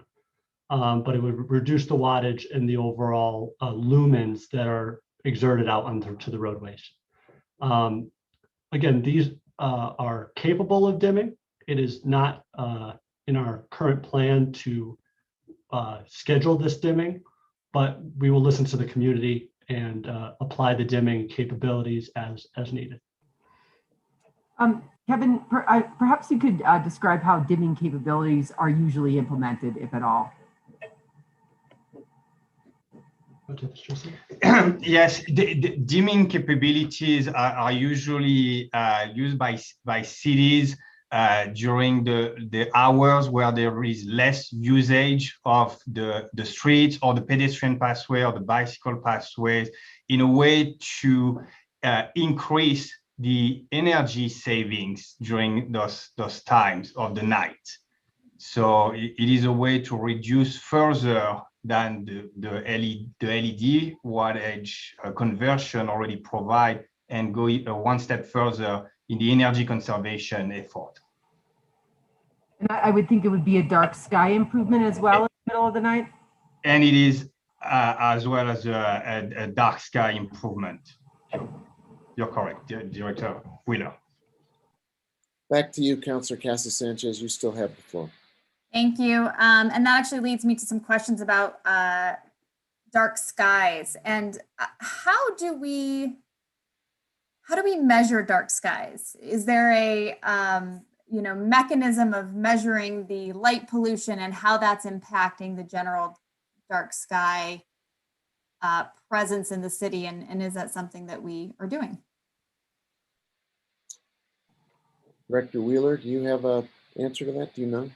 but it would reduce the wattage and the overall lumens that are exerted out onto the roadways. Again, these are capable of dimming. It is not in our current plan to schedule this dimming, but we will listen to the community and apply the dimming capabilities as needed. Kevin, perhaps you could describe how dimming capabilities are usually implemented, if at all. Yes, the dimming capabilities are usually used by cities during the hours where there is less usage of the streets or the pedestrian pathway or the bicycle pathways, in a way to increase the energy savings during those times of the night. So it is a way to reduce further than the LED wattage conversion already provide, and go one step further in the energy conservation effort. And I would think it would be a dark sky improvement as well in the middle of the night. And it is as well as a dark sky improvement. You're correct, Director Wheeler. Back to you, Councilor Casa-Sanchez. You still have the floor. Thank you. And that actually leads me to some questions about dark skies. And how do we measure dark skies? Is there a mechanism of measuring the light pollution and how that's impacting the general dark sky presence in the city? And is that something that we are doing? Director Wheeler, do you have an answer to that? Do you know?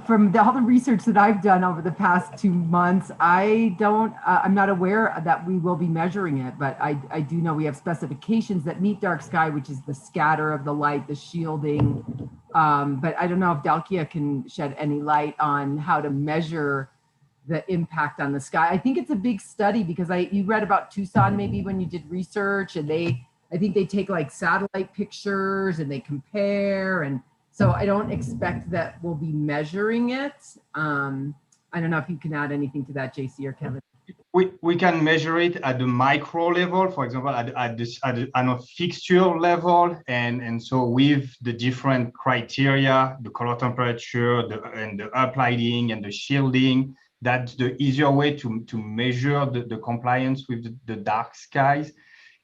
From all the research that I've done over the past 2 months, I'm not aware that we will be measuring it, but I do know we have specifications that meet dark sky, which is the scatter of the light, the shielding. But I don't know if Dalkia can shed any light on how to measure the impact on the sky. I think it's a big study because you read about Tucson maybe when you did research, and I think they take like satellite pictures and they compare, and so I don't expect that we'll be measuring it. I don't know if you can add anything to that, JC or Kevin. We can measure it at the micro level, for example, at a fixture level, and so with the different criteria, the color temperature, and the uplighting and the shielding, that's the easier way to measure the compliance with the dark skies.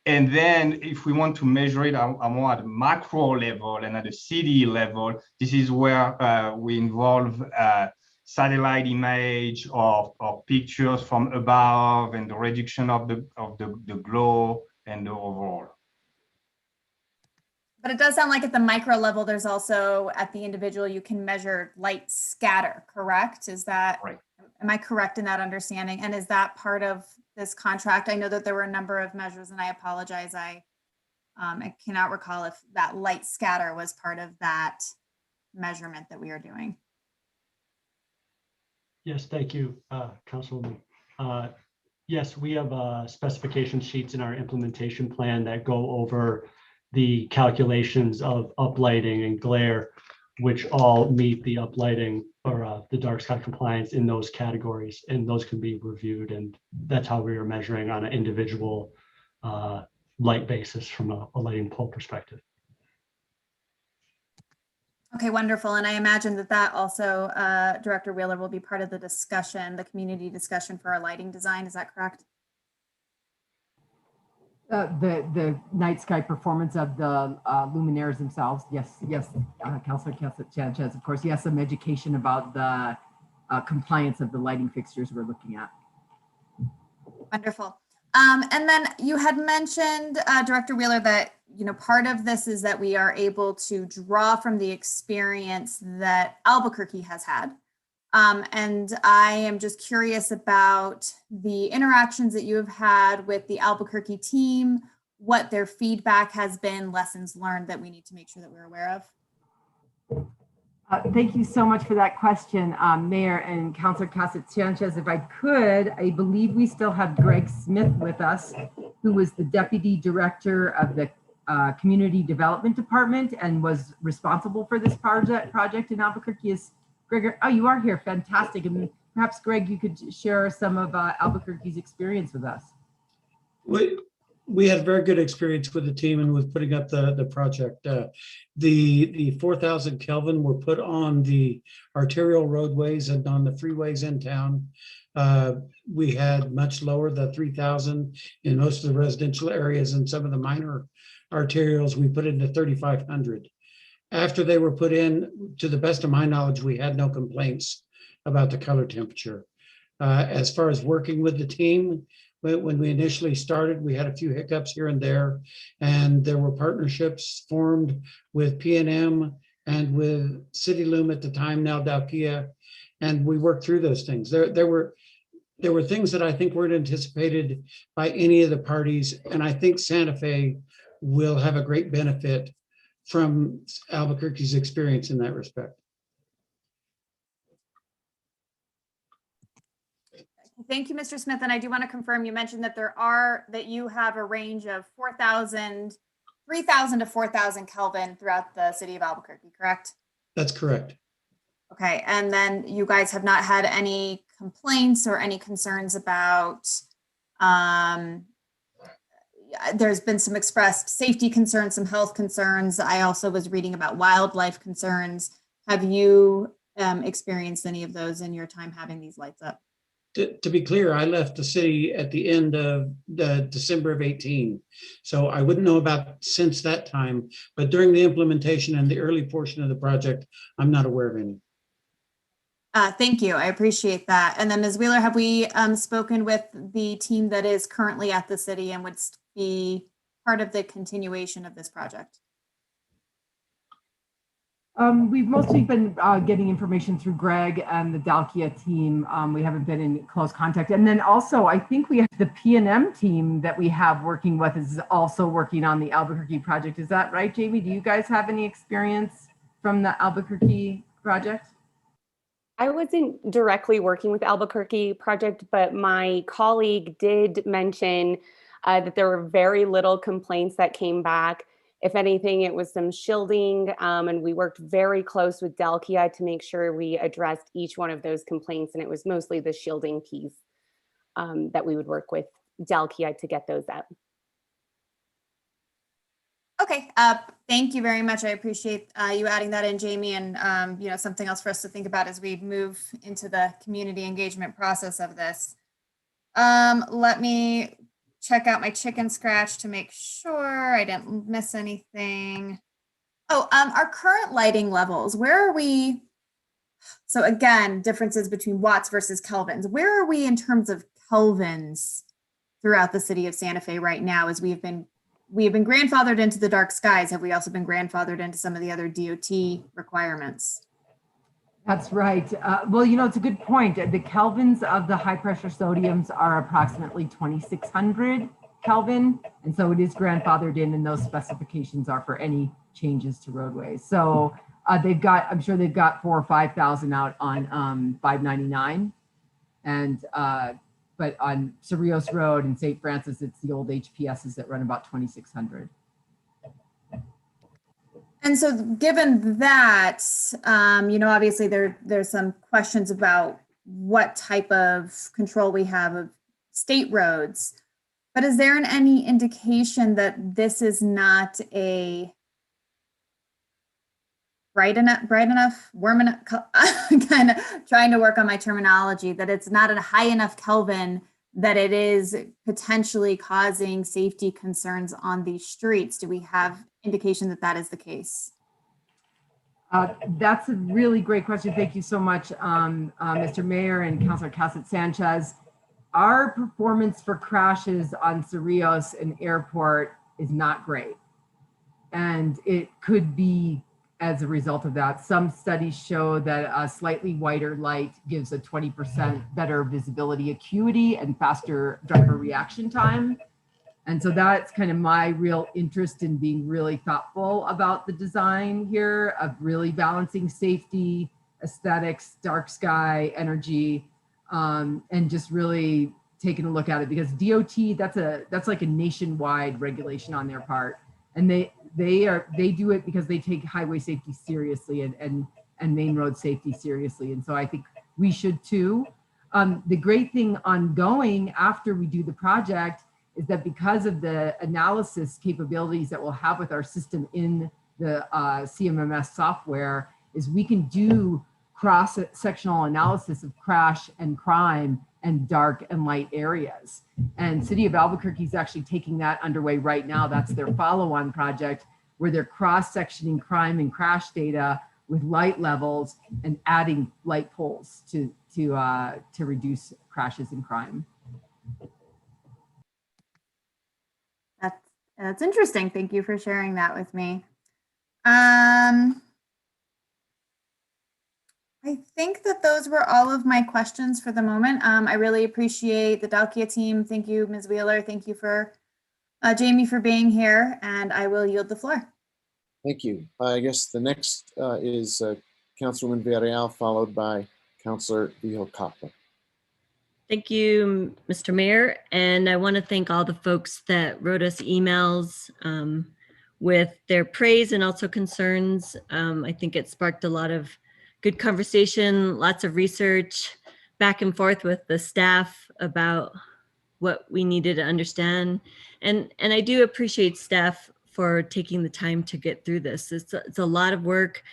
And then if we want to measure it more at a macro level and at a city level, this is where we involve satellite image or pictures from above, and the reduction of the glow and the overall. But it does sound like at the micro level, there's also at the individual, you can measure light scatter, correct? Is that right? Am I correct in that understanding? And is that part of this contract? I know that there were a number of measures, and I apologize. I cannot recall if that light scatter was part of that measurement that we are doing. Yes, thank you, Councilwoman. Yes, we have specification sheets in our implementation plan that go over the calculations of uplighting and glare, which all meet the uplighting or the dark sky compliance in those categories, and those can be reviewed, and that's how we are measuring on an individual light basis from a lighting pole perspective. Okay, wonderful. And I imagine that also, Director Wheeler, will be part of the discussion, the community discussion for our lighting design. Is that correct? The night sky performance of the luminaires themselves. Yes, Councilor Casa-Sanchez, of course. Yes, some education about the compliance of the lighting fixtures we're looking at. Wonderful. And then you had mentioned, Director Wheeler, that, you know, part of this is that we are able to draw from the experience that Albuquerque has had. And I am just curious about the interactions that you have had with the Albuquerque team, what their feedback has been, lessons learned that we need to make sure that we're aware of. Thank you so much for that question, Mayor and Councilor Cassett-Sanchez. If I could, I believe we still have Greg Smith with us, who was the Deputy Director of the Community Development Department and was responsible for this project in Albuquerque. Is Greg? Oh, you are here. Fantastic. And perhaps, Greg, you could share some of Albuquerque's experience with us. We had very good experience with the team and with putting up the project. The 4,000 Kelvin were put on the arterial roadways and on the freeways in town. We had much lower, the 3,000 in most of the residential areas, and some of the minor arterials we put into 3,500. After they were put in, to the best of my knowledge, we had no complaints about the color temperature. As far as working with the team, when we initially started, we had a few hiccups here and there were partnerships formed with PNM and with CityLoom at the time, now Dalkia, and we worked through those things. There were things that I think weren't anticipated by any of the parties, and I think Santa Fe will have a great benefit from Albuquerque's experience in that respect. Thank you, Mr. Smith. And I do want to confirm, you mentioned that that you have a range of 3,000 to 4,000 Kelvin throughout the city of Albuquerque, correct? That's correct. Okay. And then you guys have not had any complaints or any concerns about, there's been some expressed safety concerns, some health concerns. I also was reading about wildlife concerns. Have you experienced any of those in your time having these lights up? To be clear, I left the city at the end of the December of 18. So I wouldn't know about since that time, but during the implementation and the early portion of the project, I'm not aware of any. Thank you. I appreciate that. And then Ms. Wheeler, have we spoken with the team that is currently at the city and would be part of the continuation of this project? We've mostly been getting information through Greg and the Dalkia team. We haven't been in close contact. And then also, I think we have the PNM team that we have working with is also working on the Albuquerque project. Is that right, Jamie? Do you guys have any experience from the Albuquerque project? I wasn't directly working with the Albuquerque project, but my colleague did mention that there were very little complaints that came back. If anything, it was some shielding, and we worked very close with Dalkia to make sure we addressed each one of those complaints, and it was mostly the shielding piece that we would work with Dalkia to get those out. Okay, thank you very much. I appreciate you adding that in, Jamie, and something else for us to think about as we move into the community engagement process of this. Let me check out my chicken scratch to make sure I didn't miss anything. Oh, our current lighting levels, where are we? So again, differences between watts versus kelvins. Where are we in terms of kelvins throughout the city of Santa Fe right now, as we have been grandfathered into the dark skies? Have we also been grandfathered into some of the other DOT requirements? That's right. Well, it's a good point. The kelvins of the high pressure sodiums are approximately 2,600 Kelvin. And so it is grandfathered in, and those specifications are for any changes to roadways. So I'm sure they've got 4,000 or 5,000 out on 599. And, but on Cerrillos Road and St. Francis, it's the old HPSs that run about 2,600. And so given that, obviously there's some questions about what type of control we have of state roads, but is there any indication that this is not a bright enough, warm enough, kind of trying to work on my terminology, that it's not a high enough Kelvin that it is potentially causing safety concerns on these streets? Do we have indication that that is the case? That's a really great question. Thank you so much, Mr. Mayor and Councilor Cassett-Sanchez. our performance for crashes on Cerrillos and Airport is not great. And it could be as a result of that. Some studies show that a slightly whiter light gives a 20% better visibility acuity and faster driver reaction time. And so that's kind of my real interest in being really thoughtful about the design here of really balancing safety, aesthetics, dark sky, energy, and just really taking a look at it, because DOT, that's like a nationwide regulation on their part. And they do it because they take highway safety seriously and main road safety seriously. And so I think we should too. The great thing ongoing after we do the project is that because of the analysis capabilities that we'll have with our system in the CMMS software, is we can do cross-sectional analysis of crash and crime and dark and light areas. And City of Albuquerque is actually taking that underway right now. That's their follow-on project, where they're cross-sectioning crime and crash data with light levels and adding light poles to reduce crashes and crime. That's interesting. Thank you for sharing that with me. I think that those were all of my questions for the moment. I really appreciate the Dalkia team. Thank you, Ms. Wheeler. Thank you for Jamie for being here, and I will yield the floor. Thank you. I guess the next is Councilwoman Villarreal, followed by Councilor Vihel-Coppler. Thank you, Mr. Mayor. And I want to thank all the folks that wrote us emails with their praise and also concerns. I think it sparked a lot of good conversation, lots of research, back and forth with the staff about what we needed to understand. And I do appreciate staff for taking the time to get through this. It's a lot of work.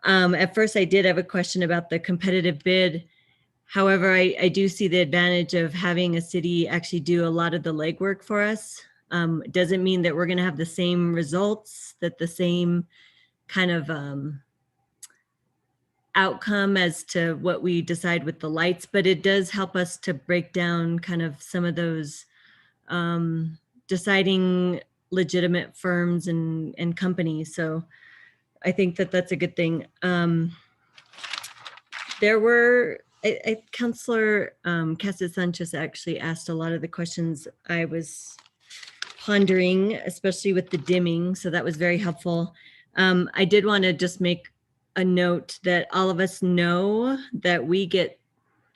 At first I did have a question about the competitive bid. However, I do see the advantage of having a city actually do a lot of the legwork for us. It doesn't mean that we're going to have the same results, that the same kind of outcome as to what we decide with the lights, but it does help us to break down kind of some of those deciding legitimate firms and companies. So I think that that's a good thing. There were, Councilor Casas Sanchez actually asked a lot of the questions I was pondering, especially with the dimming. So that was very helpful. I did want to just make a note that all of us know that we get,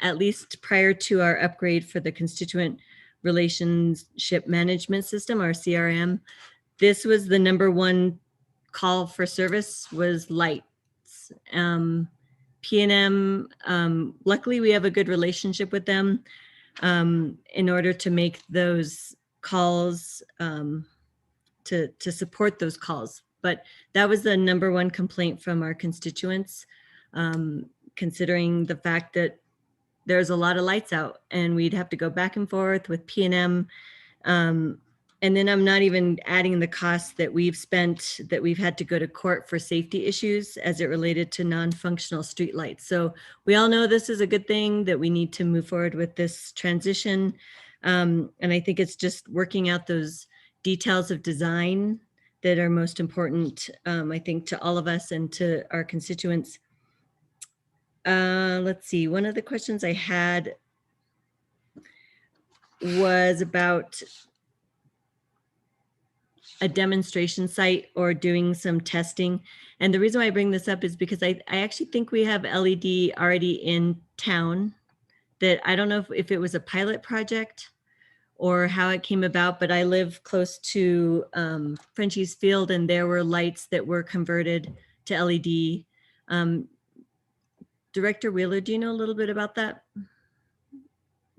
at least prior to our upgrade for the constituent relationship management system, our CRM, this was the #1 call for service was lights. PNM, luckily we have a good relationship with them in order to make those calls, to support those calls. But that was the #1 complaint from our constituents, considering the fact that there's a lot of lights out and we'd have to go back and forth with PNM. And then I'm not even adding the costs that we've spent, that we've had to go to court for safety issues as it related to non-functional streetlights. So we all know this is a good thing, that we need to move forward with this transition. And I think it's just working out those details of design that are most important, I think, to all of us and to our constituents. Let's see, one of the questions I had was about a demonstration site or doing some testing. And the reason why I bring this up is because I actually think we have LED already in town, that I don't know if it was a pilot project or how it came about, but I live close to Frenchie's Field and there were lights that were converted to LED. Director Wheeler, do you know a little bit about that?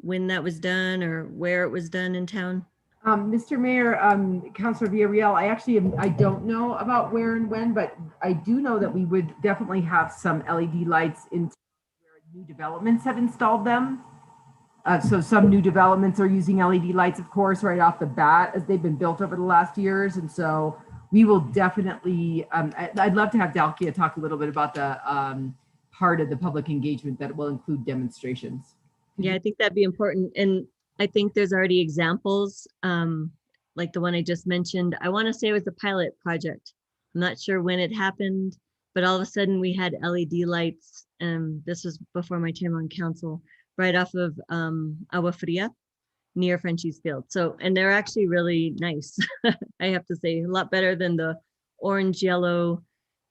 When that was done or where it was done in town? Mr. Mayor, Councilor Villarreal, I don't know about where and when, but I do know that we would definitely have some LED lights in where new developments have installed them. So some new developments are using LED lights, of course, right off the bat as they've been built over the last years. And so we will definitely, I'd love to have Dalkia talk a little bit about the part of the public engagement that will include demonstrations. Yeah, I think that'd be important. And I think there's already examples, like the one I just mentioned. I want to say it was a pilot project. I'm not sure when it happened, but all of a sudden we had LED lights, and this was before my time on council, right off of Agua Fria near Frenchie's Field. So, and they're actually really nice. I have to say, a lot better than the orange, yellow,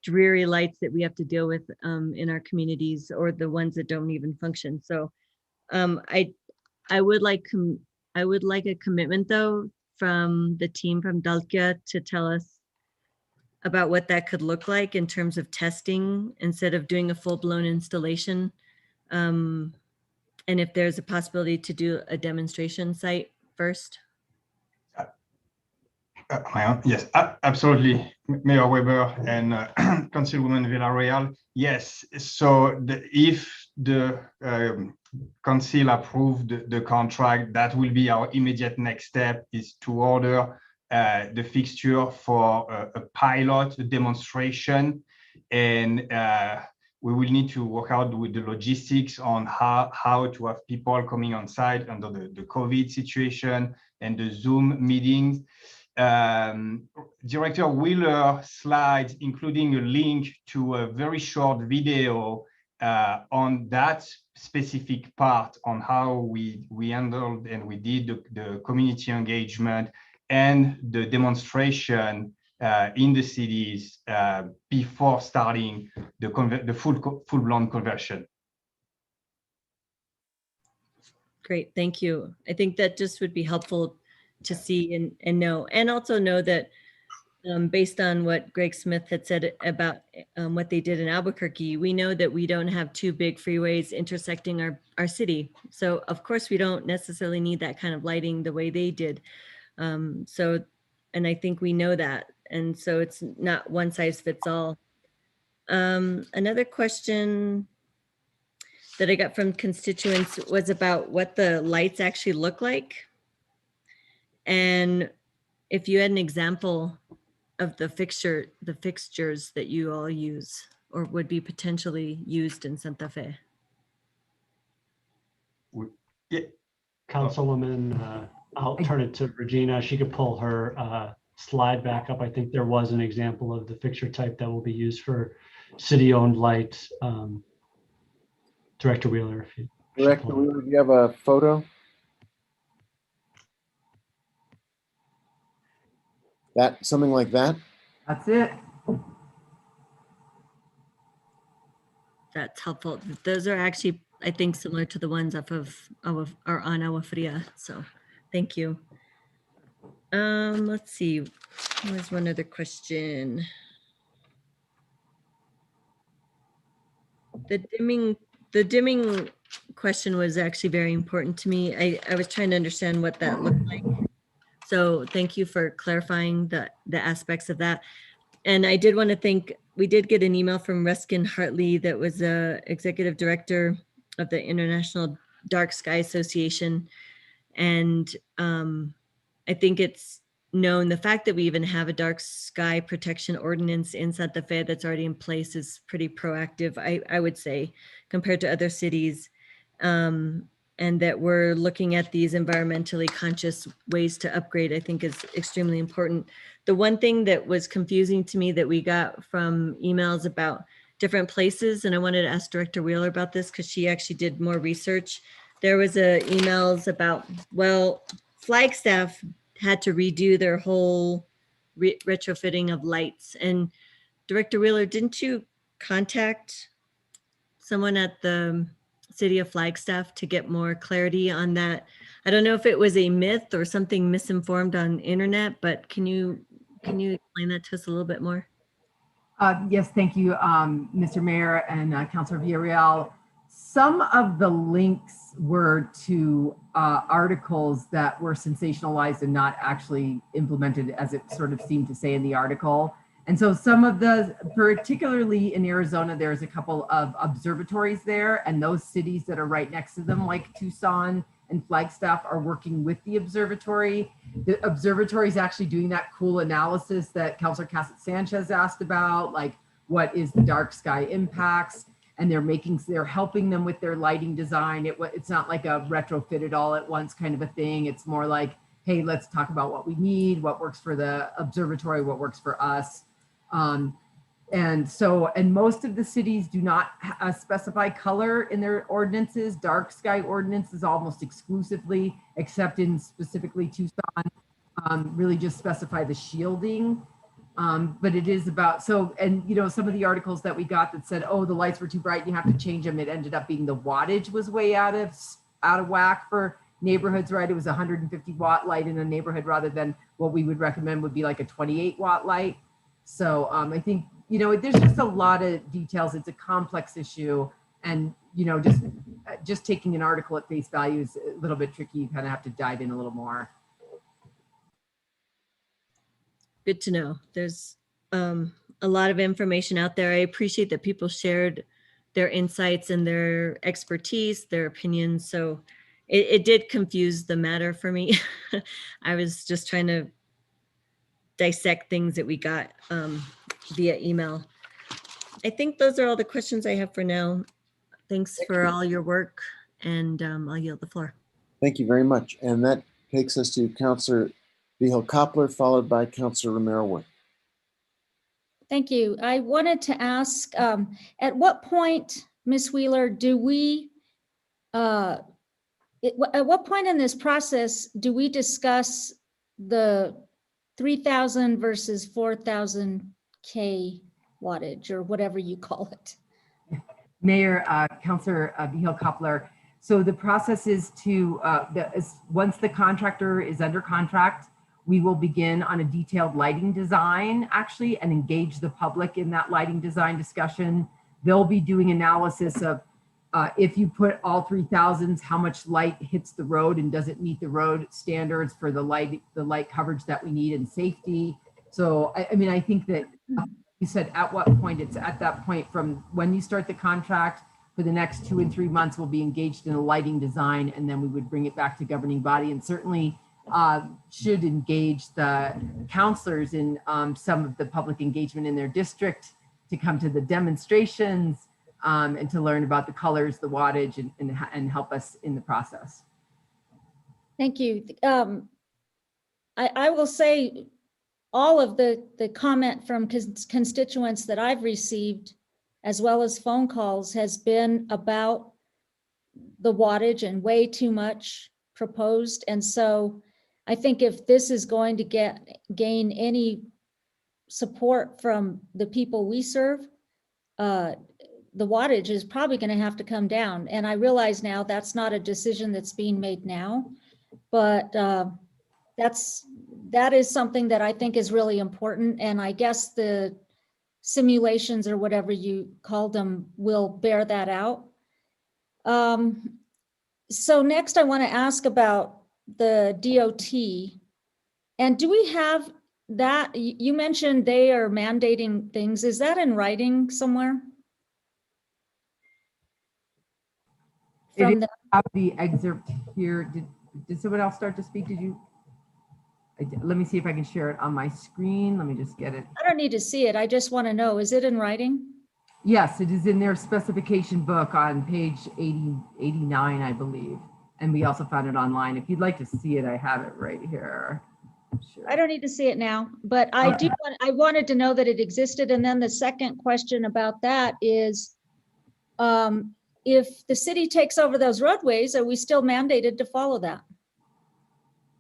dreary lights that we have to deal with in our communities, or the ones that don't even function. So I would like a commitment though from the team from Dalkia to tell us about what that could look like in terms of testing instead of doing a full-blown installation. And if there's a possibility to do a demonstration site first. Yes, absolutely, Mayor Weber and Councilwoman Villarreal. Yes, so if the council approved the contract, that will be our immediate next step, is to order the fixture for a pilot, a demonstration, and we will need to work out with the logistics on how to have people coming on site under the COVID situation and the Zoom meetings. Director Wheeler slides, including a link to a very short video on that specific part on how we handled and we did the community engagement and the demonstration in the cities before starting the full-blown conversion. Great, thank you. I think that just would be helpful to see and know, and also know that based on what Greg Smith had said about what they did in Albuquerque, we know that we don't have two big freeways intersecting our city. So of course we don't necessarily need that kind of lighting the way they did. And I think we know that. And so it's not one size fits all. Another question that I got from constituents was about what the lights actually look like. And if you had an example of the fixtures that you all use or would be potentially used in Santa Fe. Yeah. Councilwoman, I'll turn it to Regina. She could pull her slide back up. I think there was an example of the fixture type that will be used for city-owned lights. Director Wheeler, if you. Director Wheeler, do you have a photo? That, something like that? That's it. That's helpful. Those are actually, I think, similar to the ones off of or on Agua Fria. So thank you. Let's see. There's one other question. The dimming question was actually very important to me. I was trying to understand what that looked like. So thank you for clarifying the aspects of that. And I did want to thank, we did get an email from Ruskin Hartley that was executive director of the International Dark Sky Association. And I think it's known, the fact that we even have a dark sky protection ordinance in Santa Fe that's already in place is pretty proactive, I would say, compared to other cities. And that we're looking at these environmentally conscious ways to upgrade, I think is extremely important. The one thing that was confusing to me that we got from emails about different places, and I wanted to ask Director Wheeler about this because she actually did more research. There was emails about, well, Flagstaff had to redo their whole retrofitting of lights. And Director Wheeler, didn't you contact someone at the City of Flagstaff to get more clarity on that? I don't know if it was a myth or something misinformed on internet, but can you explain that to us a little bit more? Yes, thank you, Mr. Mayor and Councilor Villarreal. Some of the links were to articles that were sensationalized and not actually implemented as it sort of seemed to say in the article. And so some of the, particularly in Arizona, there's a couple of observatories there, and those cities that are right next to them, like Tucson and Flagstaff, are working with the observatory. The observatory is actually doing that cool analysis that Councilor Cassett Sanchez asked about, like what is the dark sky impacts. and they're helping them with their lighting design. It's not like a retrofit it all at once kind of a thing. It's more like, hey, let's talk about what we need, what works for the observatory, what works for us. And most of the cities do not specify color in their ordinances. Dark sky ordinances almost exclusively, except in specifically Tucson, really just specify the shielding. But it is about, some of the articles that we got that said, oh, the lights were too bright, you have to change them. It ended up being the wattage was way out of whack for neighborhoods, right? It was a 150 watt light in a neighborhood rather than what we would recommend would be like a 28 watt light. So I think, there's just a lot of details. It's a complex issue, and, just taking an article at face value is a little bit tricky. You kind of have to dive in a little more. Good to know. There's a lot of information out there. I appreciate that people shared their insights and their expertise, their opinions. So it did confuse the matter for me. I was just trying to dissect things that we got via email. I think those are all the questions I have for now. Thanks for all your work, and I'll yield the floor. Thank you very much. And that takes us to Councillor Vihel-Coppler, followed by Councillor Romero-Wood. Thank you. I wanted to ask, at what point, Ms. Wheeler, do we, at what point in this process do we discuss the 3,000 versus 4,000 K wattage, or whatever you call it? Mayor, Councillor Vihel-Coppler. So the process is to, once the contractor is under contract, we will begin on a detailed lighting design, actually, and engage the public in that lighting design discussion. They'll be doing analysis of if you put all 3,000s, how much light hits the road and does it meet the road standards for the light coverage that we need and safety. So, I mean, I think that you said at what point, it's at that point from when you start the contract for the next 2 and 3 months, we'll be engaged in a lighting design, and then we would bring it back to governing body, and certainly should engage the counselors in some of the public engagement in their district to come to the demonstrations and to learn about the colors, the wattage, and help us in the process. Thank you. I will say all of the comment from constituents that I've received, as well as phone calls, has been about the wattage and way too much proposed. And so I think if this is going to gain any support from the people we serve, the wattage is probably going to have to come down. And I realize now that's not a decision that's being made now, but that is something that I think is really important. And I guess the simulations, or whatever you called them, will bear that out. So next I want to ask about the DOT. And do we have that? You mentioned they are mandating things. Is that in writing somewhere? It is have the excerpt here. Did someone else start to speak? Did you? Let me see if I can share it on my screen. Let me just get it. I don't need to see it. I just want to know, is it in writing? Yes, it is in their specification book on page 89, I believe. And we also found it online. If you'd like to see it, I have it right here. Sure. I don't need to see it now, but I I wanted to know that it existed. And then the second question about that is, if the city takes over those roadways, are we still mandated to follow that?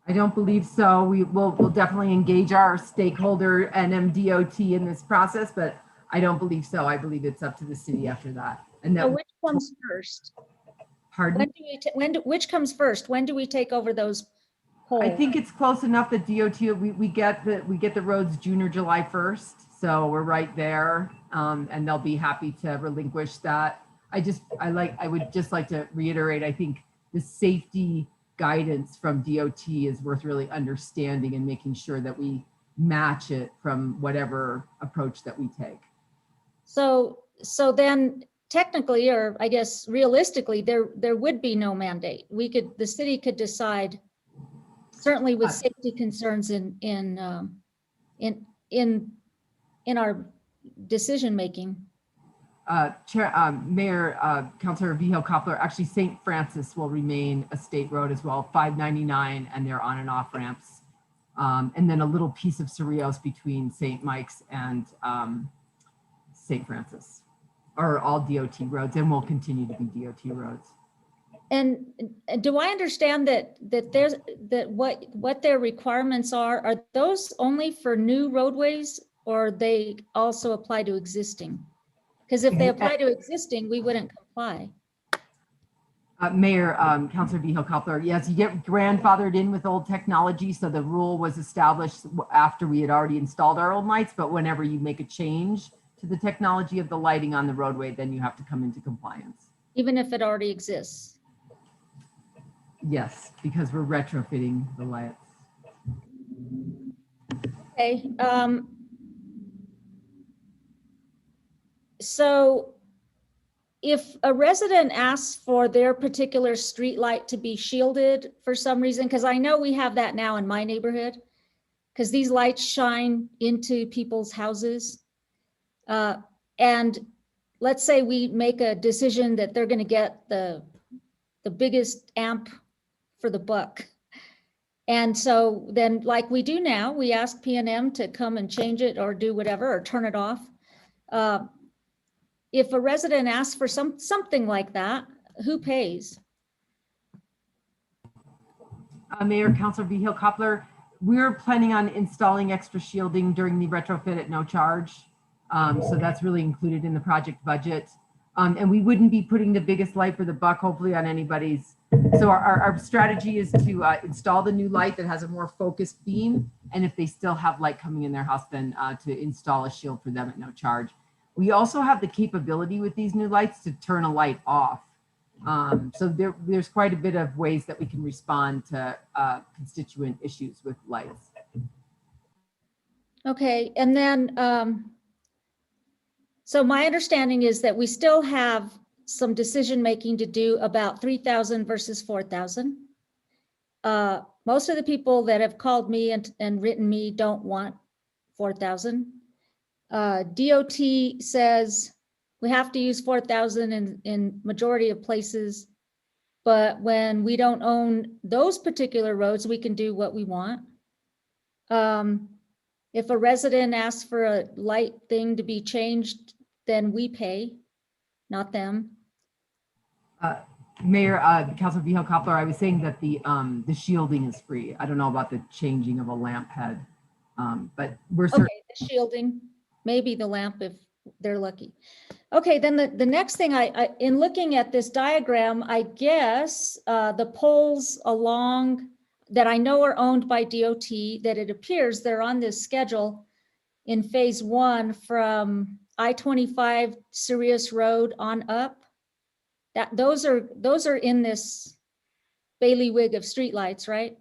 I don't believe so. We'll definitely engage our stakeholder NMDOT in this process, but I don't believe so. I believe it's up to the city after that. And that, so which comes first? Pardon? Which comes first? When do we take over those poles? I think it's close enough that DOT, we get the roads June or July 1st. So we're right there, and they'll be happy to relinquish that. I would just like to reiterate, I think the safety guidance from DOT is worth really understanding and making sure that we match it from whatever approach that we take. So then technically, or I guess realistically, there would be no mandate. The city could decide, certainly with safety concerns in our decision making. Mayor, Councilor Vigil Koppler, actually St. Francis will remain a state road as well, 599, and they're on and off ramps. And then a little piece of Cerrillos between St. Mike's and St. Francis are all DOT roads and will continue to be DOT roads. And do I understand that there's what their requirements are those only for new roadways, or they also apply to existing? Because if they apply to existing, we wouldn't comply. Mayor, Councilor Vigil Koppler, yes, you get grandfathered in with old technology. So the rule was established after we had already installed our old lights, but whenever you make a change to the technology of the lighting on the roadway, then you have to come into compliance. Even if it already exists? Yes, because we're retrofitting the lights. Okay. So if a resident asks for their particular street light to be shielded for some reason, because I know we have that now in my neighborhood, because these lights shine into people's houses. And let's say we make a decision that they're going to get the biggest amp for the buck. And so then, like we do now, we ask PNM to come and change it or do whatever, or turn it off. If a resident asks for something like that, who pays? Mayor, Councilor Vigil Koppler, we're planning on installing extra shielding during the retrofit at no charge. So that's really included in the project budget. And we wouldn't be putting the biggest light for the buck, hopefully, on anybody's. So our strategy is to install the new light that has a more focused beam. And if they still have light coming in their house, then to install a shield for them at no charge. We also have the capability with these new lights to turn a light off. So there's quite a bit of ways that we can respond to constituent issues with lights. Okay, and then, so my understanding is that we still have some decision-making to do about 3,000 versus 4,000. Most of the people that have called me and written me don't want 4,000. DOT says we have to use 4,000 in majority of places, but when we don't own those particular roads, we can do what we want. If a resident asks for a light thing to be changed, then we pay, not them. Mayor, Councilor Vigil Koppler, I was saying that the shielding is free. I don't know about the changing of a lamp head, but we're okay. The shielding, maybe the lamp if they're lucky. Okay, then the next thing in looking at this diagram, I guess the poles along that I know are owned by DOT, that it appears they're on this schedule in phase 1 from I-25 Cerrillos Road on up. That those are in this bailiwick of streetlights, right?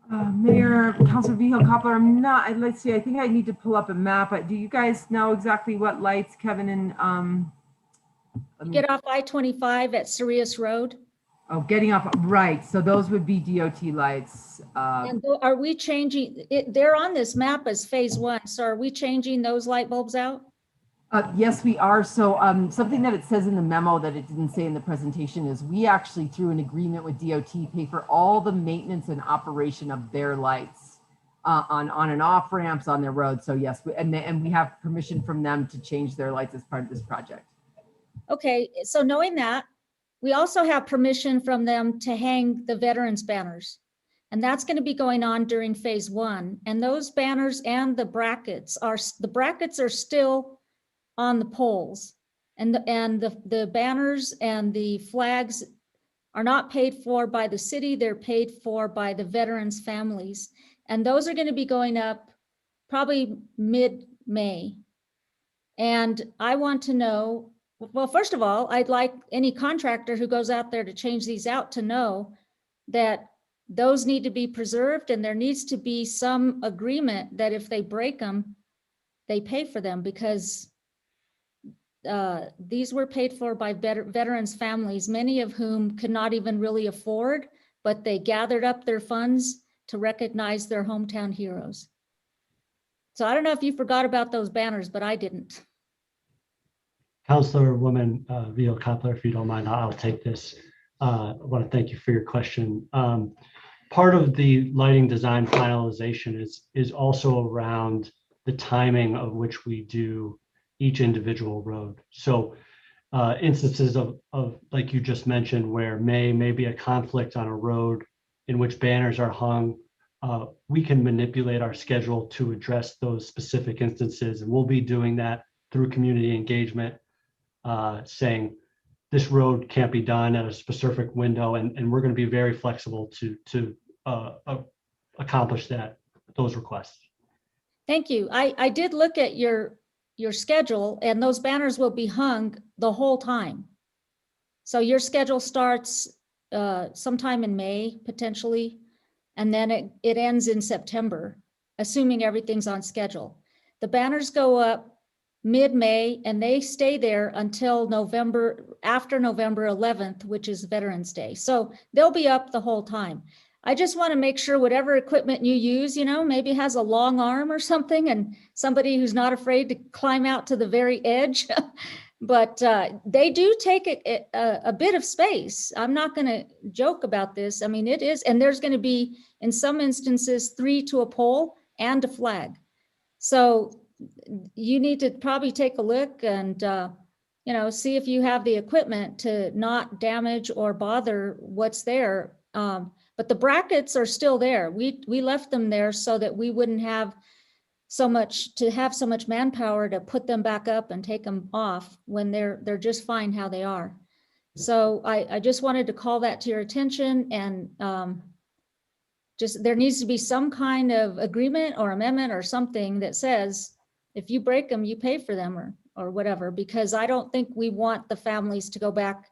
Mayor, Councilor Vigil Koppler, I'm not, let's see, I think I need to pull up a map. Do you guys know exactly what lights, Kevin, and get off I-25 at Cerrillos Road? Oh, getting off, right. So those would be DOT lights. And are we changing it? They're on this map as phase 1. So are we changing those light bulbs out? Yes, we are. So something that it says in the memo that it didn't say in the presentation is we actually, through an agreement with DOT, pay for all the maintenance and operation of their lights on and off ramps on their roads. So yes, and we have permission from them to change their lights as part of this project. Okay, so knowing that, we also have permission from them to hang the veterans banners. And that's going to be going on during phase 1. And those banners and the brackets are still on the poles, and the banners and the flags are not paid for by the city, they're paid for by the veterans' families. And those are going to be going up probably mid-May. And I want to know, well, first of all, I'd like any contractor who goes out there to change these out to know that those need to be preserved, and there needs to be some agreement that if they break them, they pay for them, because these were paid for by veterans' families, many of whom could not even really afford, but they gathered up their funds to recognize their hometown heroes. So I don't know if you forgot about those banners, but I didn't. Councilwoman Vio Coppler, if you don't mind, I'll take this. I want to thank you for your question. Part of the lighting design finalization is also around the timing of which we do each individual road. So instances of like you just mentioned, where may be a conflict on a road in which banners are hung, we can manipulate our schedule to address those specific instances. And we'll be doing that through community engagement, saying this road can't be done at a specific window, and we're going to be very flexible to accomplish those requests. Thank you. I did look at your schedule, and those banners will be hung the whole time. So your schedule starts sometime in May, potentially, and then it ends in September, assuming everything's on schedule. The banners go up mid-May, and they stay there until after November 11th, which is Veterans Day. So they'll be up the whole time. I just want to make sure whatever equipment you use, maybe has a long arm or something, and somebody who's not afraid to climb out to the very edge. But they do take a bit of space. I'm not going to joke about this. I mean, it is, and there's going to be, in some instances, 3 to a pole and a flag. So you need to probably take a look and, see if you have the equipment to not damage or bother what's there. But the brackets are still there. We left them there so that we wouldn't have so much manpower to put them back up and take them off when they're just fine how they are. So I just wanted to call that to your attention, and just there needs to be some kind of agreement or amendment or something that says if you break them, you pay for them or whatever, because I don't think we want the families to go back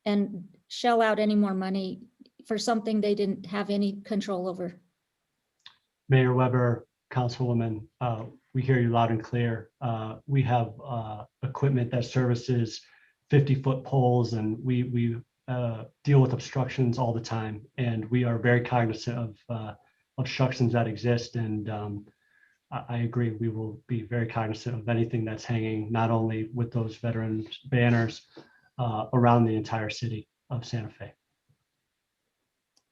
and shell out any more money for something they didn't have any control over. Mayor Weber, Councilwoman, we hear you loud and clear. We have equipment that services 50-foot poles, and we deal with obstructions all the time. And we are very cognizant of obstructions that exist. And I agree, we will be very cognizant of anything that's hanging, not only with those veterans banners around the entire city of Santa Fe.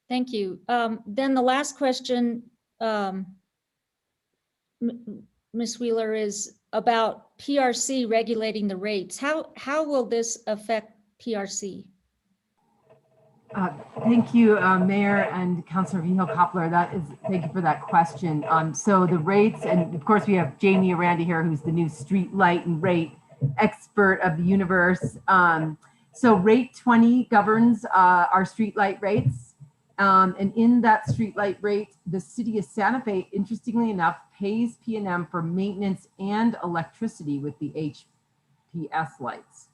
Thank you. Then the last question, Ms. Wheeler, is about PRC regulating the rates. How will this affect PRC? Thank you, Mayor and Councilor Vigil Coppler. Thank you for that question. So the rates, and of course we have Jamie Aranda here, who's the new street light and rate expert of the universe. So rate 20 governs our street light rates. And in that streetlight rate, the city of Santa Fe, interestingly enough, pays P&M for maintenance and electricity with the HPS lights.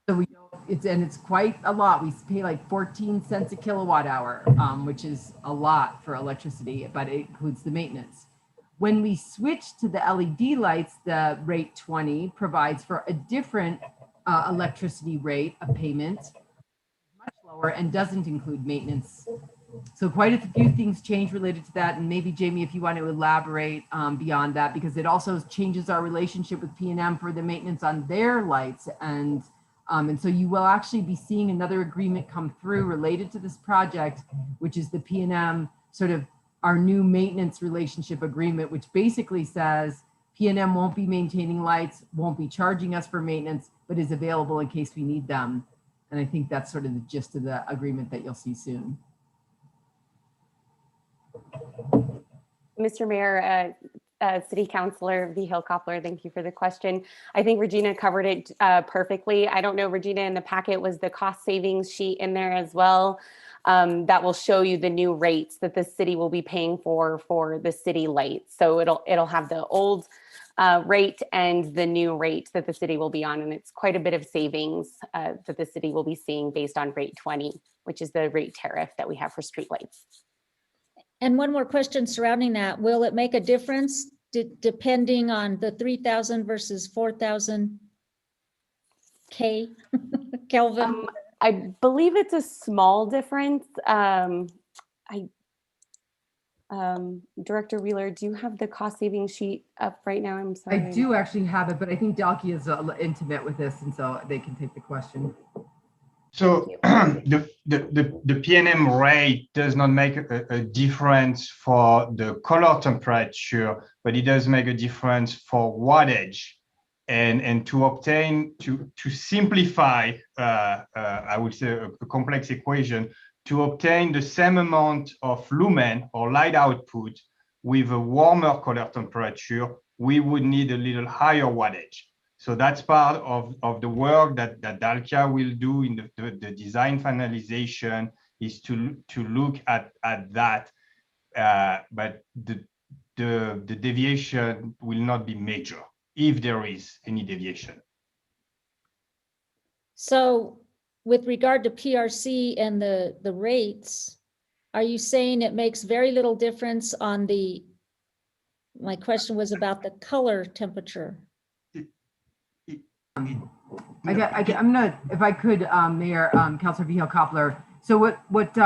So it's quite a lot. We pay like 14 cents a kilowatt hour, which is a lot for electricity, but it includes the maintenance. When we switch to the LED lights, the rate 20 provides for a different electricity rate of payment, much lower, and doesn't include maintenance. So quite a few things change related to that. And maybe Jamie, if you want to elaborate beyond that, because it also changes our relationship with P&M for the maintenance on their lights. And so you will actually be seeing another agreement come through related to this project, which is the P&M sort of our new maintenance relationship agreement, which basically says P&M won't be maintaining lights, won't be charging us for maintenance, but is available in case we need them. And I think that's sort of the gist of the agreement that you'll see soon. Mr. Mayor, City Councilor Vigil Coppler, thank you for the question. I think Regina covered it perfectly. I don't know, Regina, in the packet was the cost savings sheet in there as well. That will show you the new rates that the city will be paying for the city lights. So it'll have the old rate and the new rate that the city will be on, and it's quite a bit of savings that the city will be seeing based on rate 20, which is the rate tariff that we have for streetlights. And one more question surrounding that. Will it make a difference depending on the 3,000 versus 4,000 Kelvin? I believe it's a small difference. I'm Director Wheeler, do you have the cost saving sheet up right now? I'm sorry. I do actually have it, but I think Dalkia is intimate with this, and so they can take the question. So the PNM rate does not make a difference for the color temperature, but it does make a difference for wattage. And to obtain, to simplify, I would say a complex equation, to obtain the same amount of lumen or light output with a warmer color temperature, we would need a little higher wattage. So that's part of the work that Dalkia will do in the design finalization, is to look at that, but the deviation will not be major, if there is any deviation. So with regard to PRC and the rates, are you saying it makes very little difference on my question was about the color temperature? I'm gonna, if I could, Mayor, Councilor Vihel-Coppler. So what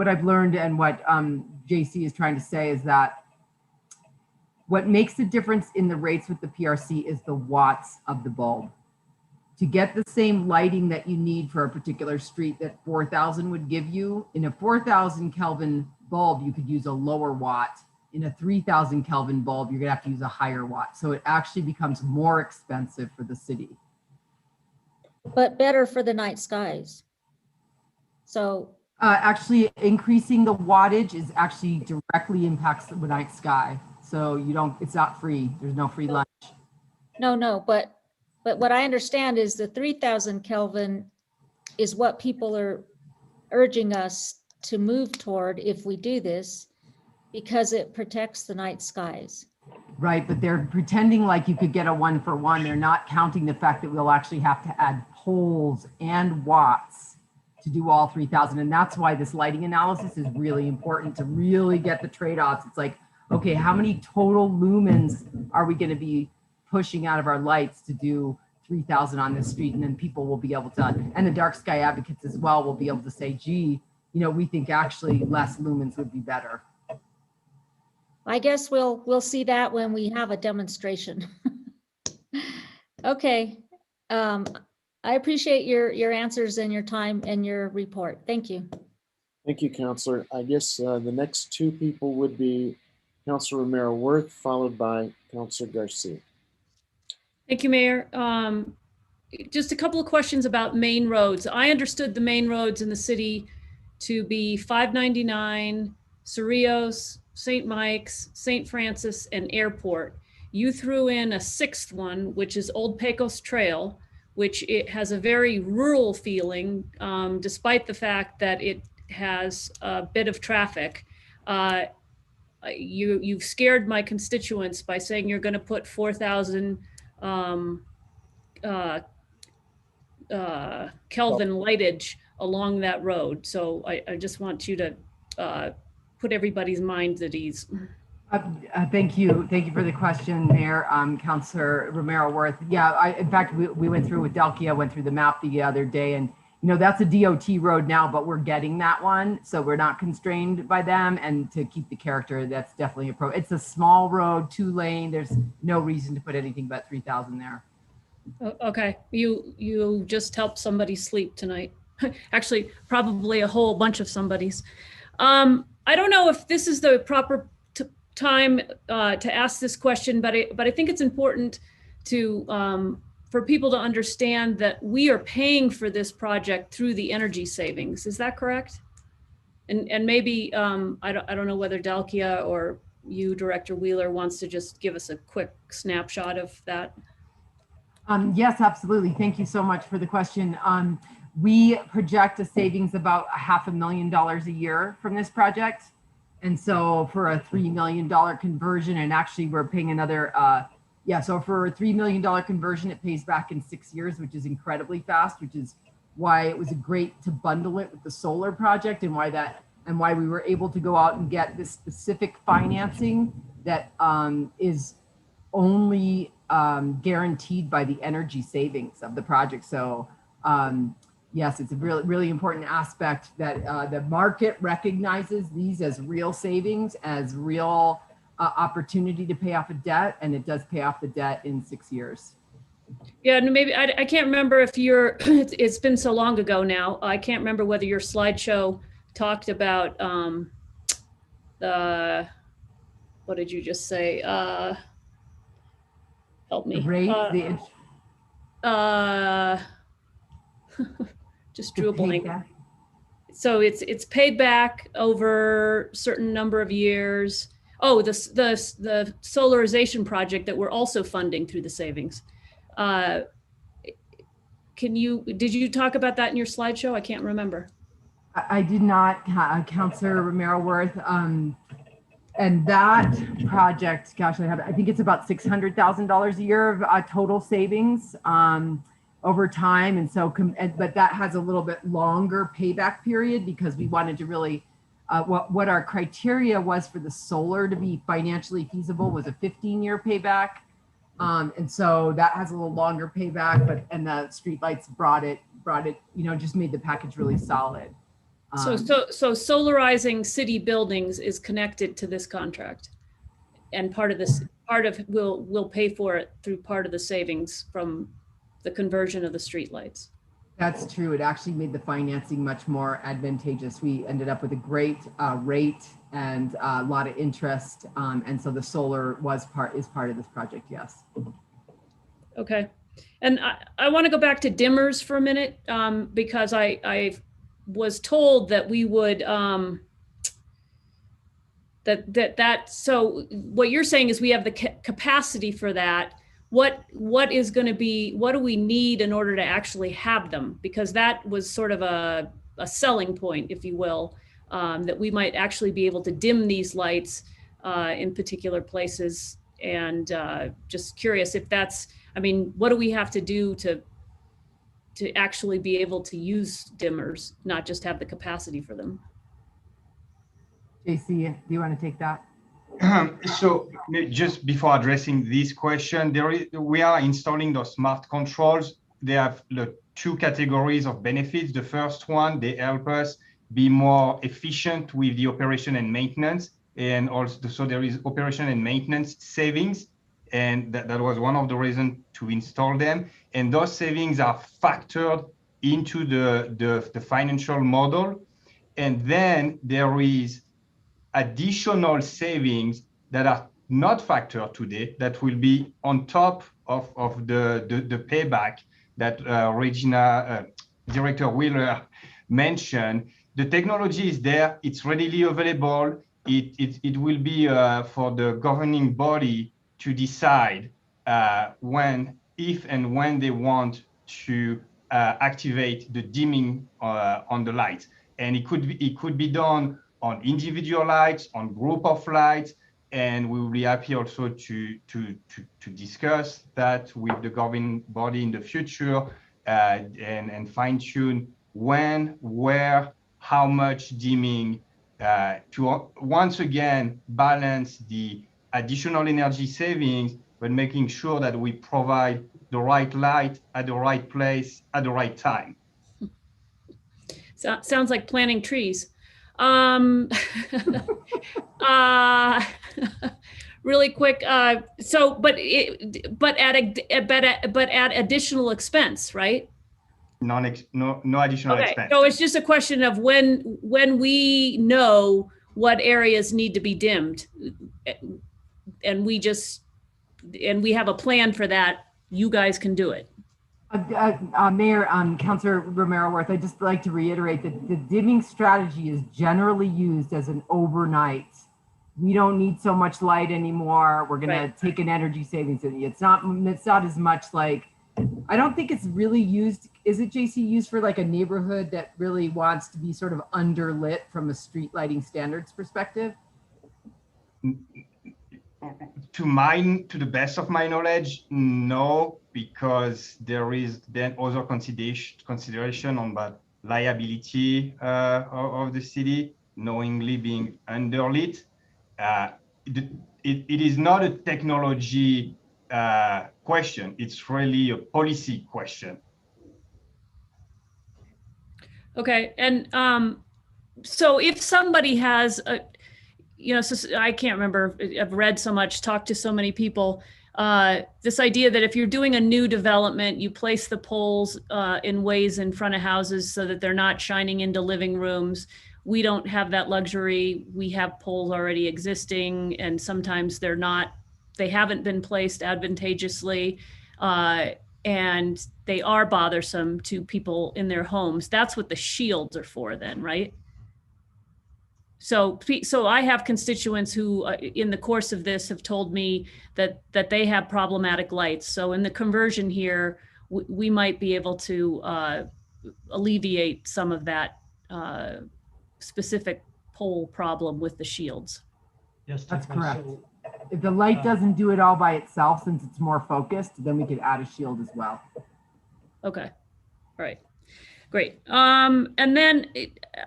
I've learned and what JC is trying to say is that what makes the difference in the rates with the PRC is the watts of the bulb. To get the same lighting that you need for a particular street that 4,000 would give you, in a 4,000 Kelvin bulb, you could use a lower watt. In a 3,000 Kelvin bulb, you're gonna have to use a higher watt. So it actually becomes more expensive for the city. But better for the night skies. So actually increasing the wattage is actually directly impacts the night sky. So it's not free. There's no free lunch. No, but what I understand is the 3,000 Kelvin is what people are urging us to move toward if we do this, because it protects the night skies. Right, but they're pretending like you could get a 1-for-1. They're not counting the fact that we'll actually have to add poles and watts to do all 3,000. And that's why this lighting analysis is really important, to really get the trade-offs. It's like, okay, how many total lumens are we going to be pushing out of our lights to do 3,000 on this street? And then people will be able to, and the dark sky advocates as well, will be able to say, gee, we think actually less lumens would be better. I guess we'll see that when we have a demonstration. Okay. I appreciate your answers and your time and your report. Thank you. Thank you, Councilor. I guess the next two people would be Councilor Romero Worth, followed by Councilor Garcia. Thank you, Mayor. Just a couple of questions about main roads. I understood the main roads in the city to be 599, Cerrillos, St. Mike's, St. Francis, and Airport. You threw in a sixth one, which is Old Pecos Trail, which it has a very rural feeling, despite the fact that it has a bit of traffic. You've scared my constituents by saying you're going to put 4,000 Kelvin lightage along that road. So I just want you to put everybody's minds at ease. Thank you. Thank you for the question, Mayor. Councilor Romero Worth. Yeah, in fact, we went through with Dalkia, went through the map the other day, and that's a DOT road now, but we're getting that one. So we're not constrained by them, and to keep the character, that's definitely it's a small road, 2-lane. There's no reason to put anything but 3,000 there. Okay, you just helped somebody sleep tonight. Actually, probably a whole bunch of somebody's. I don't know if this is the proper time to ask this question, but I think it's important to for people to understand that we are paying for this project through the energy savings. Is that correct? And maybe I don't know whether Dalkia or you, Director Wheeler, wants to just give us a quick snapshot of that. Yes, absolutely. Thank you so much for the question. We project a savings about $500,000 a year from this project. And so for a $3 million conversion, and actually we're paying another, so for a $3 million conversion, it pays back in 6 years, which is incredibly fast, which is why it was great to bundle it with the solar project, and why we were able to go out and get this specific financing that is only guaranteed by the energy savings of the project. So yes, it's a really, really important aspect that the market recognizes these as real savings, as real opportunity to pay off a debt, and it does pay off the debt in 6 years. Yeah, and maybe I can't remember if you're. It's been so long ago now. I can't remember whether your slideshow talked about the. What did you just say? Help me. The rate, just drew a blank. So it's paid back over a certain number of years. Oh, the solarization project that we're also funding through the savings. Did you talk about that in your slideshow? I can't remember. I did not, Councilor Romero Worth. And that project, gosh, I think it's about $600,000 a year of total savings over time. And so, but that has a little bit longer payback period because we wanted to really, what our criteria was for the solar to be financially feasible was a 15-year payback. And so that has a little longer payback, and the streetlights brought it, just made the package really solid. So solarizing city buildings is connected to this contract, and we'll pay for it through part of the savings from the conversion of the streetlights. That's true. It actually made the financing much more advantageous. We ended up with a great rate and a lot of interest, and so the solar is part of this project. Yes. Okay, and I want to go back to dimmers for a minute because I was told that we would so what you're saying is we have the capacity for that. What do we need in order to actually have them? Because that was sort of a selling point, if you will, that we might actually be able to dim these lights in particular places. And just curious if what do we have to do to actually be able to use dimmers, not just have the capacity for them? JC, do you want to take that? So just before addressing this question, we are installing those smart controls. They have the two categories of benefits. The first one, they help us be more efficient with the operation and maintenance. And also, so there is operation and maintenance savings. And that was one of the reasons to install them. And those savings are factored into the financial model. And then there is additional savings that are not factored today that will be on top of the payback that Director Wheeler mentioned. The technology is there, it's readily available. It will be for the governing body to decide if and when they want to activate the dimming on the lights. And it could be done on individual lights, on group of lights, and we will be happy also to discuss that with the governing body in the future and fine tune when, where, how much dimming to once again balance the additional energy savings, but making sure that we provide the right light at the right place at the right time. So, sounds like planting trees. Really quick. But at additional expense, right? No additional expense. So it's just a question of when we know what areas need to be dimmed, and we have a plan for that, you guys can do it. Mayor, Councilor Romero Worth, I'd just like to reiterate that the dimming strategy is generally used as an overnight. We don't need so much light anymore. We're going to take an energy savings. It's not as much like, I don't think it's really used. Is it, JC, used for like a neighborhood that really wants to be sort of underlit from a street lighting standards perspective? To the best of my knowledge, no, because there is then other consideration on that liability of the city, knowingly being underlit. It is not a technology question. It's really a policy question. Okay, and so if somebody has a, so I can't remember, I've read so much, talked to so many people, this idea that if you're doing a new development, you place the poles in ways in front of houses so that they're not shining into living rooms. We don't have that luxury. We have poles already existing, and sometimes they haven't been placed advantageously, and they are bothersome to people in their homes. That's what the shields are for then, right? So I have constituents who, in the course of this, have told me that they have problematic lights. So in the conversion here, we might be able to alleviate some of that specific pole problem with the shields. Yes, That's Tiffany. correct. So, If the light doesn't do it all by itself, since it's more focused, then we could add a shield as well. Okay, all right, great. And then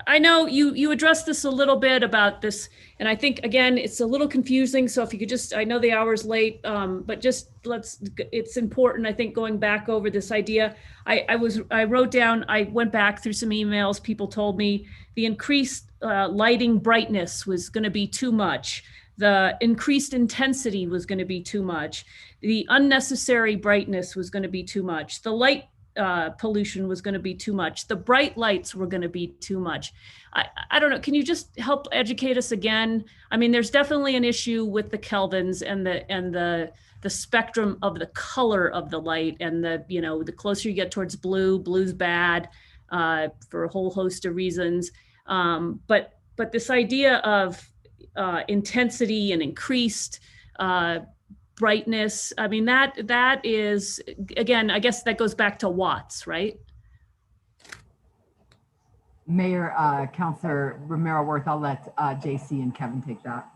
I know you addressed this a little bit about this, and I think, again, it's a little confusing. So if you could just, I know the hour's late, but just it's important, I think, going back over this idea. I wrote down, I went back through some emails, people told me the increased lighting brightness was gonna be too much. The increased intensity was going to be too much. The unnecessary brightness was going to be too much. The light pollution was going to be too much. The bright lights were going to be too much. I don't know. Can you just help educate us again? I mean, there's definitely an issue with the kelvins and the spectrum of the color of the light, and the closer you get towards blue, blue's bad for a whole host of reasons. But this idea of intensity and increased brightness. I mean, that is, again, I guess that goes back to watts, right? Mayor, Councilor Romero Worth, I'll let JC and Kevin take that.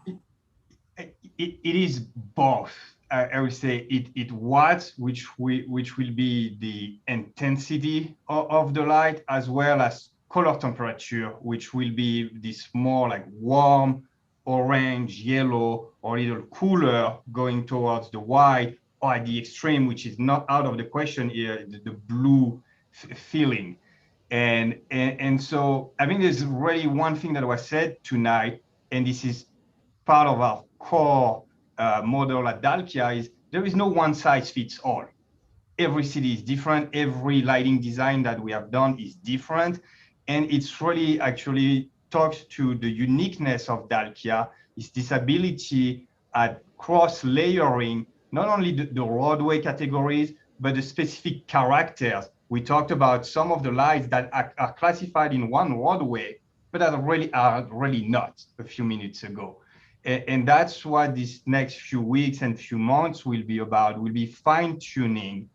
It is both. I would say it watts, which will be the intensity of the light, as well as color temperature, which will be this more like warm, orange, yellow, or a little cooler going towards the white, or at the extreme, which is not out of the question here, the blue feeling. And so I think there's really one thing that was said tonight, and this is part of our core model at Dalkia, is there is no one size fits all. Every city is different. Every lighting design that we have done is different. And it's really actually talks to the uniqueness of Dalkia, is this ability at cross-layering, not only the roadway categories, but the specific characters. We talked about some of the lights that are classified in one roadway, but that are really not a few minutes ago. And that's what this next few weeks and few months will be about. We'll be fine-tuning.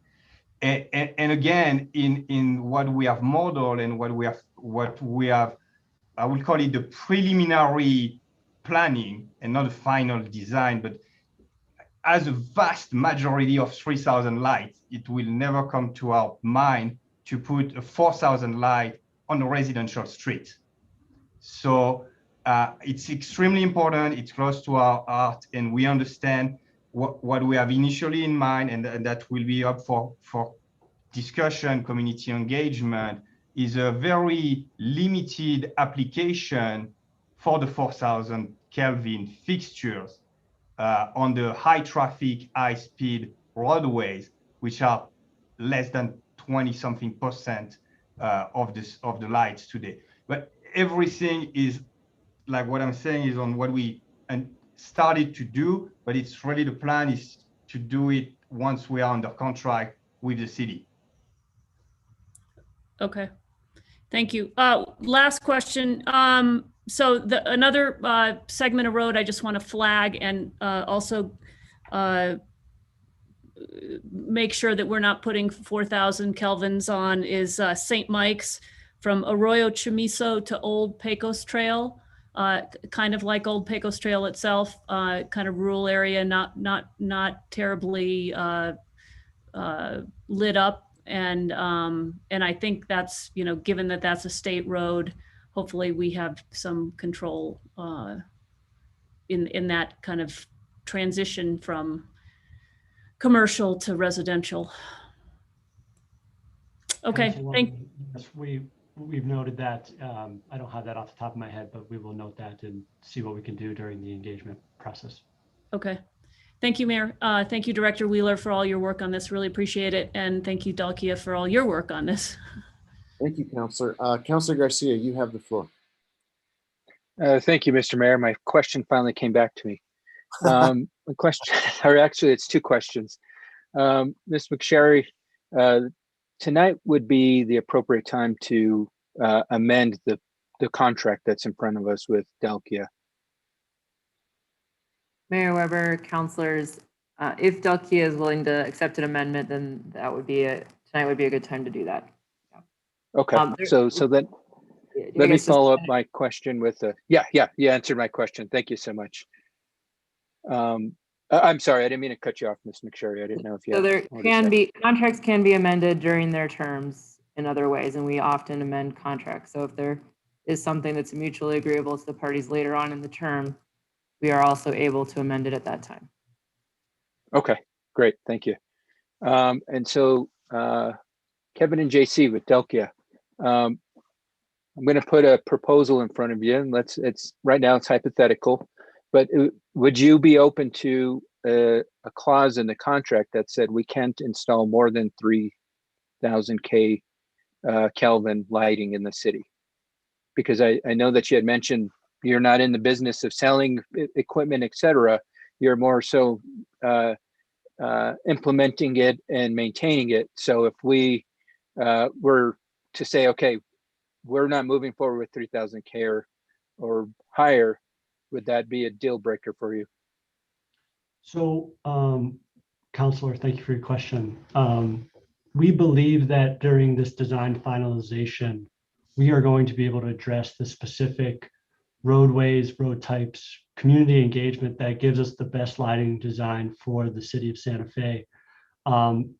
And again, in what we have modeled and what we have, I will call it the preliminary planning and not the final design, but as a vast majority of 3,000 lights, it will never come to our mind to put a 4,000 light on a residential street. So it's extremely important, it's close to our heart, and we understand what we have initially in mind, and that will be up for discussion, community engagement, is a very limited application for the 4,000 Kelvin fixtures on the high traffic, high speed roadways, which are less than 20-something% of the lights today. But everything is, like what I'm saying, is on what we started to do, but it's really the plan is to do it once we are under contract with the city. Okay, thank you. Last question. So another segment of road I just want to flag and also make sure that we're not putting 4,000 kelvins on is St. Mike's from Arroyo Chamizo to Old Pecos Trail, kind of like Old Pecos Trail itself, kind of rural area, not terribly lit up. And I think that's, given that that's a state road, hopefully we have some control in that kind of transition from commercial to residential. Okay, Councilwoman, thank. yes, we we've noted that. I don't have that off the top of my head, but we will note that and see what we can do during the engagement process. Okay. Thank you, Mayor. Thank you, Director Wheeler, for all your work on this. Really appreciate it. And thank you, Dalkia, for all your work on this. Thank you, Councilor. Councilor Garcia, you have the floor. Thank you, Mr. Mayor. My question finally came back to me. The question, or actually it's two questions. Ms. McSherry, tonight would be the appropriate time to amend the contract that's in front of us with Dalkia. Mayor Weber, councilors, if Dalkia is willing to accept an amendment, then that would be tonight would be a good time to do that. Okay, so then let me follow up my question with yeah, you answered my question. Thank you so much. I'm sorry, I didn't mean to cut you off, Ms. McSherry. I didn't know if you So had there more to can say. be, contracts can be amended during their terms in other ways, and we often amend contracts. So if there is something that's mutually agreeable to the parties later on in the term, we are also able to amend it at that time. Okay, great, thank you. And so Kevin and JC with Dalkia, I'm going to put a proposal in front of you, and it's right now it's hypothetical, but would you be open to a clause in the contract that said we can't install more than 3,000 Kelvin lighting in the city? Because I know that you had mentioned you're not in the business of selling equipment, et cetera. You're more so implementing it and maintaining it. So if we were to say, okay, we're not moving forward with 3,000 or higher, would that be a deal breaker for you? So, Counselor, thank you for your question. We believe that during this design finalization, we are going to be able to address the specific roadways, road types, community engagement that gives us the best lighting design for the city of Santa Fe.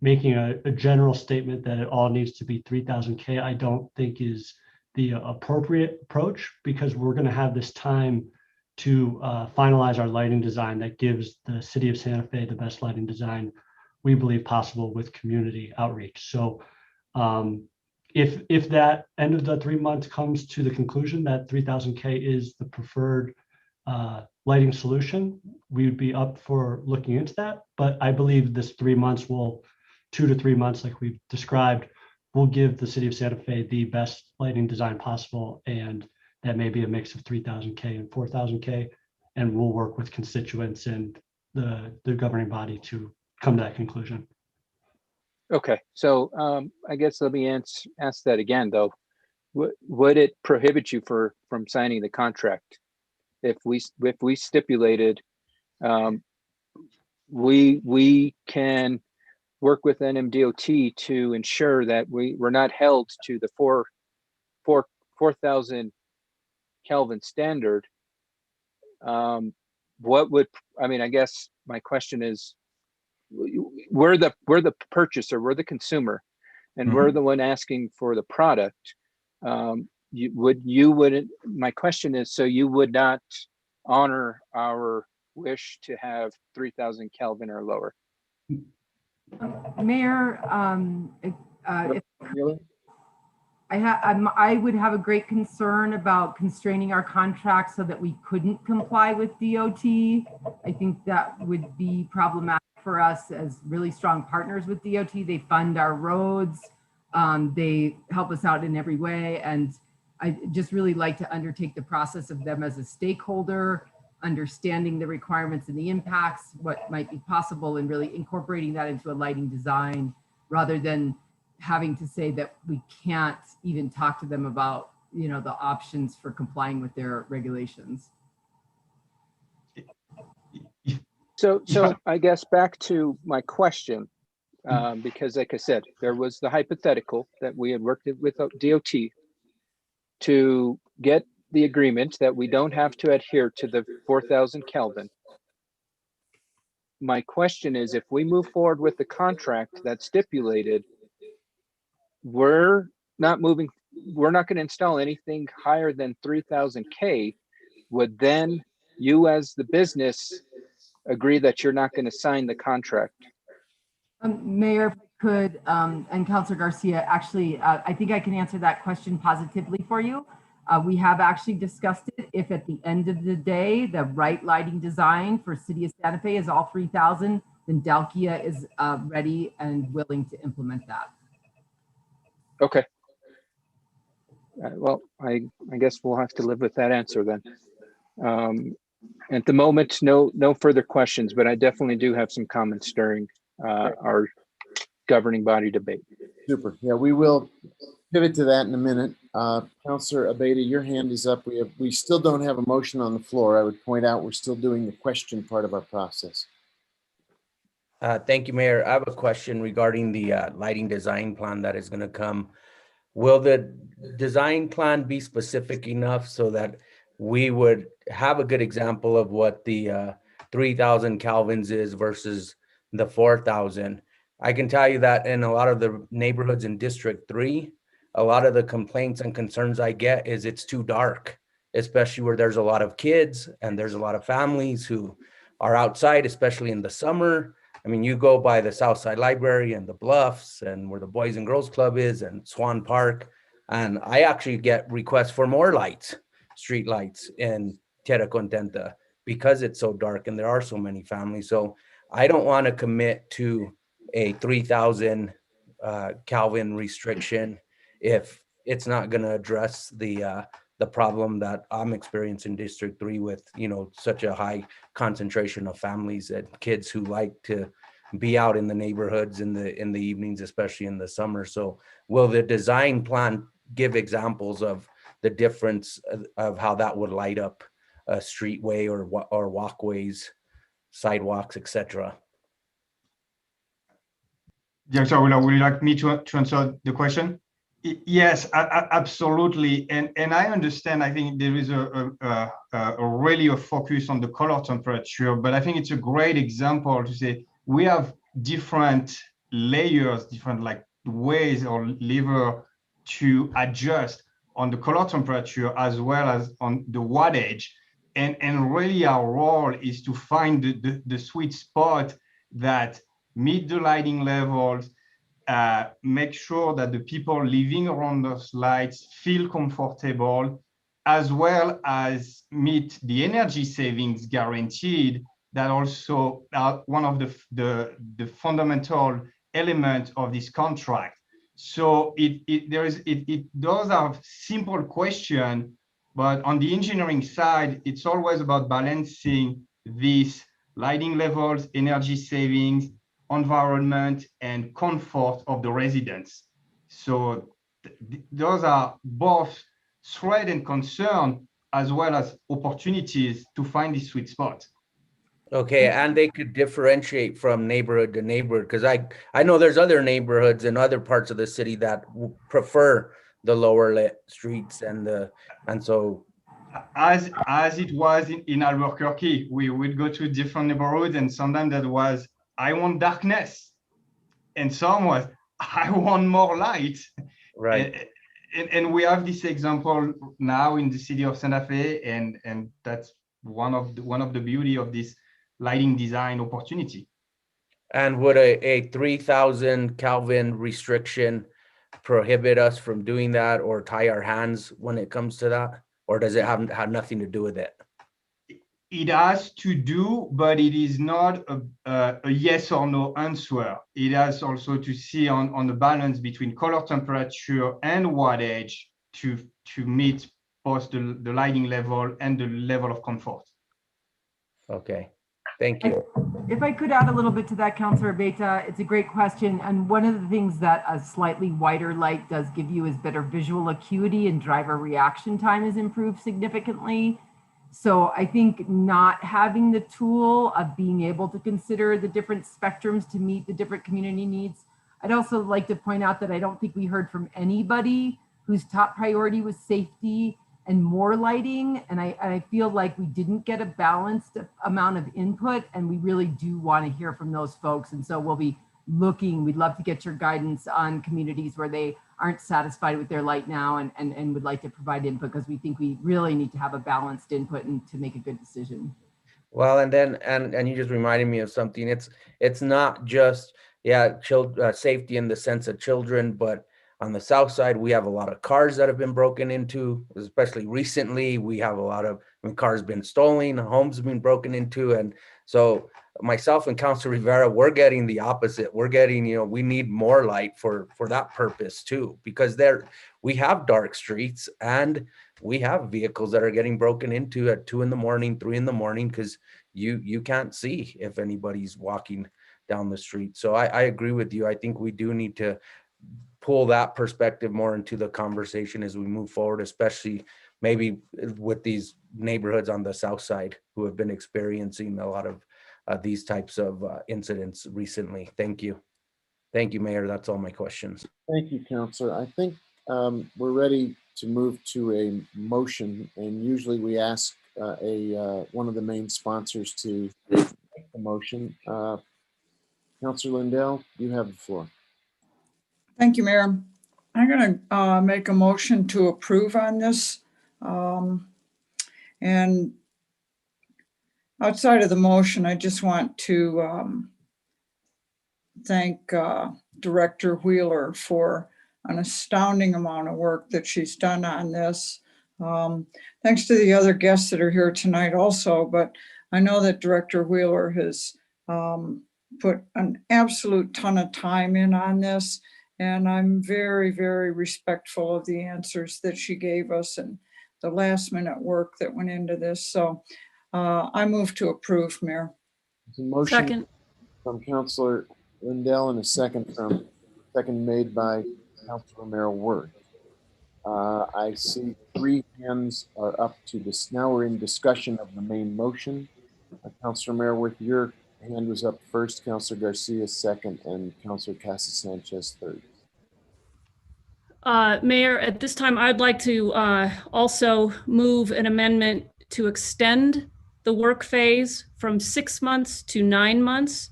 Making a general statement that it all needs to be 3,000 K, I don't think is the appropriate approach, because we're going to have this time to finalize our lighting design that gives the city of Santa Fe the best lighting design we believe possible with community outreach. So if that end of the 3 months comes to the conclusion that 3,000 K is the preferred lighting solution, we would be up for looking into that. But I believe this 3 months 2 to 3 months, like we've described, will give the city of Santa Fe the best lighting design possible. And that may be a mix of 3,000 K and 4,000 K. And we'll work with constituents and the governing body to come to that conclusion. Okay, so I guess let me ask that again, though. Would it prohibit you from signing the contract if we stipulated we can work with NMDOT to ensure that we're not held to the 4,000 Kelvin standard? What would, I mean, I guess my question is, we're the purchaser, we're the consumer, and we're the one asking for the product. My question is, so you would not honor our wish to have 3,000 Kelvin or lower? Mayor, I would have a great concern about constraining our contract so that we couldn't comply with DOT. I think that would be problematic for us as really strong partners with DOT. They fund our roads. They help us out in every way. And I just really like to undertake the process of them as a stakeholder, understanding the requirements and the impacts, what might be possible, and really incorporating that into a lighting design rather than having to say that we can't even talk to them about, you know, the options for complying with their regulations. So I guess back to my question, because like I said, there was the hypothetical that we had worked with DOT to get the agreement that we don't have to adhere to the 4,000 Kelvin. My question is, if we move forward with the contract that's stipulated, we're not going to install anything higher than 3,000 K. Would then you as the business agree that you're not going to sign the contract? Mayor, could, and Councilor Garcia, actually, I think I can answer that question positively for you. We have actually discussed it. If at the end of the day, the right lighting design for City of Santa Fe is all 3,000, then Dalkia is ready and willing to implement that. Okay. Well, I guess we'll have to live with that answer then. At the moment, no further questions, but I definitely do have some comments during our governing body debate. Super. Yeah, we will pivot to that in a minute. Councilor Abeyta, your hand is up. We still don't have a motion on the floor. I would point out we're still doing the question part of our process. Thank you, Mayor. I have a question regarding the lighting design plan that is going to come. Will the design plan be specific enough so that we would have a good example of what the 3,000 Kelvins is versus the 4,000? I can tell you that in a lot of the neighborhoods in District 3, a lot of the complaints and concerns I get is it's too dark, especially where there's a lot of kids and there's a lot of families who are outside, especially in the summer. I mean, you go by the Southside Library and the Bluffs and where the Boys and Girls Club is and Swan Park. And I actually get requests for more lights, street lights in Tierra Contenta because it's so dark and there are so many families. So I don't want to commit to a 3,000 Kelvin restriction if it's not going to address the problem that I'm experiencing in District 3 with, such a high concentration of families and kids who like to be out in the neighborhoods in the evenings, especially in the summer. So will the design plan give examples of the difference of how that would light up a streetway or walkways, sidewalks, etc.? Director, would you like me to answer the question? Yes, absolutely. And I understand, I think there is really a focus on the color temperature, but I think it's a great example to say we have different layers, different ways or lever to adjust on the color temperature as well as on the wattage. And really our role is to find the sweet spot that meet the lighting levels, make sure that the people living around those lights feel comfortable, as well as meet the energy savings guaranteed that also are one of the fundamental elements of this contract. So those are simple questions, but on the engineering side, it's always about balancing these lighting levels, energy savings, environment, and comfort of the residents. So those are both threat and concern, as well as opportunities to find this sweet spot. Okay, and they could differentiate from neighborhood to neighborhood, because I know there's other neighborhoods in other parts of the city that prefer the lower lit streets and so as it was in Albuquerque, we would go to different neighborhoods, and sometimes that was I want darkness, and some was I want more light. Right. And we have this example now in the city of Santa Fe, and that's one of the beauty of this lighting design opportunity. And would a 3,000 Kelvin restriction prohibit us from doing that or tie our hands when it comes to that? Or does it have nothing to do with it? It has to do, but it is not a yes or no answer. It has also to see on the balance between color temperature and wattage to meet both the lighting level and the level of comfort. Okay, thank you. If I could add a little bit to that, Councilor Abeyta, it's a great question. And one of the things that a slightly whiter light does give you is better visual acuity, and driver reaction time is improved significantly. So I think not having the tool of being able to consider the different spectrums to meet the different community needs. I'd also like to point out that I don't think we heard from anybody whose top priority was safety and more lighting. And I feel like we didn't get a balanced amount of input, and we really do want to hear from those folks. And so we'll be looking, we'd love to get your guidance on communities where they aren't satisfied with their light now and would like to provide input, because we think we really need to have a balanced input and to make a good decision. Well, and you just reminded me of something. It's not just safety in the sense of children, but on the south side, we have a lot of cars that have been broken into, especially recently. We have a lot of cars been stolen, homes have been broken into. And so myself and Councilor Rivera, we're getting the opposite. We're getting, we need more light for that purpose too, because we have dark streets and we have vehicles that are getting broken into at 2 a.m, 3 a.m, because you can't see if anybody's walking down the street. So I agree with you. I think we do need to pull that perspective more into the conversation as we move forward, especially maybe with these neighborhoods on the south side who have been experiencing a lot of these types of incidents recently. Thank you. Thank you, Mayor. That's all my questions. Thank you, Councilor. I think we're ready to move to a motion, and usually we ask one of the main sponsors to make the motion. Councilor Lindell, you have the floor. Thank you, Mayor. I'm going to make a motion to approve on this. And outside of the motion, I just want to thank Director Wheeler for an astounding amount of work that she's done on this. Thanks to the other guests that are here tonight also, but I know that Director Wheeler has put an absolute ton of time in on this. And I'm very, very respectful of the answers that she gave us and the last minute work that went into this. So I move to approve, Mayor. There's a motion Second. from Councilor Lindell and a second made by Councilor Merrill Worth. I see 3 hands are up to this. Now we're in discussion of the main motion. Councilor Merrill Worth, your hand was up first, Councilor Garcia second, and Councilor Casas Sanchez third. Mayor, at this time, I'd like to also move an amendment to extend the work phase from 6 months to 9 months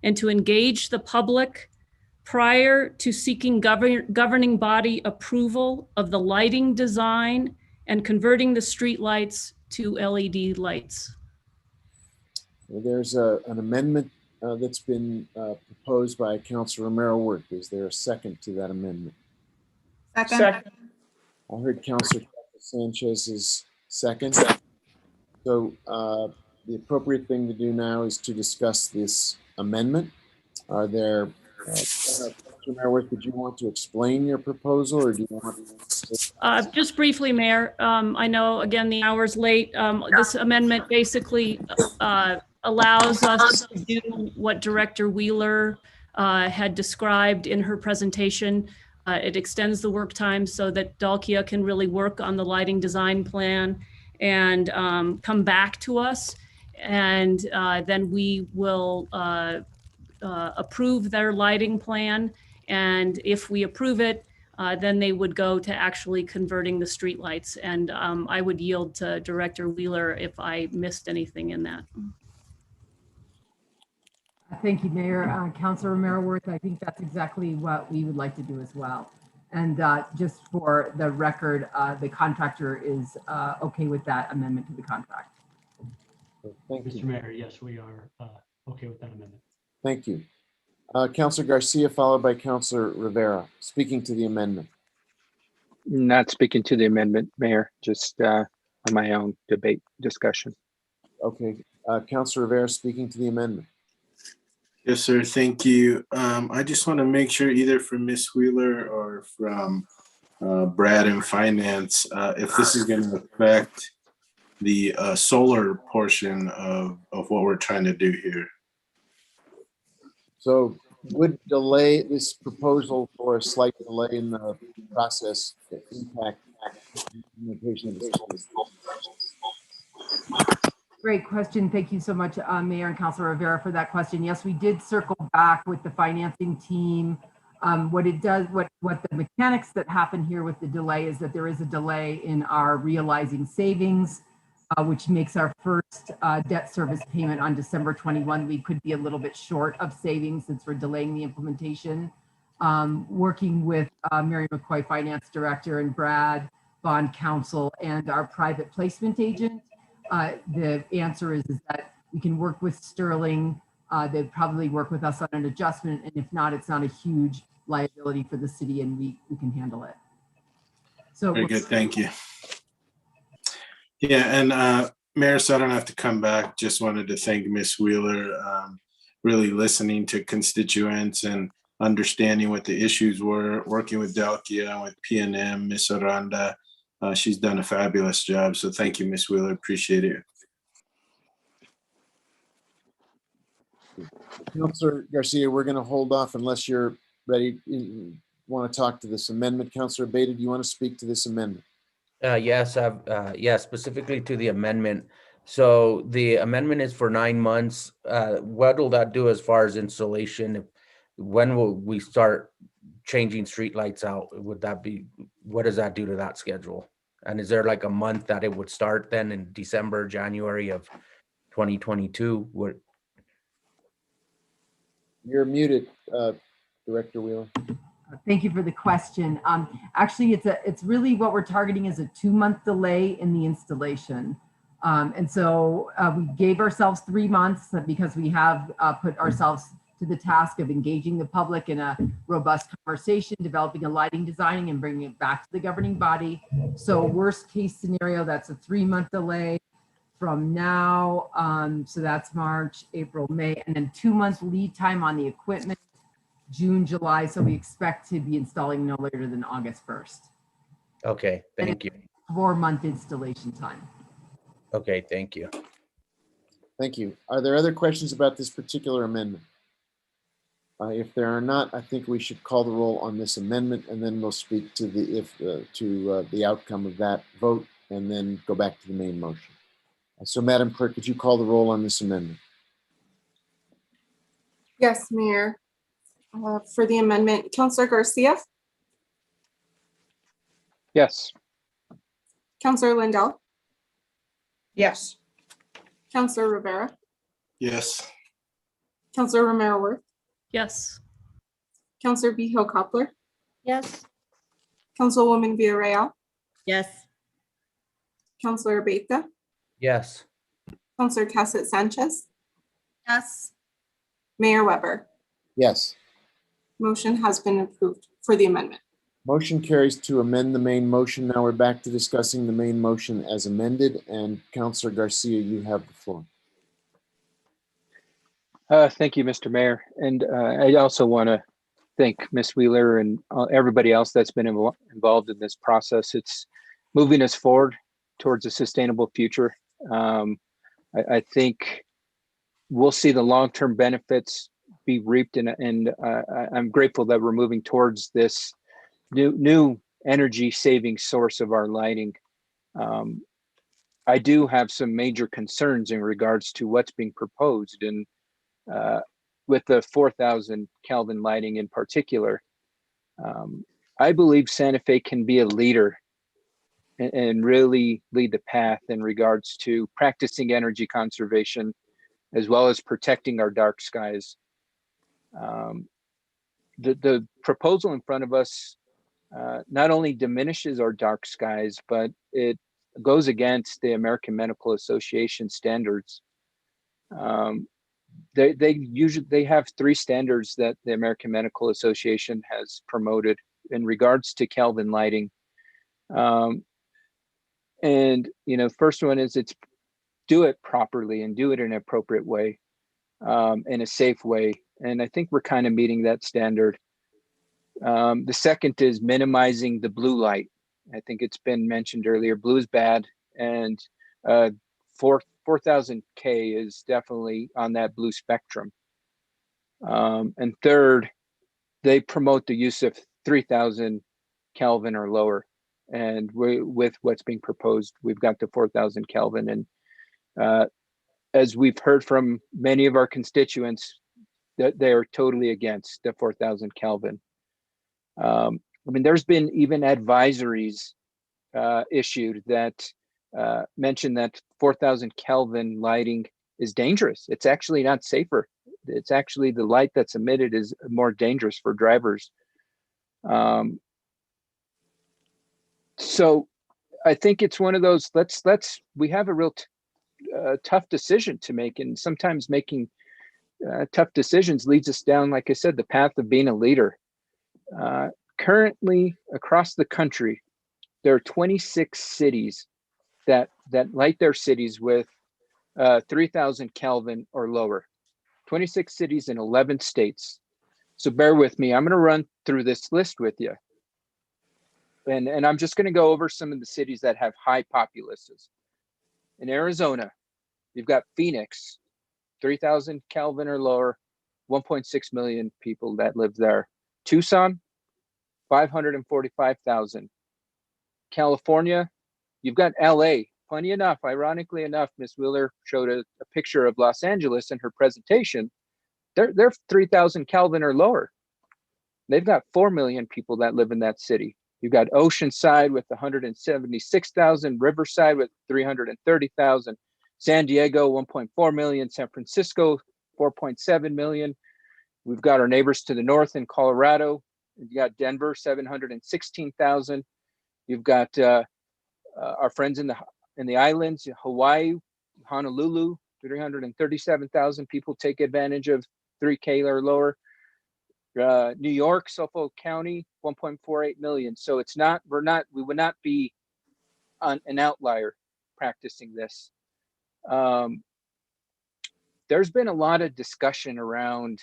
and to engage the public prior to seeking governing body approval of the lighting design and converting the street lights to LED lights. Well, there's an amendment that's been proposed by Councilor Romero Worth. Is there a second to that amendment? Second. I heard Councilor Sanchez's second. So the appropriate thing to do now is to discuss this amendment. Are there, Councilor Merriworth, did you want to explain your proposal, or do you want to? Just briefly, Mayor, I know, again, the hour's late. This amendment basically allows us to do what Director Wheeler had described in her presentation. It extends the work time so that Dalkia can really work on the lighting design plan and come back to us. And then we will approve their lighting plan. And if we approve it, then they would go to actually converting the streetlights. And I would yield to Director Wheeler if I missed anything in that. Thank you, Mayor. Councilor Romero Worth, I think that's exactly what we would like to do as well. And just for the record, the contractor is okay with that amendment to the contract. Thank you. Mr. Mayor, yes, we are okay with that amendment. Thank you. Councilor Garcia, followed by Councilor Rivera, speaking to the amendment. Not speaking to the amendment, Mayor, just on my own debate discussion. Okay. Councilor Rivera, speaking to the amendment. Yes, sir. Thank you. I just want to make sure, either from Ms. Wheeler or from Brad in Finance, if this is going to affect the solar portion of what we're trying to do here. So would delay this proposal for a slight delay in the process impact the implementation of this? Great question. Thank you so much, Mayor and Councilor Rivera, for that question. Yes, we did circle back with the financing team. What the mechanics that happen here with the delay is that there is a delay in our realizing savings, which makes our first debt service payment on December 21. We could be a little bit short of savings since we're delaying the implementation. Working with Mary McCoy, Finance Director, and Brad, Bond Counsel, and our private placement agent, the answer is that we can work with Sterling they'd probably work with us on an adjustment. And if not, it's not a huge liability for the city and we can handle it. So Very good, thank you. Yeah, and Mayor, so I don't have to come back. Just wanted to thank Ms. Wheeler, really listening to constituents and understanding what the issues were, working with Delkia, with PNM, Ms. Aranda. She's done a fabulous job. So thank you, Ms. Wheeler. Appreciate it. Councilor Garcia, we're going to hold off unless you're ready. You want to talk to this amendment. Councilor Beta, do you want to speak to this amendment? Yes, yeah, specifically to the amendment. So the amendment is for 9 months. What will that do as far as installation? When will we start changing streetlights out? Would that be, what does that do to that schedule? And is there like a month that it would start then in December, January of 2022? You're muted, Director Wheeler. Thank you for the question. Actually, it's really what we're targeting is a 2-month delay in the installation. And so we gave ourselves 3 months because we have put ourselves to the task of engaging the public in a robust conversation, developing a lighting design and bringing it back to the governing body. So worst case scenario, that's a 3-month delay from now. So that's March, April, May, and then 2 months lead time on the equipment. June, July, so we expect to be installing no later than August 1st. Okay, thank you. 4-month installation time. Okay, thank you. Thank you. Are there other questions about this particular amendment? If there are not, I think we should call the roll on this amendment, and then we'll speak to the outcome of that vote, and then go back to the main motion. So, Madam Clerk, could you call the roll on this amendment? Yes, Mayor. For the amendment, Councilor Garcia, Yes. Councilor Lindell, Yes. Councilor Rivera, Yes. Councilor Romero Worth, Yes. Councilor Behill Coppler, Yes. Councilwoman Villarreal, Yes. Councilor Beta, Yes. Councilor Cassett Sanchez, Yes. Mayor Weber. Yes. Motion has been approved for the amendment. Motion carries to amend the main motion. Now we're back to discussing the main motion as amended, and Councilor Garcia, you have the floor. Thank you, Mr. Mayor. And I also want to thank Ms. Wheeler and everybody else that's been involved in this process. It's moving us forward towards a sustainable future. I think we'll see the long-term benefits be reaped, and I'm grateful that we're moving towards this new energy saving source of our lighting. I do have some major concerns in regards to what's being proposed, and with the 4,000 Kelvin lighting in particular. I believe Santa Fe can be a leader and really lead the path in regards to practicing energy conservation, as well as protecting our dark skies. The proposal in front of us not only diminishes our dark skies, but it goes against the American Medical Association standards. They have 3 standards that the American Medical Association has promoted in regards to Kelvin lighting. And first one is it's do it properly and do it in an appropriate way, in a safe way. And I think we're kind of meeting that standard. The second is minimizing the blue light. I think it's been mentioned earlier, blue is bad, and 4,000 K is definitely on that blue spectrum. And third, they promote the use of 3,000 Kelvin or lower. And with what's being proposed, we've got the 4,000 Kelvin. And as we've heard from many of our constituents, that they are totally against the 4,000 Kelvin. There's been even advisories issued that mention that 4,000 Kelvin lighting is dangerous. It's actually not safer. It's actually the light that's emitted is more dangerous for drivers. So I think it's one of those, we have a real tough decision to make, and sometimes making tough decisions leads us down, like I said, the path of being a leader. Currently, across the country, there are 26 cities that light their cities with 3,000 Kelvin or lower. 26 cities in 11 states. So bear with me. I'm going to run through this list with you. And I'm just going to go over some of the cities that have high populaces. In Arizona, you've got Phoenix, 3,000 Kelvin or lower, 1.6 million people that live there. Tucson, 545,000. California, you've got LA. Funny enough, ironically enough, Ms. Wheeler showed a picture of Los Angeles in her presentation. They're 3,000 Kelvin or lower. They've got 4 million people that live in that city. You've got Oceanside with 176,000, Riverside with 330,000, San Diego, 1.4 million, San Francisco, 4.7 million. We've got our neighbors to the north in Colorado. You've got Denver, 716,000. You've got our friends in the islands, Hawaii, Honolulu, 337,000 people take advantage of 3K or lower. New York, Suffolk County, 1.48 million. So we would not be an outlier practicing this. There's been a lot of discussion around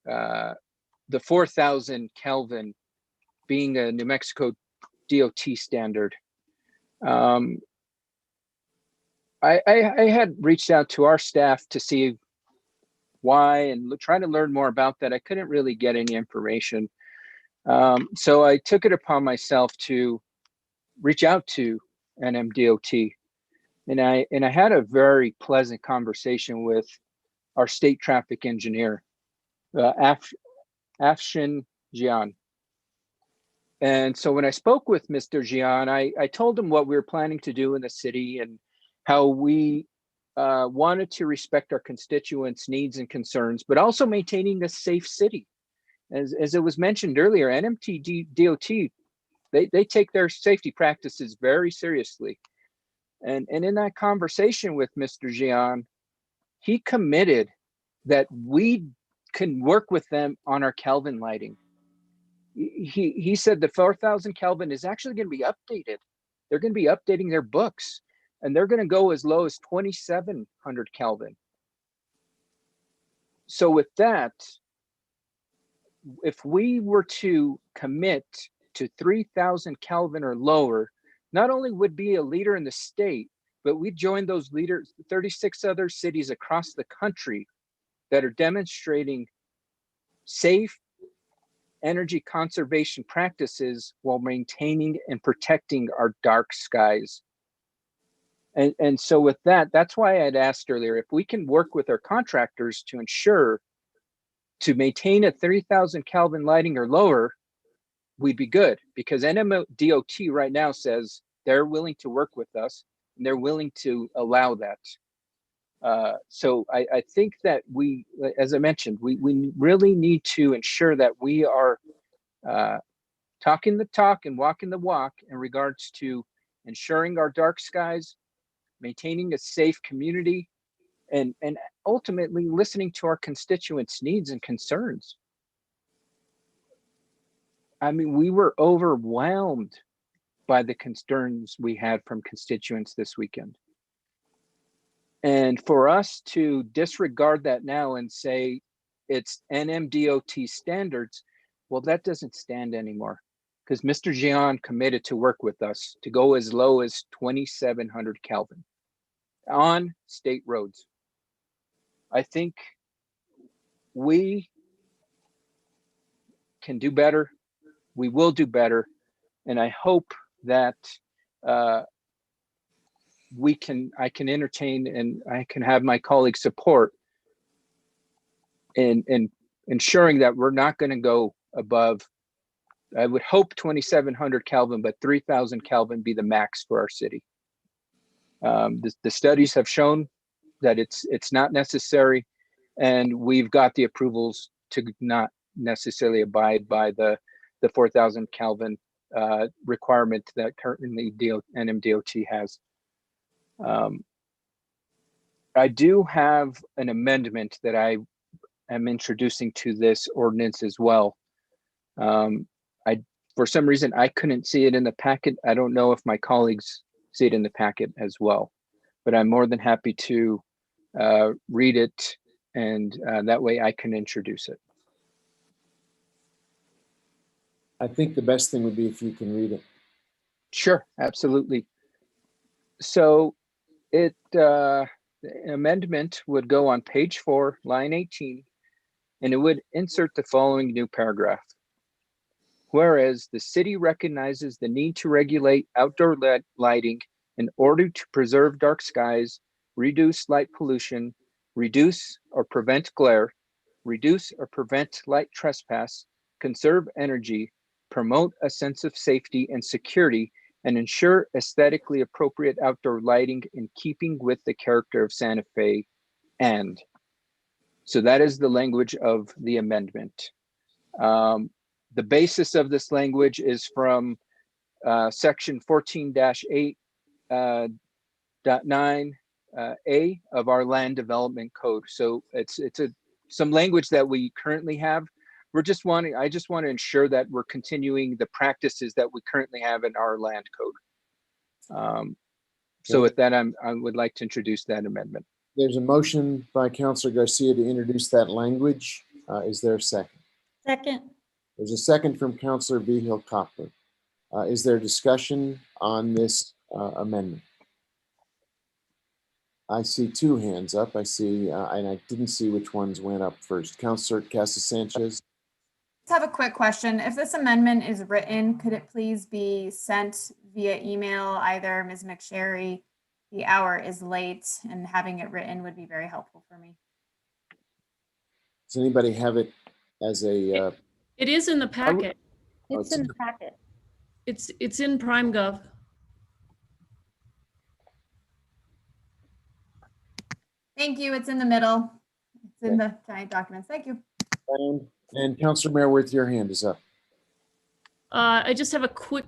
the 4,000 Kelvin being a New Mexico DOT standard. I had reached out to our staff to see why and try to learn more about that. I couldn't really get any information. So I took it upon myself to reach out to NMDOT. And I had a very pleasant conversation with our state traffic engineer, Afshin Jian. And so when I spoke with Mr. Jian, I told him what we were planning to do in the city and how we wanted to respect our constituents' needs and concerns, but also maintaining a safe city. As it was mentioned earlier, NMDOT, they take their safety practices very seriously. And in that conversation with Mr. Jian, he committed that we can work with them on our Kelvin lighting. He said the 4,000 Kelvin is actually going to be updated. They're going to be updating their books, and they're going to go as low as 2,700 Kelvin. So with that, if we were to commit to 3,000 Kelvin or lower, not only would be a leader in the state, but we'd join those leaders, 36 other cities across the country that are demonstrating safe energy conservation practices while maintaining and protecting our dark skies. And so with that, that's why I had asked earlier, if we can work with our contractors to ensure to maintain a 3,000 Kelvin lighting or lower, we'd be good, because NMDOT right now says they're willing to work with us and they're willing to allow that. So I think that we, as I mentioned, we really need to ensure that we are talking the talk and walking the walk in regards to ensuring our dark skies, maintaining a safe community, and ultimately listening to our constituents' needs and concerns. I mean, we were overwhelmed by the concerns we had from constituents this weekend. And for us to disregard that now and say it's NMDOT standards, well, that doesn't stand anymore, because Mr. Jian committed to work with us to go as low as 2,700 Kelvin on state roads. I think we can do better. We will do better. And I hope that I can entertain and I can have my colleagues' support in ensuring that we're not going to go above, I would hope 2,700 Kelvin, but 3,000 Kelvin be the max for our city. The studies have shown that it's not necessary, and we've got the approvals to not necessarily abide by the 4,000 Kelvin requirement that currently NMDOT has. I do have an amendment that am introducing to this ordinance as well. For some reason, I couldn't see it in the packet. I don't know if my colleagues see it in the packet as well, but I'm more than happy to read it, and that way I can introduce it. I think the best thing would be if you can read it. Sure, absolutely. So the amendment would go on page 4, line 18, and it would insert the following new paragraph. Whereas the city recognizes the need to regulate outdoor lighting in order to preserve dark skies, reduce light pollution, reduce or prevent glare, reduce or prevent light trespass, conserve energy, promote a sense of safety and security, and ensure aesthetically appropriate outdoor lighting in keeping with the character of Santa Fe. And so that is the language of the amendment. The basis of this language is from section 14-8.9A of our land development code. So it's some language that we currently have. I just want to ensure that we're continuing the practices that we currently have in our land code. So with that, I would like to introduce that amendment. There's a motion by Councilor Garcia to introduce that language. Is there a second? Second. There's a second from Councilor Vigil Coppler. Is there discussion on this amendment? I see 2 hands up. I see, and I didn't see which ones went up first. Councilor Casa-Sanchez. Just have a quick question. If this amendment is written, could it please be sent via email, either Ms. McSherry? The hour is late, and having it written would be very helpful for me. Does anybody have it as a? It is in the packet. It's in the packet. It's in PrimeGov. Thank you. It's in the middle. It's in the giant documents. Thank you. And Councilor Merworth, your hand is up. I just have a quick.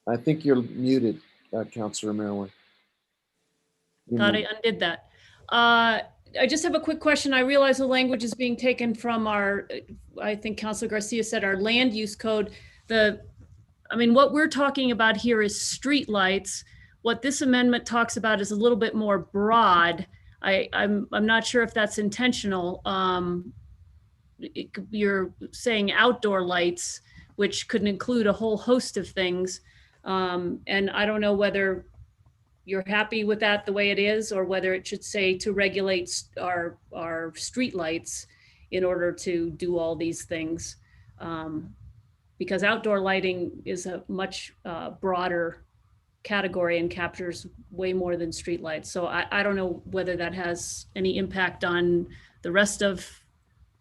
I think you're muted, Councilor Merworth. Thought I undid that. I just have a quick question. I realize the language is being taken from our, I think Councilor Garcia said, our land use code. What we're talking about here is street lights. What this amendment talks about is a little bit more broad. I'm not sure if that's intentional. You're saying outdoor lights, which could include a whole host of things. And I don't know whether you're happy with that the way it is, or whether it should say to regulate our street lights in order to do all these things. Because outdoor lighting is a much broader category and captures way more than street lights. So I don't know whether that has any impact on the rest of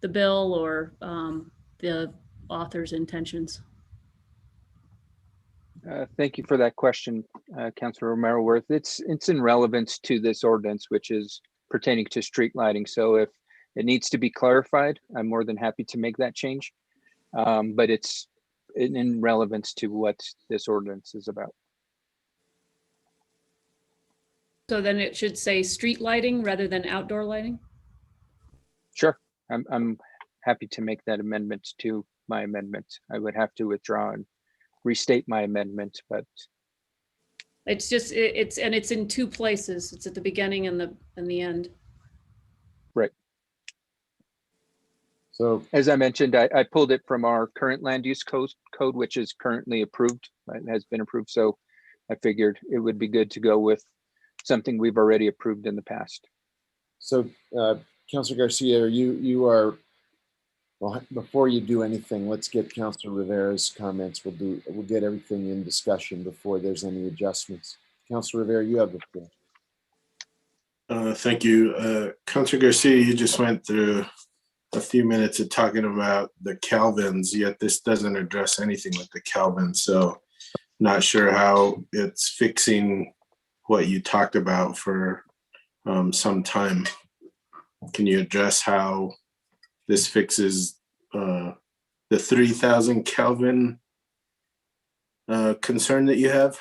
the bill or the author's intentions. Thank you for that question, Councilor Merworth. It's in relevance to this ordinance, which is pertaining to street lighting. So if it needs to be clarified, I'm more than happy to make that change. But it's in relevance to what this ordinance is about. So then it should say street lighting rather than outdoor lighting? Sure, I'm happy to make that amendment to my amendment. I would have to withdraw and restate my amendment, but it's just it's in 2 places. It's at the beginning and the end. Right. So as I mentioned, I pulled it from our current land use code, which is currently approved, has been approved. So I figured it would be good to go with something we've already approved in the past. So Councilor Garcia, you are, well, before you do anything, let's get Councilor Rivera's comments. We'll get everything in discussion before there's any adjustments. Councilor Rivera, you have the floor. Thank you. Councilor Garcia, you just went through a few minutes of talking about the Kelvins, yet this doesn't address anything with the Kelvins. So not sure how it's fixing what you talked about for some time. Can you address how this fixes the 3,000 Kelvin concern that you have?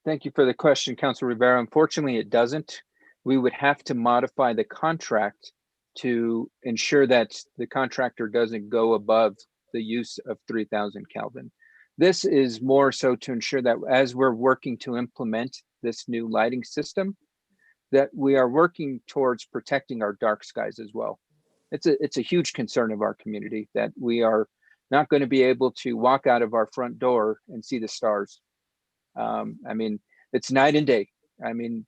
Thank you for the question, Councilor Rivera. Unfortunately, it doesn't. we would have to modify the contract to ensure that the contractor doesn't go above the use of 3000 Kelvin. This is more so to ensure that as we're working to implement this new lighting system, that we are working towards protecting our dark skies as well. It's a huge concern of our community that we are not going to be able to walk out of our front door and see the stars. I mean, it's night and day. I mean,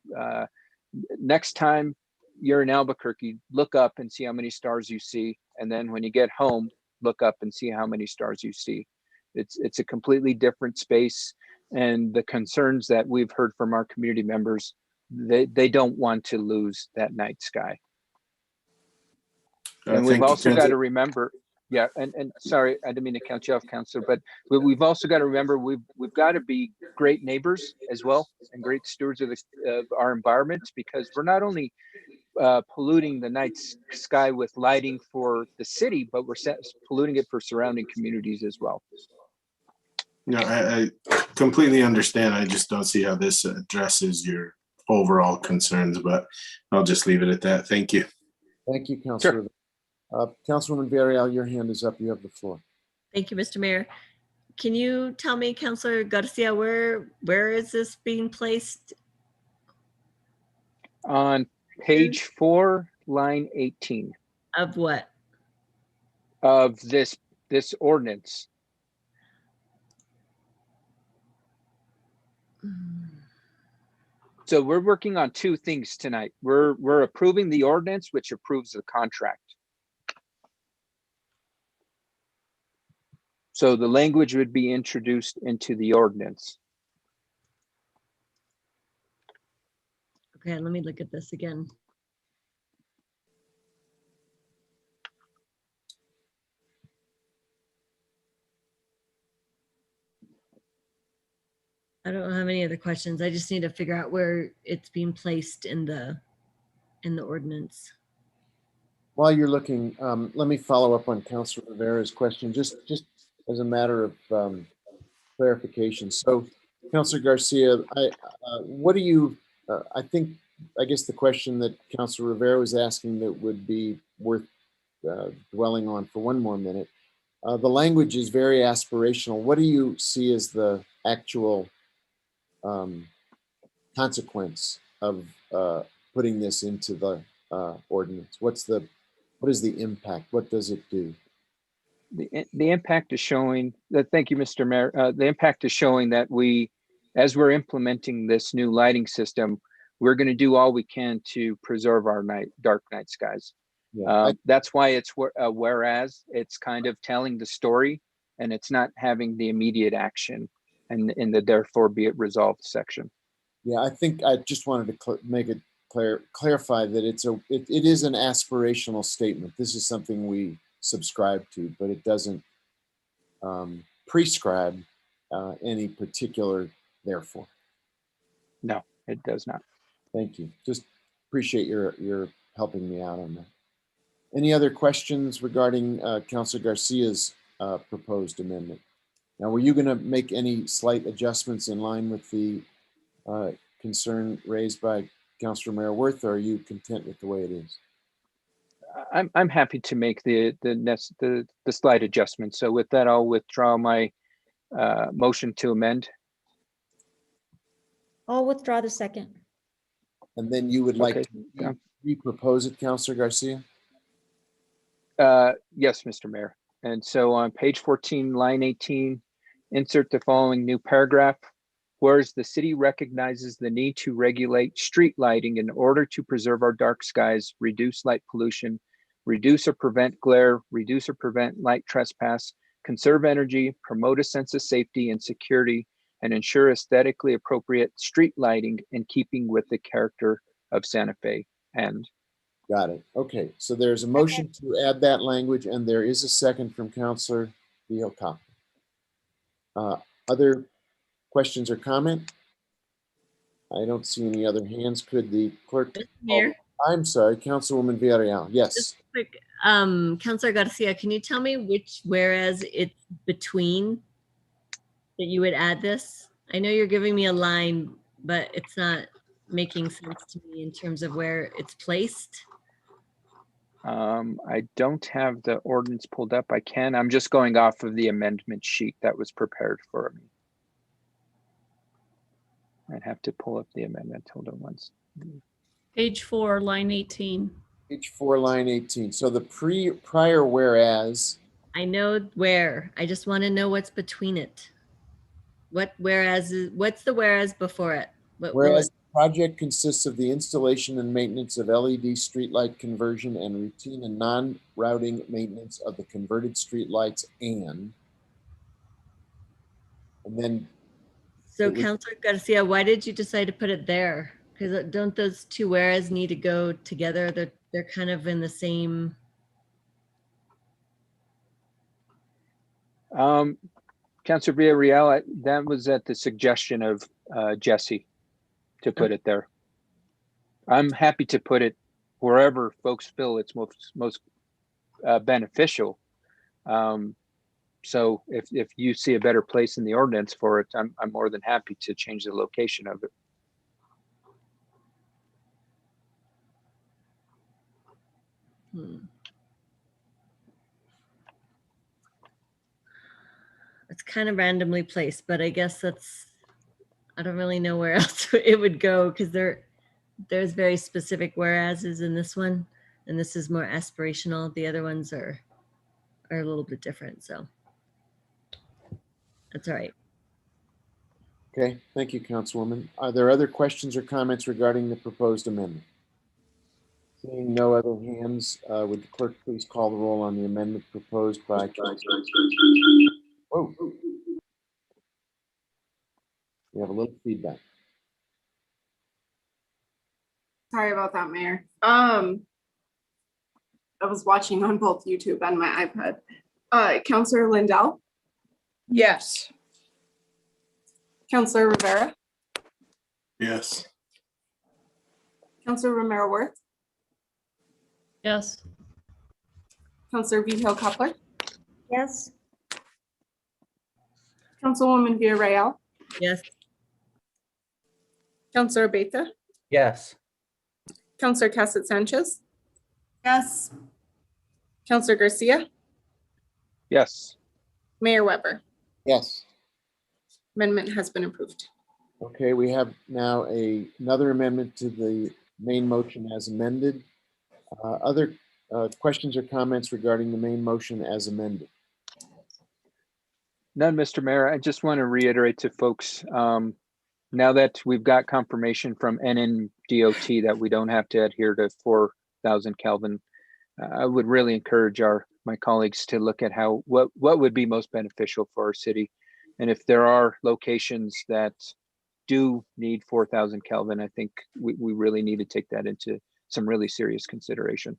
next time you're in Albuquerque, look up and see how many stars you see. And then when you get home, look up and see how many stars you see. It's a completely different space. And the concerns that we've heard from our community members, they don't want to lose that night sky. And we've also got to remember, yeah, and sorry, I didn't mean to count you off, Counselor, but we've also got to remember we've got to be great neighbors as well and great stewards of our environment, because we're not only polluting the night sky with lighting for the city, but we're polluting it for surrounding communities as well. No, I completely understand. I just don't see how this addresses your overall concerns, but I'll just leave it at that. Thank you. Thank you, Councilor. Sure. Councilwoman Villarreal, your hand is up. You have the floor. Thank you, Mr. Mayor. Can you tell me, Councilor Garcia, where is this being placed? On page 4, line 18. Of what? Of this ordinance. So we're working on two things tonight. We're approving the ordinance, which approves the contract. So the language would be introduced into the ordinance. Okay, let me look at this again. I don't have any other questions. I just need to figure out where it's being placed in the ordinance. While you're looking, let me follow up on Councilor Rivera's question, just as a matter of clarification. So, Councilor Garcia, what do you? I guess the question that Councilor Rivera was asking that would be worth dwelling on for one more minute. The language is very aspirational. What do you see as the actual consequence of putting this into the ordinance? What is the impact? What does it do? The impact is showing that, thank you, Mr. Mayor. The impact is showing that as we're implementing this new lighting system, we're going to do all we can to preserve our dark night skies. Yeah, that's why it's whereas it's kind of telling the story, and it's not having the immediate action and in the therefore be it resolved section. Yeah, I think I just wanted to make it clarify that it is an aspirational statement. This is something we subscribe to, but it doesn't prescribe any particular therefore. No, it does not. Thank you. Just appreciate your helping me out on that. Any other questions regarding Councilor Garcia's proposed amendment? Now, were you going to make any slight adjustments in line with the concern raised by Councilor Mayor Wirth, or are you content with the way it is? I'm happy to make the slight adjustment. So with that, I'll withdraw my motion to amend. I'll withdraw the second. And then you would like to repropose it, Councilor Garcia? Yes, Mr. Mayor. And so on page 14, line 18, insert the following new paragraph. Whereas the city recognizes the need to regulate street lighting in order to preserve our dark skies, reduce light pollution, reduce or prevent glare, reduce or prevent light trespass, conserve energy, promote a sense of safety and security, and ensure aesthetically appropriate street lighting in keeping with the character of Santa Fe. And got it. Okay, so there's a motion to add that language, and there is a second from Councilor Villal-Capri. Other questions or comment? I don't see any other hands. Could the clerk? Mayor? I'm sorry, Councilwoman Villarreal. Yes. Just quick, Councilor Garcia, can you tell me which whereas it's between that you would add this? I know you're giving me a line, but it's not. making sense to me in terms of where it's placed. I don't have the ordinance pulled up. I'm just going off of the amendment sheet that was prepared for me. I'd have to pull up the amendment. Hold on once. Page 4, line 18. Page 4, line 18. So the prior whereas. I know where. I just want to know what's between it. What's the whereas before it? Whereas the project consists of the installation and maintenance of LED streetlight conversion and routine and non-routing maintenance of the converted streetlights and then. So Councilor Garcia, why did you decide to put it there? Because don't those two whereas need to go together? They're kind of in the same. Councilor Villarreal, that was at the suggestion of Jesse to put it there. I'm happy to put it wherever folks feel it's most beneficial. So if you see a better place in the ordinance for it, I'm more than happy to change the location of it. It's kind of randomly placed, but I guess I don't really know where else it would go because there's very specific whereases in this one, and this is more aspirational. The other ones are a little bit different, so that's all right. Okay, thank you, Councilwoman. Are there other questions or comments regarding the proposed amendment? Seeing no other hands, would the clerk please call the roll on the amendment proposed by Councilor? Whoa. We have a little feedback. Sorry about that, Mayor. I was watching on both YouTube and my iPad. Councilor Lindell? Yes. Councilor Rivera? Yes. Councilor Romero Worth? Yes. Councilor Vito Coupler? Yes. Councilwoman Villarreal? Yes. Councilor Beta? Yes. Councilor Cassett Sanchez? Yes. Councilor Garcia? Yes. Mayor Weber? Yes. Amendment has been approved. Okay, we have now another amendment to the main motion as amended. Other questions or comments regarding the main motion as amended? None, Mr. Mayor. I just want to reiterate to folks, now that we've got confirmation from NNDOT that we don't have to adhere to 4,000 Kelvin, I would really encourage my colleagues to look at what would be most beneficial for our city. And if there are locations that do need 4,000 Kelvin, I think we really need to take that into some really serious consideration.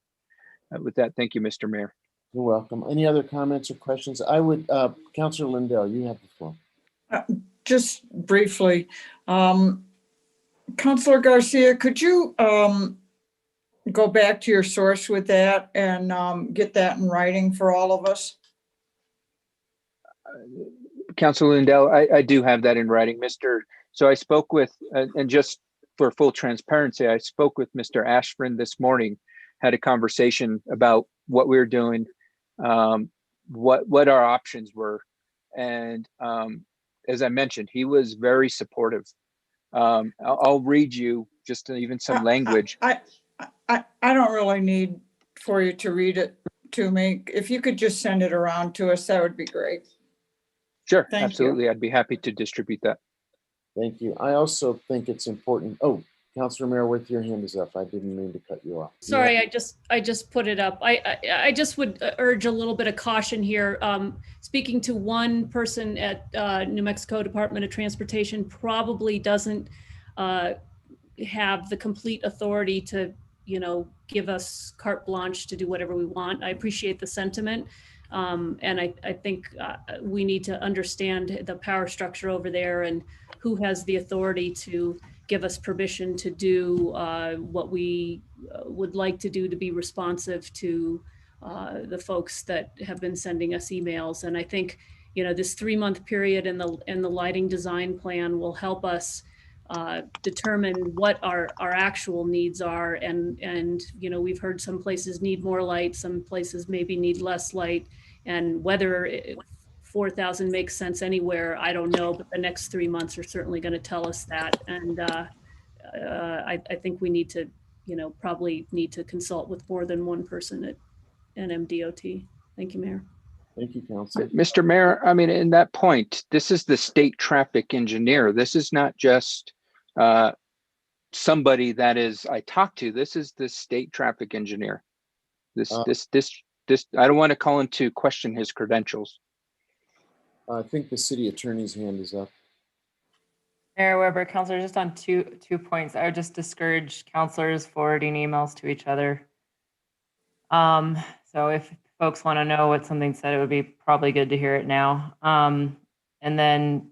With that, thank you, Mr. Mayor. You're welcome. Any other comments or questions? I would, Councilor Lindell, you have the floor. Just briefly, Councilor Garcia, could you go back to your source with that and get that in writing for all of us? Councilor Lindell, I do have that in writing, So I spoke with, and just for full transparency, I spoke with Mr. Ashburn this morning, had a conversation about what we were doing, what our options were. And as I mentioned, he was very supportive. I'll read you just even some language. I don't really need for you to read it to me. If you could just send it around to us, that would be great. Sure, Thank absolutely. you. I'd be happy to distribute that. Thank you. I also think it's important. Oh, Councilor Merriworth, your hand is up. I didn't mean to cut you off. Sorry, I just put it up. I just would urge a little bit of caution here. Speaking to one person at New Mexico Department of Transportation probably doesn't have the complete authority to, give us carte blanche to do whatever we want. I appreciate the sentiment. And I think we need to understand the power structure over there and who has the authority to give us permission to do what we would like to do to be responsive to the folks that have been sending us emails. And I think, this 3-month period in the lighting design plan will help us determine what our actual needs are. And, you know, we've heard some places need more light, some places maybe need less light, and whether 4,000 makes sense anywhere, I don't know, but the next 3 months are certainly going to tell us that. And I think we need to, you know, probably need to consult with more than one person at NMDOT. Thank you, Mayor. Thank you, Councilor. Mr. Mayor, I mean, in that point, this is the state traffic engineer. This is not just somebody that is I talked to. This is the state traffic engineer. This, I don't want to call him to question his credentials. I think the city attorney's hand is up. Mayor Weber, Councilor, just on two points, I would just discourage councilors forwarding emails to each other. So if folks want to know what something said, it would be probably good to hear it now. And then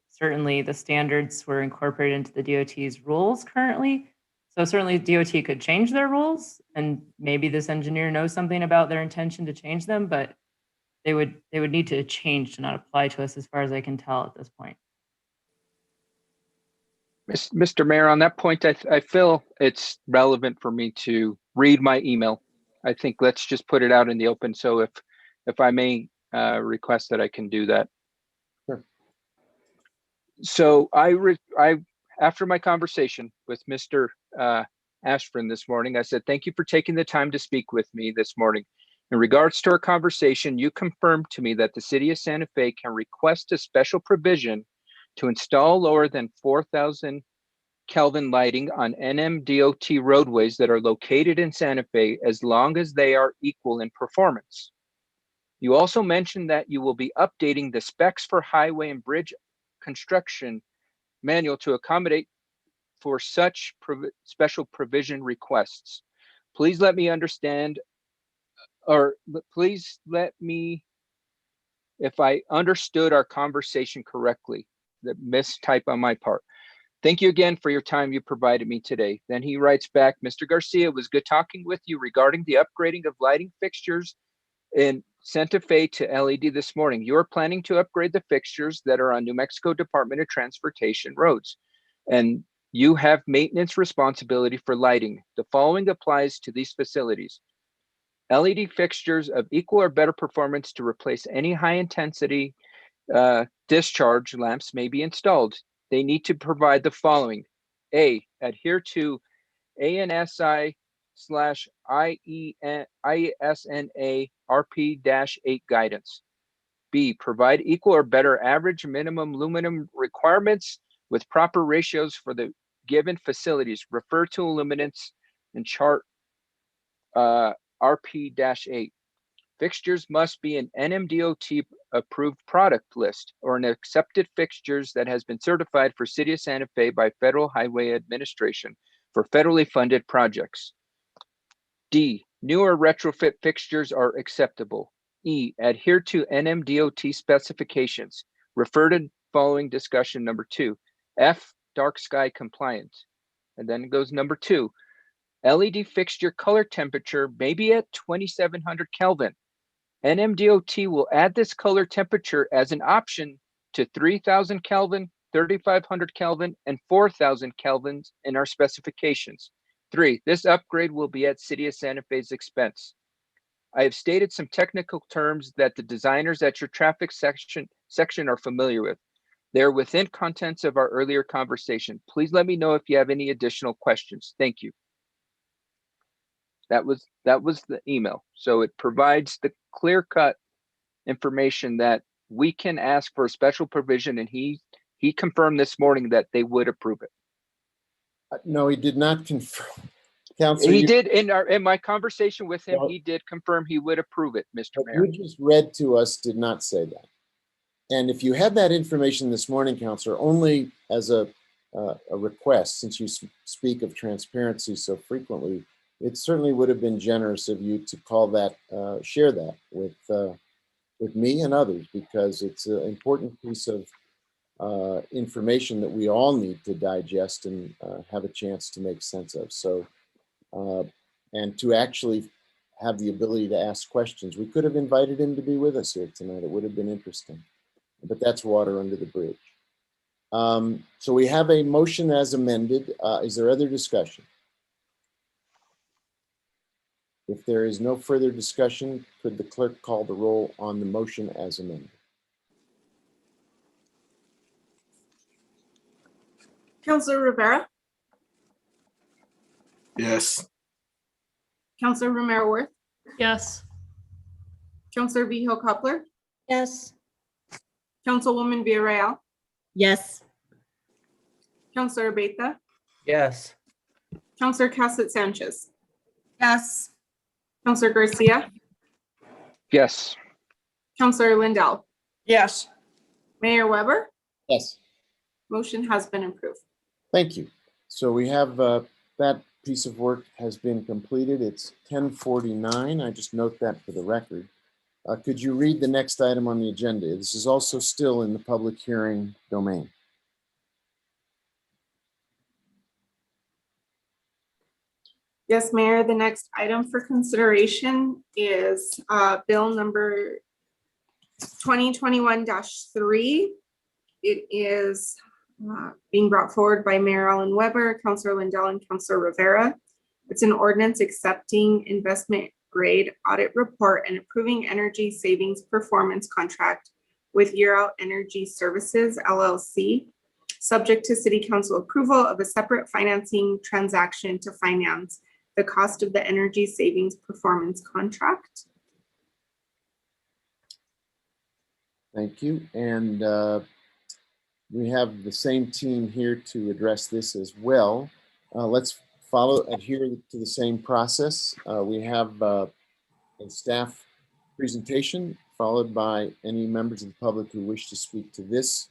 certainly the standards were incorporated into the DOT's rules currently. So certainly DOT could change their rules, and maybe this engineer knows something about their intention to change them, but they would need to change to not apply to us as far as I can tell at this point. Mr. Mayor, on that point, I feel it's relevant for me to read my email. I think let's just put it out in the open. So if I may request that I can do that. Sure. So after my conversation with Mr. Ashburn this morning, I said, thank you for taking the time to speak with me this morning. In regards to our conversation, you confirmed to me that the city of Santa Fe can request a special provision to install lower than 4,000 Kelvin lighting on NMDOT roadways that are located in Santa Fe as long as they are equal in performance. You also mentioned that you will be updating the specs for highway and bridge construction manual to accommodate for such special provision requests. Please let me understand, or please let me, if I understood our conversation correctly, the mistype on my part. Thank you again for your time you provided me today. Then he writes back, Mr. Garcia, it was good talking with you regarding the upgrading of lighting fixtures in Santa Fe to LED this morning. You are planning to upgrade the fixtures that are on New Mexico Department of Transportation roads, and you have maintenance responsibility for lighting. The following applies to these facilities. LED fixtures of equal or better performance to replace any high intensity discharge lamps may be installed. They need to provide the following. A, adhere to ANSI/ISNA RP-8 guidance. B, provide equal or better average minimum luminance requirements with proper ratios for the given facilities. Refer to luminance in chart RP-8. Fixtures must be an NMDOT approved product list or an accepted fixtures that has been certified for City of Santa Fe by Federal Highway Administration for federally funded projects. D, newer retrofit fixtures are acceptable. E, adhere to NMDOT specifications. Refer to following discussion number 2. F, dark sky compliant. And then it goes number 2. LED fixture color temperature may be at 2700 Kelvin. NMDOT will add this color temperature as an option to 3000 Kelvin, 3500 Kelvin, and 4000 Kelvins in our specifications. 3, this upgrade will be at City of Santa Fe's expense. I have stated some technical terms that the designers at your traffic section are familiar with. They're within contents of our earlier conversation. Please let me know if you have any additional questions. Thank you. That was the email. So it provides the clear-cut information that we can ask for a special provision, and he confirmed this morning that they would approve it. No, he did not confirm. Councilor, he did in my conversation with him. He did confirm he would approve it, Mr. Mayor. You just read to us did not say that. And if you had that information this morning, Councilor, only as a request, since you speak of transparency so frequently, it certainly would have been generous of you to call that, share that with me and others, because it's an important piece of information that we all need to digest and have a chance to make sense of. So, and to actually have the ability to ask questions. We could have invited him to be with us here tonight. It would have been interesting, but that's water under the bridge. So we have a motion as amended. Is there other discussion? If there is no further discussion, could the clerk call the roll on the motion as amended? Counselor Rivera, Yes. Counselor Romero Worth, Yes. Counselor Vijo Coupler, Yes. Councilwoman Villarreal, Yes. Counselor Abeyta, Yes. Counselor Cassett Sanchez, Yes. Counselor Garcia, Yes. Counselor Lindell, Yes. Mayor Weber, Yes. motion has been approved. Thank you. So we have that piece of work has been completed. It's 10:49. I just note that for the record. Could you read the next item on the agenda? This is also still in the public hearing domain. Yes, Mayor, the next item for consideration is bill number 2021-3. It is being brought forward by Mayor Alan Weber, Councilor Lindell, and Councilor Rivera. It's an ordinance accepting investment grade audit report and approving energy savings performance contract with Year Out Energy Services LLC, subject to City Council approval of a separate financing transaction to finance the cost of the energy savings performance contract. Thank you. And we have the same team here to address this as well. Let's adhere to the same process. We have a staff presentation followed by any members of the public who wish to speak to this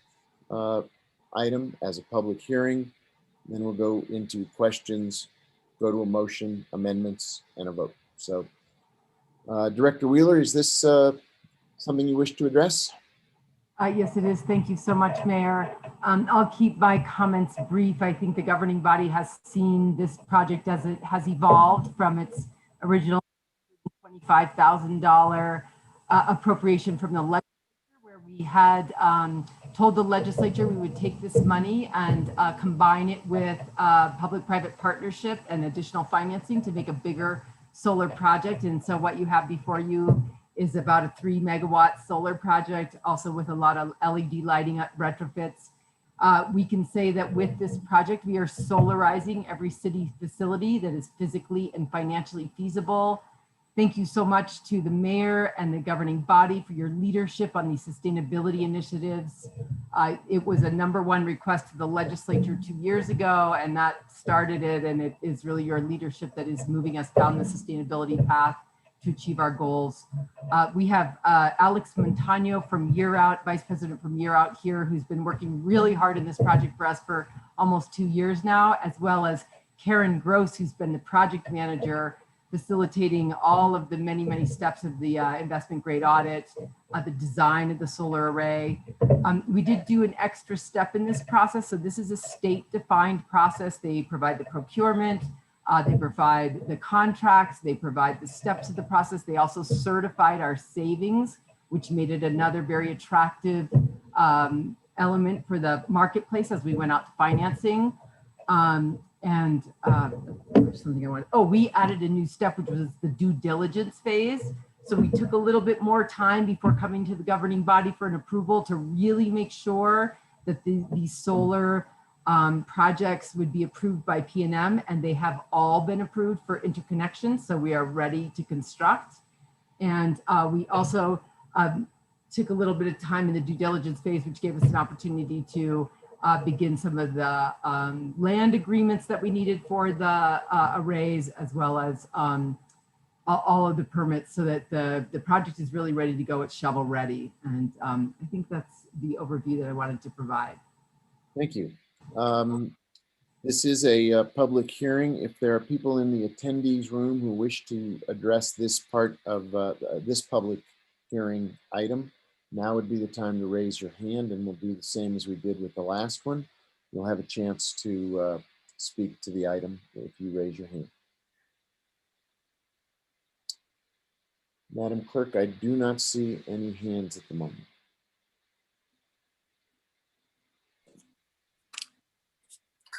item as a public hearing. Then we'll go into questions, go to a motion, amendments, and a vote. So Director Wheeler, is this something you wish to address? Yes, it is. Thank you so much, Mayor. I'll keep my comments brief. I think the governing body has seen this project as it has evolved from its original $25,000 appropriation from the legislature, where we had told the legislature we would take this money and combine it with public-private partnership and additional financing to make a bigger solar project. And so what you have before you is about a 3 megawatt solar project, also with a lot of LED lighting retrofits. We can say that with this project, we are solarizing every city facility that is physically and financially feasible. Thank you so much to the mayor and the governing body for your leadership on these sustainability initiatives. It was a #1 request to the legislature 2 years ago, and that started it. And it is really your leadership that is moving us down the sustainability path to achieve our goals. We have Alex Montano from Year Out, Vice President from Year Out here, who's been working really hard in this project for us for almost 2 years now, as well as Karen Gross, who's been the project manager, facilitating all of the many, many steps of the investment grade audit, the design of the solar array. We did do an extra step in this process. So this is a state-defined process. They provide the procurement, they provide the contracts, they provide the steps of the process. They also certified our savings, which made it another very attractive element for the marketplace as we went out to financing. Something I wanted, we added a new step, which was the due diligence phase. So we took a little bit more time before coming to the governing body for an approval to really make sure that these solar projects would be approved by PNM, and they have all been approved for interconnection. So we are ready to construct. And we also took a little bit of time in the due diligence phase, which gave us an opportunity to begin some of the land agreements that we needed for the arrays, as well as all of the permits, so that the project is really ready to go. It's shovel ready. And I think that's the overview that I wanted to provide. Thank you. This is a public hearing. If there are people in the attendees room who wish to address this part of this public hearing item, now would be the time to raise your hand, and we'll do the same as we did with the last one. You'll have a chance to speak to the item if you raise your hand. Madam Clerk, I do not see any hands at the moment.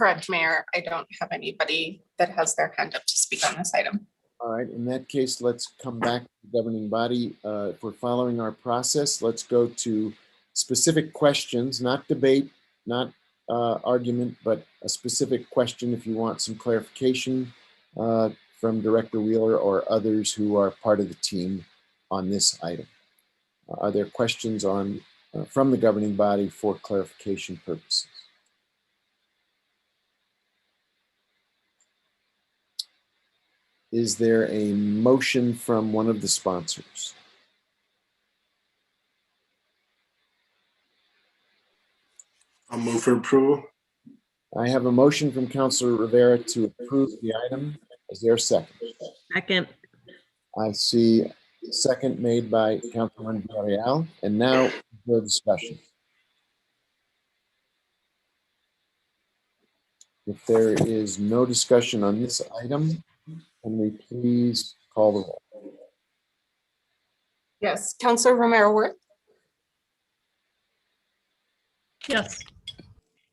Correct, Mayor. I don't have anybody that has their hand up to speak on this item. All right, in that case, let's come back to the governing body. If we're following our process, let's go to specific questions, not debate, not argument, but a specific question if you want some clarification from Director Wheeler or others who are part of the team on this item. Are there questions on from the governing body for clarification purposes? Is there a motion from one of the sponsors? I'll move for approval. I have a motion from Councilor Rivera to approve the item. Is there a second? Second. I see a second made by Councilman Villarreal, and now for discussion. If there is no discussion on this item, can we please call the roll? Yes, Councilor Romero Worth, Yes.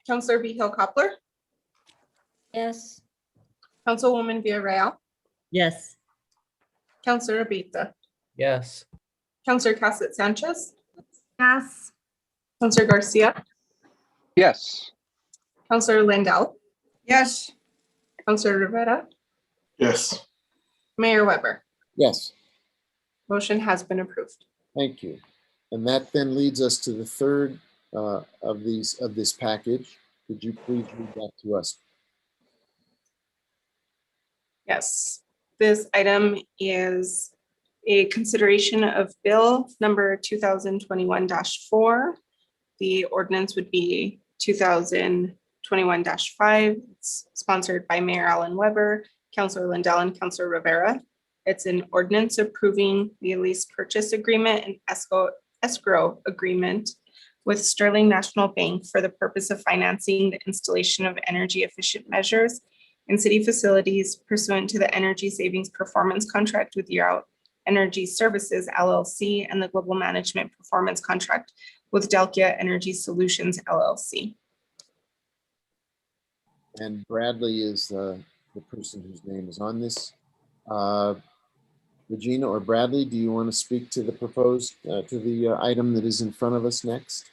Councilor Vihil Coppler, Yes. Councilwoman Villarreal, Yes. Councilor Abita, Yes. Councilor Cassett Sanchez, Yes. Councilor Garcia, Yes. Councilor Lindell, Yes. Councilor Rivera, Yes. Mayor Weber. Yes, Motion has been approved. thank you. And that then leads us to the third of this package. Could you please read that to us? Yes, this item is a consideration of bill number 2021-4. The ordinance would be 2021-5. It's sponsored by Mayor Alan Weber, Councilor Lindell, and Councilor Rivera. It's an ordinance approving the lease purchase agreement and escrow agreement with Sterling National Bank for the purpose of financing the installation of energy efficient measures in city facilities pursuant to the Energy Savings Performance Contract with Year Out Energy Services LLC and the Global Management Performance Contract with Delkia Energy Solutions LLC. And Bradley is the person whose name is on this. Regina or Bradley, do you want to speak to the proposed, to the item that is in front of us next?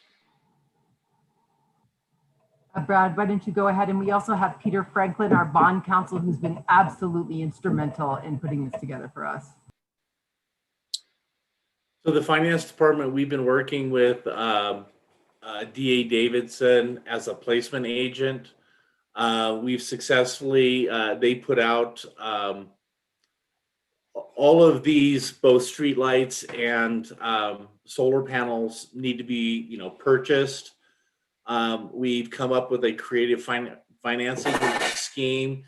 Brad, why don't you go ahead? And we also have Peter Franklin, our bond counsel, who's been absolutely instrumental in putting this together for us. So the finance department, we've been working with DA Davidson as a placement agent. We've successfully, they put out all of these, both street lights and solar panels need to be, purchased. We've come up with a creative financing scheme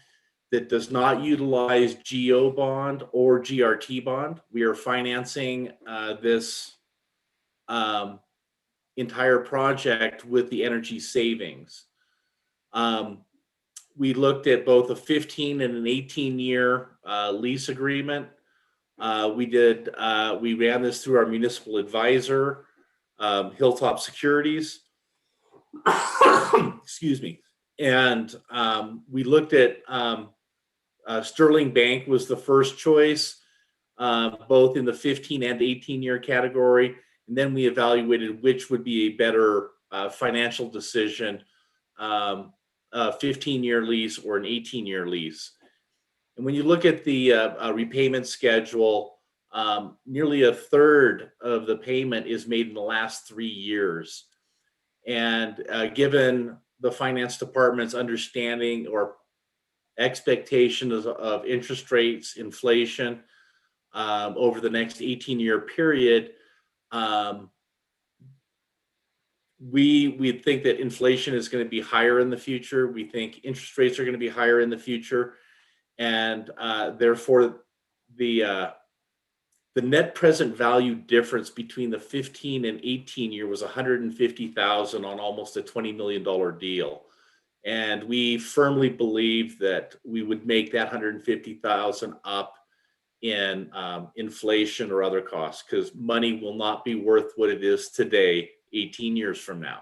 that does not utilize GO bond or GRT bond. We are financing this entire project with the energy savings. We looked at both a 15 and an 18-year lease agreement. We ran this through our municipal advisor, Hilltop Securities. Excuse me. And we looked at Sterling Bank was the first choice, both in the 15 and 18-year category. And then we evaluated which would be a better financial decision, a 15-year lease or an 18-year lease. And when you look at the repayment schedule, nearly a third of the payment is made in the last 3 years. And given the finance department's understanding or expectations of interest rates, inflation over the next 18-year period, we think that inflation is going to be higher in the future. We think interest rates are going to be higher in the future. And therefore, the net present value difference between the 15 and 18 year was $150,000 on almost a $20 million deal. And we firmly believe that we would make that $150,000 up in inflation or other costs, because money will not be worth what it is today, 18 years from now.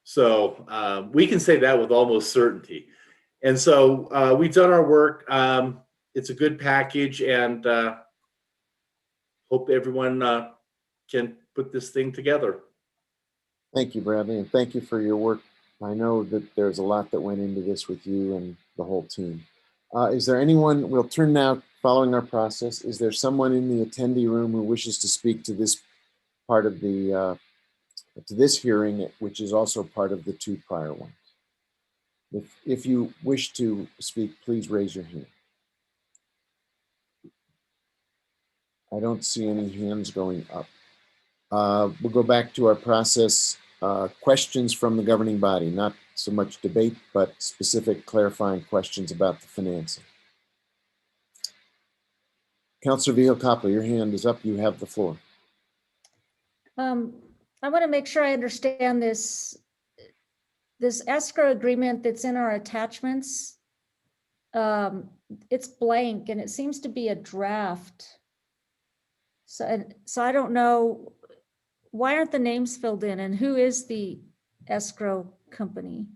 So we can say that with almost certainty. And so we've done our work. It's a good package, and hope everyone can put this thing together. Thank you, Bradley, and thank you for your work. I know that there's a lot that went into this with you and the whole team. Is there anyone, we'll turn now, following our process, is there someone in the attendee room who wishes to speak to this part of the, to this hearing, which is also part of the two prior ones? If you wish to speak, please raise your hand. I don't see any hands going up. We'll go back to our process. Questions from the governing body, not so much debate, but specific clarifying questions about the financing. Councilor Vihel-Coppler, your hand is up. You have the floor. I want to make sure I understand this escrow agreement that's in our attachments. It's blank and it seems to be a draft. So I don't know, why aren't the names filled in, and who is the escrow company?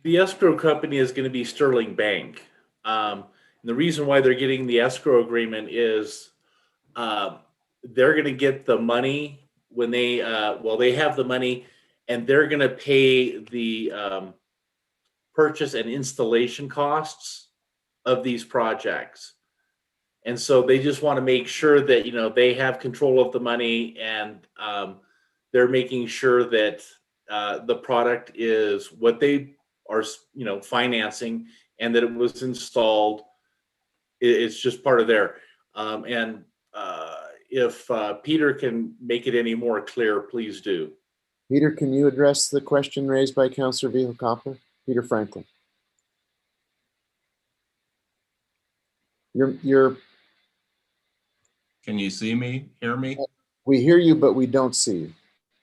The escrow company is going to be Sterling Bank. And the reason why they're getting the escrow agreement is they're going to get the money when they, they have the money, and they're going to pay the purchase and installation costs of these projects. And so they just want to make sure that, you know, they have control of the money, and they're making sure that the product is what they are, you know, financing, and that it was installed. It's just part of their, if Peter can make it any more clear, please do. Peter, can you address the question raised by Councilor Vihel-Coppler? Peter Franklin. You're. Can you see me, hear me? We hear you, but we don't see you.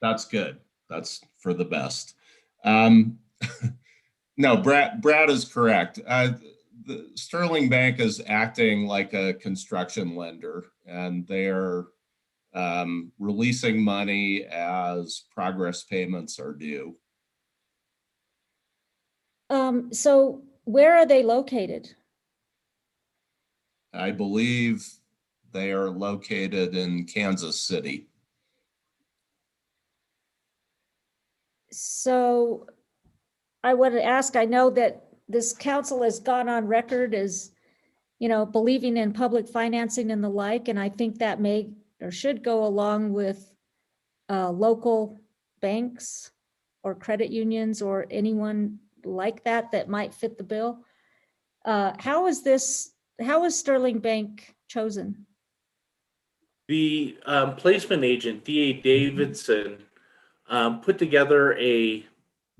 That's good. That's for the best. No, Brad is correct. The Sterling Bank is acting like a construction lender, and they're releasing money as progress payments are due. So where are they located? I believe they are located in Kansas City. So I want to ask, I know that this council has gone on record as, you know, believing in public financing and the like, and I think that may or should go along with local banks or credit unions or anyone like that that might fit the bill. How is Sterling Bank chosen? The placement agent, D.A. Davidson, put together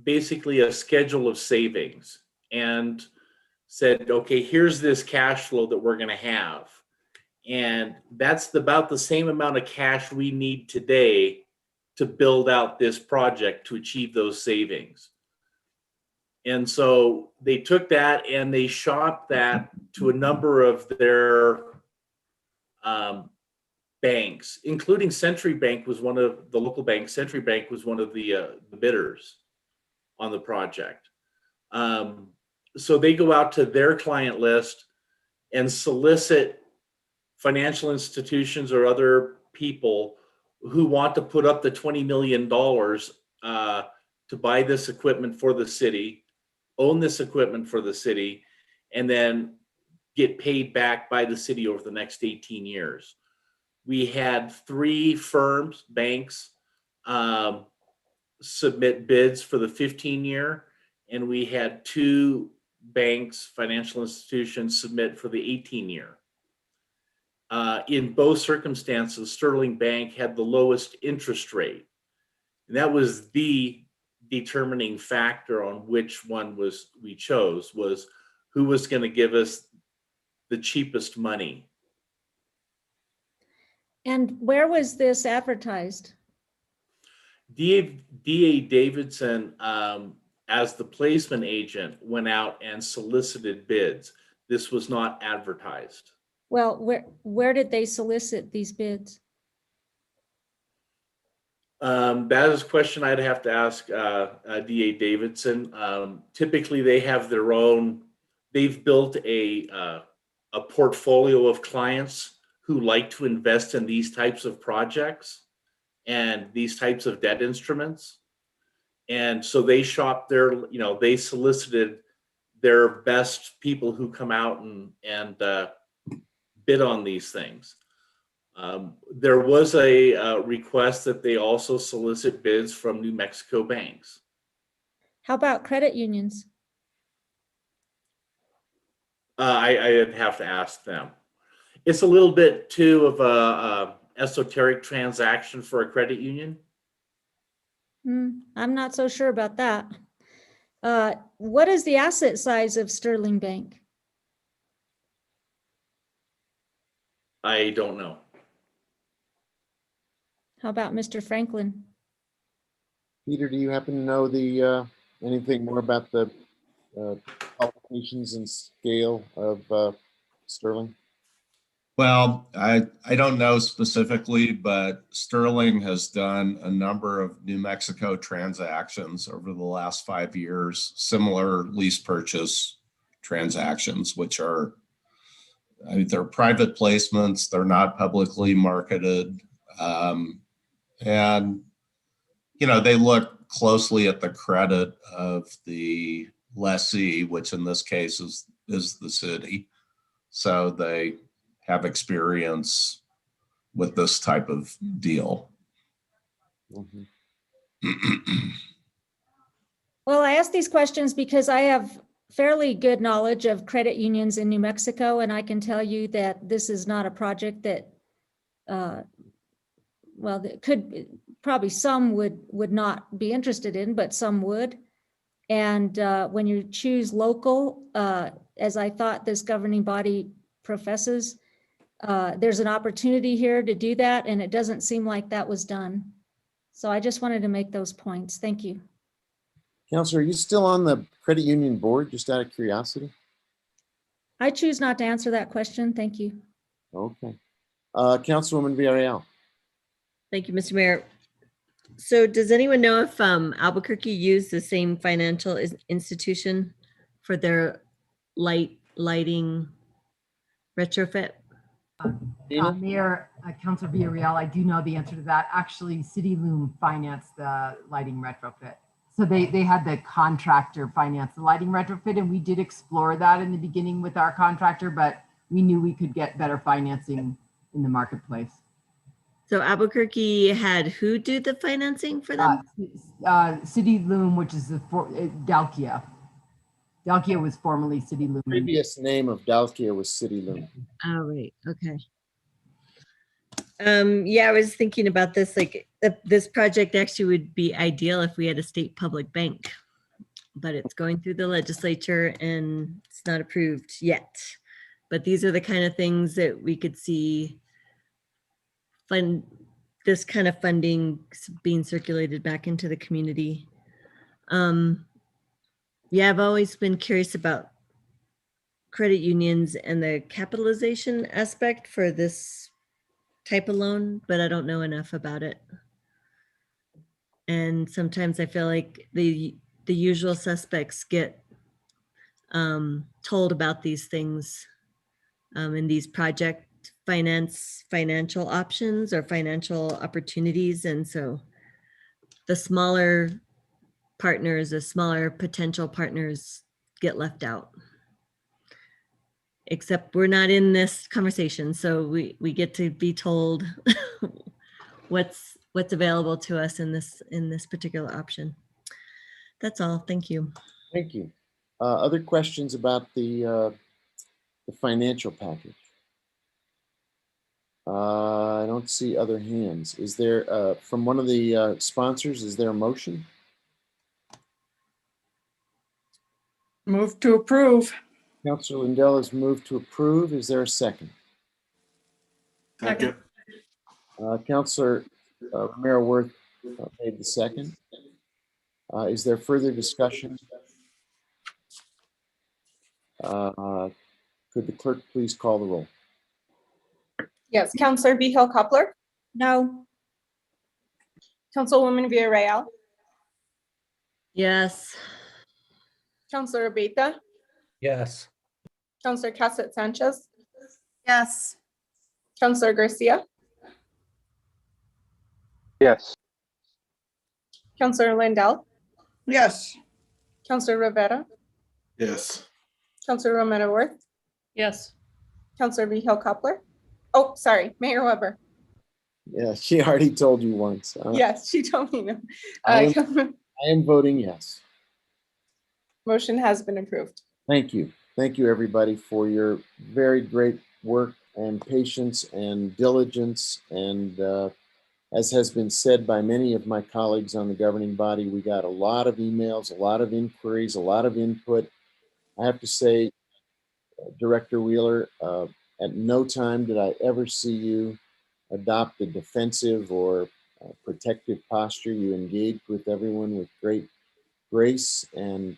basically a schedule of savings and said, okay, here's this cash flow that we're going to have. And that's about the same amount of cash we need today to build out this project to achieve those savings. And so they took that and they shopped that to a number of their banks, including Century Bank was one of the local banks. Century Bank was one of the bidders on the project. So they go out to their client list and solicit financial institutions or other people who want to put up the $20 million to buy this equipment for the city, own this equipment for the city, and then get paid back by the city over the next 18 years. We had 3 firms, banks, submit bids for the 15-year, and we had 2 banks, financial institutions, submit for the 18-year. In both circumstances, Sterling Bank had the lowest interest rate. And that was the determining factor on which one we chose, was who was going to give us the cheapest money. And where was this advertised? D.A. Davidson, as the placement agent, went out and solicited bids. This was not advertised. Well, where did they solicit these bids? That is a question I'd have to ask DA Davidson. Typically, they have their own. They've built a portfolio of clients who like to invest in these types of projects and these types of debt instruments. And so they shopped their, they solicited their best people who come out and bid on these things. There was a request that they also solicit bids from New Mexico banks. How about credit unions? I'd have to ask them. It's a little bit too of a esoteric transaction for a credit union. I'm not so sure about that. What is the asset size of Sterling Bank? I don't know. How about Mr. Franklin? Peter, do you happen to know the anything more about the qualifications and scale of Sterling? Well, I don't know specifically, but Sterling has done a number of New Mexico transactions over the last 5 years, similar lease purchase transactions, which are, they're private placements, they're not publicly marketed. And, they look closely at the credit of the lessee, which in this case is the city. So they have experience with this type of deal. Well, I ask these questions because I have fairly good knowledge of credit unions in New Mexico, and I can tell you that this is not a project that, well, that could, probably some would not be interested in, but some would. And when you choose local, as I thought this governing body professes, there's an opportunity here to do that, and it doesn't seem like that was done. So I just wanted to make those points. Thank you. Counselor, are you still on the credit union board, just out of curiosity? I choose not to answer that question. Thank you. Okay. Councilwoman Villarreal. Thank you, Mr. Mayor. So does anyone know if Albuquerque used the same financial institution for their lighting retrofit? Mayor, Councilor Villarreal, I do know the answer to that. Actually, City Loom financed the lighting retrofit. So they had the contractor finance the lighting retrofit, and we did explore that in the beginning with our contractor, but we knew we could get better financing in the marketplace. So Albuquerque had who do the financing for them? City Loom, which is Dalkia. Dalkia was formerly City Loom. The previous name of Dalkia was City Loom. Oh, right. Okay. Yeah, I was thinking about this, like this project actually would be ideal if we had a state public bank, but it's going through the legislature and it's not approved yet. But these are the kind of things that we could see this kind of funding being circulated back into the community. Yeah, I've always been curious about credit unions and the capitalization aspect for this type of loan, but I don't know enough about it. And sometimes I feel like the usual suspects get told about these things in these project financial options or financial opportunities. And so the smaller partners, the smaller potential partners get left out. Except we're not in this conversation, so we get to be told what's available to us in this particular option. That's all. Thank you. Thank you. Other questions about the financial package? I don't see other hands. Is there, from one of the sponsors, is there a motion? Move to approve. Councilor Lindell has moved to approve. Is there a second? Second. Councilor Romero Worth made the second. Is there further discussion? Could the clerk please call the roll? Yes, Counselor Behill Coupler, No. Councilwoman Villarreal, Yes. Councilor Beta, Yes. Councilor Cassett Sanchez, Yes. Councilor Garcia, Yes. Councilor Lindell, Yes. Councilor Rivera, Yes. Councilor Romero Worth, Yes. Councilor Vihel Coppler. Oh, sorry, Mayor Weber. Yeah, she already told you once. Yes, she told me no. I am voting yes. Motion has been approved. Thank you. Thank you, everybody, for your very great work and patience and diligence. And as has been said by many of my colleagues on the governing body, we got a lot of emails, a lot of inquiries, a lot of input. I have to say, Director Wheeler, at no time did I ever see you adopt a defensive or protective posture. You engaged with everyone with great grace and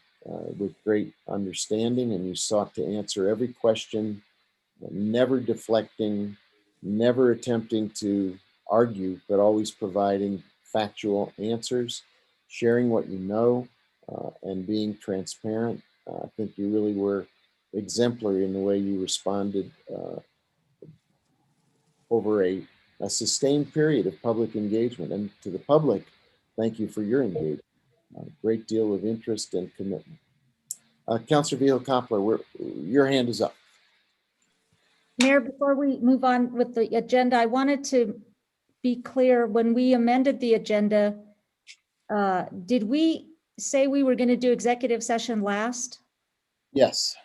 with great understanding, and you sought to answer every question, never deflecting, never attempting to argue, but always providing factual answers, sharing what you know, and being transparent. I think you really were exemplary in the way you responded over a sustained period of public engagement. And to the public, thank you for your engagement. A great deal of interest and commitment. Councilor Vihel Coppler, your hand is up. Mayor, before we move on with the agenda, I wanted to be clear, when we amended the agenda, did we say we were going to do executive session last? Yes.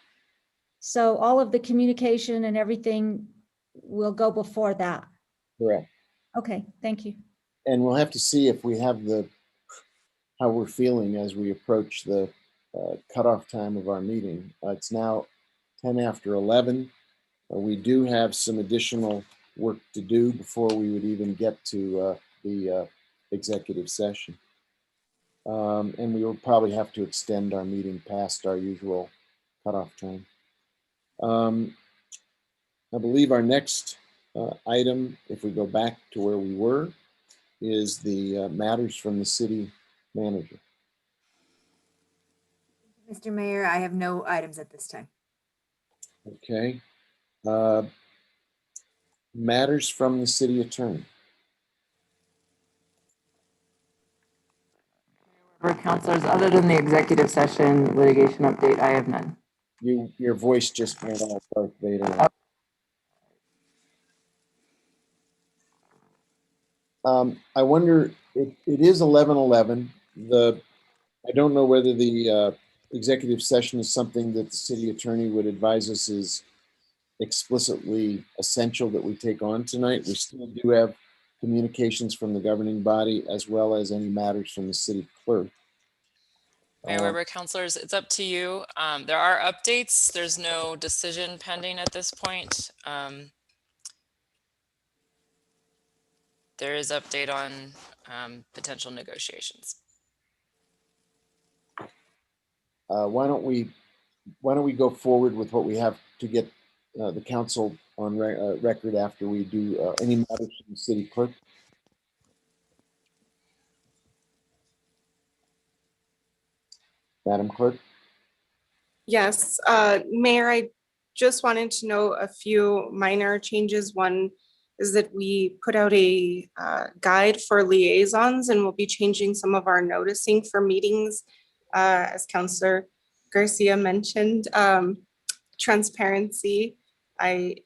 So all of the communication and everything will go before that? Correct. Okay, thank you. And we'll have to see if we have how we're feeling as we approach the cutoff time of our meeting. It's now 10 after 11. We do have some additional work to do before we would even get to the executive session. And we will probably have to extend our meeting past our usual cutoff time. I believe our next item, if we go back to where we were, is the matters from the city manager. Mr. Mayor, I have no items at this time. Okay. Matters from the city attorney. For councilors, other than the executive session litigation update, I have none. Your voice just went off, Darth Vader. I wonder, it is 11:11. I don't know whether the executive session is something that the city attorney would advise us is explicitly essential that we take on tonight. We still do have communications from the governing body as well as any matters from the city clerk. Mayor Weber, councilors, it's up to you. There are updates. There's no decision pending at this point. There is update on potential negotiations. Why don't we go forward with what we have to get the council on record after we do any matters from the city clerk? Madam Clerk? Yes, Mayor, I just wanted to know a few minor changes. One is that we put out a guide for liaisons, and we'll be changing some of our noticing for meetings, as Councilor Garcia mentioned. Transparency. I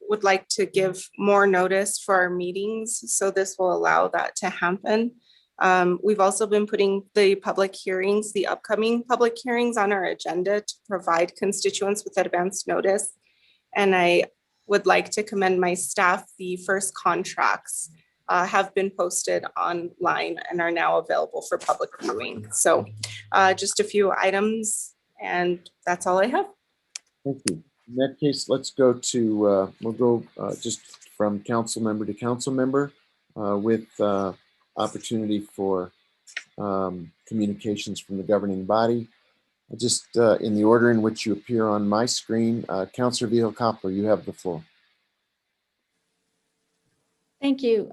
would like to give more notice for our meetings, so this will allow that to happen. We've also been putting the public hearings, the upcoming public hearings on our agenda to provide constituents with advance notice. And I would like to commend my staff. The first contracts have been posted online and are now available for public viewing. So just a few items, and that's all I have. Thank you. In that case, let's go to, we'll go just from council member to council member with opportunity for communications from the governing body. Just in the order in which you appear on my screen, Councilor Vihel Coppler, you have the floor. Thank you.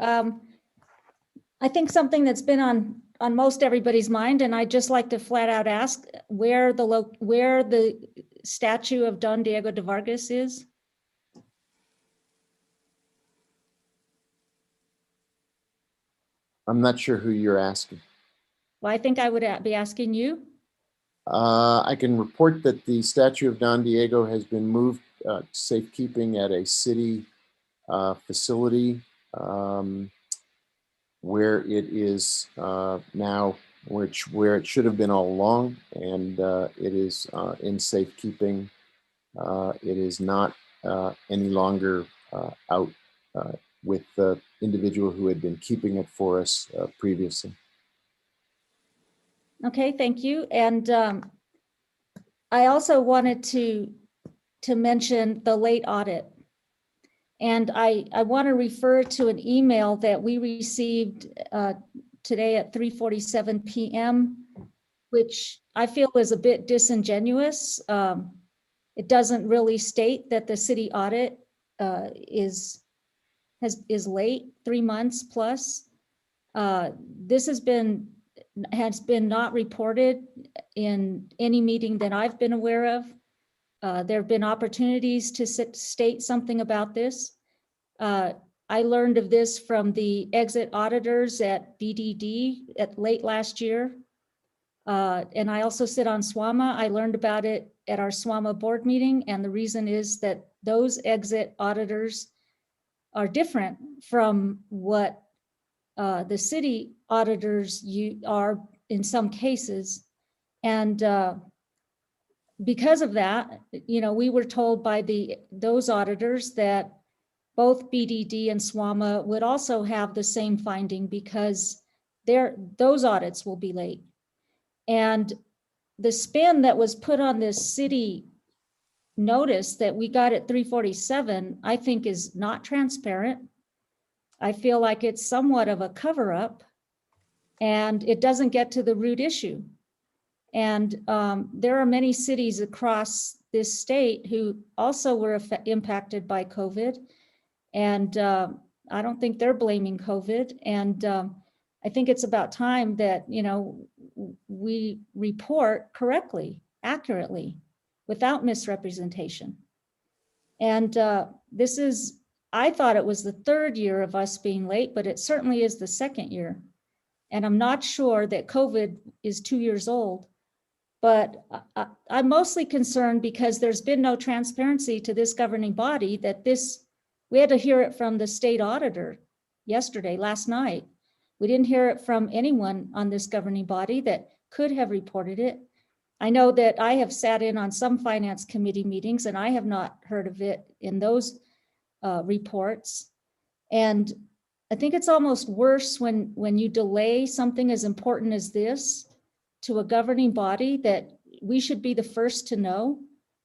I think something that's been on most everybody's mind, and I'd just like to flat out ask where the statue of Don Diego de Vargas is. I'm not sure who you're asking. Well, I think I would be asking you. I can report that the statue of Don Diego has been moved to safekeeping at a city facility where it is now, where it should have been all along, and it is in safekeeping. It is not any longer out with the individual who had been keeping it for us previously. Okay, thank you. And I also wanted to mention the late audit. And I want to refer to an email that we received today at 3:47 p.m., which I feel is a bit disingenuous. It doesn't really state that the city audit is late, 3 months plus. This has been not reported in any meeting that I've been aware of. There have been opportunities to state something about this. I learned of this from the exit auditors at BDD late last year. And I also sit on SWAMA. I learned about it at our SWAMA board meeting. And the reason is that those exit auditors are different from what the city auditors are in some cases. And because of that, we were told by those auditors that both BDD and SWAMA would also have the same finding because those audits will be late. And the spin that was put on this city notice that we got at 3:47, I think is not transparent. I feel like it's somewhat of a cover-up, and it doesn't get to the root issue. And there are many cities across this state who also were impacted by COVID. And I don't think they're blaming COVID. And I think it's about time that, we report correctly, accurately, without misrepresentation. And I thought it was the third year of us being late, but it certainly is the second year. And I'm not sure that COVID is 2 years old. But I'm mostly concerned because there's been no transparency to this governing body that we had to hear it from the state auditor last night. We didn't hear it from anyone on this governing body that could have reported it. I know that I have sat in on some finance committee meetings and I have not heard of it in those reports. And I think it's almost worse when you delay something as important as this to a governing body that we should be the first to know.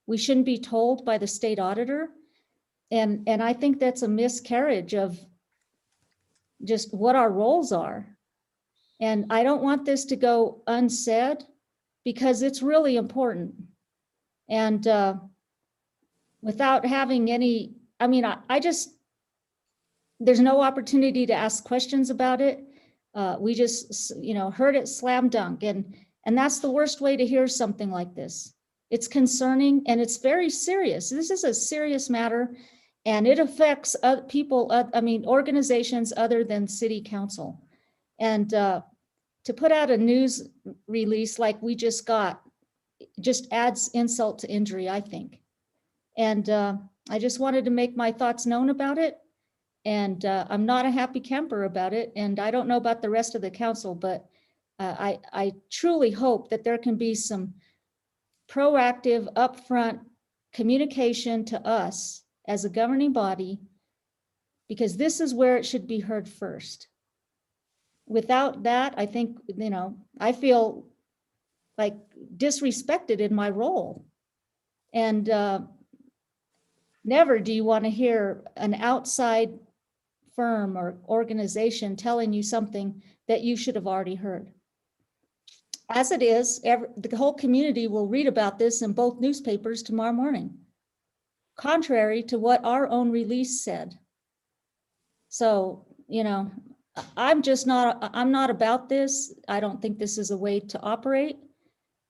We shouldn't be told by the state auditor. And I think that's a miscarriage of just what our roles are. And I don't want this to go unsaid because it's really important. And without having any, there's no opportunity to ask questions about it. We just, heard it slam dunk. And that's the worst way to hear something like this. It's concerning and it's very serious. This is a serious matter and it affects people, organizations other than city council. And to put out a news release like we just got, just adds insult to injury, I think. And I just wanted to make my thoughts known about it. And I'm not a happy camper about it. And I don't know about the rest of the council, but I truly hope that there can be some proactive, upfront communication to us as a governing body, because this is where it should be heard first. Without that, I think, I feel like disrespected in my role. And never do you want to hear an outside firm or organization telling you something that you should have already heard. As it is, the whole community will read about this in both newspapers tomorrow morning, contrary to what our own release said. So, I'm not about this. I don't think this is a way to operate.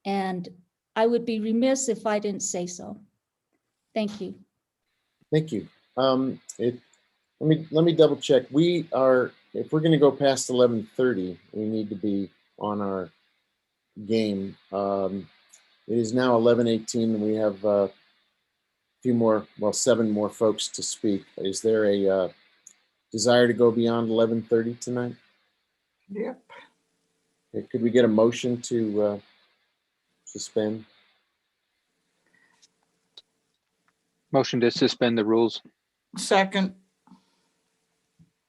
And I would be remiss if I didn't say so. Thank you. Thank you. Let me double check. If we're going to go past 11:30, we need to be on our game. It is now 11:18 and we have a few more, well, 7 more folks to speak. Is there a desire to go beyond 11:30 tonight? Yep. Okay, could we get a motion to suspend? Motion to suspend the rules. Second.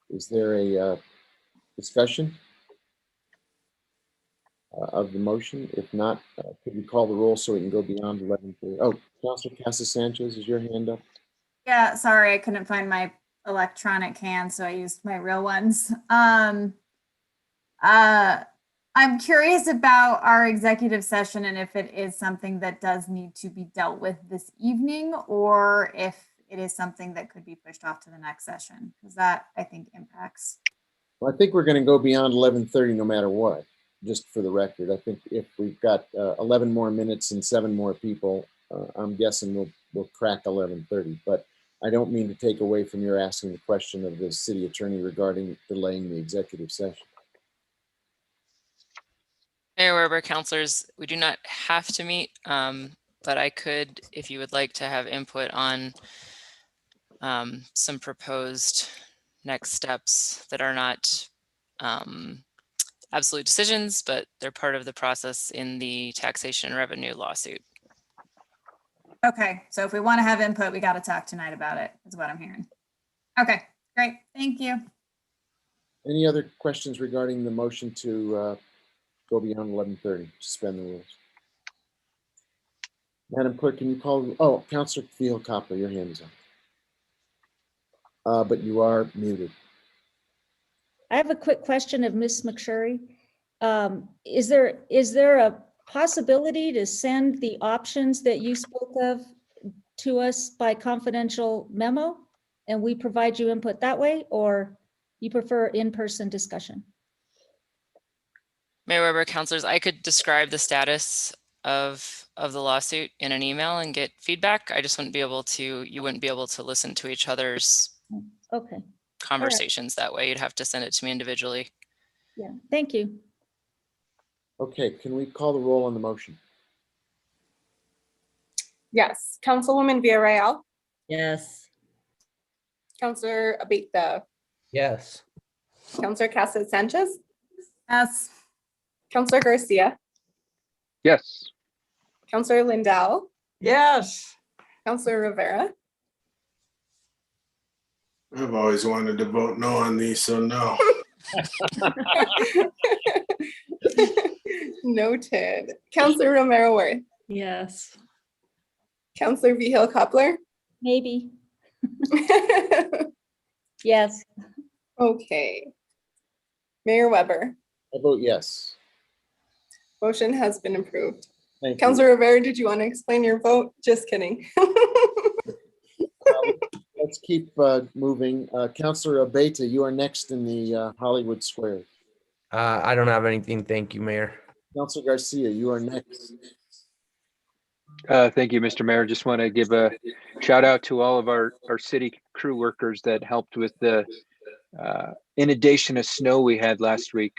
Is there a discussion of the motion? If not, could we call the roll so we can go beyond 11:30? Oh, Councilor Casa Sanchez, is your hand up? Yeah, sorry, I couldn't find my electronic hand, so I used my real ones. I'm curious about our executive session and if it is something that does need to be dealt with this evening, or if it is something that could be pushed off to the next session, because that I think impacts. Well, I think we're going to go beyond 11:30 no matter what, just for the record. I think if we've got 11 more minutes and 7 more people, I'm guessing we'll crack 11:30. But I don't mean to take away from your asking the question of the city attorney regarding delaying the executive session. Mayor Weber, councilors, we do not have to meet, but I could, if you would like to have input on some proposed next steps that are not absolute decisions, but they're part of the process in the taxation and revenue lawsuit. Okay, so if we want to have input, we got to talk tonight about it, is what I'm hearing. Okay, great, thank you. Any other questions regarding the motion to go beyond 11:30, suspend the rules? Madam Clerk, can you call, oh, Councilor Theo Copper, your hand is up. But you are muted. I have a quick question of Ms. McSherry. Is there a possibility to send the options that you spoke of to us by confidential memo and we provide you input that way, or you prefer in-person discussion? Mayor Weber, councilors, I could describe the status of the lawsuit in an email and get feedback. I just wouldn't be able to, you wouldn't be able to listen to each other's okay conversations that way. You'd have to send it to me individually. Yeah, thank you. Okay, can we call the roll on the motion? Yes. Councilwoman Villarreal, Yes. Councilor Abita, Yes. Councilor Casa Sanchez, Yes. Councilor Garcia, Yes. Councilor Lindell, Yes. Councilor Rivera, I've always wanted to vote no on these, so no. noted. Councilor Romero Worth, Yes. Councilor Vigil Coupler. Maybe. Yes. Okay. Mayor Weber, I vote yes. motion has been approved. Thank you. Councilor Rivera, did you want to explain your vote? Just kidding. Let's keep moving. Councilor Abeta, you are next in the Hollywood Square. I don't have anything. Thank you, Mayor. Councilor Garcia, you are next. Thank you, Mr. Mayor. Just want to give a shout out to all of our city crew workers that helped with the inundation of snow we had last week.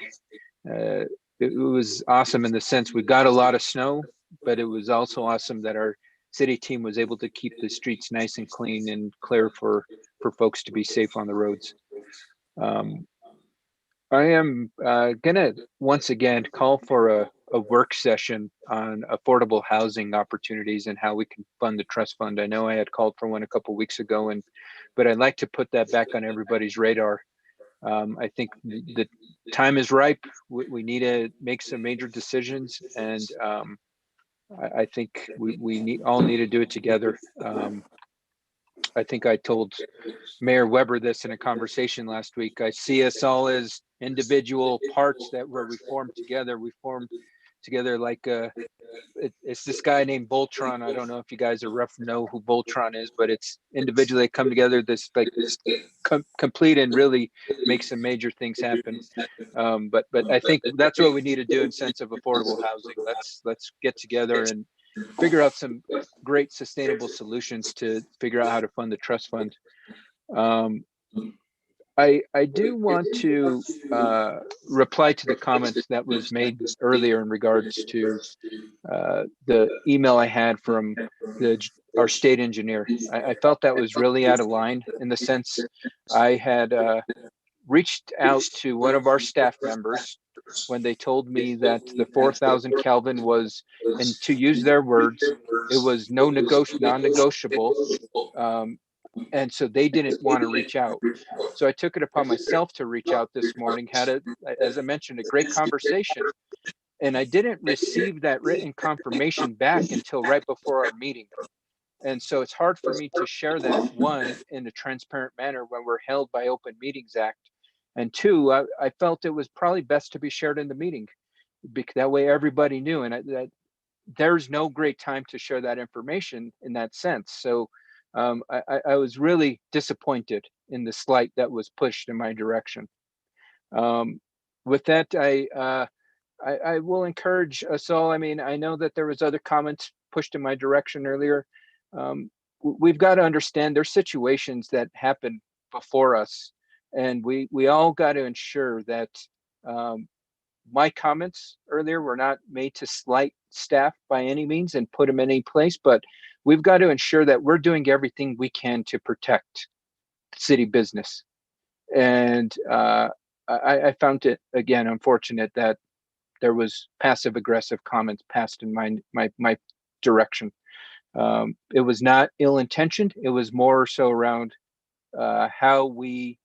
It was awesome in the sense we got a lot of snow, but it was also awesome that our city team was able to keep the streets nice and clean and clear for folks to be safe on the roads. I am gonna once again call for a work session on affordable housing opportunities and how we can fund the trust fund. I know I had called for one a couple weeks ago, but I'd like to put that back on everybody's radar. I think the time is ripe. We need to make some major decisions, and I think we all need to do it together. I think I told Mayor Weber this in a conversation last week. I see us all as individual parts that where we form together. We form together like it's this guy named Voltron. I don't know if you guys know who Voltron is, but it's individually they come together this like complete and really make some major things happen. But I think that's what we need to do in sense of affordable housing. Let's get together and figure out some great sustainable solutions to figure out how to fund the trust fund. I do want to reply to the comments that was made earlier in regards to the email I had from our state engineer. I felt that was really out of line in the sense I had reached out to one of our staff members when they told me that the 4,000 Kelvin was, and to use their words, it was non-negotiable. And so they didn't want to reach out. So I took it upon myself to reach out this morning, had as I mentioned, a great conversation. And I didn't receive that written confirmation back until right before our meeting. And so it's hard for me to share that, one, in a transparent manner when we're held by Open Meetings Act. And two, I felt it was probably best to be shared in the meeting, because that way everybody knew. And that there's no great time to share that information in that sense. So I was really disappointed in the slight that was pushed in my direction. With that, I will encourage us all. I mean, I know that there was other comments pushed in my direction earlier. We've got to understand there's situations that happen before us, and we all got to ensure that my comments earlier were not made to slight staff by any means and put them in any place, but we've got to ensure that we're doing everything we can to protect city business. And I found it, again, unfortunate that there was passive aggressive comments passed in my direction. It was not ill-intentioned. It was more so around how we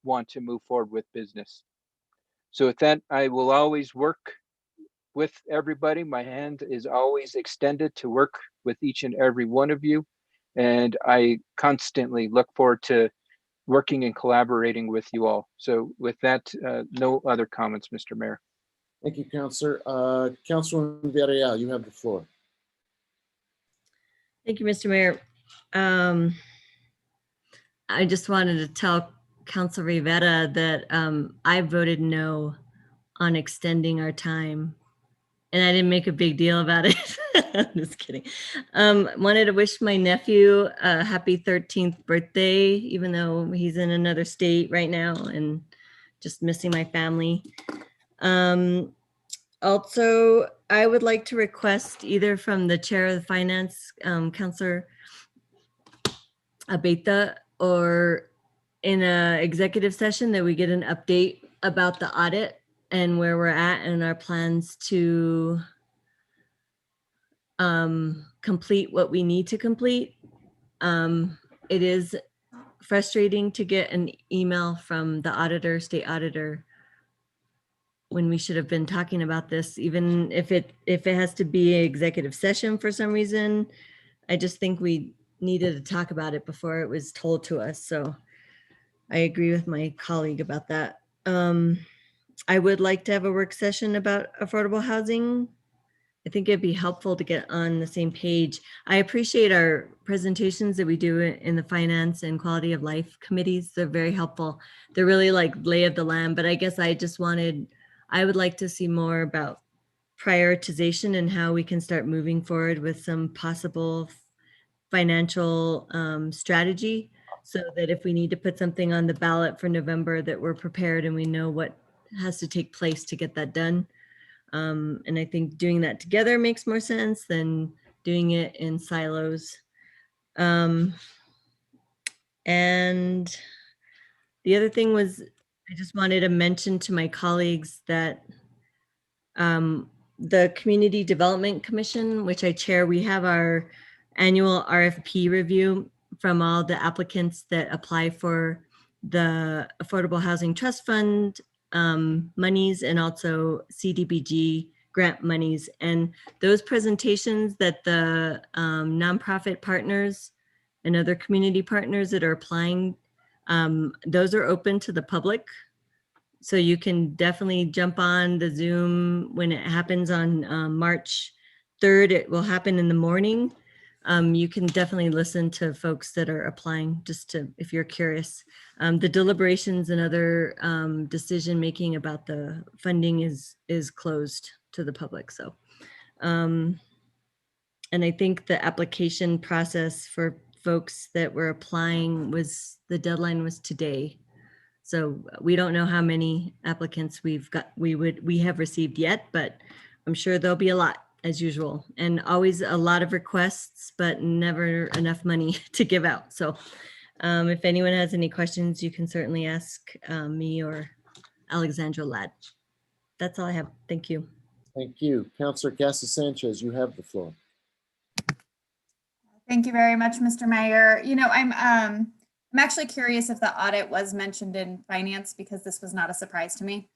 want to move forward with business. So with that, I will always work with everybody. My hand is always extended to work with each and every one of you. And I constantly look forward to working and collaborating with you all. So with that, no other comments, Mr. Mayor. Thank you, Councilor. Councilwoman Villarreal, you have the floor. Thank you, Mr. Mayor. I just wanted to tell Councilor Rivera that I voted no on extending our time, and I didn't make a big deal about it. I'm just kidding. Wanted to wish my nephew a happy 13th birthday, even though he's in another state right now and just missing my family. Also, I would like to request either from the chair of the finance, Councilor Abeyta, or in an executive session that we get an update about the audit and where we're at and our plans to complete what we need to complete. It is frustrating to get an email from the auditor, state auditor, when we should have been talking about this, even if it has to be an executive session for some reason. I just think we needed to talk about it before it was told to us. So I agree with my colleague about that. I would like to have a work session about affordable housing. I think it'd be helpful to get on the same page. I appreciate our presentations that we do in the finance and quality of life committees. They're very helpful. They're really like lay of the land, but I guess I would like to see more about prioritization and how we can start moving forward with some possible financial strategy, so that if we need to put something on the ballot for November, that we're prepared and we know what has to take place to get that done. And I think doing that together makes more sense than doing it in silos. And the other thing was, I just wanted to mention to my colleagues that the Community Development Commission, which I chair, we have our annual RFP review from all the applicants that apply for the Affordable Housing Trust Fund monies and also CDBG grant monies. And those presentations that the nonprofit partners and other community partners that are applying, those are open to the public. So you can definitely jump on the Zoom when it happens on March 3rd. It will happen in the morning. You can definitely listen to folks that are applying, just to, if you're curious. The deliberations and other decision-making about the funding is closed to the public, so. And I think the application process for folks that were applying the deadline was today. So we don't know how many applicants we have received yet, but I'm sure there'll be a lot, as usual, and always a lot of requests, but never enough money to give out. So if anyone has any questions, you can certainly ask me or Alexandra Ladd. That's all I have. Thank you. Thank you. Councilor Casa Sanchez, you have the floor. Thank you very much, Mr. Mayor. You know, I'm actually curious if the audit was mentioned in finance, because this was not a surprise to me.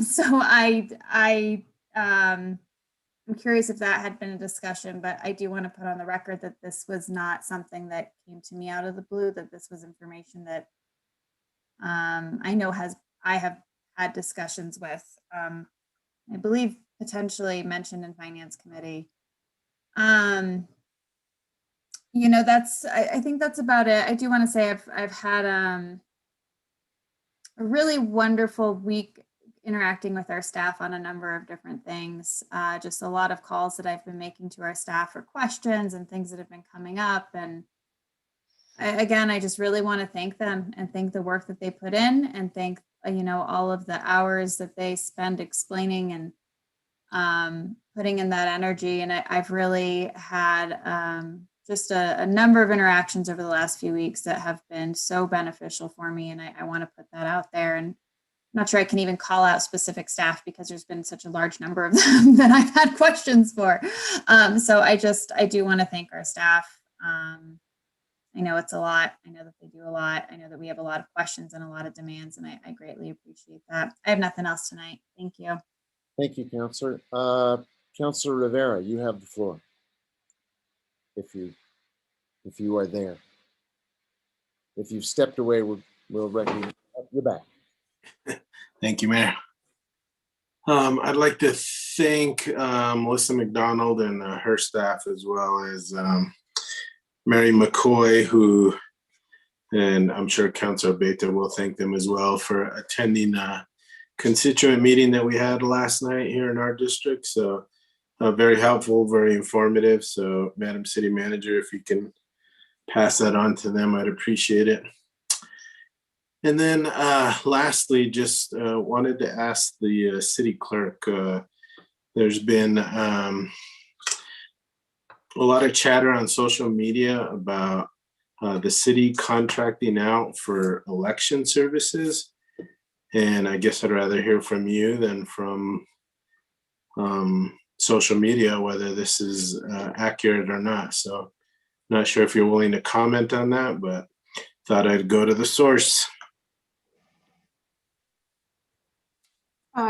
So I'm curious if that had been a discussion, but I do want to put on the record that this was not something that came to me out of the blue, that this was information that I know I have had discussions with, I believe potentially mentioned in Finance Committee. You know, I think that's about it. I do want to say I've had a really wonderful week interacting with our staff on a number of different things. Just a lot of calls that I've been making to our staff for questions and things that have been coming up. And again, I just really want to thank them and thank the work that they put in, and thank, you know, all of the hours that they spend explaining and putting in that energy. And I've really had just a number of interactions over the last few weeks that have been so beneficial for me. And I want to put that out there. And I'm not sure I can even call out specific staff, because there's been such a large number of them that I've had questions for. So I do want to thank our staff. I know it's a lot. I know that they do a lot. I know that we have a lot of questions and a lot of demands, and I greatly appreciate that. I have nothing else tonight. Thank you. Thank you, Councilor. Councilor Rivera, you have the floor. If you are there. If you've stepped away, we'll recognize you're back. Thank you, Mayor. I'd like to thank Melissa McDonald and her staff, as well as Mary McCoy, and I'm sure Councilor Beta will thank them as well, for attending a constituent meeting that we had last night here in our district. So very helpful, very informative. So Madam City Manager, if you can pass that on to them, I'd appreciate it. And then lastly, just wanted to ask the city clerk, there's been a lot of chatter on social media about the city contracting out for election services. And I guess I'd rather hear from you than from social media whether this is accurate or not. So not sure if you're willing to comment on that, but thought I'd go to the source.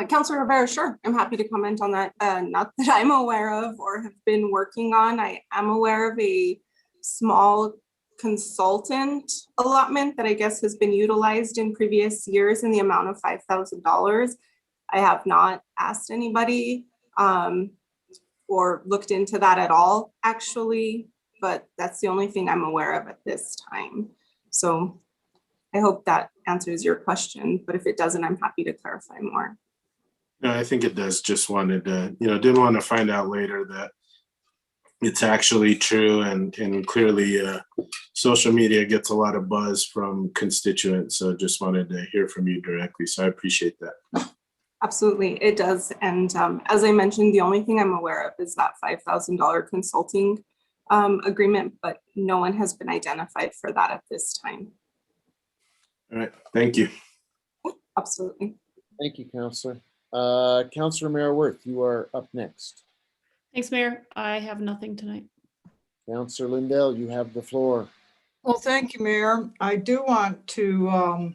Councilor Rivera, sure, I'm happy to comment on that. Not that I'm aware of or have been working on. I am aware of a small consultant allotment that I guess has been utilized in previous years in the amount of $5,000. I have not asked anybody or looked into that at all, actually, but that's the only thing I'm aware of at this time. So I hope that answers your question, but if it doesn't, I'm happy to clarify more. No, I think it does. Just wanted to, didn't want to find out later that it's actually true, and clearly social media gets a lot of buzz from constituents. So just wanted to hear from you directly. So I appreciate that. Absolutely, it does. And as I mentioned, the only thing I'm aware of is that $5,000 consulting agreement, but no one has been identified for that at this time. All right, thank you. Absolutely. Thank you, Councilor. Councilor Mayor Worth, you are up next. Thanks, Mayor. I have nothing tonight. Councilor Lindell, you have the floor. Well, thank you, Mayor. I do want to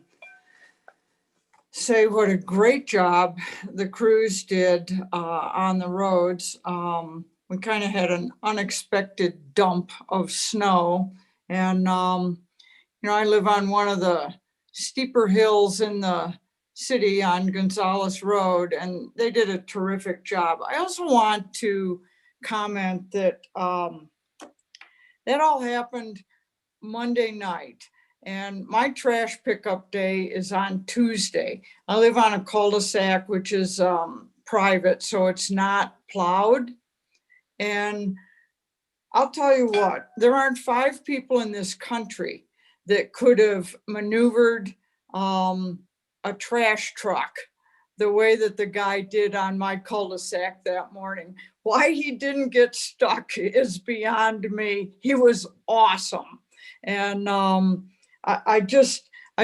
say what a great job the crews did on the roads. We kind of had an unexpected dump of snow, and I live on one of the steeper hills in the city on Gonzales Road, and they did a terrific job. I also want to comment that that all happened Monday night, and my trash pickup day is on Tuesday. I live on a cul-de-sac, which is private, so it's not plowed. And I'll tell you what, there aren't 5 people in this country that could have maneuvered a trash truck the way that the guy did on my cul-de-sac that morning. Why he didn't get stuck is beyond me. He was awesome. And I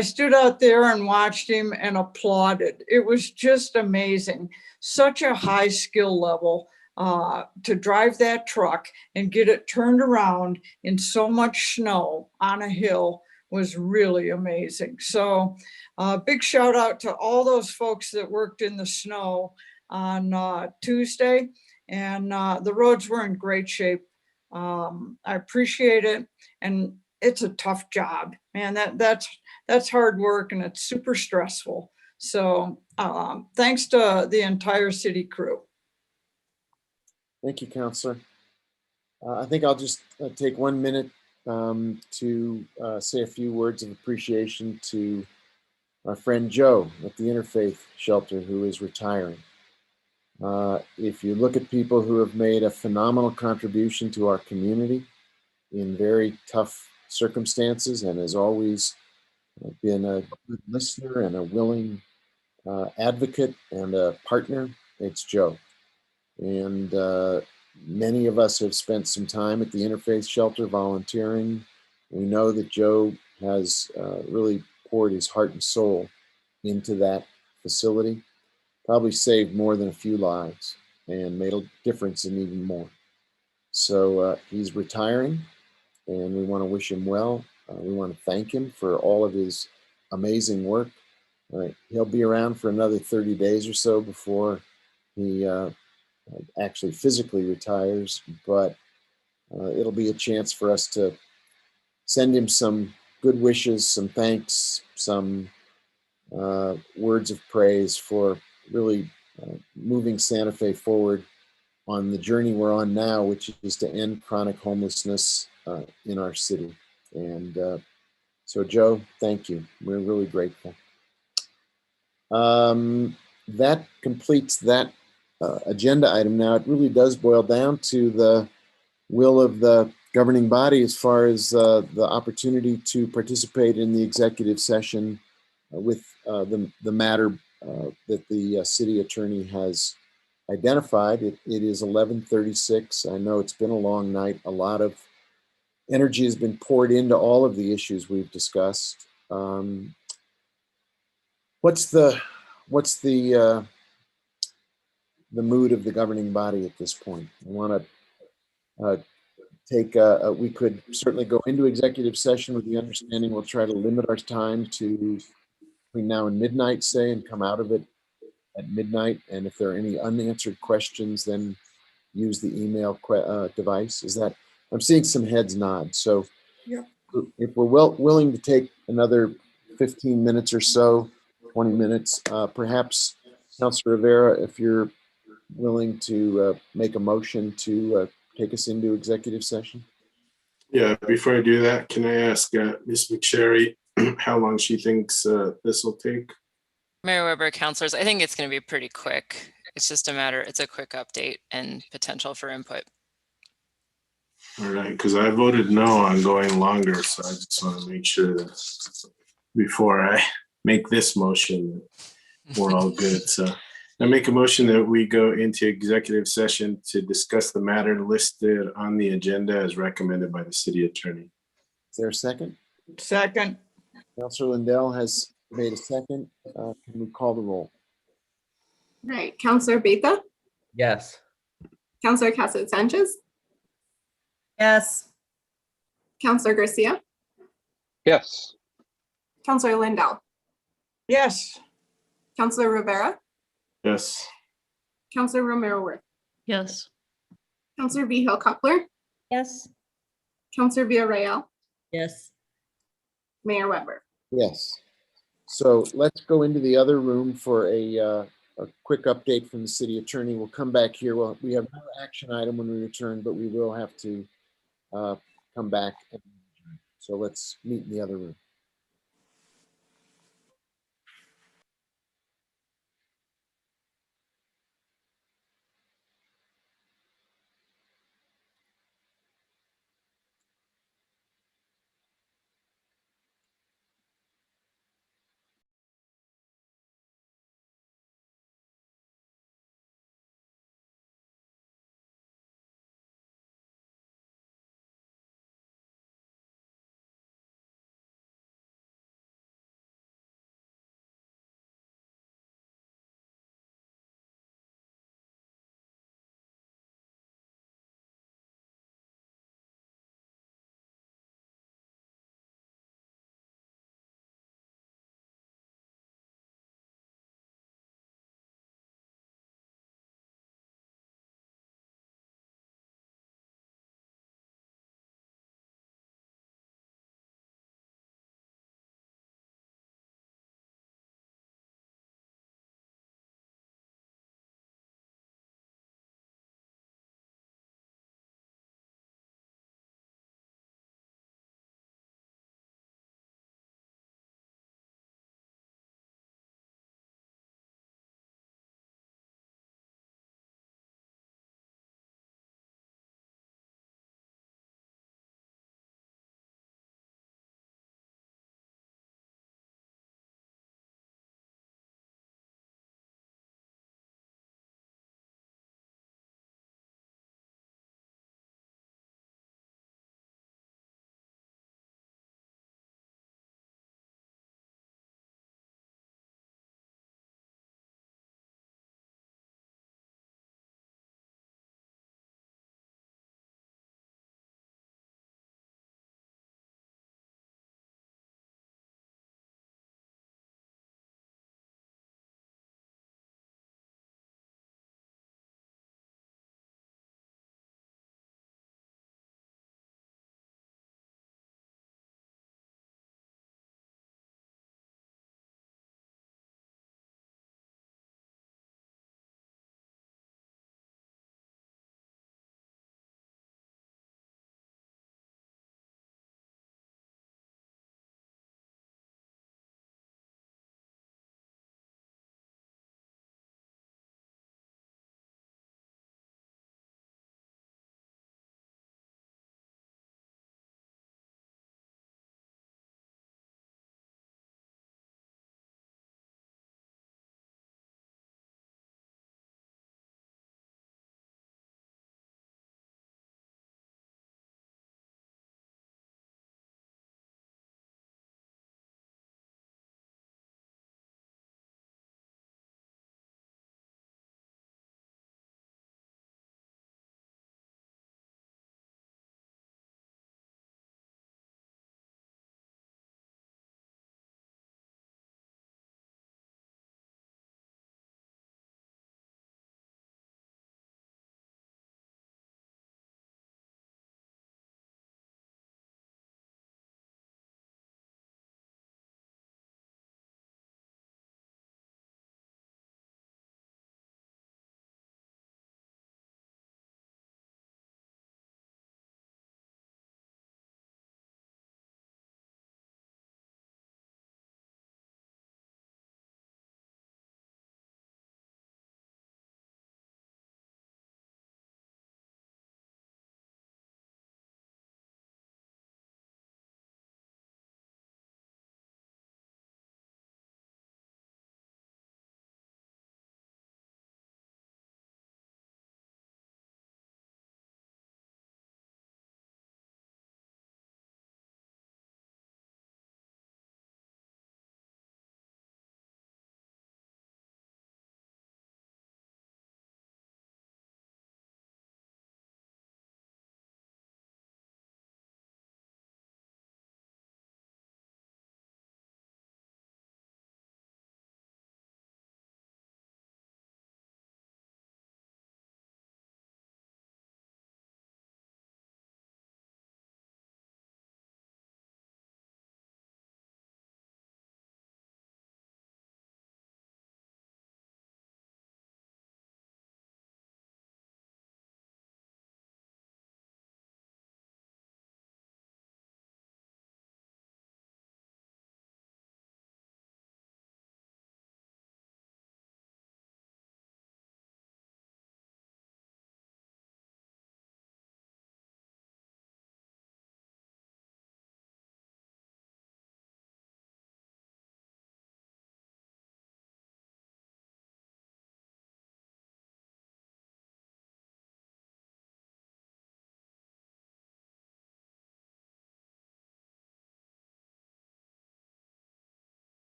stood out there and watched him and applauded. It was just amazing. Such a high skill level to drive that truck and get it turned around in so much snow on a hill was really amazing. So big shout out to all those folks that worked in the snow on Tuesday, and the roads were in great shape. I appreciate it. And it's a tough job, man. That's hard work, and it's super stressful. So thanks to the entire city crew. Thank you, Counselor. I think I'll just take 1 minute to say a few words of appreciation to our friend Joe at the Interfaith Shelter, who is retiring. If you look at people who have made a phenomenal contribution to our community in very tough circumstances, and has always been a good listener and a willing advocate and a partner, it's Joe. And many of us have spent some time at the Interfaith Shelter volunteering. We know that Joe has really poured his heart and soul into that facility, probably saved more than a few lives and made a difference in even more. So he's retiring, and we want to wish him well. We want to thank him for all of his amazing work. He'll be around for another 30 days or so before he actually physically retires, but it'll be a chance for us to send him some good wishes, some thanks, some words of praise for really moving Santa Fe forward on the journey we're on now, which is to end chronic homelessness in our city. And so, Joe, thank you. We're really grateful. That completes that agenda item. Now, it really does boil down to the will of the governing body as far as the opportunity to participate in the executive session with the matter that the city attorney has identified. It is 11:36. I know it's been a long night. A lot of energy has been poured into all of the issues we've discussed. What's the mood of the governing body at this point? I want to we could certainly go into executive session with the understanding we'll try to limit our time to between now and midnight, say, and come out of it at midnight. And if there are any unanswered questions, then use the email device. Is that, I'm seeing some heads nod. So yeah. If we're willing to take another 15 minutes or so, 20 minutes, perhaps Councilor Rivera, if you're willing to make a motion to take us into executive session. Yeah, before I do that, can I ask Ms. McSherry how long she thinks this will take? Mayor Weber, councilors, I think it's going to be pretty quick. It's just a matter, it's a quick update and potential for input. All right, because I voted no on going longer, so I just want to make sure that before I make this motion, we're all good. So I make a motion that we go into executive session to discuss the matter listed on the agenda as recommended by the city attorney. Is there a second? Second. Councilor Lindell has made a second. Can we call the roll? Right, Councilor Beta, Yes. Councilor Cassett Sanchez, Yes. Councilor Garcia, Yes. Councilor Lindell, Yes. Councilor Rivera, Yes. Councilor Romero Worth, Yes. Councilor Vigil Coupler, Yes. Councilor Villarreal, Yes. Mayor Weber. Yes. So let's go into the other room for a quick update from the city attorney. We'll come back here. Well, we have no action item when we return, but we will have to come back. So let's meet in the other room.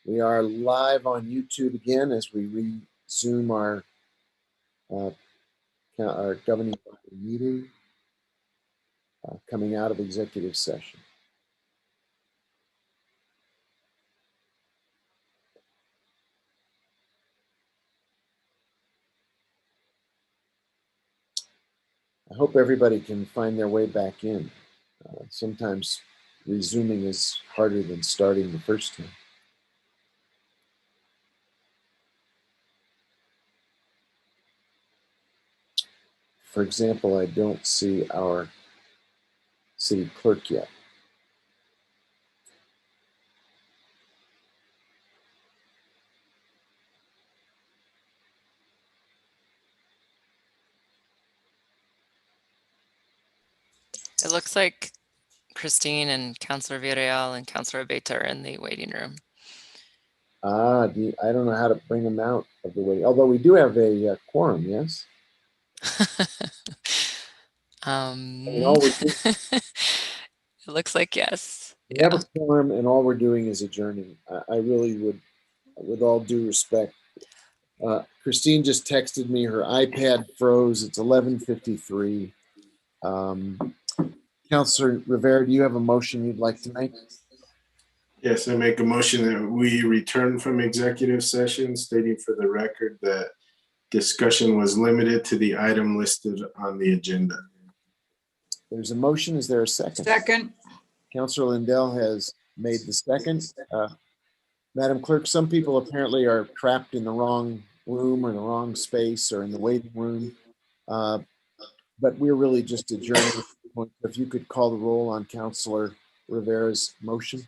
We are live on YouTube again as we resume our governing body meeting coming out of executive session. I hope everybody can find their way back in. Sometimes resuming is harder than starting the first time. For example, I don't see our city clerk yet. It looks like Christine and Councilor Villarreal and Councilor Abeyta are in the waiting room. I don't know how to bring them out of the way. Although we do have a quorum, yes? It looks like yes. We have a quorum and all we're doing is adjourning. I really would, with all due respect, Christine just texted me, her iPad froze. It's 11:53. Councilor Rivera, do you have a motion you'd like to make? Yes, I make a motion that we return from executive session, stating for the record that discussion was limited to the item listed on the agenda. There's a motion. Is there a second? Second. Councilor Lindell has made the second. Madam Clerk, some people apparently are trapped in the wrong room or in the wrong space or in the waiting room. But we're really just adjourning. If you could call the roll on Councilor Rivera's motion.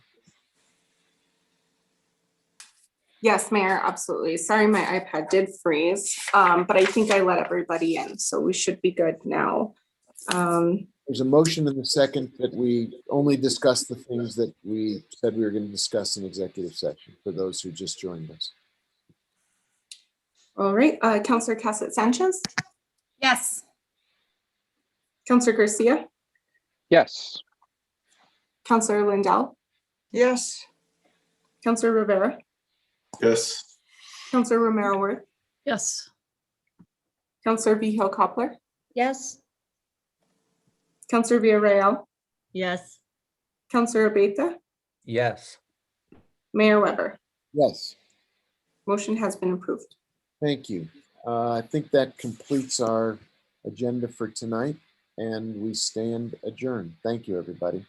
Yes, Mayor, absolutely. Sorry, my iPad did freeze, but I think I let everybody in, so we should be good now. There's a motion in the second that we only discuss the things that we said we were going to discuss in executive session for those who just joined us. All right, Councilor Cassett Sanchez, Yes. Councilor Garcia, Yes. Councilor Lindell, Yes. Councilor Rivera, Yes. Councilor Romero Worth, Yes. Councilor Vigil Koppler, Yes. Councilor Villarreal, Yes. Councilor Abeyta, Yes. Mayor Weber. Yes. Motion has been approved. Thank you. I think that completes our agenda for tonight, and we stand adjourned. Thank you, everybody.